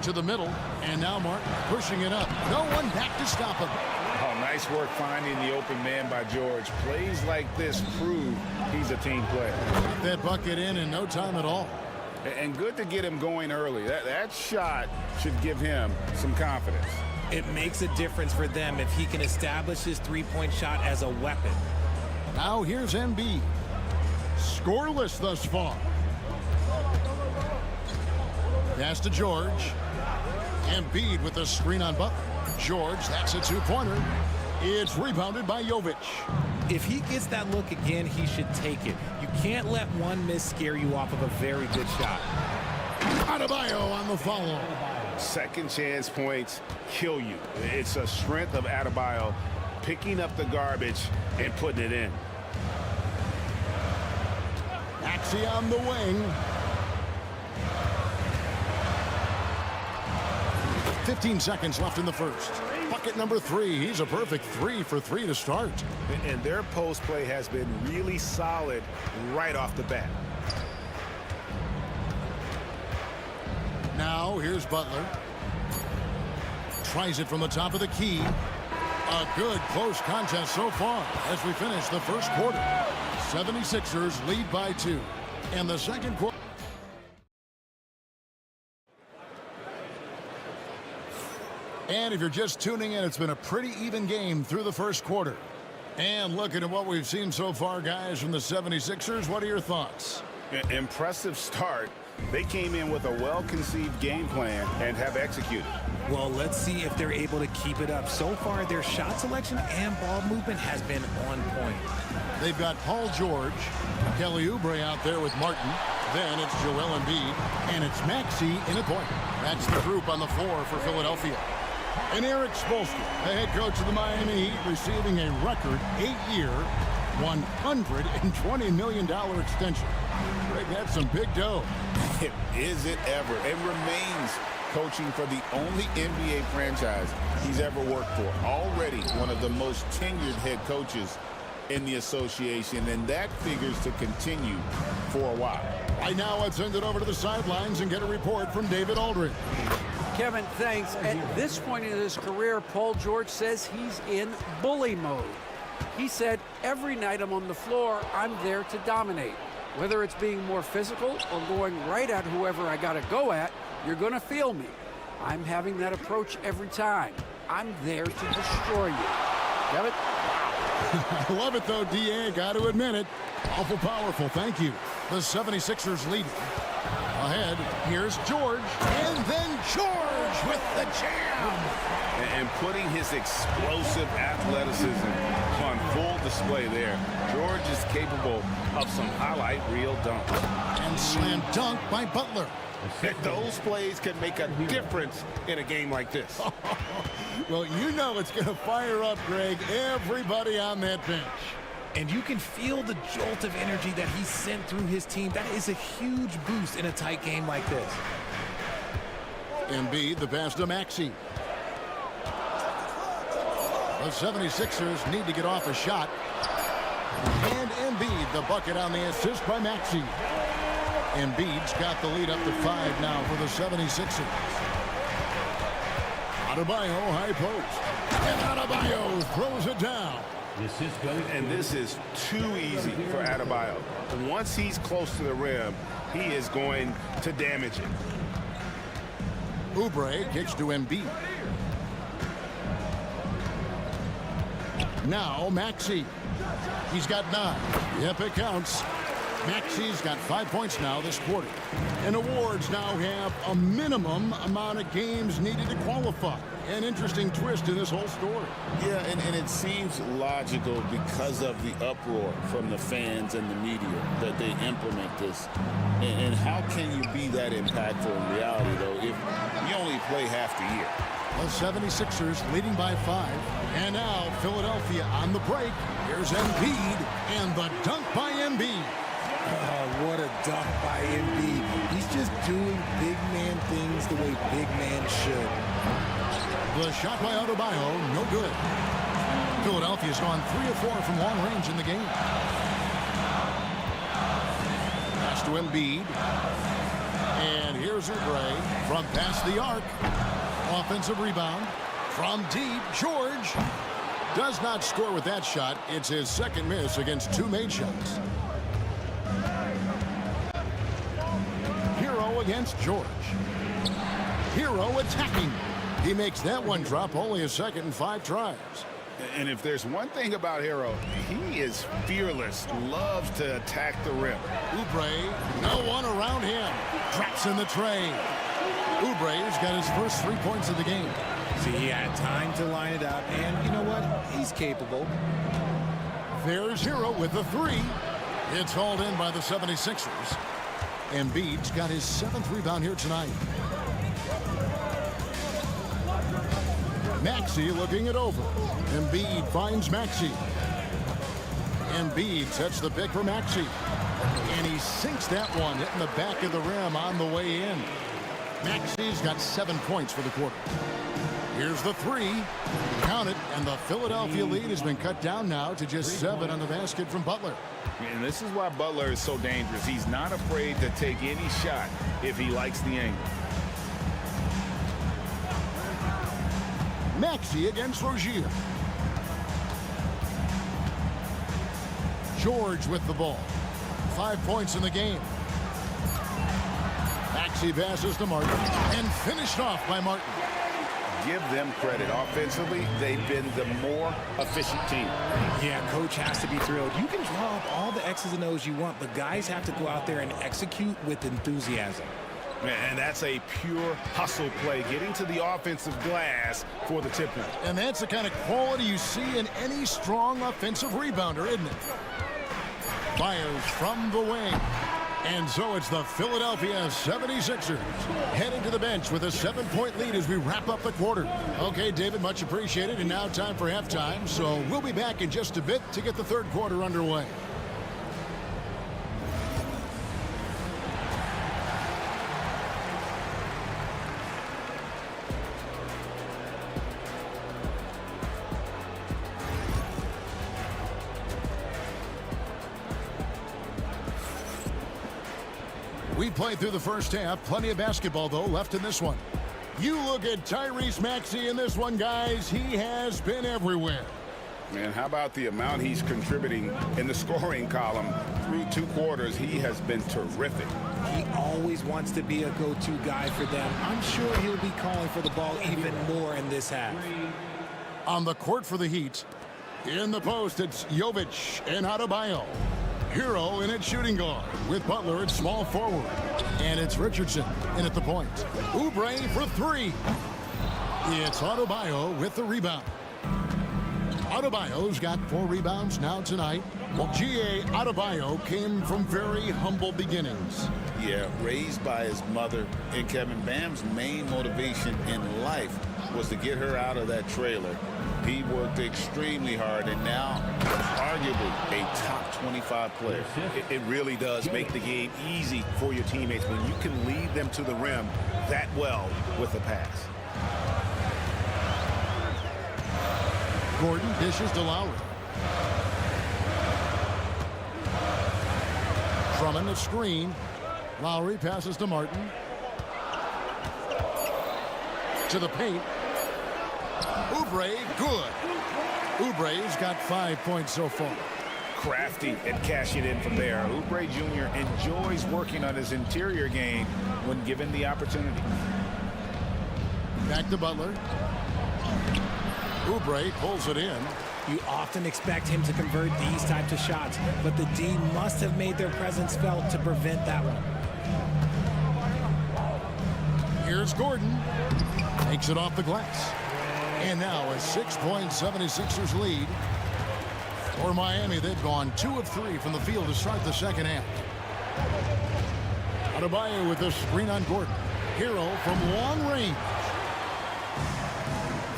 To the middle, and now Martin pushing it up. No one back to stop him. Oh, nice work finding the open man by George. Plays like this prove he's a team player. Got that bucket in no time at all. And good to get him going early. That shot should give him some confidence. It makes a difference for them if he can establish his three-point shot as a weapon. Now here's Embiid. Scoreless thus far. Pass to George. Embiid with a screen on Butler. George, that's a two-pointer. It's rebounded by Jovic. If he gets that look again, he should take it. You can't let one miss scare you off of a very good shot. Adebayo on the follow. Second chance points kill you. It's a strength of Adebayo picking up the garbage and putting it in. Maxey on the wing. 15 seconds left in the first. Bucket number 3. He's a perfect 3 for 3 to start. And their post play has been really solid right off the bat. Now here's Butler. Tries it from the top of the key. A good close contest so far as we finish the first quarter. 76ers lead by 2. And the second quarter. And if you're just tuning in, it's been a pretty even game through the first quarter. And looking at what we've seen so far, guys, from the 76ers, what are your thoughts? Impressive start. They came in with a well-conceived game plan and have executed. Well, let's see if they're able to keep it up. So far, their shot selection and ball movement has been on point. They've got Paul George, Kelly Oubre out there with Martin. Then it's Joel Embiid, and it's Maxey in at point. That's the group on the floor for Philadelphia. And Eric Spoelstra, the head coach of the Miami Heat, receiving a record 8-year, $120 million extension. Greg, that's some big dough. Is it ever? It remains coaching for the only NBA franchise he's ever worked for. Already one of the most tenured head coaches in the association, and that figures to continue for a while. Right now, let's send it over to the sidelines and get a report from David Aldridge. Kevin, thanks. At this point in his career, Paul George says he's in bully mode. He said, every night I'm on the floor, I'm there to dominate. Whether it's being more physical or going right at whoever I got to go at, you're going to feel me. I'm having that approach every time. I'm there to destroy you. Kevin? I love it, though, D.A. Got to admit it. Awful powerful. Thank you. The 76ers lead. Ahead, here's George. And then George with the jam. And putting his explosive athleticism on full display there. George is capable of some highlight reel dunks. And slam dunk by Butler. Those plays can make a difference in a game like this. Well, you know it's going to fire up, Greg, everybody on that bench. And you can feel the jolt of energy that he sent through his team. That is a huge boost in a tight game like this. Embiid, the pass to Maxey. The 76ers need to get off a shot. And Embiid, the bucket on the assist by Maxey. Embiid's got the lead up to 5 now for the 76ers. Adebayo, high post. And Adebayo throws it down. And this is too easy for Adebayo. Once he's close to the rim, he is going to damage it. Oubre kicks to Embiid. Now Maxey. He's got 9. Yep, it counts. Maxey's got 5 points now this quarter. And awards now have a minimum amount of games needed to qualify. An interesting twist in this whole story. Yeah, and it seems logical because of the uproar from the fans and the media that they implement this. And how can you be that impactful in reality, though, if you only play half the year? The 76ers leading by 5. And now Philadelphia on the break. Here's Embiid and the dunk by Embiid. Oh, what a dunk by Embiid. He's just doing big man things the way big man should. The shot by Adebayo, no good. Philadelphia's gone 3 of 4 from long range in the game. Pass to Embiid. And here's Oubre from past the arc. Offensive rebound from deep. George does not score with that shot. It's his second miss against 2 made shots. Hero against George. Hero attacking. He makes that one drop, only a second in 5 tries. And if there's one thing about Hero, he is fearless, loves to attack the rim. Oubre, no one around him. Drops in the tray. Oubre's got his first 3 points of the game. See, he had time to line it up, and you know what? He's capable. There's Hero with the 3. It's hauled in by the 76ers. Embiid's got his 7th rebound here tonight. Maxey looking it over. Embiid finds Maxey. Embiid sets the pick for Maxey. And he sinks that one, hitting the back of the rim on the way in. Maxey's got 7 points for the quarter. Here's the three. Count it, and the Philadelphia lead has been cut down now to just 7 on the basket from Butler. And this is why Butler is so dangerous. He's not afraid to take any shot if he likes the angle. Maxey against Rozier. George with the ball. 5 points in the game. Maxey passes to Martin and finished off by Martin. Give them credit. Offensively, they've been the more efficient team. Yeah, coach has to be thrilled. You can draw up all the X's and O's you want, but guys have to go out there and execute with enthusiasm. And that's a pure hustle play, getting to the offensive glass for the tip-in. And that's the kind of quality you see in any strong offensive rebounder, isn't it? Fires from the wing. And so it's the Philadelphia 76ers heading to the bench with a 7-point lead as we wrap up the quarter. Okay, David, much appreciated. And now time for halftime. So we'll be back in just a bit to get the third quarter underway. We played through the first half. Plenty of basketball, though, left in this one. You look at Tyrese Maxey in this one, guys. He has been everywhere. Man, how about the amount he's contributing in the scoring column through 2 quarters? He has been terrific. He always wants to be a go-to guy for them. I'm sure he'll be calling for the ball even more in this half. On the court for the Heat, in the post, it's Jovic and Adebayo. Hero in at shooting guard with Butler at small forward. And it's Richardson in at the point. Oubre for 3. It's Adebayo with the rebound. Adebayo's got 4 rebounds now tonight. Well, G.A. Adebayo came from very humble beginnings. Yeah, raised by his mother. And Kevin, Bam's main motivation in life was to get her out of that trailer. He worked extremely hard and now arguably a top 25 player. It really does make the game easy for your teammates when you can lead them to the rim that well with a pass. Gordon dishes to Lowry. Drummond the screen. Lowry passes to Martin. To the paint. Oubre, good. Oubre's got 5 points so far. Crafty and cashing in from there. Oubre Jr. enjoys working on his interior game when given the opportunity. Back to Butler. Oubre pulls it in. You often expect him to convert these types of shots, but the D must have made their presence felt to prevent that one. Here's Gordon. Takes it off the glass. And now a 6-point 76ers lead. For Miami, they've gone 2 of 3 from the field to start the second half. Adebayo with the screen on Gordon. Hero from long range.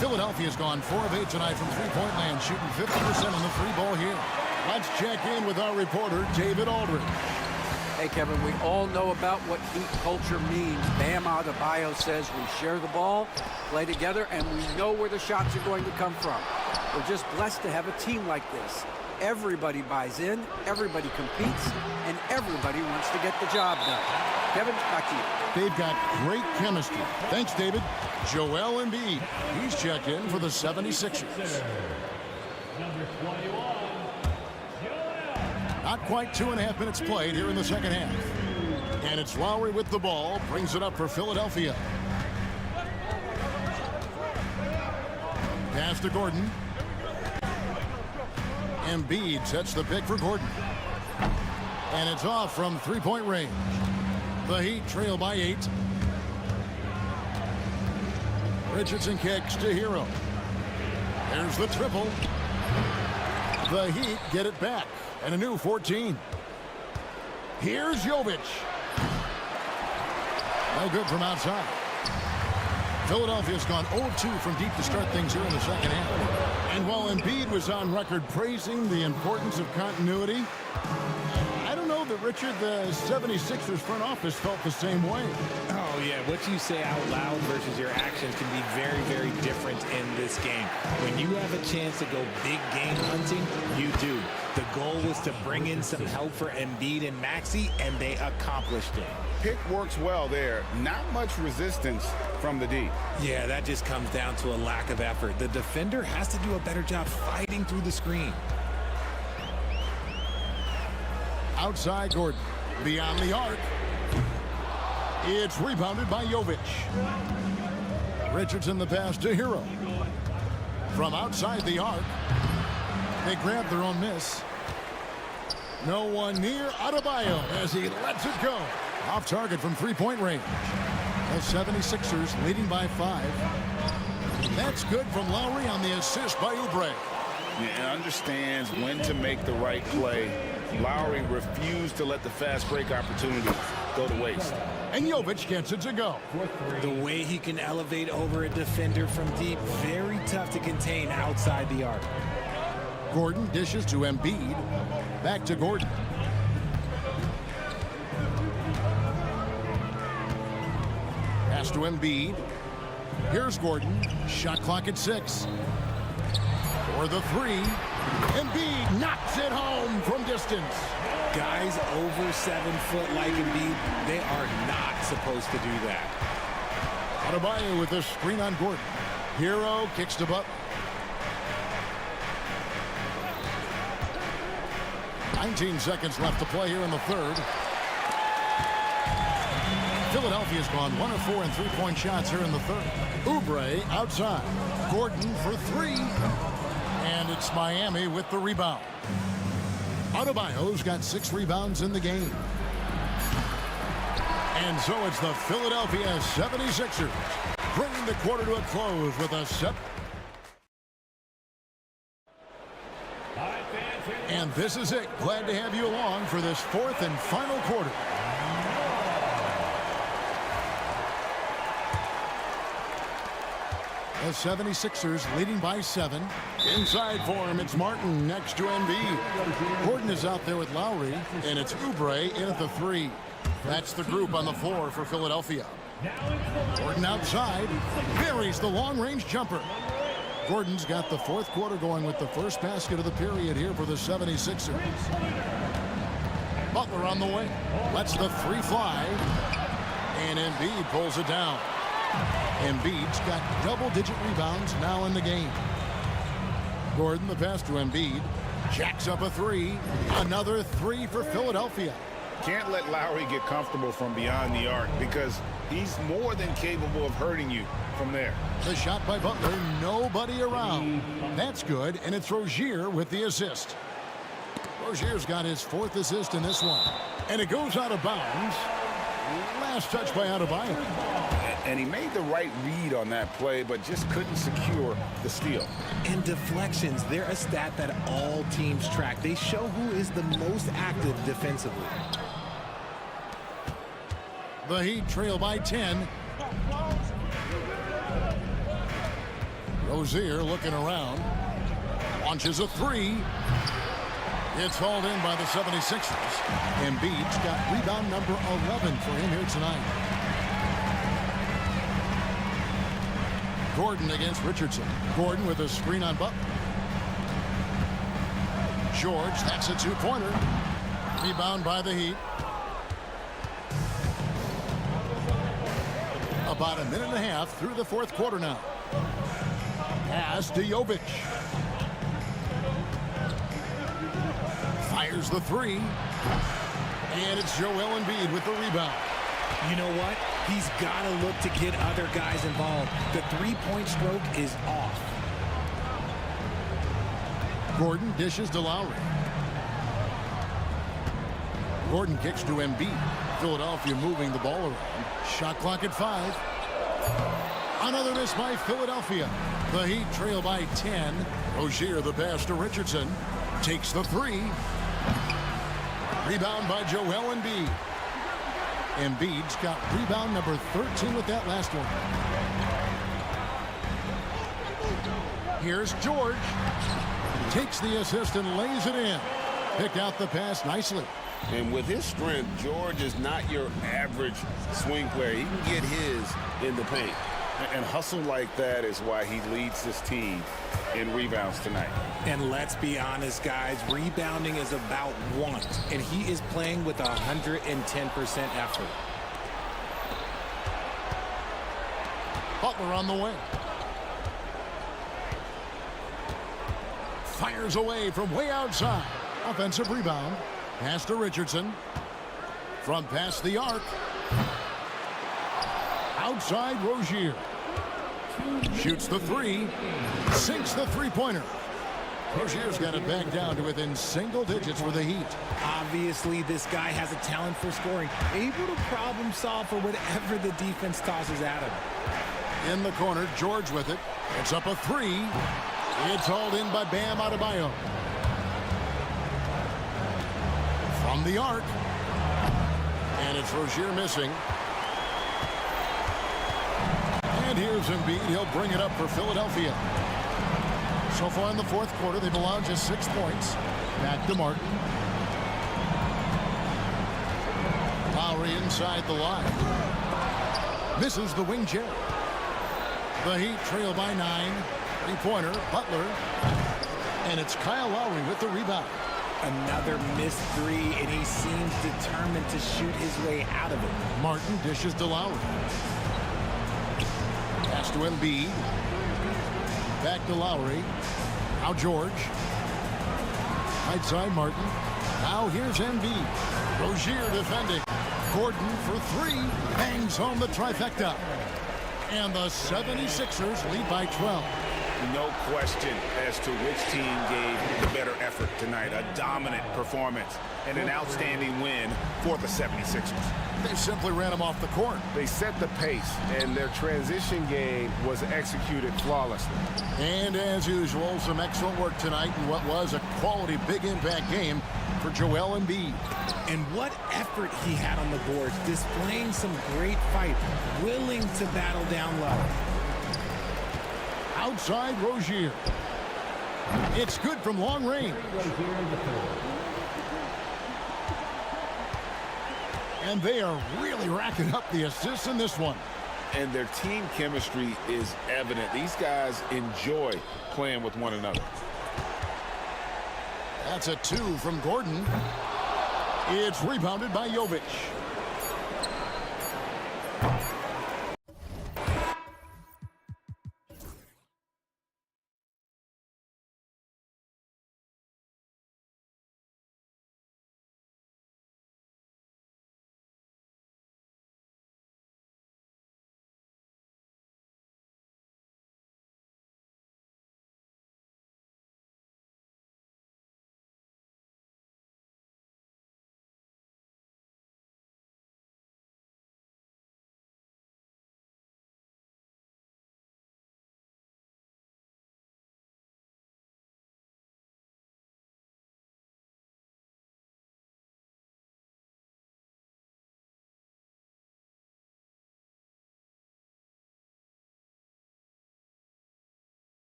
Philadelphia's gone 4 of 8 tonight from three-point land, shooting 50% on the free ball here. Let's check in with our reporter, David Aldridge. Hey, Kevin, we all know about what Heat culture means. Bam Adebayo says we share the ball, play together, and we know where the shots are going to come from. We're just blessed to have a team like this. Everybody buys in, everybody competes, and everybody wants to get the job done. Kevin, back to you. They've got great chemistry. Thanks, David. Joel Embiid. He's checked in for the 76ers. Not quite 2.5 minutes played here in the second half. And it's Lowry with the ball. Brings it up for Philadelphia. Pass to Gordon. Embiid sets the pick for Gordon. And it's off from three-point range. The Heat trail by 8. Richardson kicks to Hero. There's the triple. The Heat get it back. And a new 14. Here's Jovic. No good from outside. Philadelphia's gone 0-2 from deep to start things here in the second half. And while Embiid was on record praising the importance of continuity, I don't know that, Richard, the 76ers front office felt the same way. Oh, yeah, what you say out loud versus your actions can be very, very different in this game. When you have a chance to go big game hunting, you do. The goal was to bring in some help for Embiid and Maxey, and they accomplished it. Pick works well there. Not much resistance from the D. Yeah, that just comes down to a lack of effort. The defender has to do a better job fighting through the screen. Outside Gordon. Beyond the arc. It's rebounded by Jovic. Richardson the pass to Hero. From outside the arc. They grab their own miss. No one near Adebayo as he lets it go. Off target from three-point range. The 76ers leading by 5. That's good from Lowry on the assist by Oubre. Yeah, understands when to make the right play. Lowry refused to let the fast break opportunities go to waste. And Jovic gets it to go. The way he can elevate over a defender from deep, very tough to contain outside the arc. Gordon dishes to Embiid. Back to Gordon. Pass to Embiid. Here's Gordon. Shot clock at 6. For the 3. Embiid knocks it home from distance. Guys over 7 foot like Embiid, they are not supposed to do that. Adebayo with the screen on Gordon. Hero kicks to Butler. 19 seconds left to play here in the third. Philadelphia's gone 1 of 4 in three-point shots here in the third. Oubre outside. Gordon for 3. And it's Miami with the rebound. Adebayo's got 6 rebounds in the game. And so it's the Philadelphia 76ers bringing the quarter to a close with a set. And this is it. Glad to have you along for this 4th and final quarter. The 76ers leading by 7. Inside for him, it's Martin next to Embiid. Gordon is out there with Lowry, and it's Oubre in at the 3. That's the group on the floor for Philadelphia. Gordon outside, buries the long-range jumper. Gordon's got the 4th quarter going with the first basket of the period here for the 76ers. Butler on the way, lets the 3 fly, and Embiid pulls it down. Embiid's got double-digit rebounds now in the game. Gordon the pass to Embiid, jacks up a 3, another 3 for Philadelphia. Can't let Lowry get comfortable from beyond the arc because he's more than capable of hurting you from there. The shot by Butler, nobody around. That's good, and it's Rozier with the assist. Rozier's got his 4th assist in this one. And it goes out of bounds. Last touch by Adebayo. And he made the right read on that play, but just couldn't secure the steal. And deflections, they're a stat that all teams track. They show who is the most active defensively. The Heat trail by 10. Rozier looking around. Launches a 3. It's hauled in by the 76ers. Embiid's got rebound number 11 for him here tonight. Gordon against Richardson. Gordon with a screen on Butler. George, that's a 2-pointer. Rebound by the Heat. About a minute and a half through the 4th quarter now. Pass to Jovic. Fires the 3. And it's Joel Embiid with the rebound. You know what? He's got to look to get other guys involved. The 3-point stroke is off. Gordon dishes to Lowry. Gordon kicks to Embiid. Philadelphia moving the ball around. Shot clock at 5. Another miss by Philadelphia. The Heat trail by 10. Rozier the pass to Richardson. Takes the 3. Rebound by Joel Embiid. Embiid's got rebound number 13 with that last one. Here's George. Takes the assist and lays it in. Picked out the pass nicely. And with his strength, George is not your average swing player. He can get his in the paint. And hustle like that is why he leads this team in rebounds tonight. And let's be honest, guys, rebounding is about want, and he is playing with 110% effort. Butler on the wing. Fires away from way outside. Offensive rebound. Pass to Richardson. From past the arc. Outside Rozier. Shoots the three. Sinks the three-pointer. Rozier's got it back down to within single digits for the Heat. Obviously, this guy has a talent for scoring. Able to problem solve for whatever the defense tosses at him. In the corner, George with it. It's up a three. It's hauled in by Bam Adebayo. From the arc. And it's Rozier missing. And here's Embiid. He'll bring it up for Philadelphia. So far in the fourth quarter, they've allowed just 6 points. Back to Martin. Lowry inside the line. Misses the wing chair. The Heat trail by 9. Three-pointer, Butler. And it's Kyle Lowry with the rebound. Another missed three, and he seems determined to shoot his way out of it. Martin dishes to Lowry. Pass to Embiid. Back to Lowry. Now George. Right side Martin. Now here's Embiid. Rozier defending. Gordon for three. Bangs home the trifecta. And the 76ers lead by 12. No question as to which team gave the better effort tonight. A dominant performance and an outstanding win for the 76ers. They simply ran them off the court. They set the pace, and their transition game was executed flawlessly. And as usual, some excellent work tonight in what was a quality big impact game for Joel Embiid. And what effort he had on the boards, displaying some great fight, willing to battle down low. Outside Rozier. It's good from long range. And they are really racking up the assists in this one. And their team chemistry is evident. These guys enjoy playing with one another. That's a 2 from Gordon. It's rebounded by Jovic.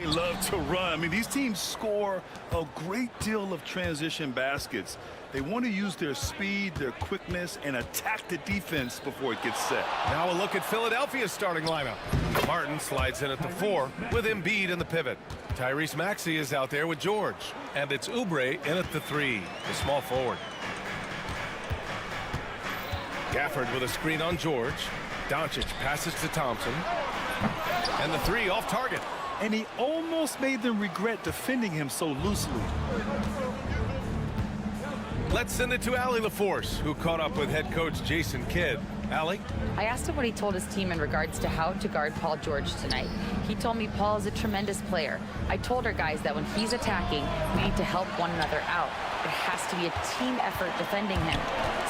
They love to run. I mean, these teams score a great deal of transition baskets. They want to use their speed, their quickness, and attack the defense before it gets set. Now a look at Philadelphia's starting lineup. Martin slides in at the 4 with Embiid in the pivot. Tyrese Maxey is out there with George. And it's Oubre in at the 3, the small forward. Gafford with a screen on George. Doncic passes to Thompson. And the 3 off target. And he almost made them regret defending him so loosely. Let's send it to Allie LaForce, who caught up with head coach Jason Kidd. Allie? I asked him what he told his team in regards to how to guard Paul George tonight. He told me Paul is a tremendous player. I told our guys that when he's attacking, we need to help one another out. It has to be a team effort defending him.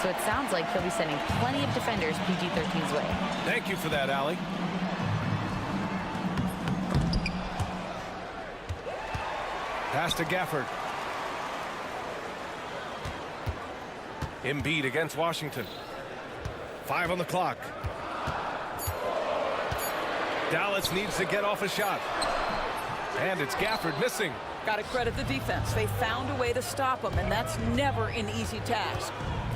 So it sounds like he'll be sending plenty of defenders PG-13's way. Thank you for that, Allie. Pass to Gafford. Embiid against Washington. 5 on the clock. Dallas needs to get off a shot. And it's Gafford missing. Got to credit the defense. They found a way to stop him, and that's never an easy task.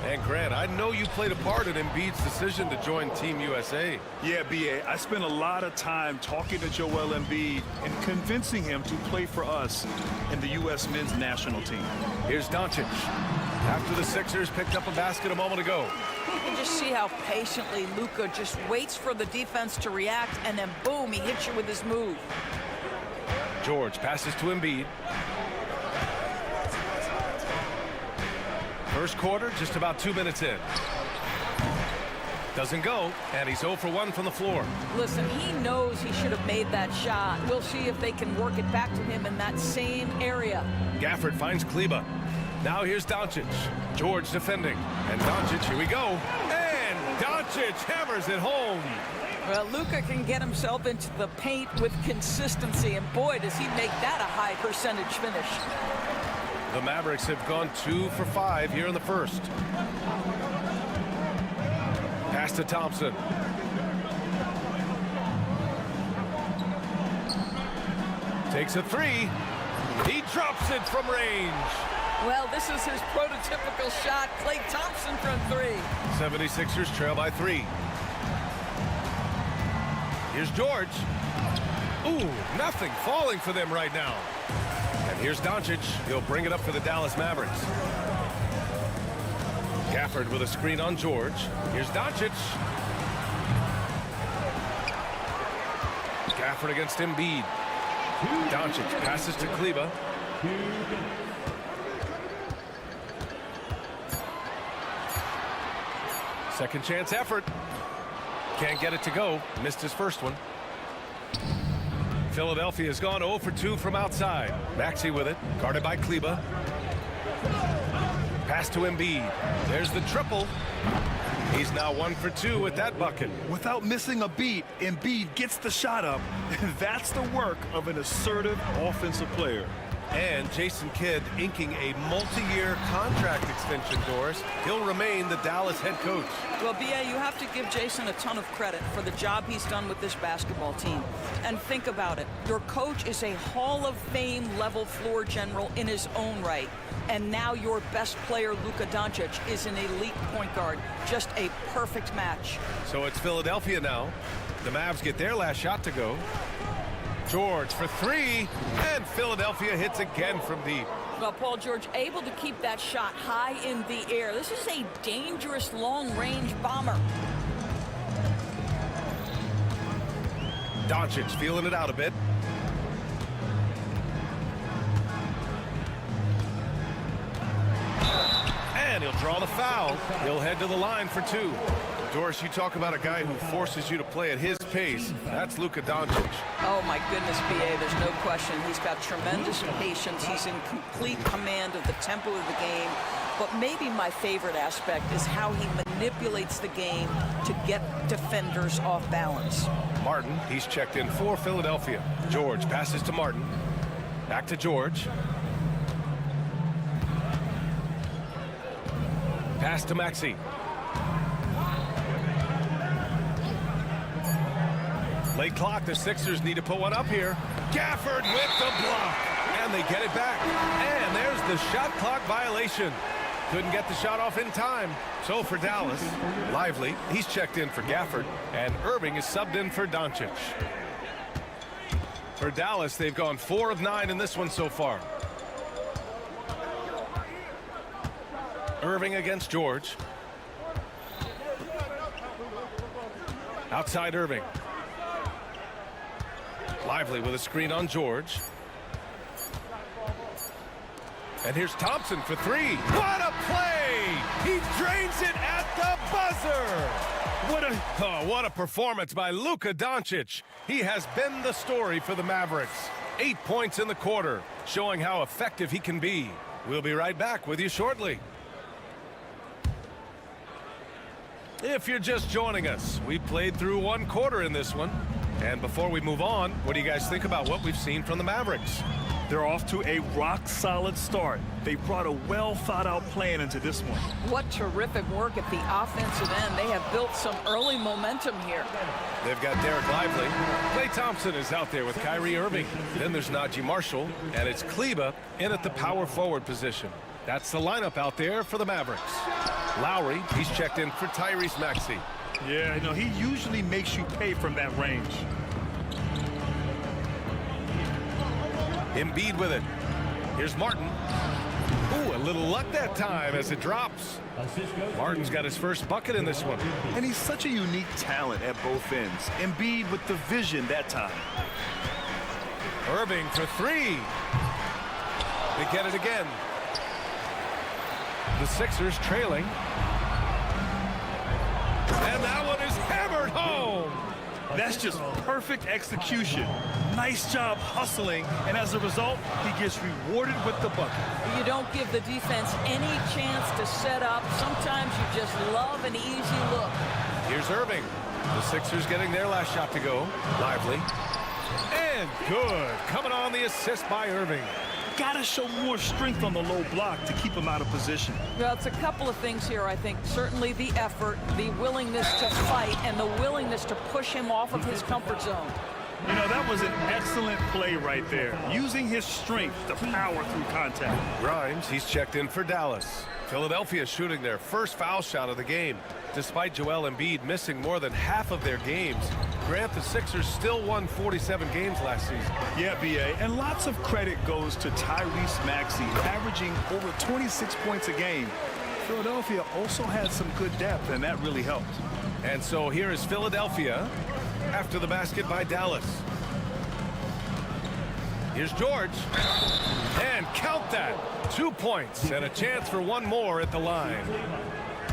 And Grant, I know you played a part in Embiid's decision to join Team USA. Yeah, B.A., I spent a lot of time talking to Joel Embiid and convincing him to play for us in the U.S. men's national team. Here's Doncic. After the Sixers picked up a basket a moment ago. You can just see how patiently Luka just waits for the defense to react, and then boom, he hits you with his move. George passes to Embiid. First quarter, just about 2 minutes in. Doesn't go, and he's 0 for 1 from the floor. Listen, he knows he should have made that shot. We'll see if they can work it back to him in that same area. Gafford finds Kleba. Now here's Doncic. George defending. And Doncic, here we go. And Doncic hammers it home. Well, Luka can get himself into the paint with consistency, and boy, does he make that a high percentage finish. The Mavericks have gone 2 for 5 here in the first. Pass to Thompson. Takes a 3. He drops it from range. Well, this is his prototypical shot. Klay Thompson from 3. 76ers trail by 3. Here's George. Ooh, nothing falling for them right now. And here's Doncic. He'll bring it up for the Dallas Mavericks. Gafford with a screen on George. Here's Doncic. Gafford against Embiid. Doncic passes to Kleba. Second chance effort. Can't get it to go. Missed his first one. Philadelphia has gone 0 for 2 from outside. Maxey with it. Guarded by Kleba. Pass to Embiid. There's the triple. He's now 1 for 2 with that bucket. Without missing a beat, Embiid gets the shot up. And that's the work of an assertive offensive player. And Jason Kidd inking a multi-year contract extension, Doris. He'll remain the Dallas head coach. Well, B.A., you have to give Jason a ton of credit for the job he's done with this basketball team. And think about it. Your coach is a Hall of Fame level floor general in his own right. And now your best player, Luka Doncic, is an elite point guard. Just a perfect match. So it's Philadelphia now. The Mavs get their last shot to go. George for 3, and Philadelphia hits again from deep. Well, Paul George able to keep that shot high in the air. This is a dangerous long-range bomber. Doncic feeling it out a bit. And he'll draw the foul. He'll head to the line for 2. Doris, you talk about a guy who forces you to play at his pace. That's Luka Doncic. Oh, my goodness, B.A., there's no question. He's got tremendous patience. He's in complete command of the tempo of the game. But maybe my favorite aspect is how he manipulates the game to get defenders off balance. Martin, he's checked in for Philadelphia. George passes to Martin. Back to George. Pass to Maxey. Late clock, the Sixers need to put one up here. Gafford with the block. And they get it back. And there's the shot clock violation. Couldn't get the shot off in time. So for Dallas, Lively, he's checked in for Gafford. And Irving is subbed in for Doncic. For Dallas, they've gone 4 of 9 in this one so far. Irving against George. Outside Irving. Lively with a screen on George. And here's Thompson for 3. What a play! He drains it at the buzzer! What a performance by Luka Doncic. He has been the story for the Mavericks. 8 points in the quarter, showing how effective he can be. We'll be right back with you shortly. If you're just joining us, we played through 1 quarter in this one. And before we move on, what do you guys think about what we've seen from the Mavericks? They're off to a rock-solid start. They brought a well-thought-out plan into this one. What terrific work at the offensive end. They have built some early momentum here. They've got Derek Lively. Klay Thompson is out there with Kyrie Irving. Then there's Najee Marshall, and it's Kleba in at the power forward position. That's the lineup out there for the Mavericks. Lowry, he's checked in for Tyrese Maxey. Yeah, he usually makes you pay from that range. Embiid with it. Here's Martin. Ooh, a little luck that time as it drops. Martin's got his first bucket in this one. And he's such a unique talent at both ends. Embiid with the vision that time. Irving for 3. They get it again. The Sixers trailing. And that one is hammered home. That's just perfect execution. Nice job hustling, and as a result, he gets rewarded with the bucket. You don't give the defense any chance to set up. Sometimes you just love an easy look. Here's Irving. The Sixers getting their last shot to go. Lively. And good. Coming on the assist by Irving. Got to show more strength on the low block to keep him out of position. Well, it's a couple of things here, I think. Certainly the effort, the willingness to fight, and the willingness to push him off of his comfort zone. That was an excellent play right there. Using his strength to power through contact. Grimes, he's checked in for Dallas. Philadelphia shooting their first foul shot of the game. Despite Joel Embiid missing more than half of their games, Grant, the Sixers still won 47 games last season. Yeah, B.A., and lots of credit goes to Tyrese Maxey, averaging over 26 points a game. Philadelphia also had some good depth, and that really helped. And so here is Philadelphia after the basket by Dallas. Here's George. And count that. 2 points and a chance for one more at the line.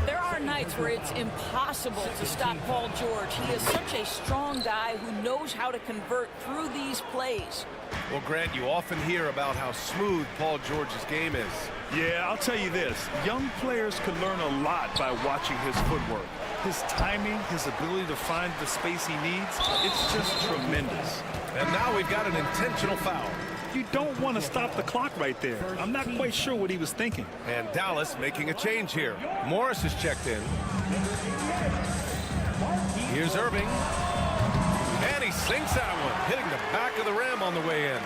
There are nights where it's impossible to stop Paul George. He is such a strong guy who knows how to convert through these plays. Well, Grant, you often hear about how smooth Paul George's game is. Yeah, I'll tell you this. Young players can learn a lot by watching his footwork. His timing, his ability to find the space he needs, it's just tremendous. And now we've got an intentional foul. You don't want to stop the clock right there. I'm not quite sure what he was thinking. And Dallas making a change here. Morris is checked in. Here's Irving. And he sinks that one, hitting the back of the rim on the way in.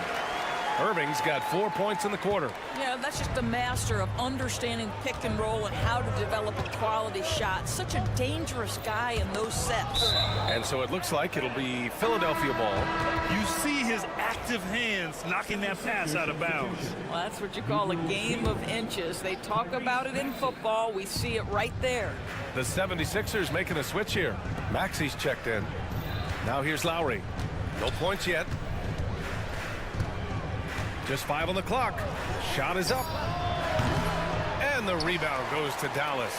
Irving's got 4 points in the quarter. Yeah, that's just a master of understanding pick and roll and how to develop a quality shot. Such a dangerous guy in those sets. And so it looks like it'll be Philadelphia ball. You see his active hands knocking that pass out of bounds. Well, that's what you call a game of inches. They talk about it in football. We see it right there. The 76ers making a switch here. Maxey's checked in. Now here's Lowry. No points yet. Just 5 on the clock. Shot is up. And the rebound goes to Dallas.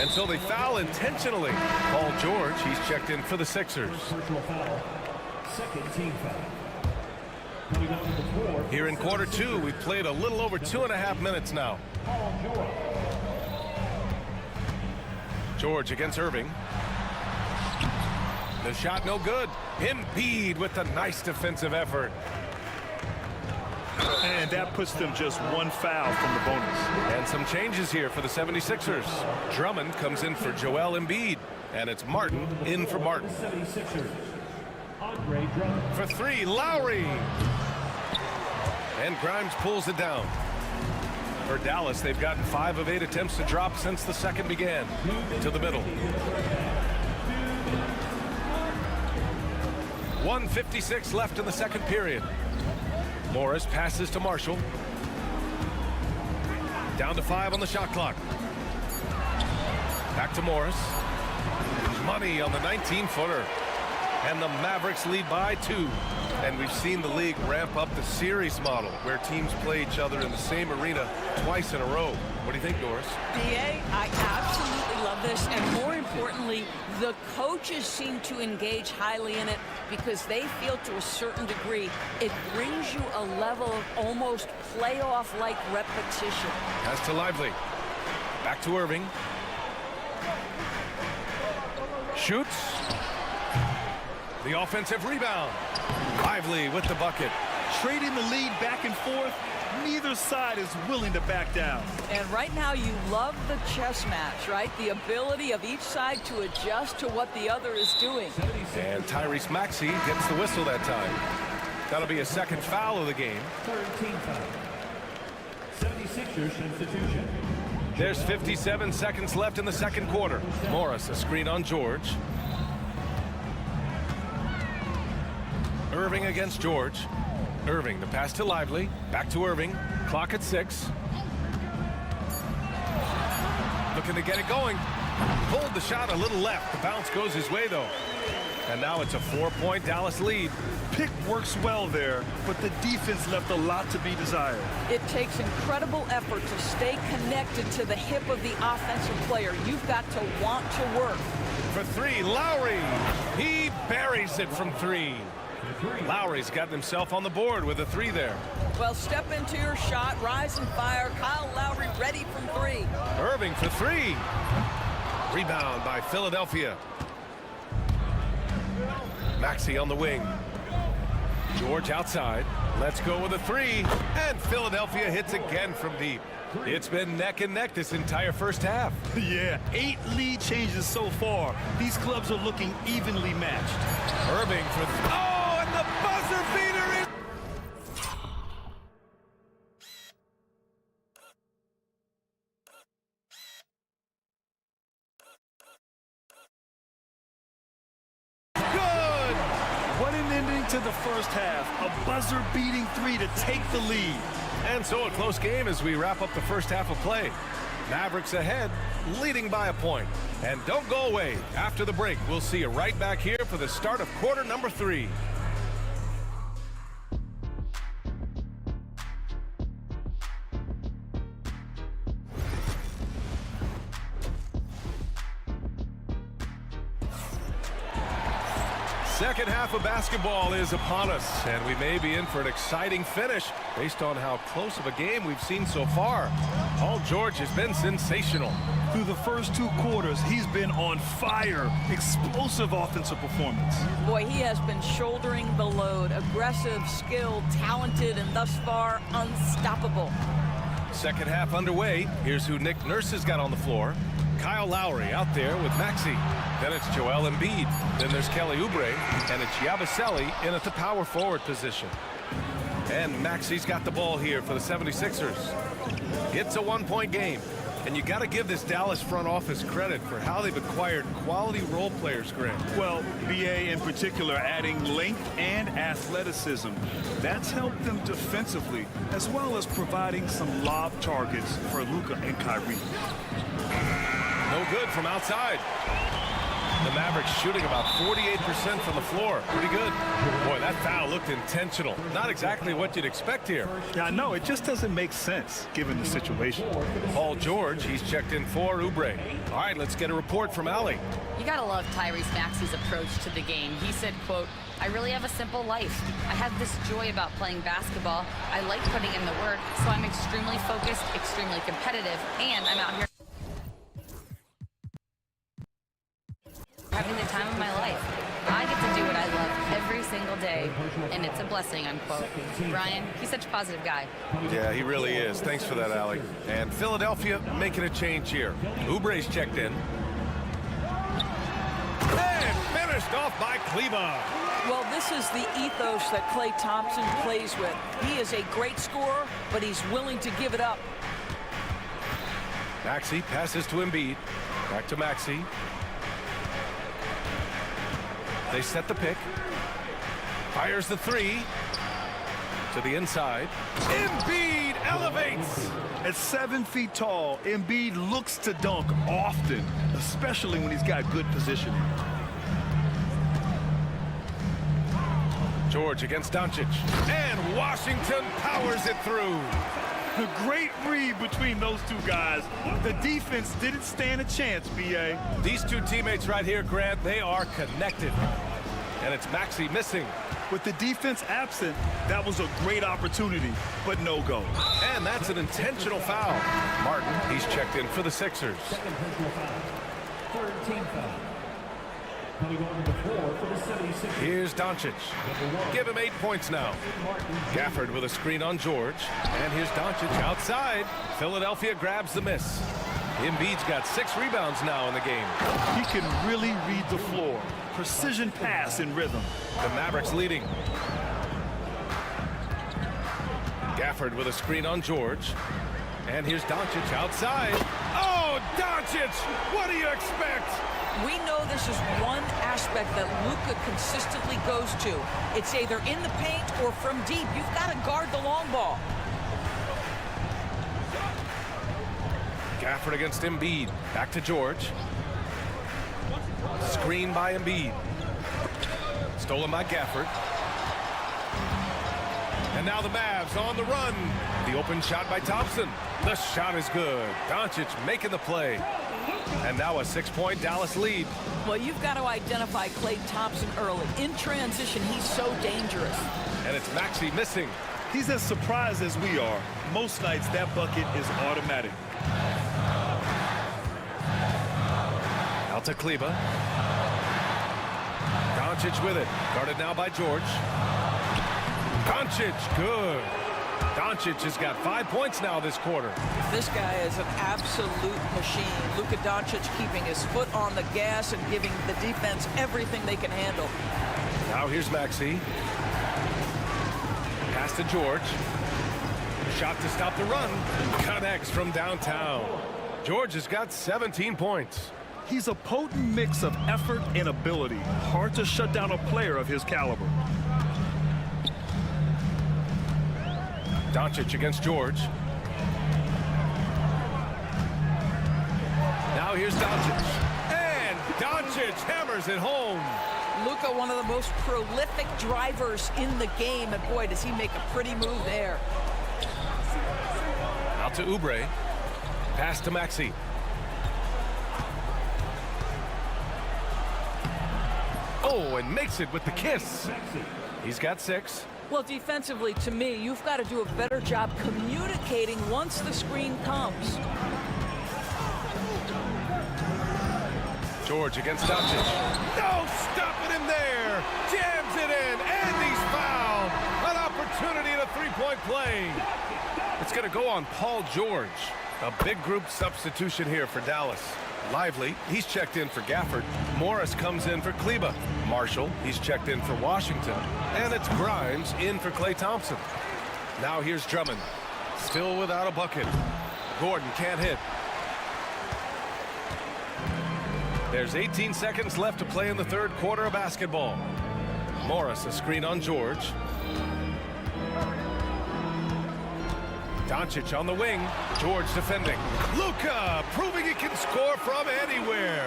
And so they foul intentionally. Paul George, he's checked in for the Sixers. Second team foul. Here in quarter 2, we've played a little over 2.5 minutes now. George against Irving. The shot no good. Embiid with the nice defensive effort. And that puts them just 1 foul from the bonus. And some changes here for the 76ers. Drummond comes in for Joel Embiid. And it's Martin in for Martin. For three, Lowry. And Grimes pulls it down. For Dallas, they've gotten 5 of 8 attempts to drop since the second began. To the middle. 1:56 left in the second period. Morris passes to Marshall. Down to 5 on the shot clock. Back to Morris. Money on the 19-footer. And the Mavericks lead by 2. And we've seen the league ramp up the series model where teams play each other in the same arena twice in a row. What do you think, Doris? DA, I absolutely love this. And more importantly, the coaches seem to engage highly in it because they feel to a certain degree it brings you a level of almost playoff-like repetition. Pass to Lively. Back to Irving. Shoots. The offensive rebound. Lively with the bucket. Trading the lead back and forth, neither side is willing to back down. And right now you love the chess match, right? The ability of each side to adjust to what the other is doing. And Tyrese Maxey gets the whistle that time. That'll be a second foul of the game. 13 foul. 76ers substitution. There's 57 seconds left in the second quarter. Morris, a screen on George. Irving against George. Irving, the pass to Lively. Back to Irving. Clock at 6. Looking to get it going. Pulled the shot a little left. The bounce goes his way, though. And now it's a 4-point Dallas lead. Pick works well there, but the defense left a lot to be desired. It takes incredible effort to stay connected to the hip of the offensive player. You've got to want to work. For three, Lowry. He buries it from 3. Lowry's gotten himself on the board with a 3 there. Well, step into your shot, rise and fire. Kyle Lowry ready from 3. Irving for 3. Rebound by Philadelphia. Maxey on the wing. George outside. Let's go with a 3. And Philadelphia hits again from deep. It's been neck and neck this entire first half. Yeah, 8 lead changes so far. These clubs are looking evenly matched. Irving for... Oh, and the buzzer beater is... Good! What an ending to the first half. A buzzer-beating 3 to take the lead. And so a close game as we wrap up the first half of play. Mavericks ahead, leading by a point. And don't go away. After the break, we'll see you right back here for the start of quarter number 3. Second half of basketball is upon us, and we may be in for an exciting finish based on how close of a game we've seen so far. Paul George has been sensational. Through the first 2 quarters, he's been on fire. Explosive offensive performance. Boy, he has been shouldering the load. Aggressive, skilled, talented, and thus far, unstoppable. Second half underway. Here's who Nick Nurse has got on the floor. Kyle Lowry out there with Maxey. Then it's Joel Embiid. Then there's Kelly Oubre. And it's Yabusele in at the power forward position. And Maxey's got the ball here for the 76ers. It's a 1-point game. And you got to give this Dallas front office credit for how they've acquired quality role players, Grant. Well, BA in particular adding length and athleticism. That's helped them defensively, as well as providing some lob targets for Luka and Kyrie. No good from outside. The Mavericks shooting about 48% from the floor. Pretty good. Boy, that foul looked intentional. Not exactly what you'd expect here. Yeah, I know. It just doesn't make sense given the situation. Paul George, he's checked in for Oubre. All right, let's get a report from Allie. You gotta love Tyrese Maxey's approach to the game. He said, quote, "I really have a simple life. I have this joy about playing basketball. I like putting in the work, so I'm extremely focused, extremely competitive, and I'm out here having the time of my life. I get to do what I love every single day, and it's a blessing," unquote. Brian, he's such a positive guy. Yeah, he really is. Thanks for that, Allie. And Philadelphia making a change here. Oubre's checked in. And finished off by Kleba. Well, this is the ethos that Klay Thompson plays with. He is a great scorer, but he's willing to give it up. Maxey passes to Embiid. Back to Maxey. They set the pick. Fires the three. To the inside. Embiid elevates. At 7 feet tall, Embiid looks to dunk often, especially when he's got good positioning. George against Doncic. And Washington powers it through. A great read between those two guys. The defense didn't stand a chance, B.A. These two teammates right here, Grant, they are connected. And it's Maxey missing. With the defense absent, that was a great opportunity, but no go. And that's an intentional foul. Martin, he's checked in for the Sixers. Second personal foul. Third team foul. Coming on to the floor for the 76ers. Here's Doncic. Give him 8 points now. Gafford with a screen on George. And here's Doncic outside. Philadelphia grabs the miss. Embiid's got 6 rebounds now in the game. He can really read the floor. Precision pass in rhythm. The Mavericks leading. Gafford with a screen on George. And here's Doncic outside. Oh, Doncic! What do you expect? We know this is one aspect that Luka consistently goes to. It's either in the paint or from deep. You've got to guard the long ball. Gafford against Embiid. Back to George. Screen by Embiid. Stolen by Gafford. And now the Mavs on the run. The open shot by Thompson. The shot is good. Doncic making the play. And now a 6-point Dallas lead. Well, you've got to identify Klay Thompson early. In transition, he's so dangerous. And it's Maxey missing. He's as surprised as we are. Most nights, that bucket is automatic. Out to Kleba. Doncic with it. Guarded now by George. Doncic, good. Doncic has got 5 points now this quarter. This guy is an absolute machine. Luka Doncic keeping his foot on the gas and giving the defense everything they can handle. Now here's Maxey. Pass to George. Shot to stop the run. Connects from downtown. George has got 17 points. He's a potent mix of effort and ability. Hard to shut down a player of his caliber. Doncic against George. Now here's Doncic. And Doncic hammers it home. Luka, one of the most prolific drivers in the game, and boy, does he make a pretty move there. Out to Oubre. Pass to Maxey. Oh, and makes it with the kiss. He's got 6. Well, defensively, to me, you've got to do a better job communicating once the screen comes. George against Doncic. No stopping him there. Jams it in, and he's fouled. An opportunity at a three-point play. It's going to go on Paul George. A big group substitution here for Dallas. Lively, he's checked in for Gafford. Morris comes in for Kleba. Marshall, he's checked in for Washington. And it's Grimes in for Klay Thompson. Now here's Drummond. Still without a bucket. Gordon can't hit. There's 18 seconds left to play in the third quarter of basketball. Morris, a screen on George. Doncic on the wing. George defending. Luka proving he can score from anywhere.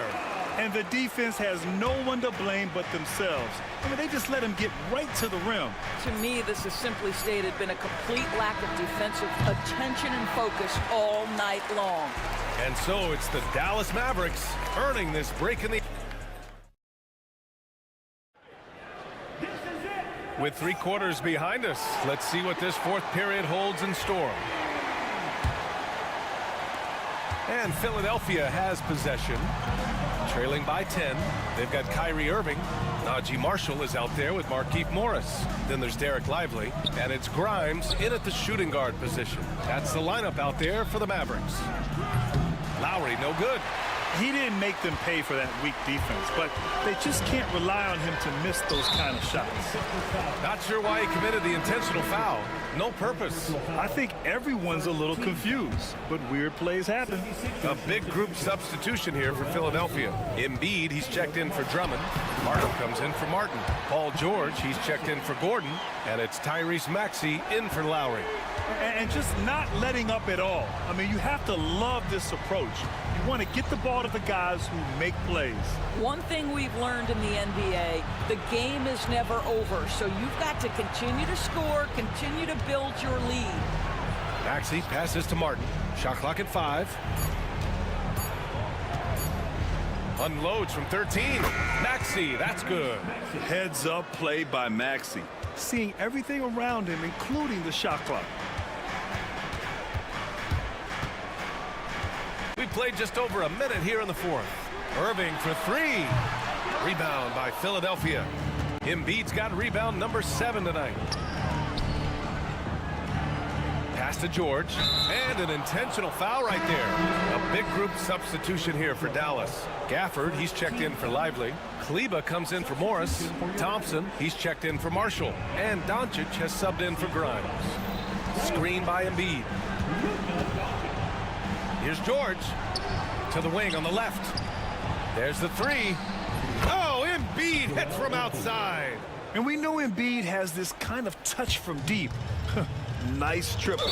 And the defense has no one to blame but themselves. I mean, they just let him get right to the rim. To me, this has simply stated been a complete lack of defensive attention and focus all night long. And so it's the Dallas Mavericks earning this break in the... With 3 quarters behind us, let's see what this fourth period holds in store. And Philadelphia has possession, trailing by 10. They've got Kyrie Irving. Najee Marshall is out there with Markieff Morris. Then there's Derek Lively, and it's Grimes in at the shooting guard position. That's the lineup out there for the Mavericks. Lowry, no good. he didn't make them pay for that weak defense, but they just can't rely on him to miss those kind of shots. Not sure why he committed the intentional foul. No purpose. I think everyone's a little confused, but weird plays happen. A big group substitution here for Philadelphia. Embiid, he's checked in for Drummond. Martin comes in for Martin. Paul George, he's checked in for Gordon. And it's Tyrese Maxey in for Lowry. And just not letting up at all. I mean, you have to love this approach. You want to get the ball to the guys who make plays. One thing we've learned in the NBA, the game is never over. So you've got to continue to score, continue to build your lead. Maxey passes to Martin. Shot clock at 5. Unloads from 13. Maxey, that's good. Heads up play by Maxey. Seeing everything around him, including the shot clock. We played just over a minute here in the fourth. Irving for 3. Rebound by Philadelphia. Embiid's got rebound number 7 tonight. Pass to George. And an intentional foul right there. A big group substitution here for Dallas. Gafford, he's checked in for Lively. Kleba comes in for Morris. Thompson, he's checked in for Marshall. And Doncic has subbed in for Grimes. Screen by Embiid. Here's George to the wing on the left. There's the 3. Oh, Embiid hits from outside. And we know Embiid has this kind of touch from deep. Nice triple.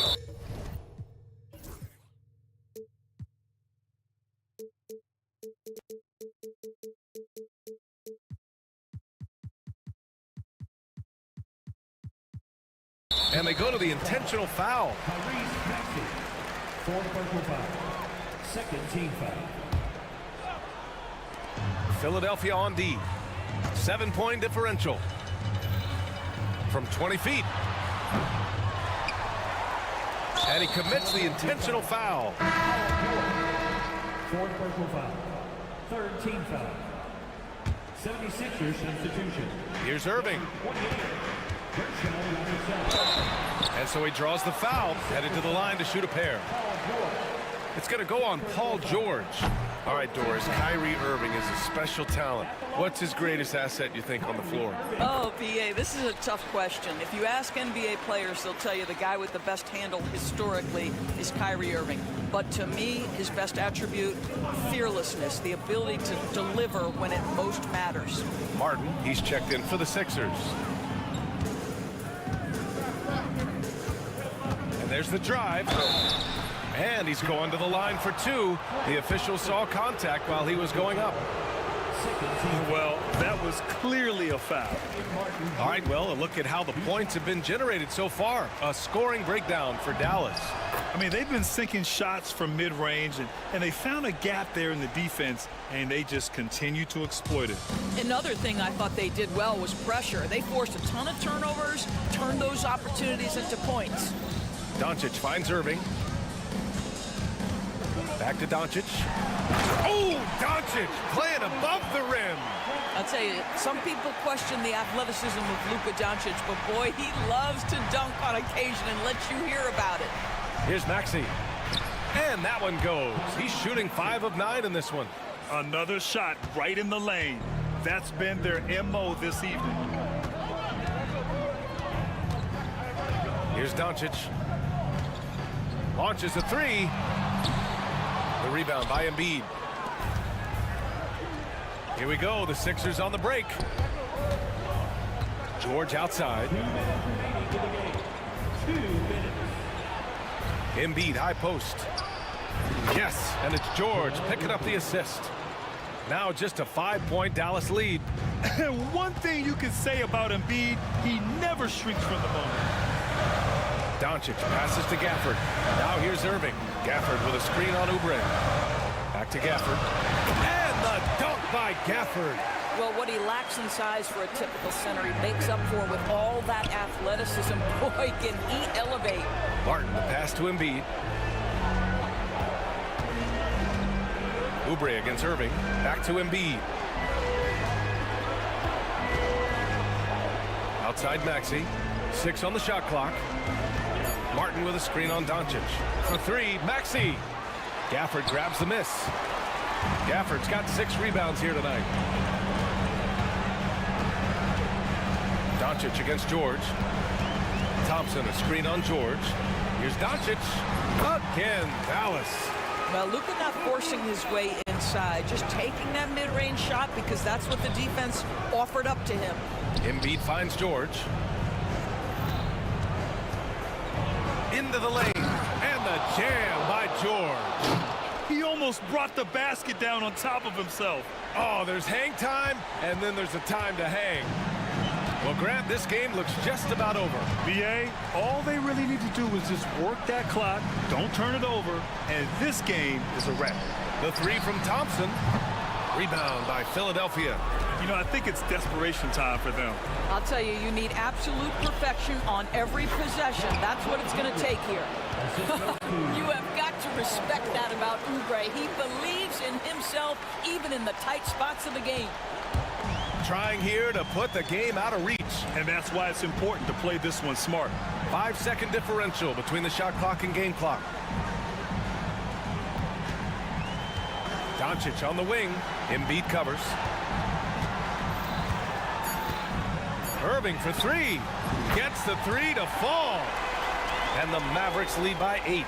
And they go to the intentional foul. Second team foul. Philadelphia on D. 7-point differential. From 20 feet. And he commits the intentional foul. Fourth personal foul. Third team foul. 76ers substitution. Here's Irving. And so he draws the foul, headed to the line to shoot a pair. It's going to go on Paul George. All right, Doris, Kyrie Irving is a special talent. What's his greatest asset, you think, on the floor? Oh, BA, this is a tough question. If you ask NBA players, they'll tell you the guy with the best handle historically is Kyrie Irving. But to me, his best attribute, fearlessness, the ability to deliver when it most matters. Martin, he's checked in for the Sixers. And there's the drive. And he's going to the line for 2. The official saw contact while he was going up. Well, that was clearly a foul. All right, well, a look at how the points have been generated so far. A scoring breakdown for Dallas. I mean, they've been sinking shots from mid-range, and they found a gap there in the defense, and they just continue to exploit it. Another thing I thought they did well was pressure. They forced a ton of turnovers, turned those opportunities into points. Doncic finds Irving. Back to Doncic. Oh, Doncic playing above the rim. I'll tell you, some people question the athleticism of Luka Doncic, but boy, he loves to dunk on occasion and let you hear about it. Here's Maxey. And that one goes. He's shooting 5 of 9 in this one. Another shot right in the lane. That's been their MO this evening. Here's Doncic. Launches a 3. The rebound by Embiid. Here we go. The Sixers on the break. George outside. Embiid high post. Yes, and it's George picking up the assist. Now just a 5-point Dallas lead. One thing you can say about Embiid, he never shrinks from the moment. Doncic passes to Gafford. Now here's Irving. Gafford with a screen on Oubre. Back to Gafford. And the dunk by Gafford. Well, what he lacks in size for a typical center, he makes up for with all that athleticism. Boy, can he elevate. Martin, the pass to Embiid. Oubre against Irving. Back to Embiid. Outside Maxey. 6 on the shot clock. Martin with a screen on Doncic. For 3, Maxey. Gafford grabs the miss. Gafford's got 6 rebounds here tonight. Doncic against George. Thompson, a screen on George. Here's Doncic. Again, Dallas. Well, Luka not forcing his way inside, just taking that mid-range shot because that's what the defense offered up to him. Embiid finds George. Into the lane. And the jam by George. He almost brought the basket down on top of himself. Oh, there's hang time, and then there's a time to hang. Well, Grant, this game looks just about over. BA, all they really need to do is just work that clock, don't turn it over, and this game is a wrap. The 3 from Thompson. Rebound by Philadelphia. You know, I think it's desperation time for them. I'll tell you, you need absolute perfection on every possession. That's what it's going to take here. You have got to respect that about Oubre. He believes in himself, even in the tight spots of the game. Trying here to put the game out of reach. And that's why it's important to play this one smart. 5-second differential between the shot clock and game clock. Doncic on the wing. Embiid covers. Irving for 3. Gets the 3 to fall. And the Mavericks lead by 8.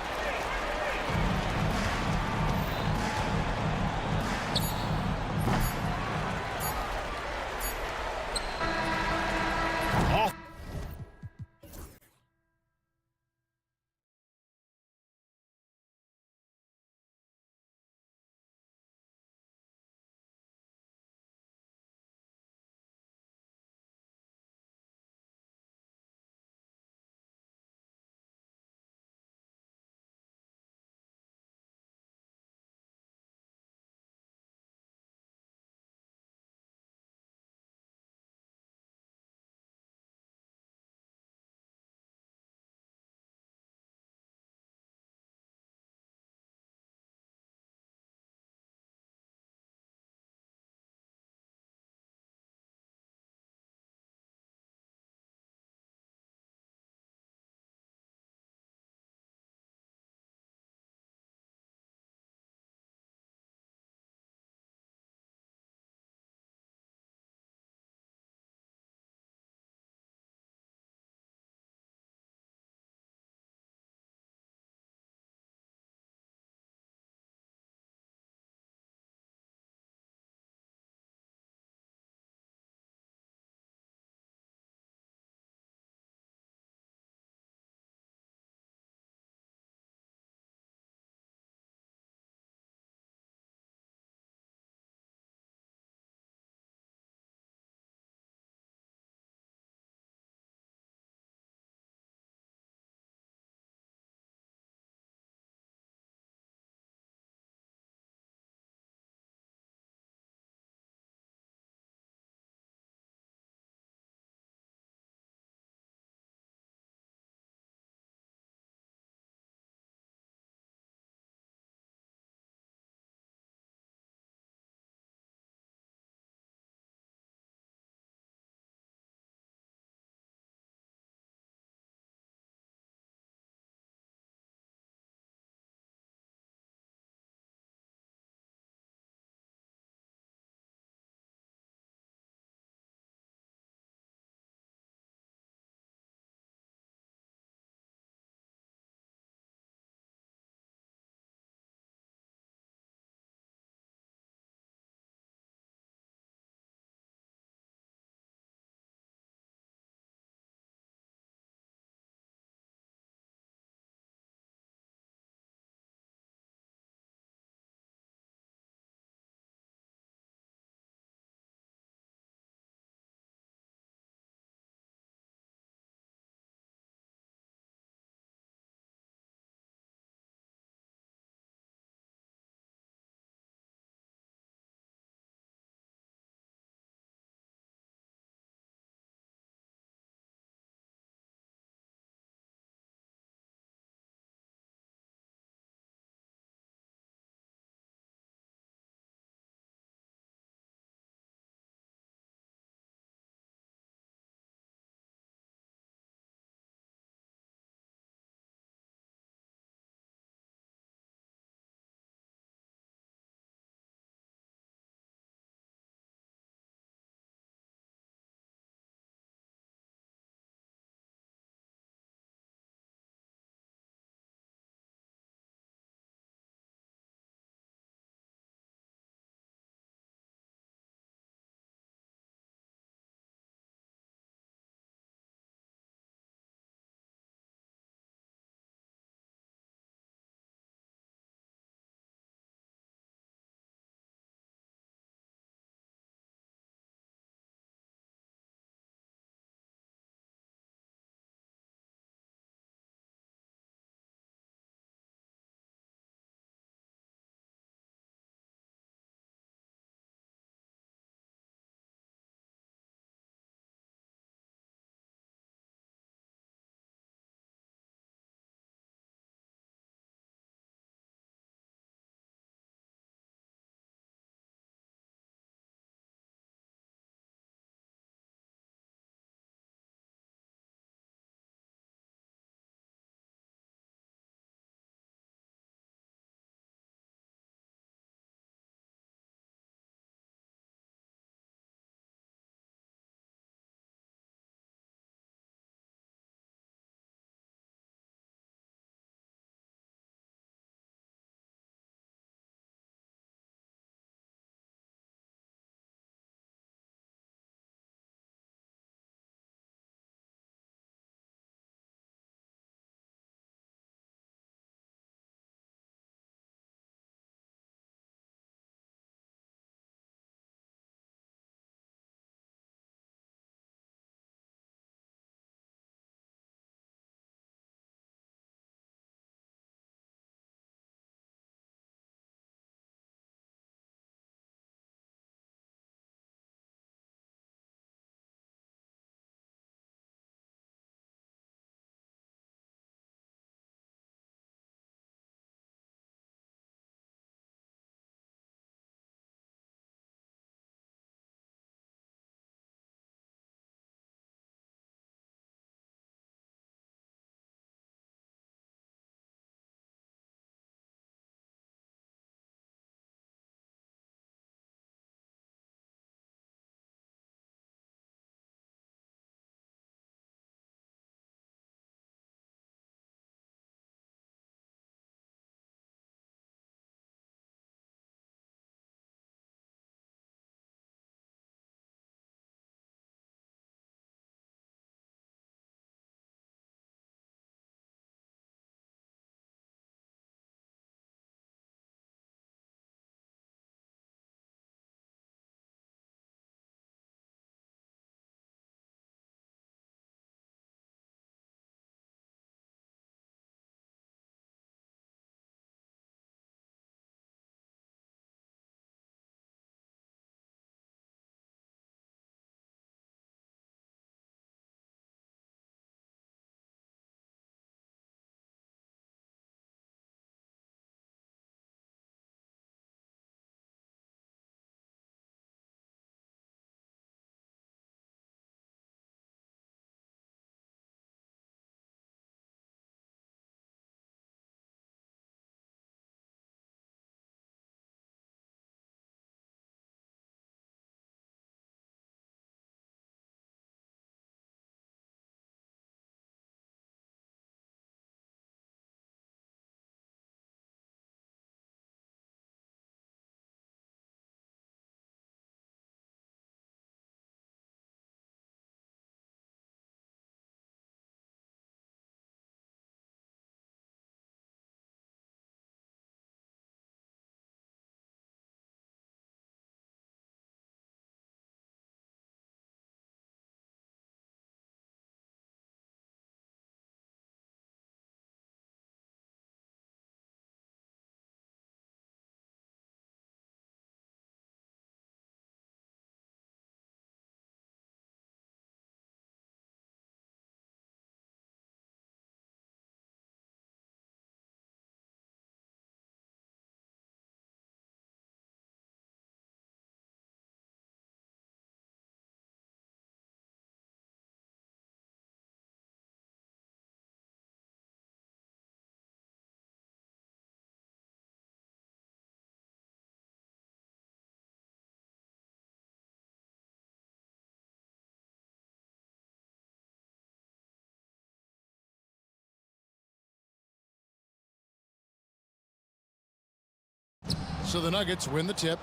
So the Nuggets win the tip.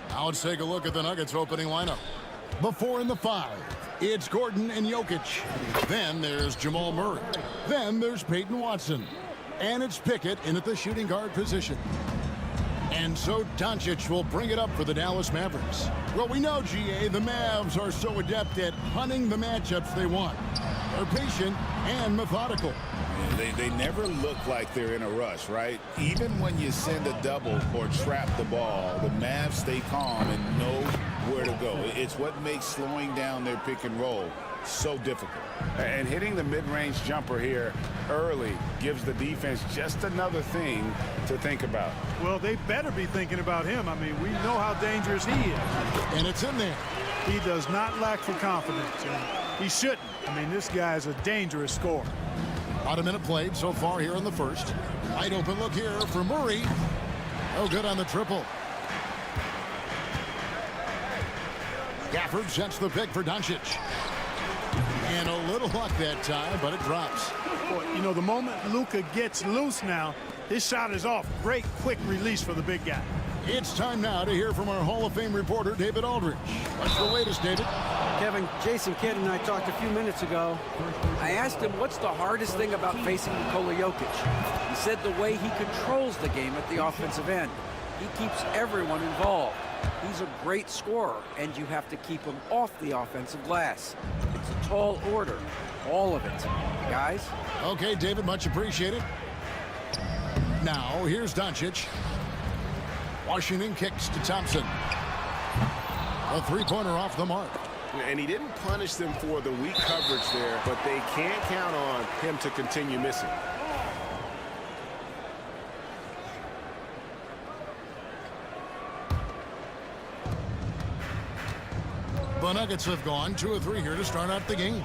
Now let's take a look at the Nuggets opening lineup. Before in the 5, it's Gordon and Jokic. Then there's Jamal Murray. Then there's Peyton Watson. And it's Pickett in at the shooting guard position. And so Doncic will bring it up for the Dallas Mavericks. Well, we know, GA, the Mavs are so adept at hunting the matchups they want. They're patient and methodical. They never look like they're in a rush, right? Even when you send a double or trap the ball, the Mavs stay calm and know where to go. It's what makes slowing down their pick and roll so difficult. And hitting the mid-range jumper here early gives the defense just another thing to think about. Well, they better be thinking about him. I mean, we know how dangerous he is. And it's in there. He does not lack for confidence, and he shouldn't. I mean, this guy is a dangerous scorer. About a minute played so far here in the first. Wide open look here for Murray. Oh, good on the triple. Gafford sets the pick for Doncic. And a little luck that time, but it drops. Boy, you know, the moment Luka gets loose now, his shot is off. Great quick release for the big guy. It's time now to hear from our Hall of Fame reporter, David Aldridge. What's the latest, David? Kevin, Jason Kidd and I talked a few minutes ago. I asked him what's the hardest thing about facing Nikola Jokic. He said the way he controls the game at the offensive end. He keeps everyone involved. He's a great scorer, and you have to keep him off the offensive glass. It's a tall order, all of it. Guys? Okay, David, much appreciated. Now, here's Doncic. Washington kicks to Thompson. A three-pointer off the mark. And he didn't punish them for the weak coverage there, but they can't count on him to continue missing. The Nuggets have gone 2 of 3 here to start out the game.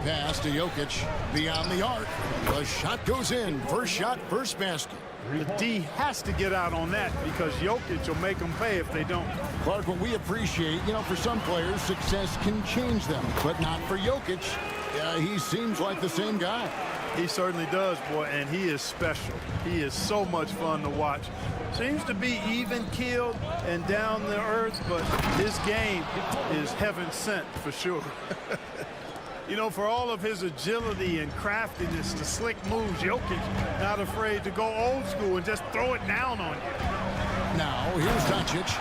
Pass to Jokic, beyond the arc. The shot goes in. First shot, first basket. The D has to get out on that because Jokic will make them pay if they don't. Clark, what we appreciate, you know, for some players, success can change them, but not for Jokic. He seems like the same guy. He certainly does, boy, and he is special. He is so much fun to watch. Seems to be even-keeled and down to earth, but his game is heaven sent for sure. You know, for all of his agility and craftiness, the slick moves, Jokic not afraid to go old school and just throw it down on you. Now, here's Doncic.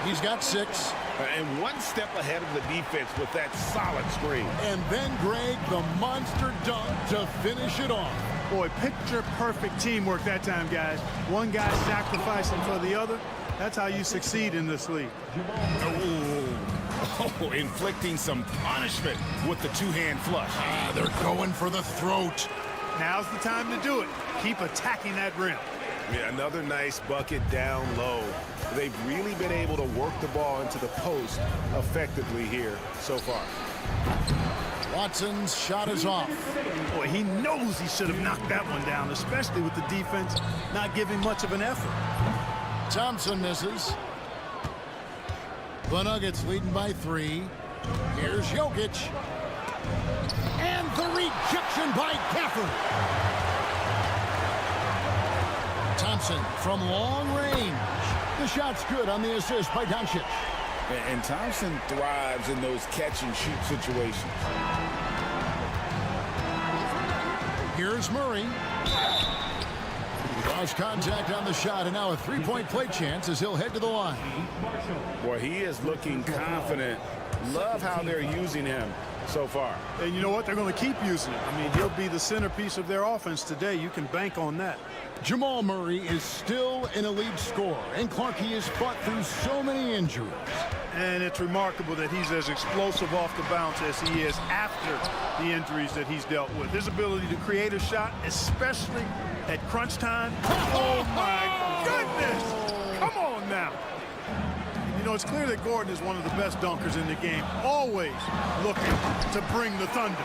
He's got 6. And one step ahead of the defense with that solid screen. And then, Greg, the monster dunk to finish it off. Boy, picture-perfect teamwork that time, guys. One guy sacrificing for the other. That's how you succeed in this league. Oh, inflicting some punishment with the two-hand flush. They're going for the throat. Now's the time to do it. Keep attacking that rim. Yeah, another nice bucket down low. They've really been able to work the ball into the post effectively here so far. Watson's shot is off. Boy, he knows he should have knocked that one down, especially with the defense not giving much of an effort. Thompson misses. The Nuggets leading by 3. Here's Jokic. And the rejection by Gafford. Thompson from long range. The shot's good on the assist by Doncic. And Thompson thrives in those catch-and-shoot situations. Here's Murray. Cross contact on the shot, and now a three-point play chance as he'll head to the line. Boy, he is looking confident. Love how they're using him so far. And you know what? They're going to keep using it. I mean, he'll be the centerpiece of their offense today. You can bank on that. Jamal Murray is still an elite scorer, and Clark, he has fought through so many injuries. And it's remarkable that he's as explosive off the bounce as he is after the injuries that he's dealt with. His ability to create a shot, especially at crunch time. Oh, my goodness! Come on now. You know, it's clear that Gordon is one of the best dunkers in the game, always looking to bring the thunder.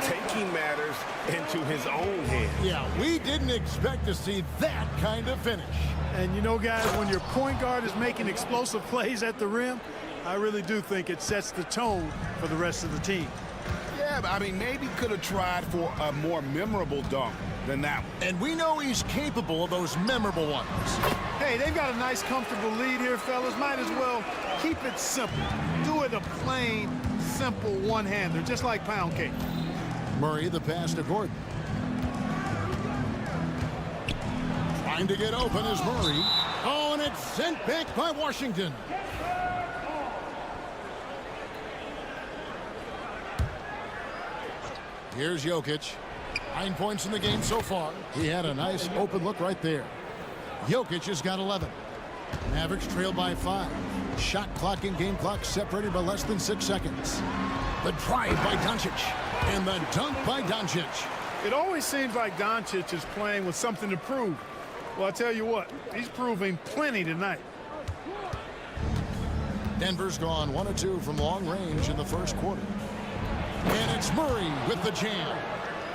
Taking matters into his own hands. Yeah, we didn't expect to see that kind of finish. And you know, guys, when your point guard is making explosive plays at the rim, I really do think it sets the tone for the rest of the team. Yeah, Yeah, I mean, maybe could have tried for a more memorable dunk than that one. And we know he's capable of those memorable ones. Hey, they've got a nice, comfortable lead here, fellas. Might as well keep it simple. Do it a plain, simple one-hander, just like pound cake. Murray, the pass to Gordon. Trying to get open is Murray. Oh, and it's sent back by Washington. Here's Jokic. 9 points in the game so far. He had a nice open look right there. Jokic has got 11. Mavericks trail by 5. Shot clock and game clock separated by less than 6 seconds. The drive by Doncic. And the dunk by Doncic. It always seems like Doncic is playing with something to prove. Well, I tell you what, he's proving plenty tonight. Denver's gone 1 of 2 from long range in the first quarter. And it's Murray with the jam.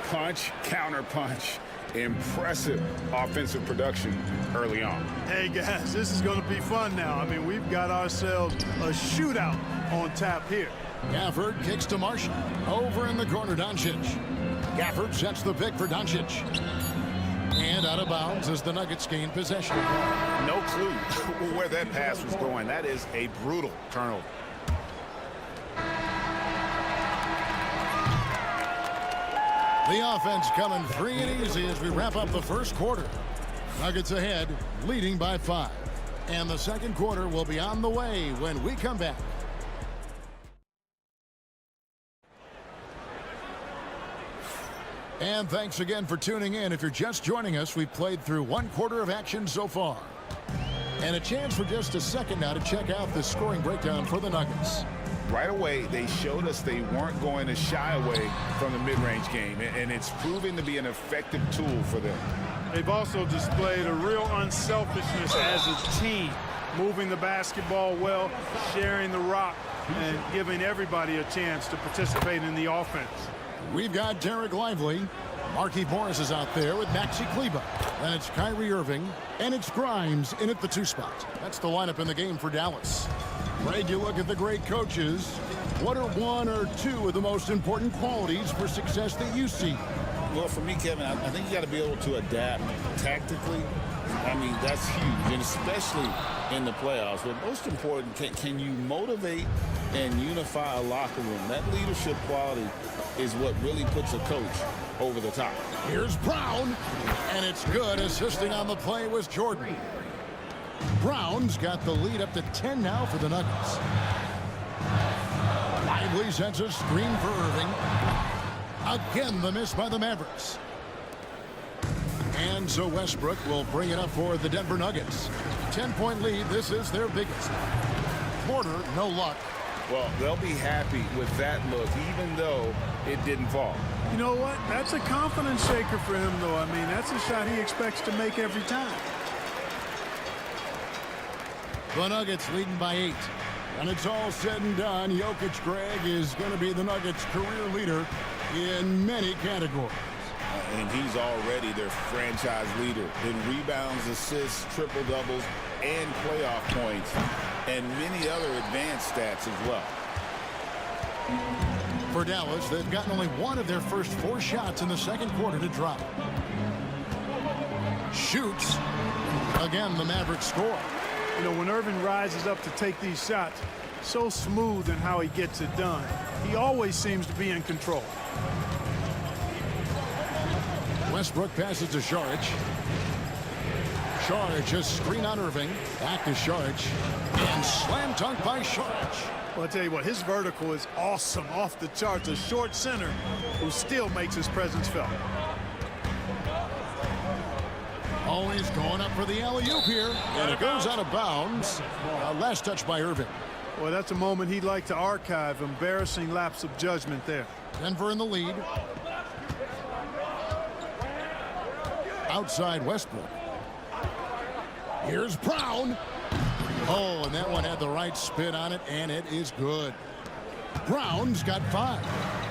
Punch, counter punch. Impressive offensive production early on. Hey, guys, this is going to be fun now. I mean, we've got ourselves a shootout on tap here. Gafford kicks to Marshall. Over in the corner, Doncic. Gafford sets the pick for Doncic. And out of bounds as the Nuggets gain possession. No clue where that pass was going. That is a brutal turnover. The offense coming free and easy as we wrap up the first quarter. Nuggets ahead, leading by 5. And the second quarter will be on the way when we come back. And thanks again for tuning in. If you're just joining us, we've played through 1 quarter of action so far. And a chance for just a second now to check out the scoring breakdown for the Nuggets. Right away, they showed us they weren't going to shy away from the mid-range game, and it's proving to be an effective tool for them. They've also displayed a real unselfishness as a team, moving the basketball well, sharing the rock, and giving everybody a chance to participate in the offense. We've got Derek Lively. Markieff Morris is out there with Maxi Kleber. Then it's Kyrie Irving, and it's Grimes in at the 2 spot. That's the lineup in the game for Dallas. Greg, you look at the great coaches. What are 1 or 2 of the most important qualities for success that you see? Well, for me, Kevin, I think you got to be able to adapt tactically. I mean, that's huge, and especially in the playoffs. But most important, can you motivate and unify a locker room? That leadership quality is what really puts a coach over the top. Here's Brown, and it's good. Assisting on the play was Jordan. Brown's got the lead up to 10 now for the Nuggets. Lively sends a screen for Irving. Again, the miss by the Mavericks. And so Westbrook will bring it up for the Denver Nuggets. 10-point lead. This is their biggest. Porter, no luck. Well, they'll be happy with that look, even though it didn't fall. You know what? That's a confidence shaker for him, though. I mean, that's a shot he expects to make every time. The Nuggets leading by 8. And it's all said and done, Jokic, Greg, is going to be the Nuggets' career leader in many categories. And he's already their franchise leader in rebounds, assists, triple-doubles, and playoff points, and many other advanced stats as well. For Dallas, they've gotten only 1 of their first 4 shots in the second quarter to drop. Shoots. Again, the Mavericks score. You know, when Irving rises up to take these shots, so smooth in how he gets it done. He always seems to be in control. Westbrook passes to Saric. Saric, a screen on Irving. Back to Saric. And slam dunk by Saric. Well, I tell you what, his vertical is awesome, off the charts. A short center who still makes his presence felt. Always going up for the alley-oop here. And it goes out of bounds. Last touch by Irving. Well, that's a moment he'd like to archive. Embarrassing lapse of judgment there. Denver in the lead. Outside Westbrook. Here's Brown. Oh, and that one had the right spin on it, and it is good. Brown's got 5.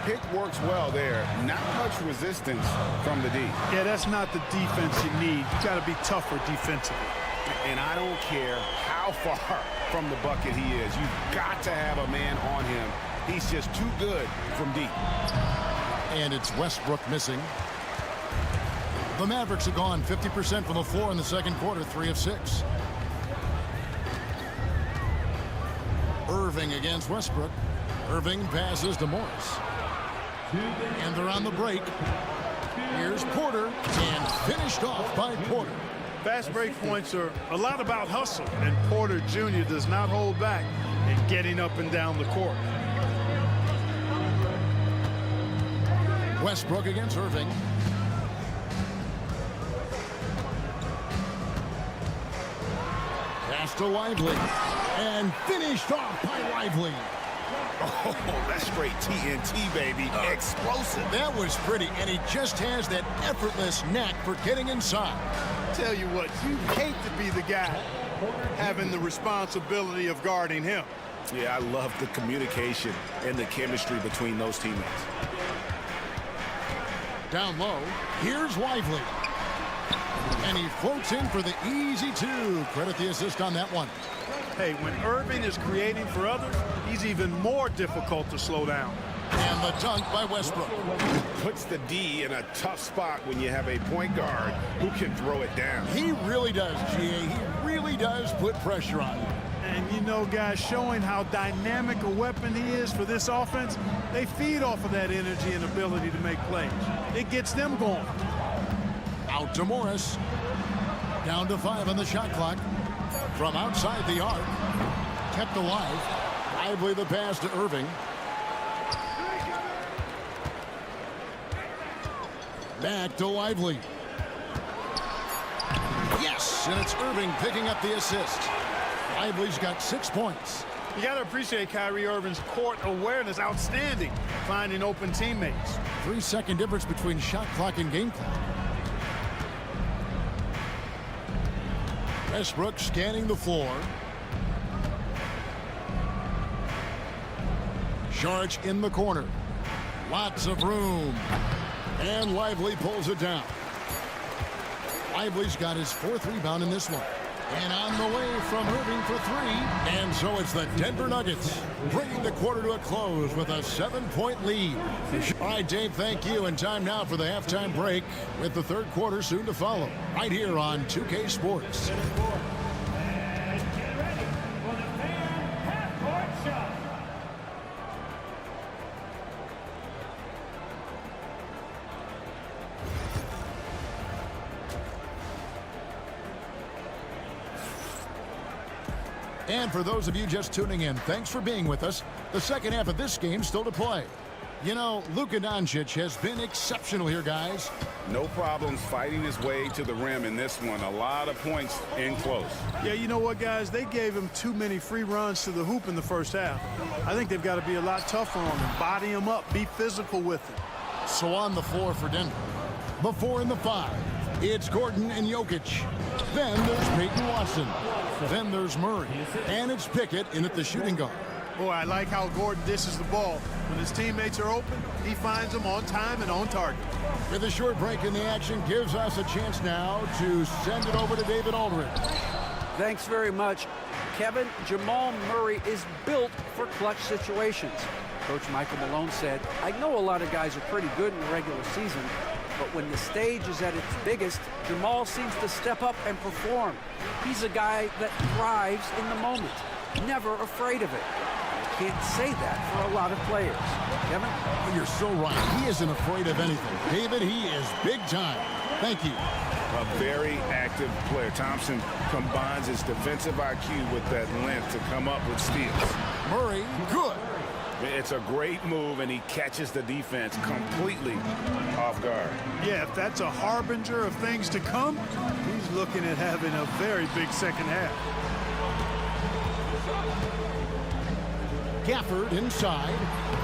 Pick works well there. Not much resistance from the D. Yeah, that's not the defense you need. You got to be tougher defensively. And I don't care how far from the bucket he is. You've got to have a man on him He's just too good from deep. And it's Westbrook missing. The Mavericks have gone 50% from the floor in the second quarter, 3 of 6. Irving against Westbrook. Irving passes to Morris. And they're on the break. Here's Porter, and finished off by Porter. Fast break points are a lot about hustle, and Porter Jr. does not hold back in getting up and down the court. Westbrook against Irving. Pass to Lively, and finished off by Lively. Oh, that's straight TNT, baby. Explosive. That was pretty, and he just has that effortless knack for getting inside. Tell you what, you hate to be the guy having the responsibility of guarding him. Yeah, I love the communication and the chemistry between those teammates. Down low, here's Lively. And he floats in for the easy 2. Credit the assist on that one. Hey, when Irving is creating for others, he's even more difficult to slow down. And the dunk by Westbrook. Puts the D in a tough spot when you have a point guard who can throw it down. He really does, GA. He really does put pressure on him. And you know, guys, showing how dynamic a weapon he is for this offense, they feed off of that energy and ability to make plays. It gets them going. Out to Morris. Down to 5 on the shot clock. From outside the arc. Kept alive. Lively the pass to Irving. Back to Lively. Yes, and it's Irving picking up the assist. Lively's got 6 points. You got to appreciate Kyrie Irving's court awareness. Outstanding. Finding open teammates. 3-second difference between shot clock and game clock. Westbrook scanning the floor. Sharch in the corner. Lots of room. And Lively pulls it down. Lively's got his 4th rebound in this one. And on the way from Irving for 3. And so it's the Denver Nuggets bringing the quarter to a close with a 7-point lead. All right, Dave, thank you. And time now for the halftime break with the third quarter soon to follow. Right here on 2K Sports. And for those of you just tuning in, thanks for being with us. The second half of this game still to play. You know, Luka Doncic has been exceptional here, guys. No problems fighting his way to the rim in this one. A lot of points in close. Yeah, you know what, guys? They gave him too many free runs to the hoop in the first half. I think they've got to be a lot tougher on him. Body him up. Be physical with him. So on the floor for Denver. The 4 and the 5. It's Gordon and Jokic. Then there's Peyton Watson. Then there's Murray. And it's Pickett in at the shooting guard. Boy, I like how Gordon dishes the ball. When his teammates are open, he finds them on time and on target. With a short break in the action, gives us a chance now to send it over to David Aldridge. Thanks very much. Kevin, Jamal Murray is built for clutch situations. Coach Michael Malone said, I know a lot of guys are pretty good in the regular season, but when the stage is at its biggest, Jamal seems to step up and perform. He's a guy that thrives in the moment, never afraid of it. You can't say that for a lot of players. Kevin? Oh, you're so right. He isn't afraid of anything. David, he is big time. Thank you. A very active player. Thompson combines his defensive IQ with that length to come up with steals. Murray, good. It's a great move, and he catches the defense completely off guard. Yeah, if that's a harbinger of things to come, he's looking at having a very big second half. Gafford inside.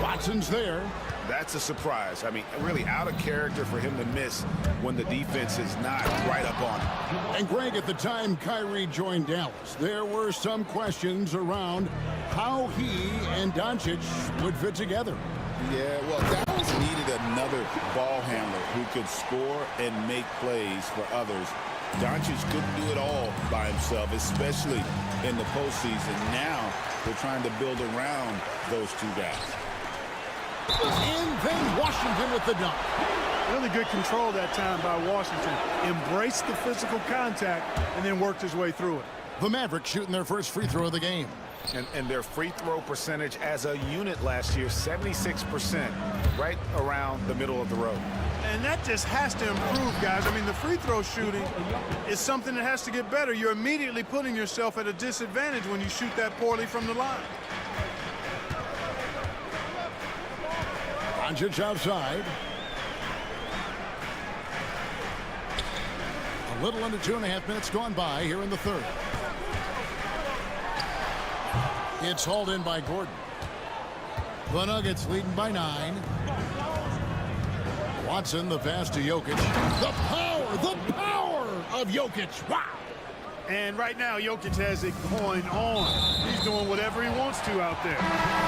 Watson's there. That's a surprise. I mean, really out of character for him to miss when the defense is not right up on him. And Greg, at the time Kyrie joined Dallas, there were some questions around how he and Doncic would fit together. Yeah, well, Dallas needed another ball handler who could score and make plays for others. Doncic couldn't do it all by himself, especially in the postseason. Now they're trying to build around those two guys. then Washington with the dunk. Really good control that time by Washington. Embraced the physical contact and then worked his way through it. The Mavericks shooting their first free throw of the game. And their free throw percentage as a unit last year, 76%, right around the middle of the road. And that just has to improve, guys. I mean, the free throw shooting is something that has to get better. You're immediately putting yourself at a disadvantage when you shoot that poorly from the line. Doncic outside. A little under 2.5 minutes gone by here in the third. It's hauled in by Gordon. The Nuggets leading by 9. Watson, the pass to Jokic. The power of Jokic. Wow. And right now, Jokic has it going on. He's doing whatever he wants to out there.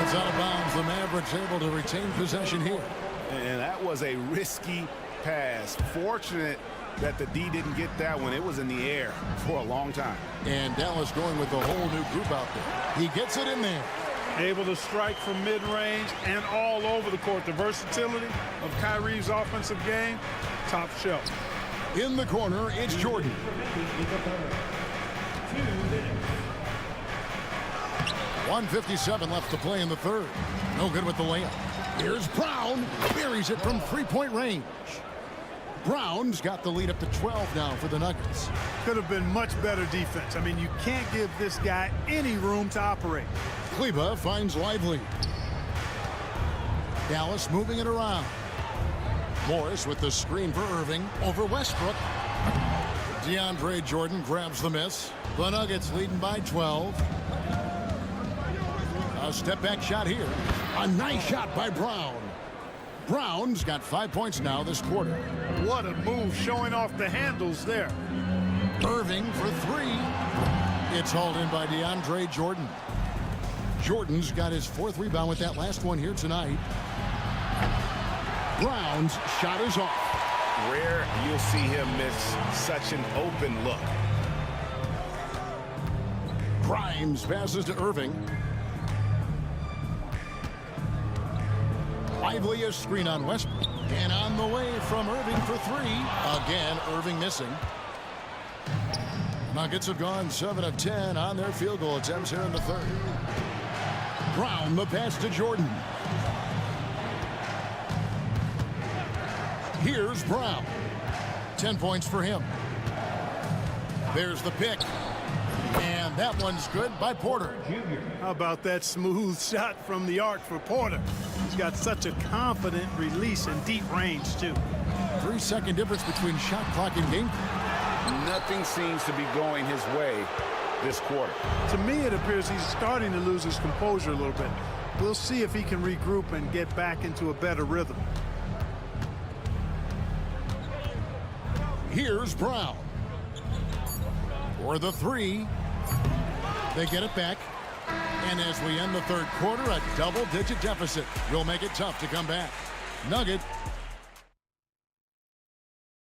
It's out of bounds. The Mavericks able to retain possession here. And that was a risky pass. Fortunate that the D didn't get that one. It was in the air for a long time. And Dallas going with the whole new group out there. He gets it in there. Able to strike from mid-range and all over the court. The versatility of Kyrie's offensive game, top shelf. In the corner, it's Jordan. 1:57 left to play in the third. No good with the layup. Here's Brown. Buries it from three-point range. Brown's got the lead up to 12 now for the Nuggets. Could have been much better defense. I mean, you can't give this guy any room to operate. Kleba finds Lively. Dallas moving it around. Morris with the screen for Irving over Westbrook. DeAndre Jordan grabs the miss. The Nuggets leading by 12. A step back shot here. A nice shot by Brown. Brown's got 5 points now this quarter. What a move, showing off the handles there. Irving for 3. It's hauled in by DeAndre Jordan. Jordan's got his 4th rebound with that last one here tonight. Brown's shot is off. Rare you'll see him miss such an open look. Grimes passes to Irving. Lively a screen on Westbrook. And on the way from Irving for 3. Again, Irving missing. Nuggets have gone 7 of 10 on their field goal attempts here in the third. Brown, the pass to Jordan. Here's Brown. 10 points for him. There's the pick. And that one's good by Porter. How about that smooth shot from the arc for Porter? He's got such a confident release and deep range, too. 3-second difference between shot clock and game clock. Nothing seems to be going his way this quarter. To me, it appears he's starting to lose his composure a little bit. We'll see if he can regroup and get back into a better rhythm. Here's Brown. For the 3. They get it back. And as we end the third quarter, a double-digit deficit will make it tough to come back. Nugget.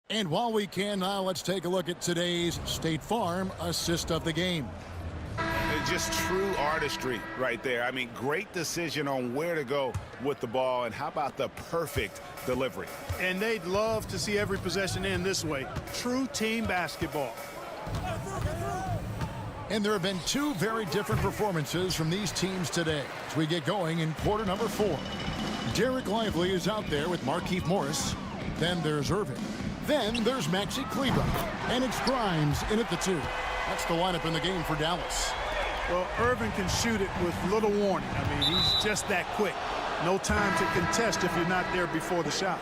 And while we can now, let's take a look at today's State Farm assist of the game. Just true artistry right there. I mean, great decision on where to go with the ball, and how about the perfect delivery. And they'd love to see every possession end this way. True team basketball. And there have been 2 very different performances from these teams today as we get going in quarter number 4. Derek Lively is out there with Markieff Morris. Then there's Irving. Then there's Maxi Kleber. And it's Grimes in at the 2. That's the lineup in the game for Dallas. Well, Irving can shoot it with little warning. I mean, he's just that quick. No time to contest if you're not there before the shot.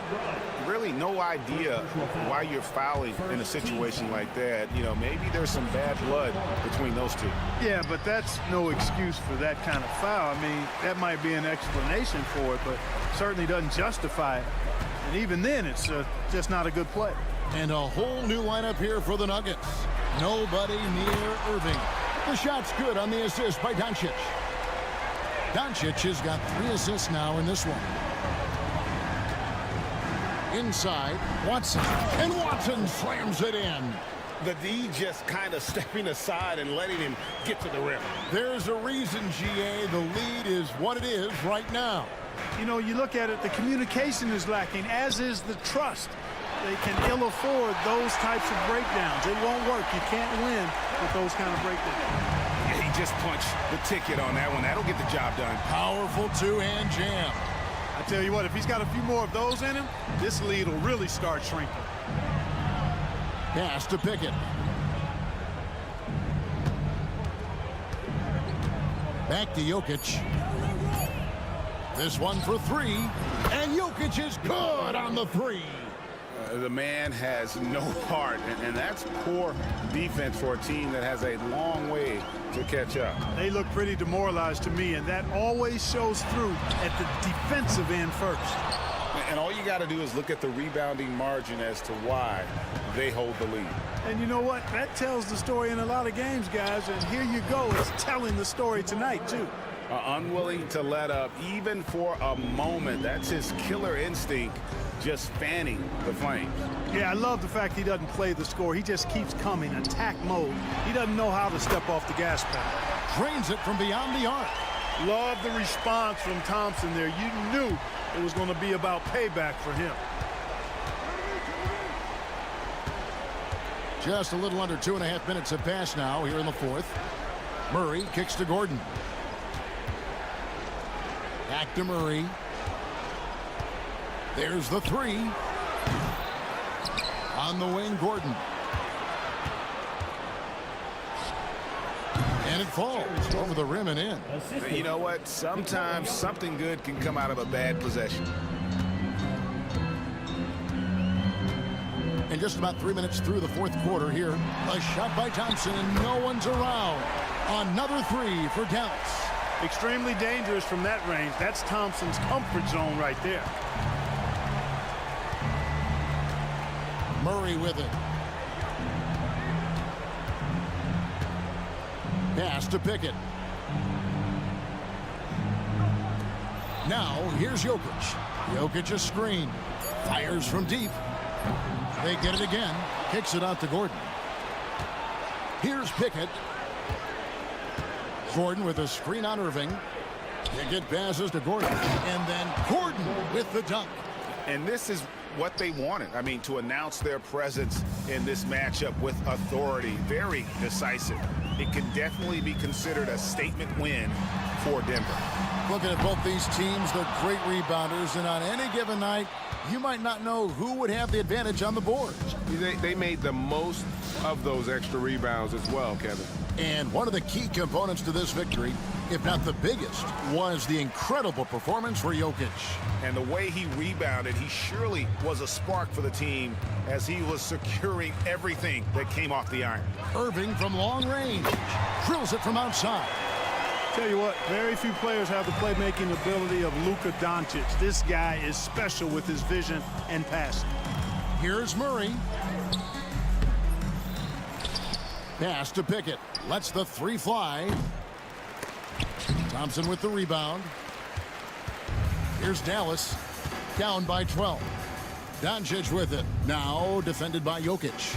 Really no idea why you're fouling in a situation like that. You know, maybe there's some bad blood between those 2. Yeah, but that's no excuse for that kind of foul. I mean, that might be an explanation for it, but certainly doesn't justify it. And even then, it's just not a good play. And a whole new lineup here for the Nuggets. Nobody near Irving. The shot's good on the assist by Doncic. Doncic has got 3 assists now in this one. Inside, Watson. And Watson slams it in. The D just kind of stepping aside and letting him get to the rim. There's a reason, GA, the lead is what it is right now. You know, you look at it, the communication is lacking, as is the trust. They can ill afford those types of breakdowns. It won't work. You can't win with those kind of breakdowns. Yeah, he just punched the ticket on that one. That'll get the job done. Powerful two-hand jam. I tell you what, if he's got a few more of those in him, this lead will really start shrinking. Pass to Pickett. Back to Jokic. This one for three, and Jokic is good on the three. The man has no heart, and that's poor defense for a team that has a long way to catch up. They look pretty demoralized to me, and that always shows through at the defensive end first. And all you got to do is look at the rebounding margin as to why they hold the lead. And you know what? That tells the story in a lot of games, guys, and here you go. It's telling the story tonight, too. Unwilling to let up even for a moment. That's his killer instinct, just fanning the flames. Yeah, I love the fact he doesn't play the score. He just keeps coming, attack mode. He doesn't know how to step off the gas pedal. Drains it from beyond the arc. Love the response from Thompson there. You knew it was going to be about payback for him. Just a little under 2.5 minutes have passed now here in the fourth. Murray kicks to Gordon. Back to Murray. There's the three. On the wing, Gordon. And it falls over the rim and in. You know what? Sometimes something good can come out of a bad possession. And just about 3 minutes through the fourth quarter here. A shot by Thompson, and no one's around. Another three for Dallas. Extremely dangerous from that range. That's Thompson's comfort zone right there. Murray with it. Pass to Pickett. Now here's Jokic. Jokic a screen. Fires from deep. They get it again. Kicks it out to Gordon. Here's Pickett. Gordon with a screen on Irving. Pickett passes to Gordon. And then Gordon with the dunk. And this is what they wanted. I mean, to announce their presence in this matchup with authority. Very decisive. It can definitely be considered a statement win for Denver. Looking at both these teams, they're great rebounders, and on any given night, you might not know who would have the advantage on the boards. They made the most of those extra rebounds as well, Kevin. And one of the key components to this victory, if not the biggest, was the incredible performance for Jokic. And the way he rebounded, he surely was a spark for the team as he was securing everything that came off the iron. Irving from long range drills it from outside. Tell you what, very few players have the playmaking ability of Luka Doncic. This guy is special with his vision and passing. Here's Murray. Pass to Pickett. Lets the three fly. Thompson with the rebound. Here's Dallas. Down by 12. Doncic with it. Now defended by Jokic.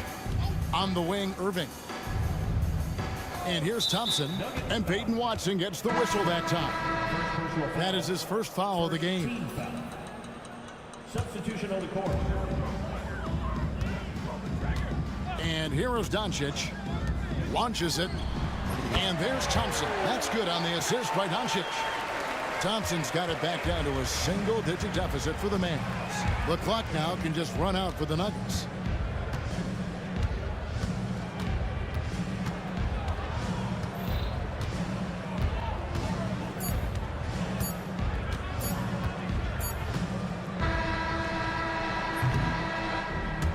On the wing, Irving. And here's Thompson. And Peyton Watson gets the whistle that time. That is his first foul of the game. Substitution on the court. And here is Doncic. Launches it. And there's Thompson. That's good on the assist by Doncic. Thompson's got it back down to a single-digit deficit for the Mavs. The clock now can just run out for the Nuggets.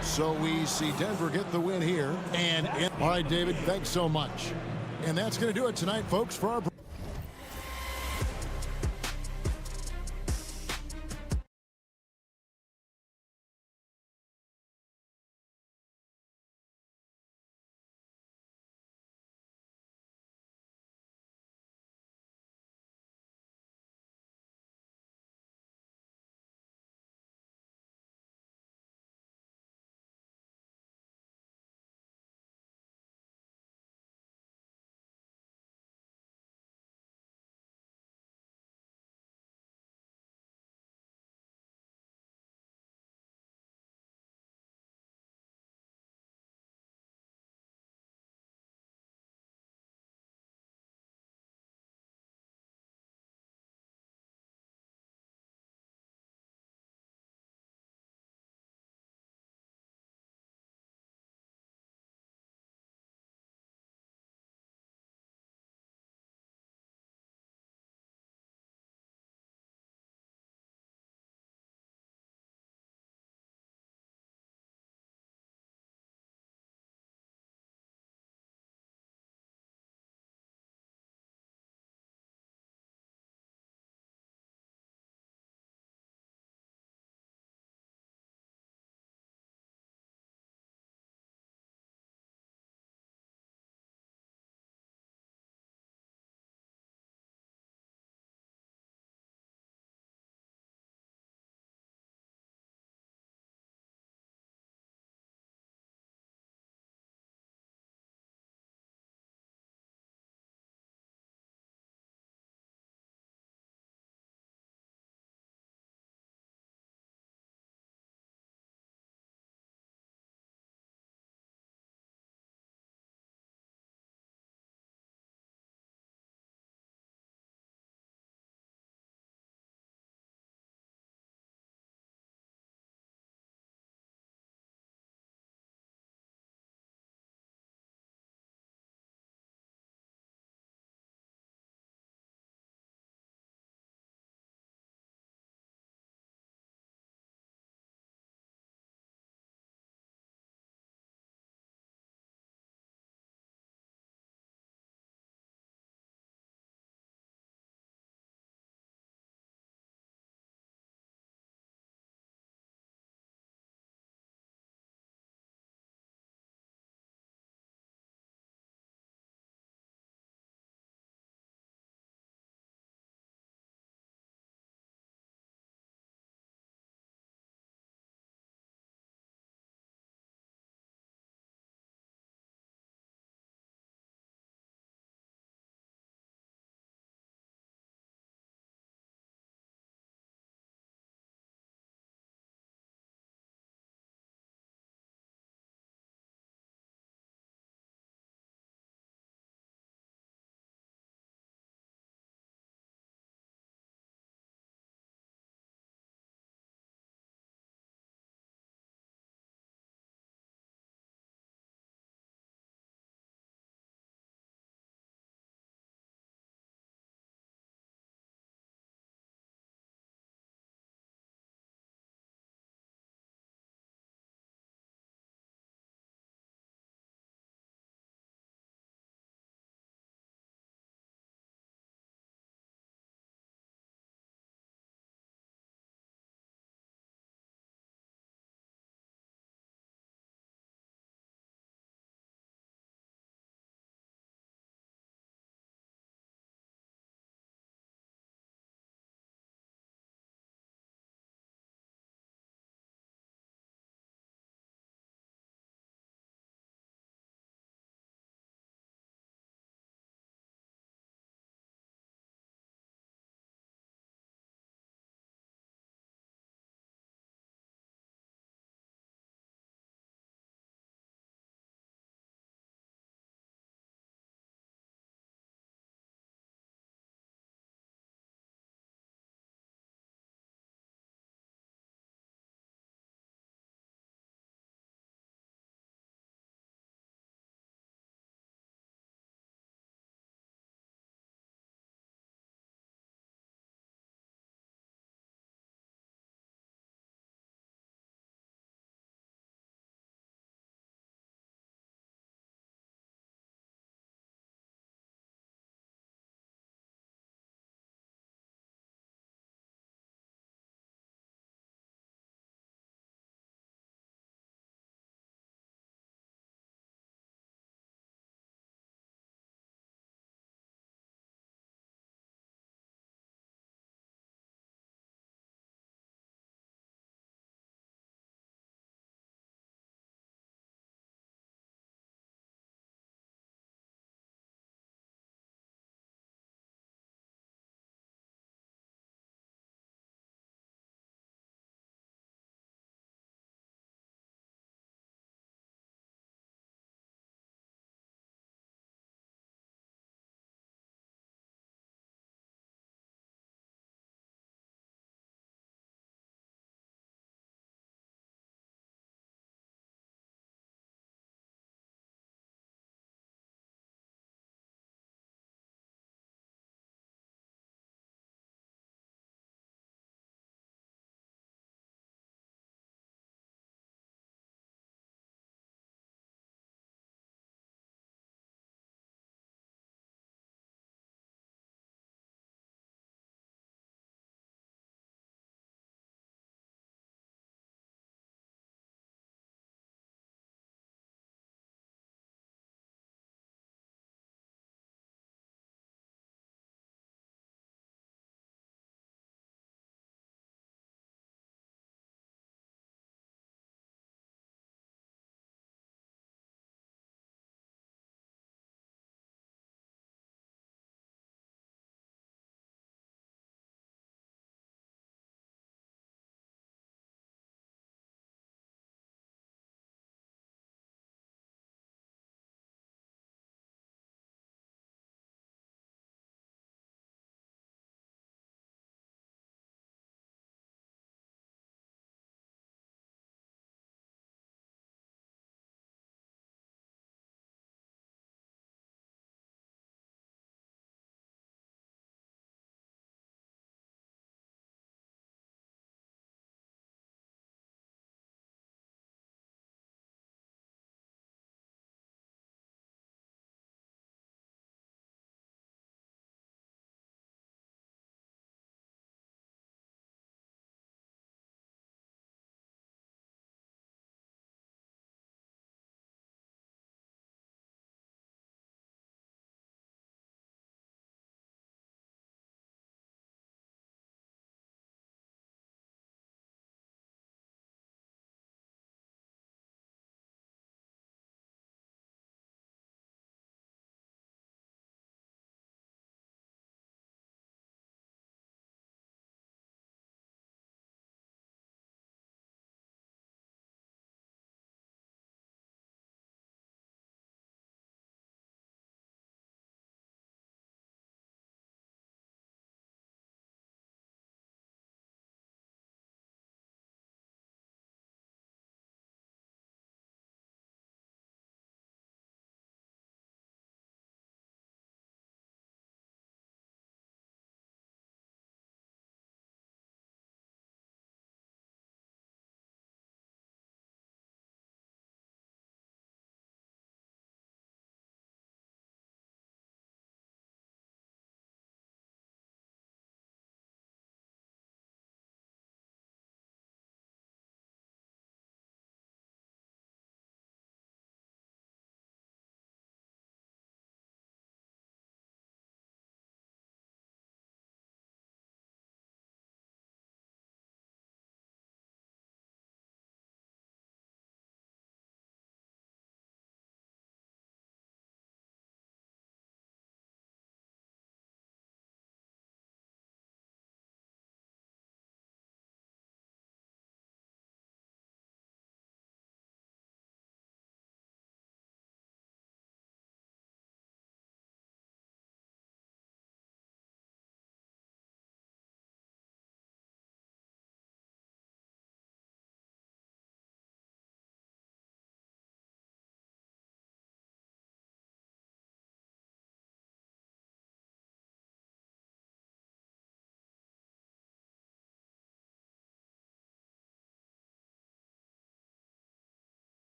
So we see Denver get the win here. And all right, David, thanks so much. And that's going to do it tonight, folks, for our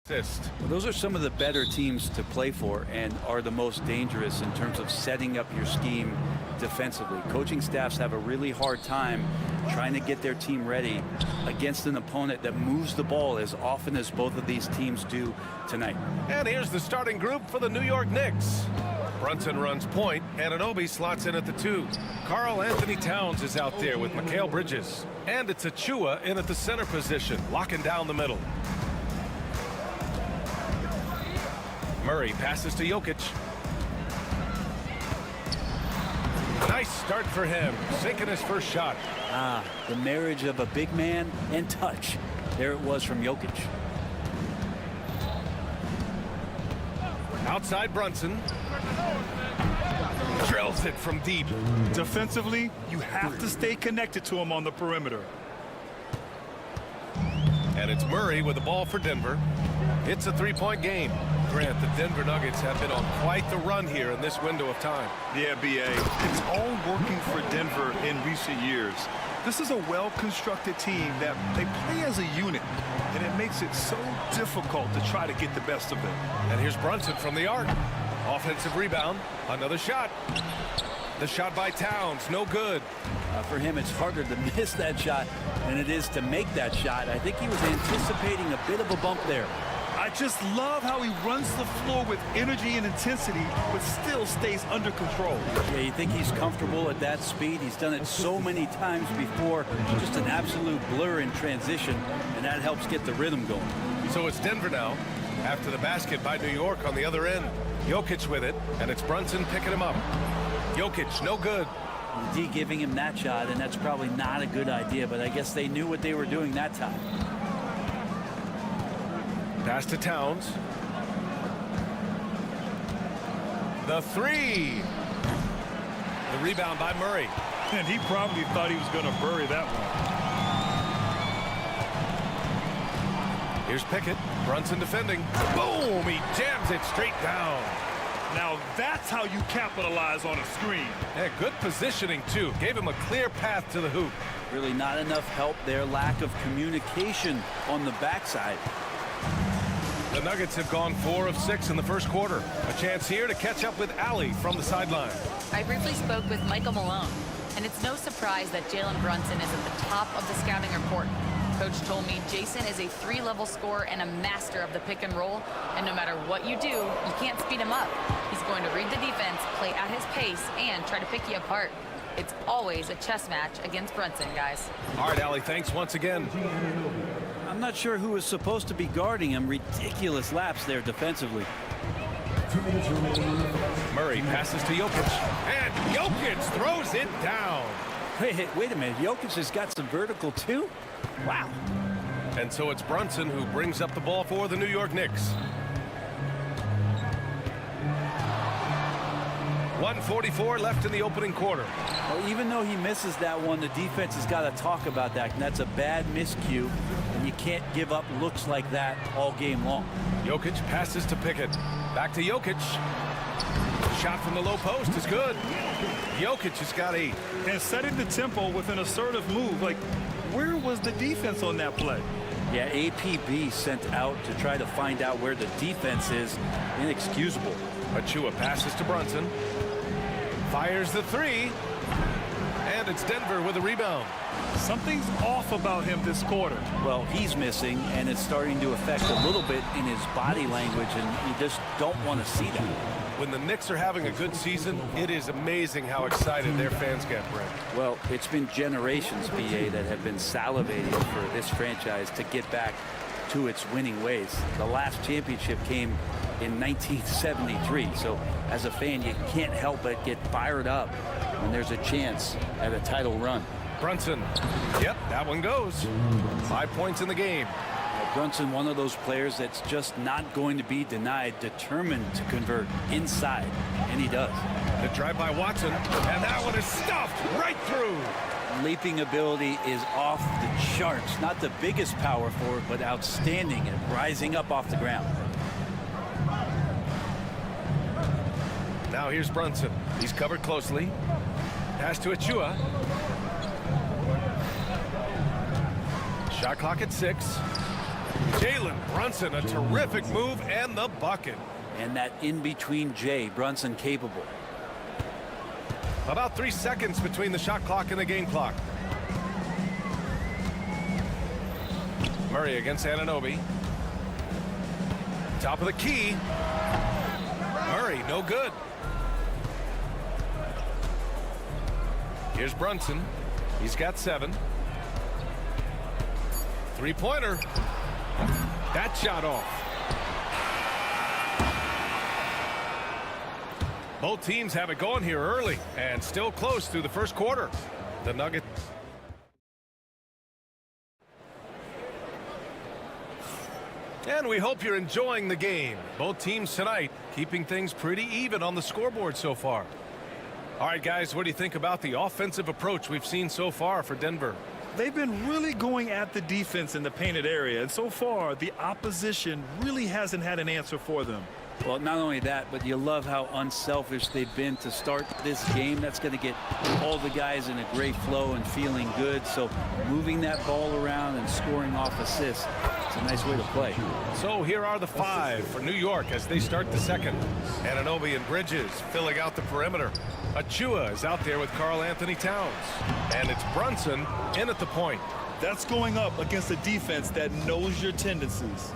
Assist. Well, those are some of the better teams to play for and are the most dangerous in terms of setting up your scheme defensively. Coaching staffs have a really hard time trying to get their team ready against an opponent that moves the ball as often as both of these teams do tonight. And here's the starting group for the New York Knicks. Brunson runs point, and Anunoby slots in at the 2. Karl Anthony Towns is out there with Mikal Bridges. And it's Achua in at the center position, locking down the middle. Murray passes to Jokic. Nice start for him, sinking his first shot. The marriage of a big man and touch. There it was from Jokic. Outside Brunson. Drills it from deep. Defensively, you have to stay connected to him on the perimeter. And it's Murray with the ball for Denver. It's a three-point game. Grant, the Denver Nuggets have been on quite the run here in this window of time. Yeah, B.A. It's all working for Denver in recent years. This is a well-constructed team that they play as a unit, and it makes it so difficult to try to get the best of them. And here's Brunson from the arc. Offensive rebound. Another shot. The shot by Towns, no good. For him, it's harder to miss that shot than it is to make that shot. I think he was anticipating a bit of a bump there. I just love how he runs the floor with energy and intensity, but still stays under control. Yeah, you think he's comfortable at that speed? He's done it so many times before. Just an absolute blur in transition, and that helps get the rhythm going. So it's Denver now, after the basket by New York on the other end. Jokic with it, and it's Brunson picking him up. Jokic, no good. D giving him that shot, and that's probably not a good idea, but I guess they knew what they were doing that time. Pass to Towns. The 3. The rebound by Murray. And he probably thought he was going to bury that one. Here's Pickett. Brunson defending. Boom! He jams it straight down. Now that's how you capitalize on a screen. Yeah, good positioning, too. Gave him a clear path to the hoop. Really not enough help there. Lack of communication on the backside. The Nuggets have gone 4 of 6 in the first quarter. A chance here to catch up with Allie from the sideline. I briefly spoke with Michael Malone, and it's no surprise that Jalen Brunson is at the top of the scouting report. Coach told me Jason is a 3-level scorer and a master of the pick and roll, and no matter what you do, you can't speed him up. He's going to read the defense, play at his pace, and try to pick you apart. It's always a chess match against Brunson, guys. All right, Allie, thanks once again. I'm not sure who was supposed to be guarding him. Ridiculous laps there defensively. Murray passes to Jokic, and Jokic throws it down. Wait a minute. Jokic has got some vertical, too? Wow. And so it's Brunson who brings up the ball for the New York Knicks. 1:44 left in the opening quarter. Well, even though he misses that one, the defense has got to talk about that. And that's a bad miscue, and you can't give up looks like that all game long. Jokic passes to Pickett. Back to Jokic. Shot from the low post is good. Jokic has got 8. And setting the tempo with an assertive move. Like, where was the defense on that play? Yeah, APB sent out to try to find out where the defense is. Inexcusable. Achua passes to Brunson. Fires the 3. And it's Denver with a rebound. Something's off about him this quarter. Well, he's missing, and it's starting to affect a little bit in his body language, and you just don't want to see that. When the Knicks are having a good season, it is amazing how excited their fans get, Brent. Well, it's been generations, BA, that have been salivating for this franchise to get back to its winning ways. The last championship came in 1973, so as a fan, you can't help but get fired up when there's a chance at a title run. Brunson. Yep, that one goes. 5 points in the game. Brunson, one of those players that's just not going to be denied, determined to convert inside, and he does. The drive by Watson, and that one is stuffed right through. Leaping ability is off the charts. Not the biggest power forward, but outstanding at rising up off the ground. Now here's Brunson. He's covered closely. Pass to Achua. Shot clock at 6. Jalen Brunson, a terrific move and the bucket. And that in-between Jay, Brunson capable. About 3 seconds between the shot clock and the game clock. Murray against Anunoby. Top of the key. Murray, no good. Here's Brunson. He's got 7. Three-pointer. That shot off. Both teams have it going here early and still close through the first quarter. The Nuggets. And we hope you're enjoying the game. Both teams tonight keeping things pretty even on the scoreboard so far. All right, guys, what do you think about the offensive approach we've seen so far for Denver? They've been really going at the defense in the painted area, and so far the opposition really hasn't had an answer for them. Well, not only that, but you love how unselfish they've been to start this game. That's going to get all the guys in a great flow and feeling good. So moving that ball around and scoring off assists, it's a nice way to play. So here are the 5 for New York as they start the second. Anunoby and Bridges filling out the perimeter. Achua is out there with Karl Anthony Towns. And it's Brunson in at the point. That's going up against a defense that knows your tendencies.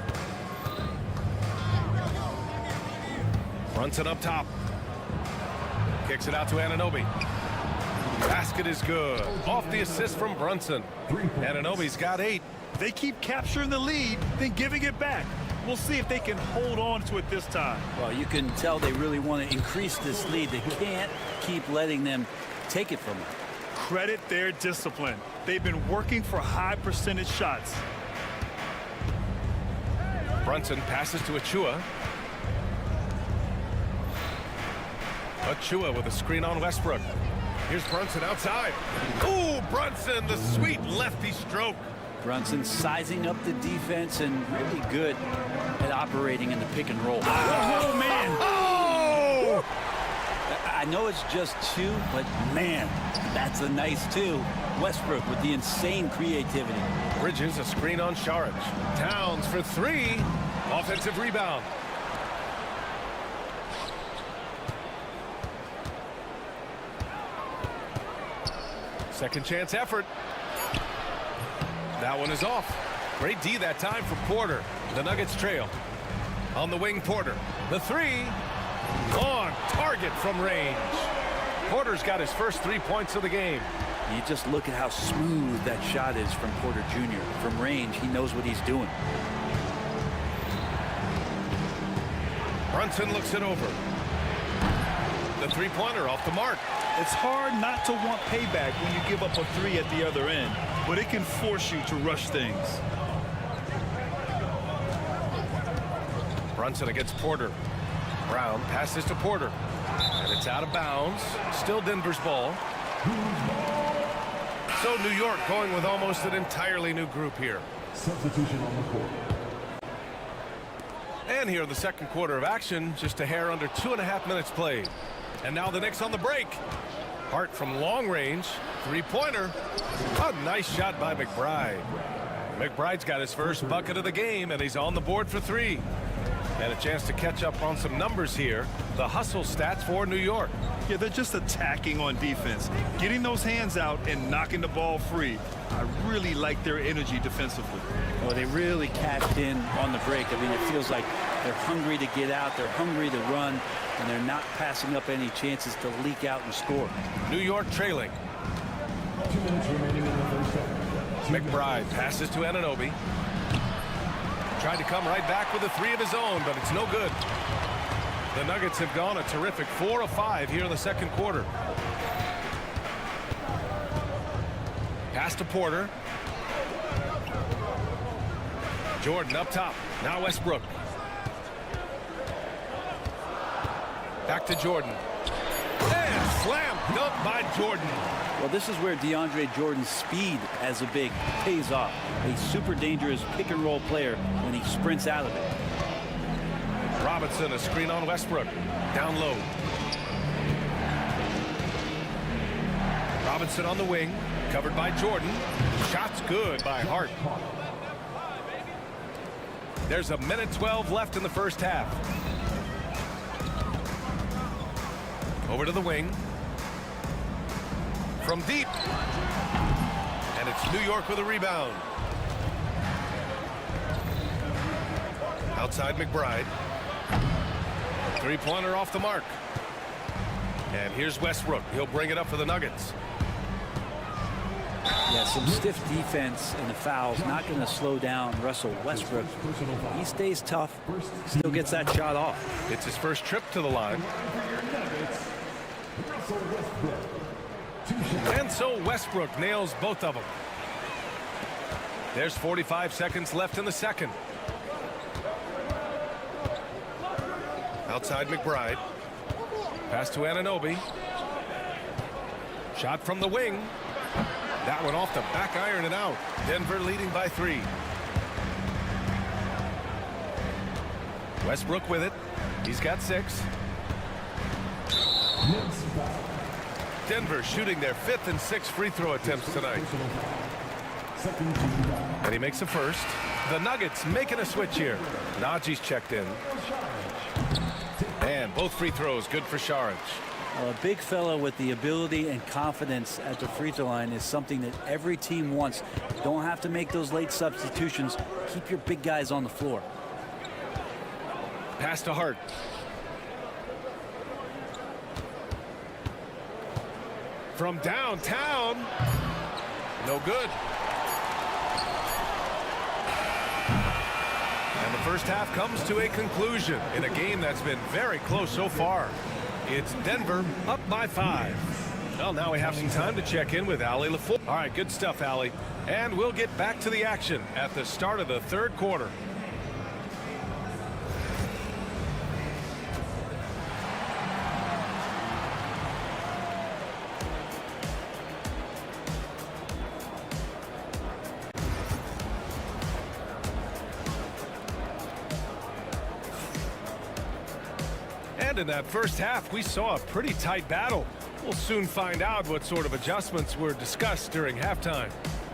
Brunson up top. Kicks it out to Anunoby. Basket is good. Off the assist from Brunson. Anunoby's got 8. They keep capturing the lead, then giving it back. We'll see if they can hold on to it this time. Well, you can tell they really want to increase this lead. They can't keep letting them take it from them. Credit their discipline. They've been working for high percentage shots. Brunson passes to Achua. Achua with a screen on Westbrook. Here's Brunson outside. Ooh, Brunson, the sweet lefty stroke. Brunson sizing up the defense and really good at operating in the pick and roll. Oh, man. Oh! I know it's just 2, but man, that's a nice 2. Westbrook with the insane creativity. Bridges, a screen on Saric. Towns for 3. Offensive rebound. Second chance effort. That one is off. Great D that time for Porter. The Nuggets trail. On the wing, Porter. The 3. On target from range. Porter's got his first 3 points of the game. You just look at how smooth that shot is from Porter Jr. From range, he knows what he's doing. Brunson looks it over. The 3-pointer off the mark. It's hard not to want payback when you give up a 3 at the other end, but it can force you to rush things. Brunson against Porter. Brown passes to Porter. And it's out of bounds. Still Denver's ball. So New York going with almost an entirely new group here. Substitution on the court. And here in the second quarter of action, just a hair under 2.5 minutes played. And now the Knicks on the break. Hart from long range. 3-pointer. A nice shot by McBride. McBride's got his first bucket of the game, and he's on the board for 3. And a chance to catch up on some numbers here. The hustle stats for New York. Yeah, they're just attacking on defense. Getting those hands out and knocking the ball free. I really like their energy defensively. Well, they really cashed in on the break. I mean, it feels like they're hungry to get out. They're hungry to run. And they're not passing up any chances to leak out and score. New York trailing. 2 minutes remaining in the first second. McBride passes to Anunoby. Tried to come right back with a 3 of his own, but it's no good. The Nuggets have gone a terrific 4 of 5 here in the second quarter. Pass to Porter. Jordan up top. Now Westbrook. Back to Jordan. And slam dunk by Jordan. Well, this is where DeAndre Jordan's speed as a big pays off. A super dangerous pick and roll player when he sprints out of it. Robinson, a screen on Westbrook. Down low. Robinson on the wing. Covered by Jordan. Shots good by Hart. There's a minute 12 left in the first half. Over to the wing. From deep. And it's New York with a rebound. Outside McBride. Three-pointer off the mark. And here's Westbrook. He'll bring it up for the Nuggets. Yeah, some stiff defense and the fouls. Not going to slow down Russell Westbrook. He stays tough. Still gets that shot off. It's his first trip to the line. And so Westbrook nails both of them. There's 45 seconds left in the second. Outside McBride. Pass to Anunoby. Shot from the wing. That one off the back iron and out. Denver leading by 3. Westbrook with it. He's got 6. Denver shooting their 5th and 6th free throw attempts tonight. And he makes the first. The Nuggets making a switch here. Najee's checked in. And both free throws good for Saric. Well, a big fella with the ability and confidence at the free throw line is something that every team wants. Don't have to make those late substitutions. Keep your big guys on the floor. Pass to Hart. From downtown. No good. And the first half comes to a conclusion in a game that's been very close so far. It's Denver up by 5. Well, now we have some time to check in with Allie LaFleur. All right, good stuff, Allie. And we'll get back to the action at the start of the third quarter. In that first half, we saw a pretty tight battle. We'll soon find out what sort of adjustments were discussed during halftime.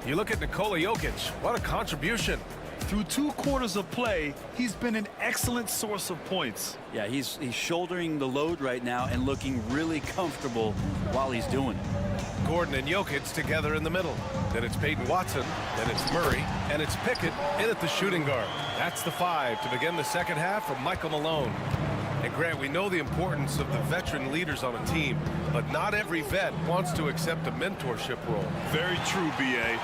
You look at Nikola Jokic, what a contribution. Through 2 quarters of play, he's been an excellent source of points. Yeah, he's shouldering the load right now and looking really comfortable while he's doing it. Gordon and Jokic together in the middle. Then it's Peyton Watson, then it's Murray, and it's Pickett in at the shooting guard. That's the 5 to begin the second half from Michael Malone. And Grant, we know the importance of the veteran leaders on a team, but not every vet wants to accept a mentorship role. Very true, B.A.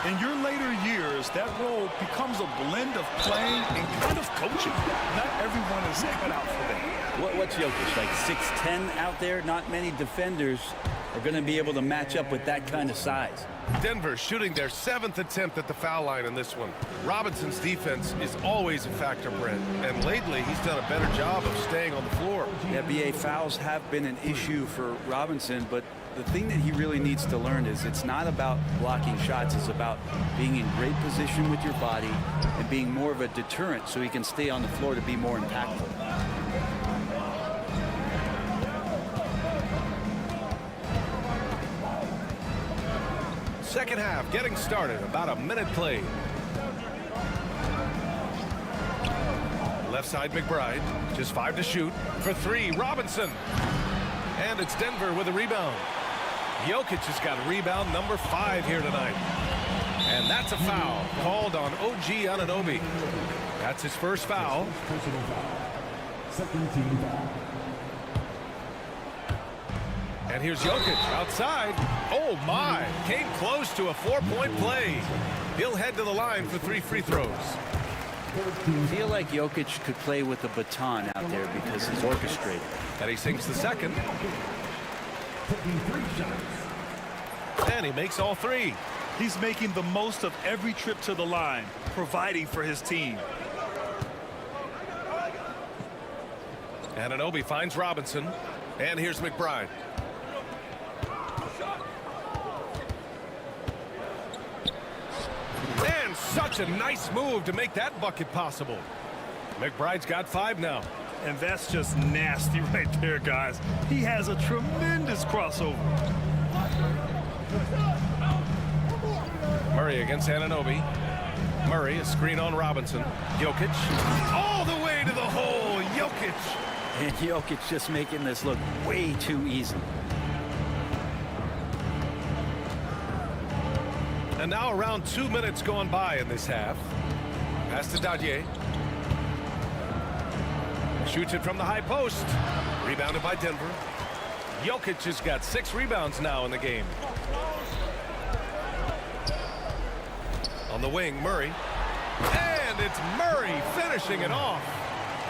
In your later years, that role becomes a blend of playing and kind of coaching. Not everyone is cut out for that. What's Jokic, like 6'10" out there? Not many defenders are going to be able to match up with that kind of size. Denver shooting their 7th attempt at the foul line in this one. Robinson's defense is always a factor, Brent, and lately he's done a better job of staying on the floor. Yeah, BA, fouls have been an issue for Robinson, but the thing that he really needs to learn is it's not about blocking shots, it's about being in great position with your body and being more of a deterrent so he can stay on the floor to be more impactful. Second half getting started, about a minute played. Left side McBride, just 5 to shoot. For 3, Robinson. And it's Denver with a rebound. Jokic has got rebound number 5 here tonight. And that's a foul called on OG Anunoby. That's his first foul. Second team foul. And here's Jokic outside. Oh my, came close to a 4-point play. He'll head to the line for 3 free throws. I feel like Jokic could play with a baton out there because he's orchestrated. And he sinks the second. And he makes all 3. He's making the most of every trip to the line, providing for his team. Anunoby finds Robinson. And here's McBride. And such a nice move to make that bucket possible. McBride's got 5 now. And that's just nasty right there, guys. He has a tremendous crossover. Murray against Anunoby. Murray, a screen on Robinson. Jokic, all the way to the hole. Jokic. And Jokic just making this look way too easy. And now around 2 minutes gone by in this half. Pass to Dadier. Shoots it from the high post. Rebounded by Denver. Jokic has got 6 rebounds now in the game. On the wing, Murray. And it's Murray finishing it off.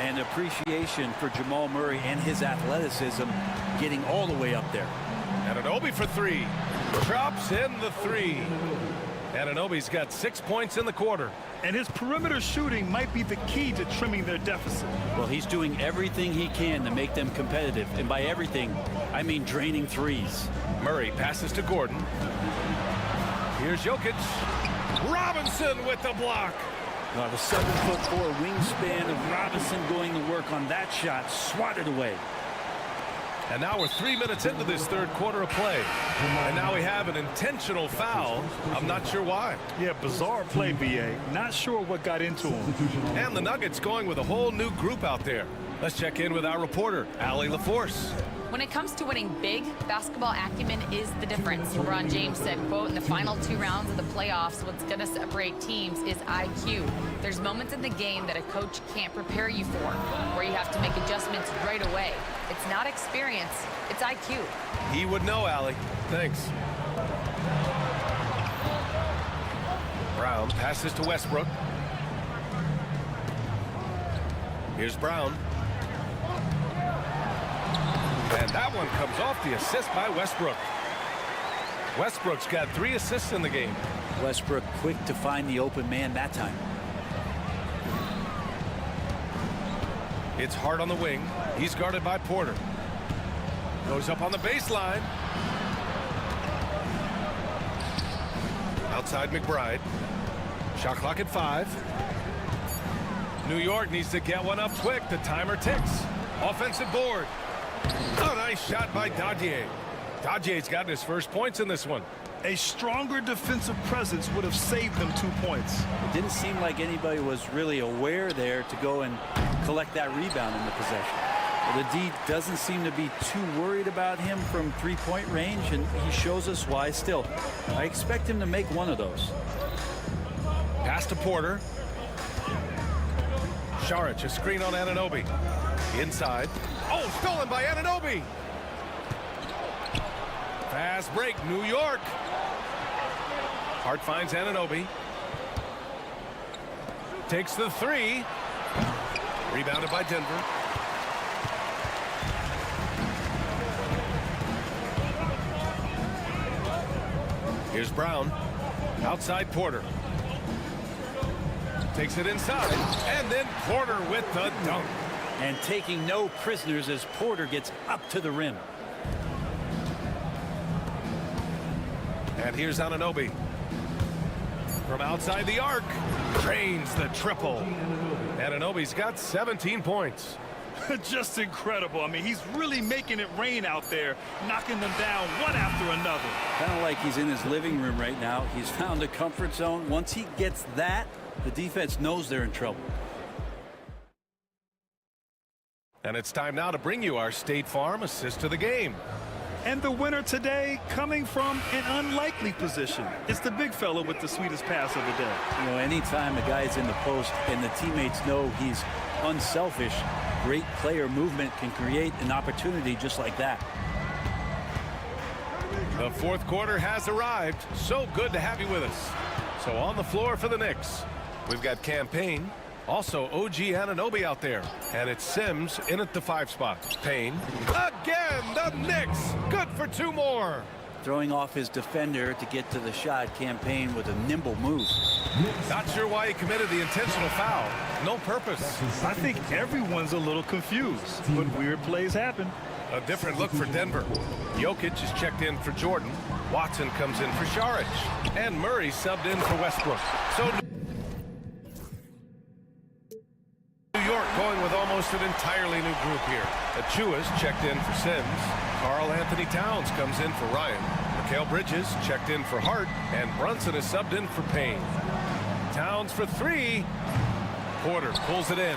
And appreciation for Jamal Murray and his athleticism getting all the way up there. Anunoby for 3. Drops in the 3. Anunoby's got 6 points in the quarter. And his perimeter shooting might be the key to trimming their deficit. Well, he's doing everything he can to make them competitive. And by everything, I mean draining threes. Murray passes to Gordon. Here's Jokic. Robinson with the block. The 7'4" wingspan of Robinson going to work on that shot. Swatted away. And now we're 3 minutes into this third quarter of play. And now we have an intentional foul. I'm not sure why. Yeah, bizarre play, BA. Not sure what got into him. And the Nuggets going with a whole new group out there. Let's check in with our reporter, Allie LaForce. When it comes to winning big, basketball acumen is the difference. LeBron James said, quote, in the final 2 rounds of the playoffs, what's going to separate teams is IQ. There's moments in the game that a coach can't prepare you for, where you have to make adjustments right away. It's not experience, it's IQ. He would know, Allie. Thanks. Brown passes to Westbrook. Here's Brown. And that one comes off the assist by Westbrook. Westbrook's got 3 assists in the game. Westbrook quick to find the open man that time. It's Hart on the wing. He's guarded by Porter. Goes up on the baseline. Outside McBride. Shot clock at 5. New York needs to get one up quick. The timer ticks. Offensive board. A nice shot by Dadier. Dadier's gotten his first points in this one. A stronger defensive presence would have saved them 2 points. It didn't seem like anybody was really aware there to go and collect that rebound in the possession. Well, the D doesn't seem to be too worried about him from 3-point range, and he shows us why still. I expect him to make one of those. Pass to Porter. Saric, a screen on Anunoby. Inside. Oh, stolen by Anunoby. Fast break, New York. Hart finds Anunoby. Takes the 3. Rebounded by Denver. Here's Brown. Outside Porter. Takes it inside. And then Porter with the dunk. And taking no prisoners as Porter gets up to the rim. And here's Anunoby. From outside the arc. Drains the triple. Anunoby's got 17 points. Just incredible. I mean, he's really making it rain out there, knocking them down one after another. Kind of like he's in his living room right now. He's found a comfort zone. Once he gets that, the defense knows they're in trouble. And it's time now to bring you our State Farm assist of the game. And the winner today coming from an unlikely position. It's the big fella with the sweetest pass of the day. You know, anytime a guy's in the post and the teammates know he's unselfish, great player movement can create an opportunity just like that. The fourth quarter has arrived. So good to have you with us. So on the floor for the Knicks, we've got Campaign. Also, OG Anunoby out there. And it's Sims in at the 5 spot. Payne. Again, the Knicks. Good for 2 more. Throwing off his defender to get to the shot. Campaign with a nimble move. Not sure why he committed the intentional foul. No purpose. I think everyone's a little confused, but weird plays happen. A different look for Denver. Jokic is checked in for Jordan. Watson comes in for Saric. And Murray subbed in for Westbrook. So New York going with almost an entirely new group here. Achua's checked in for Sims. Karl Anthony Towns comes in for Ryan. Mikal Bridges checked in for Hart. And Brunson is subbed in for Payne. Towns for three. Porter pulls it in.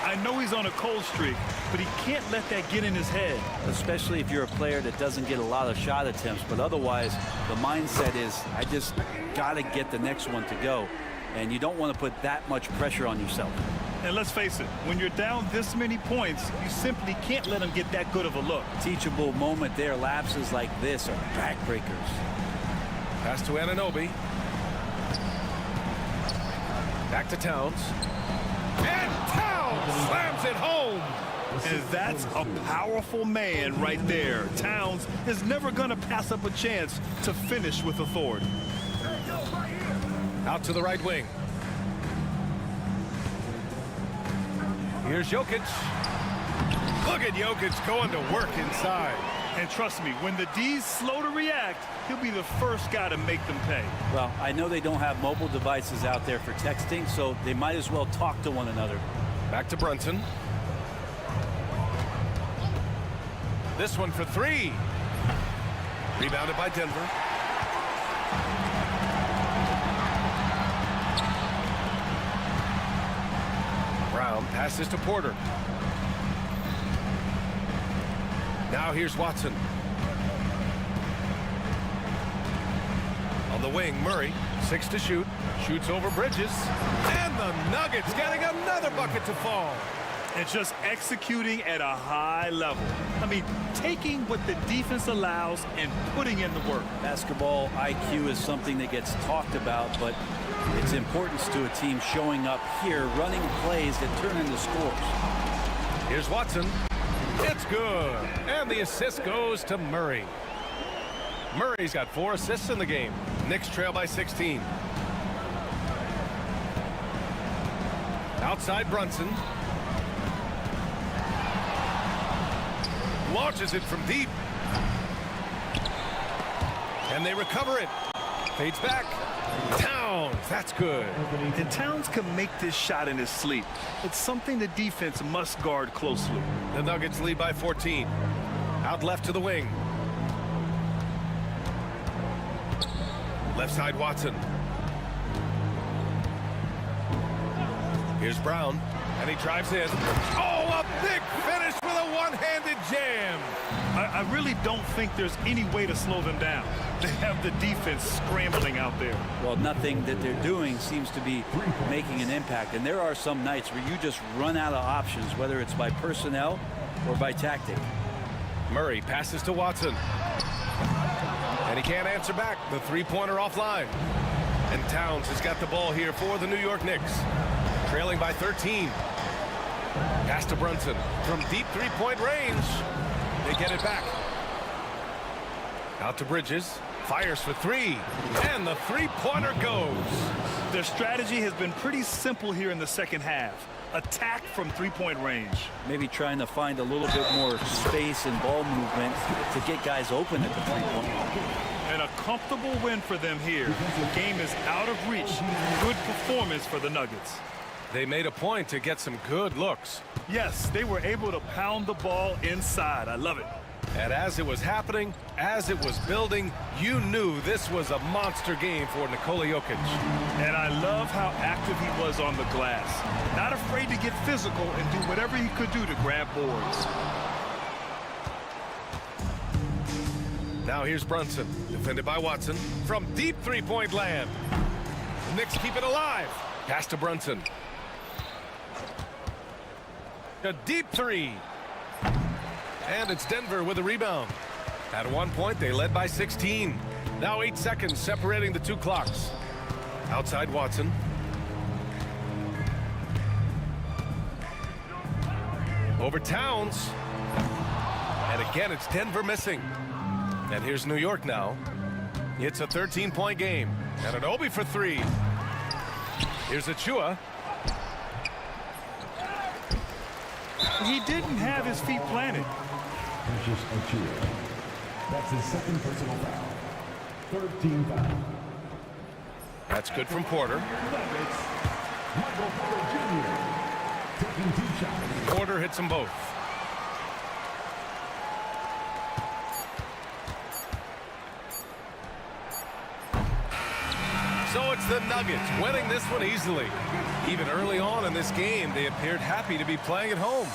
I know he's on a cold streak, but he can't let that get in his head. Especially if you're a player that doesn't get a lot of shot attempts, but otherwise the mindset is, I just got to get the next one to go. And you don't want to put that much pressure on yourself. And let's face it, when you're down this many points, you simply can't let him get that good of a look. Teachable moment there. Lapses like this are backbreakers. Pass to Anunoby. Back to Towns. And Towns slams it home. And that's a powerful man right there. Towns is never going to pass up a chance to finish with authority. Out to the right wing. Here's Jokic. Look at Jokic going to work inside. And trust me, when the D's slow to react, he'll be the first guy to make them pay. Well, I know they don't have mobile devices out there for texting, so they might as well talk to one another. Back to Brunson. This one for three. Rebounded by Denver. Brown passes to Porter. Now here's Watson. On the wing, Murray, 6 to shoot. Shoots over Bridges. And the Nuggets getting another bucket to fall. And just executing at a high level. I mean, taking what the defense allows and putting in the work. Basketball IQ is something that gets talked about, but its importance to a team showing up here, running plays that turn into scores. Here's Watson. It's good. And the assist goes to Murray. Murray's got 4 assists in the game. Knicks trail by 16. Outside Brunson. Launches it from deep. And they recover it. Fades back. Towns, that's good. And Towns can make this shot in his sleep. It's something the defense must guard closely. The Nuggets lead by 14. Out left to the wing. Left side Watson. Here's Brown. And he drives in. Oh, a big finish with a one-handed jam. I really don't think there's any way to slow them down. They have the defense scrambling out there. Well, nothing that they're doing seems to be making an impact. And there are some nights where you just run out of options, whether it's by personnel or by tactic. Murray passes to Watson. And he can't answer back. The three-pointer offline. And Towns has got the ball here for the New York Knicks. Trailing by 13. Pass to Brunson. From deep three-point range. They get it back. Out to Bridges. Fires for three. And the three-pointer goes. Their strategy has been pretty simple here in the second half. Attack from three-point range. Maybe trying to find a little bit more space and ball movement to get guys open at the three-point line. And a comfortable win for them here. The game is out of reach. Good performance for the Nuggets. They made a point to get some good looks. Yes, they were able to pound the ball inside. I love it. And as it was happening, as it was building, you knew this was a monster game for Nikola Jokic. And I love how active he was on the glass. Not afraid to get physical and do whatever he could do to grab boards. Now here's Brunson, defended by Watson, from deep three-point land. The Knicks keep it alive. Pass to Brunson. A deep three. And it's Denver with a rebound. At one point, they led by 16. Now 8 seconds separating the two clocks. Outside Watson. Over Towns. And again, it's Denver missing. And here's New York now. It's a 13-point game. And an Obi for three. Here's Achua. He didn't have his feet planted. That's his second personal foul. 13 foul. That's good from Porter. Michael Porter Jr. taking 2 shots. Porter hits them both. So it's the Nuggets winning this one easily. Even early on in this game, they appeared happy to be playing at home.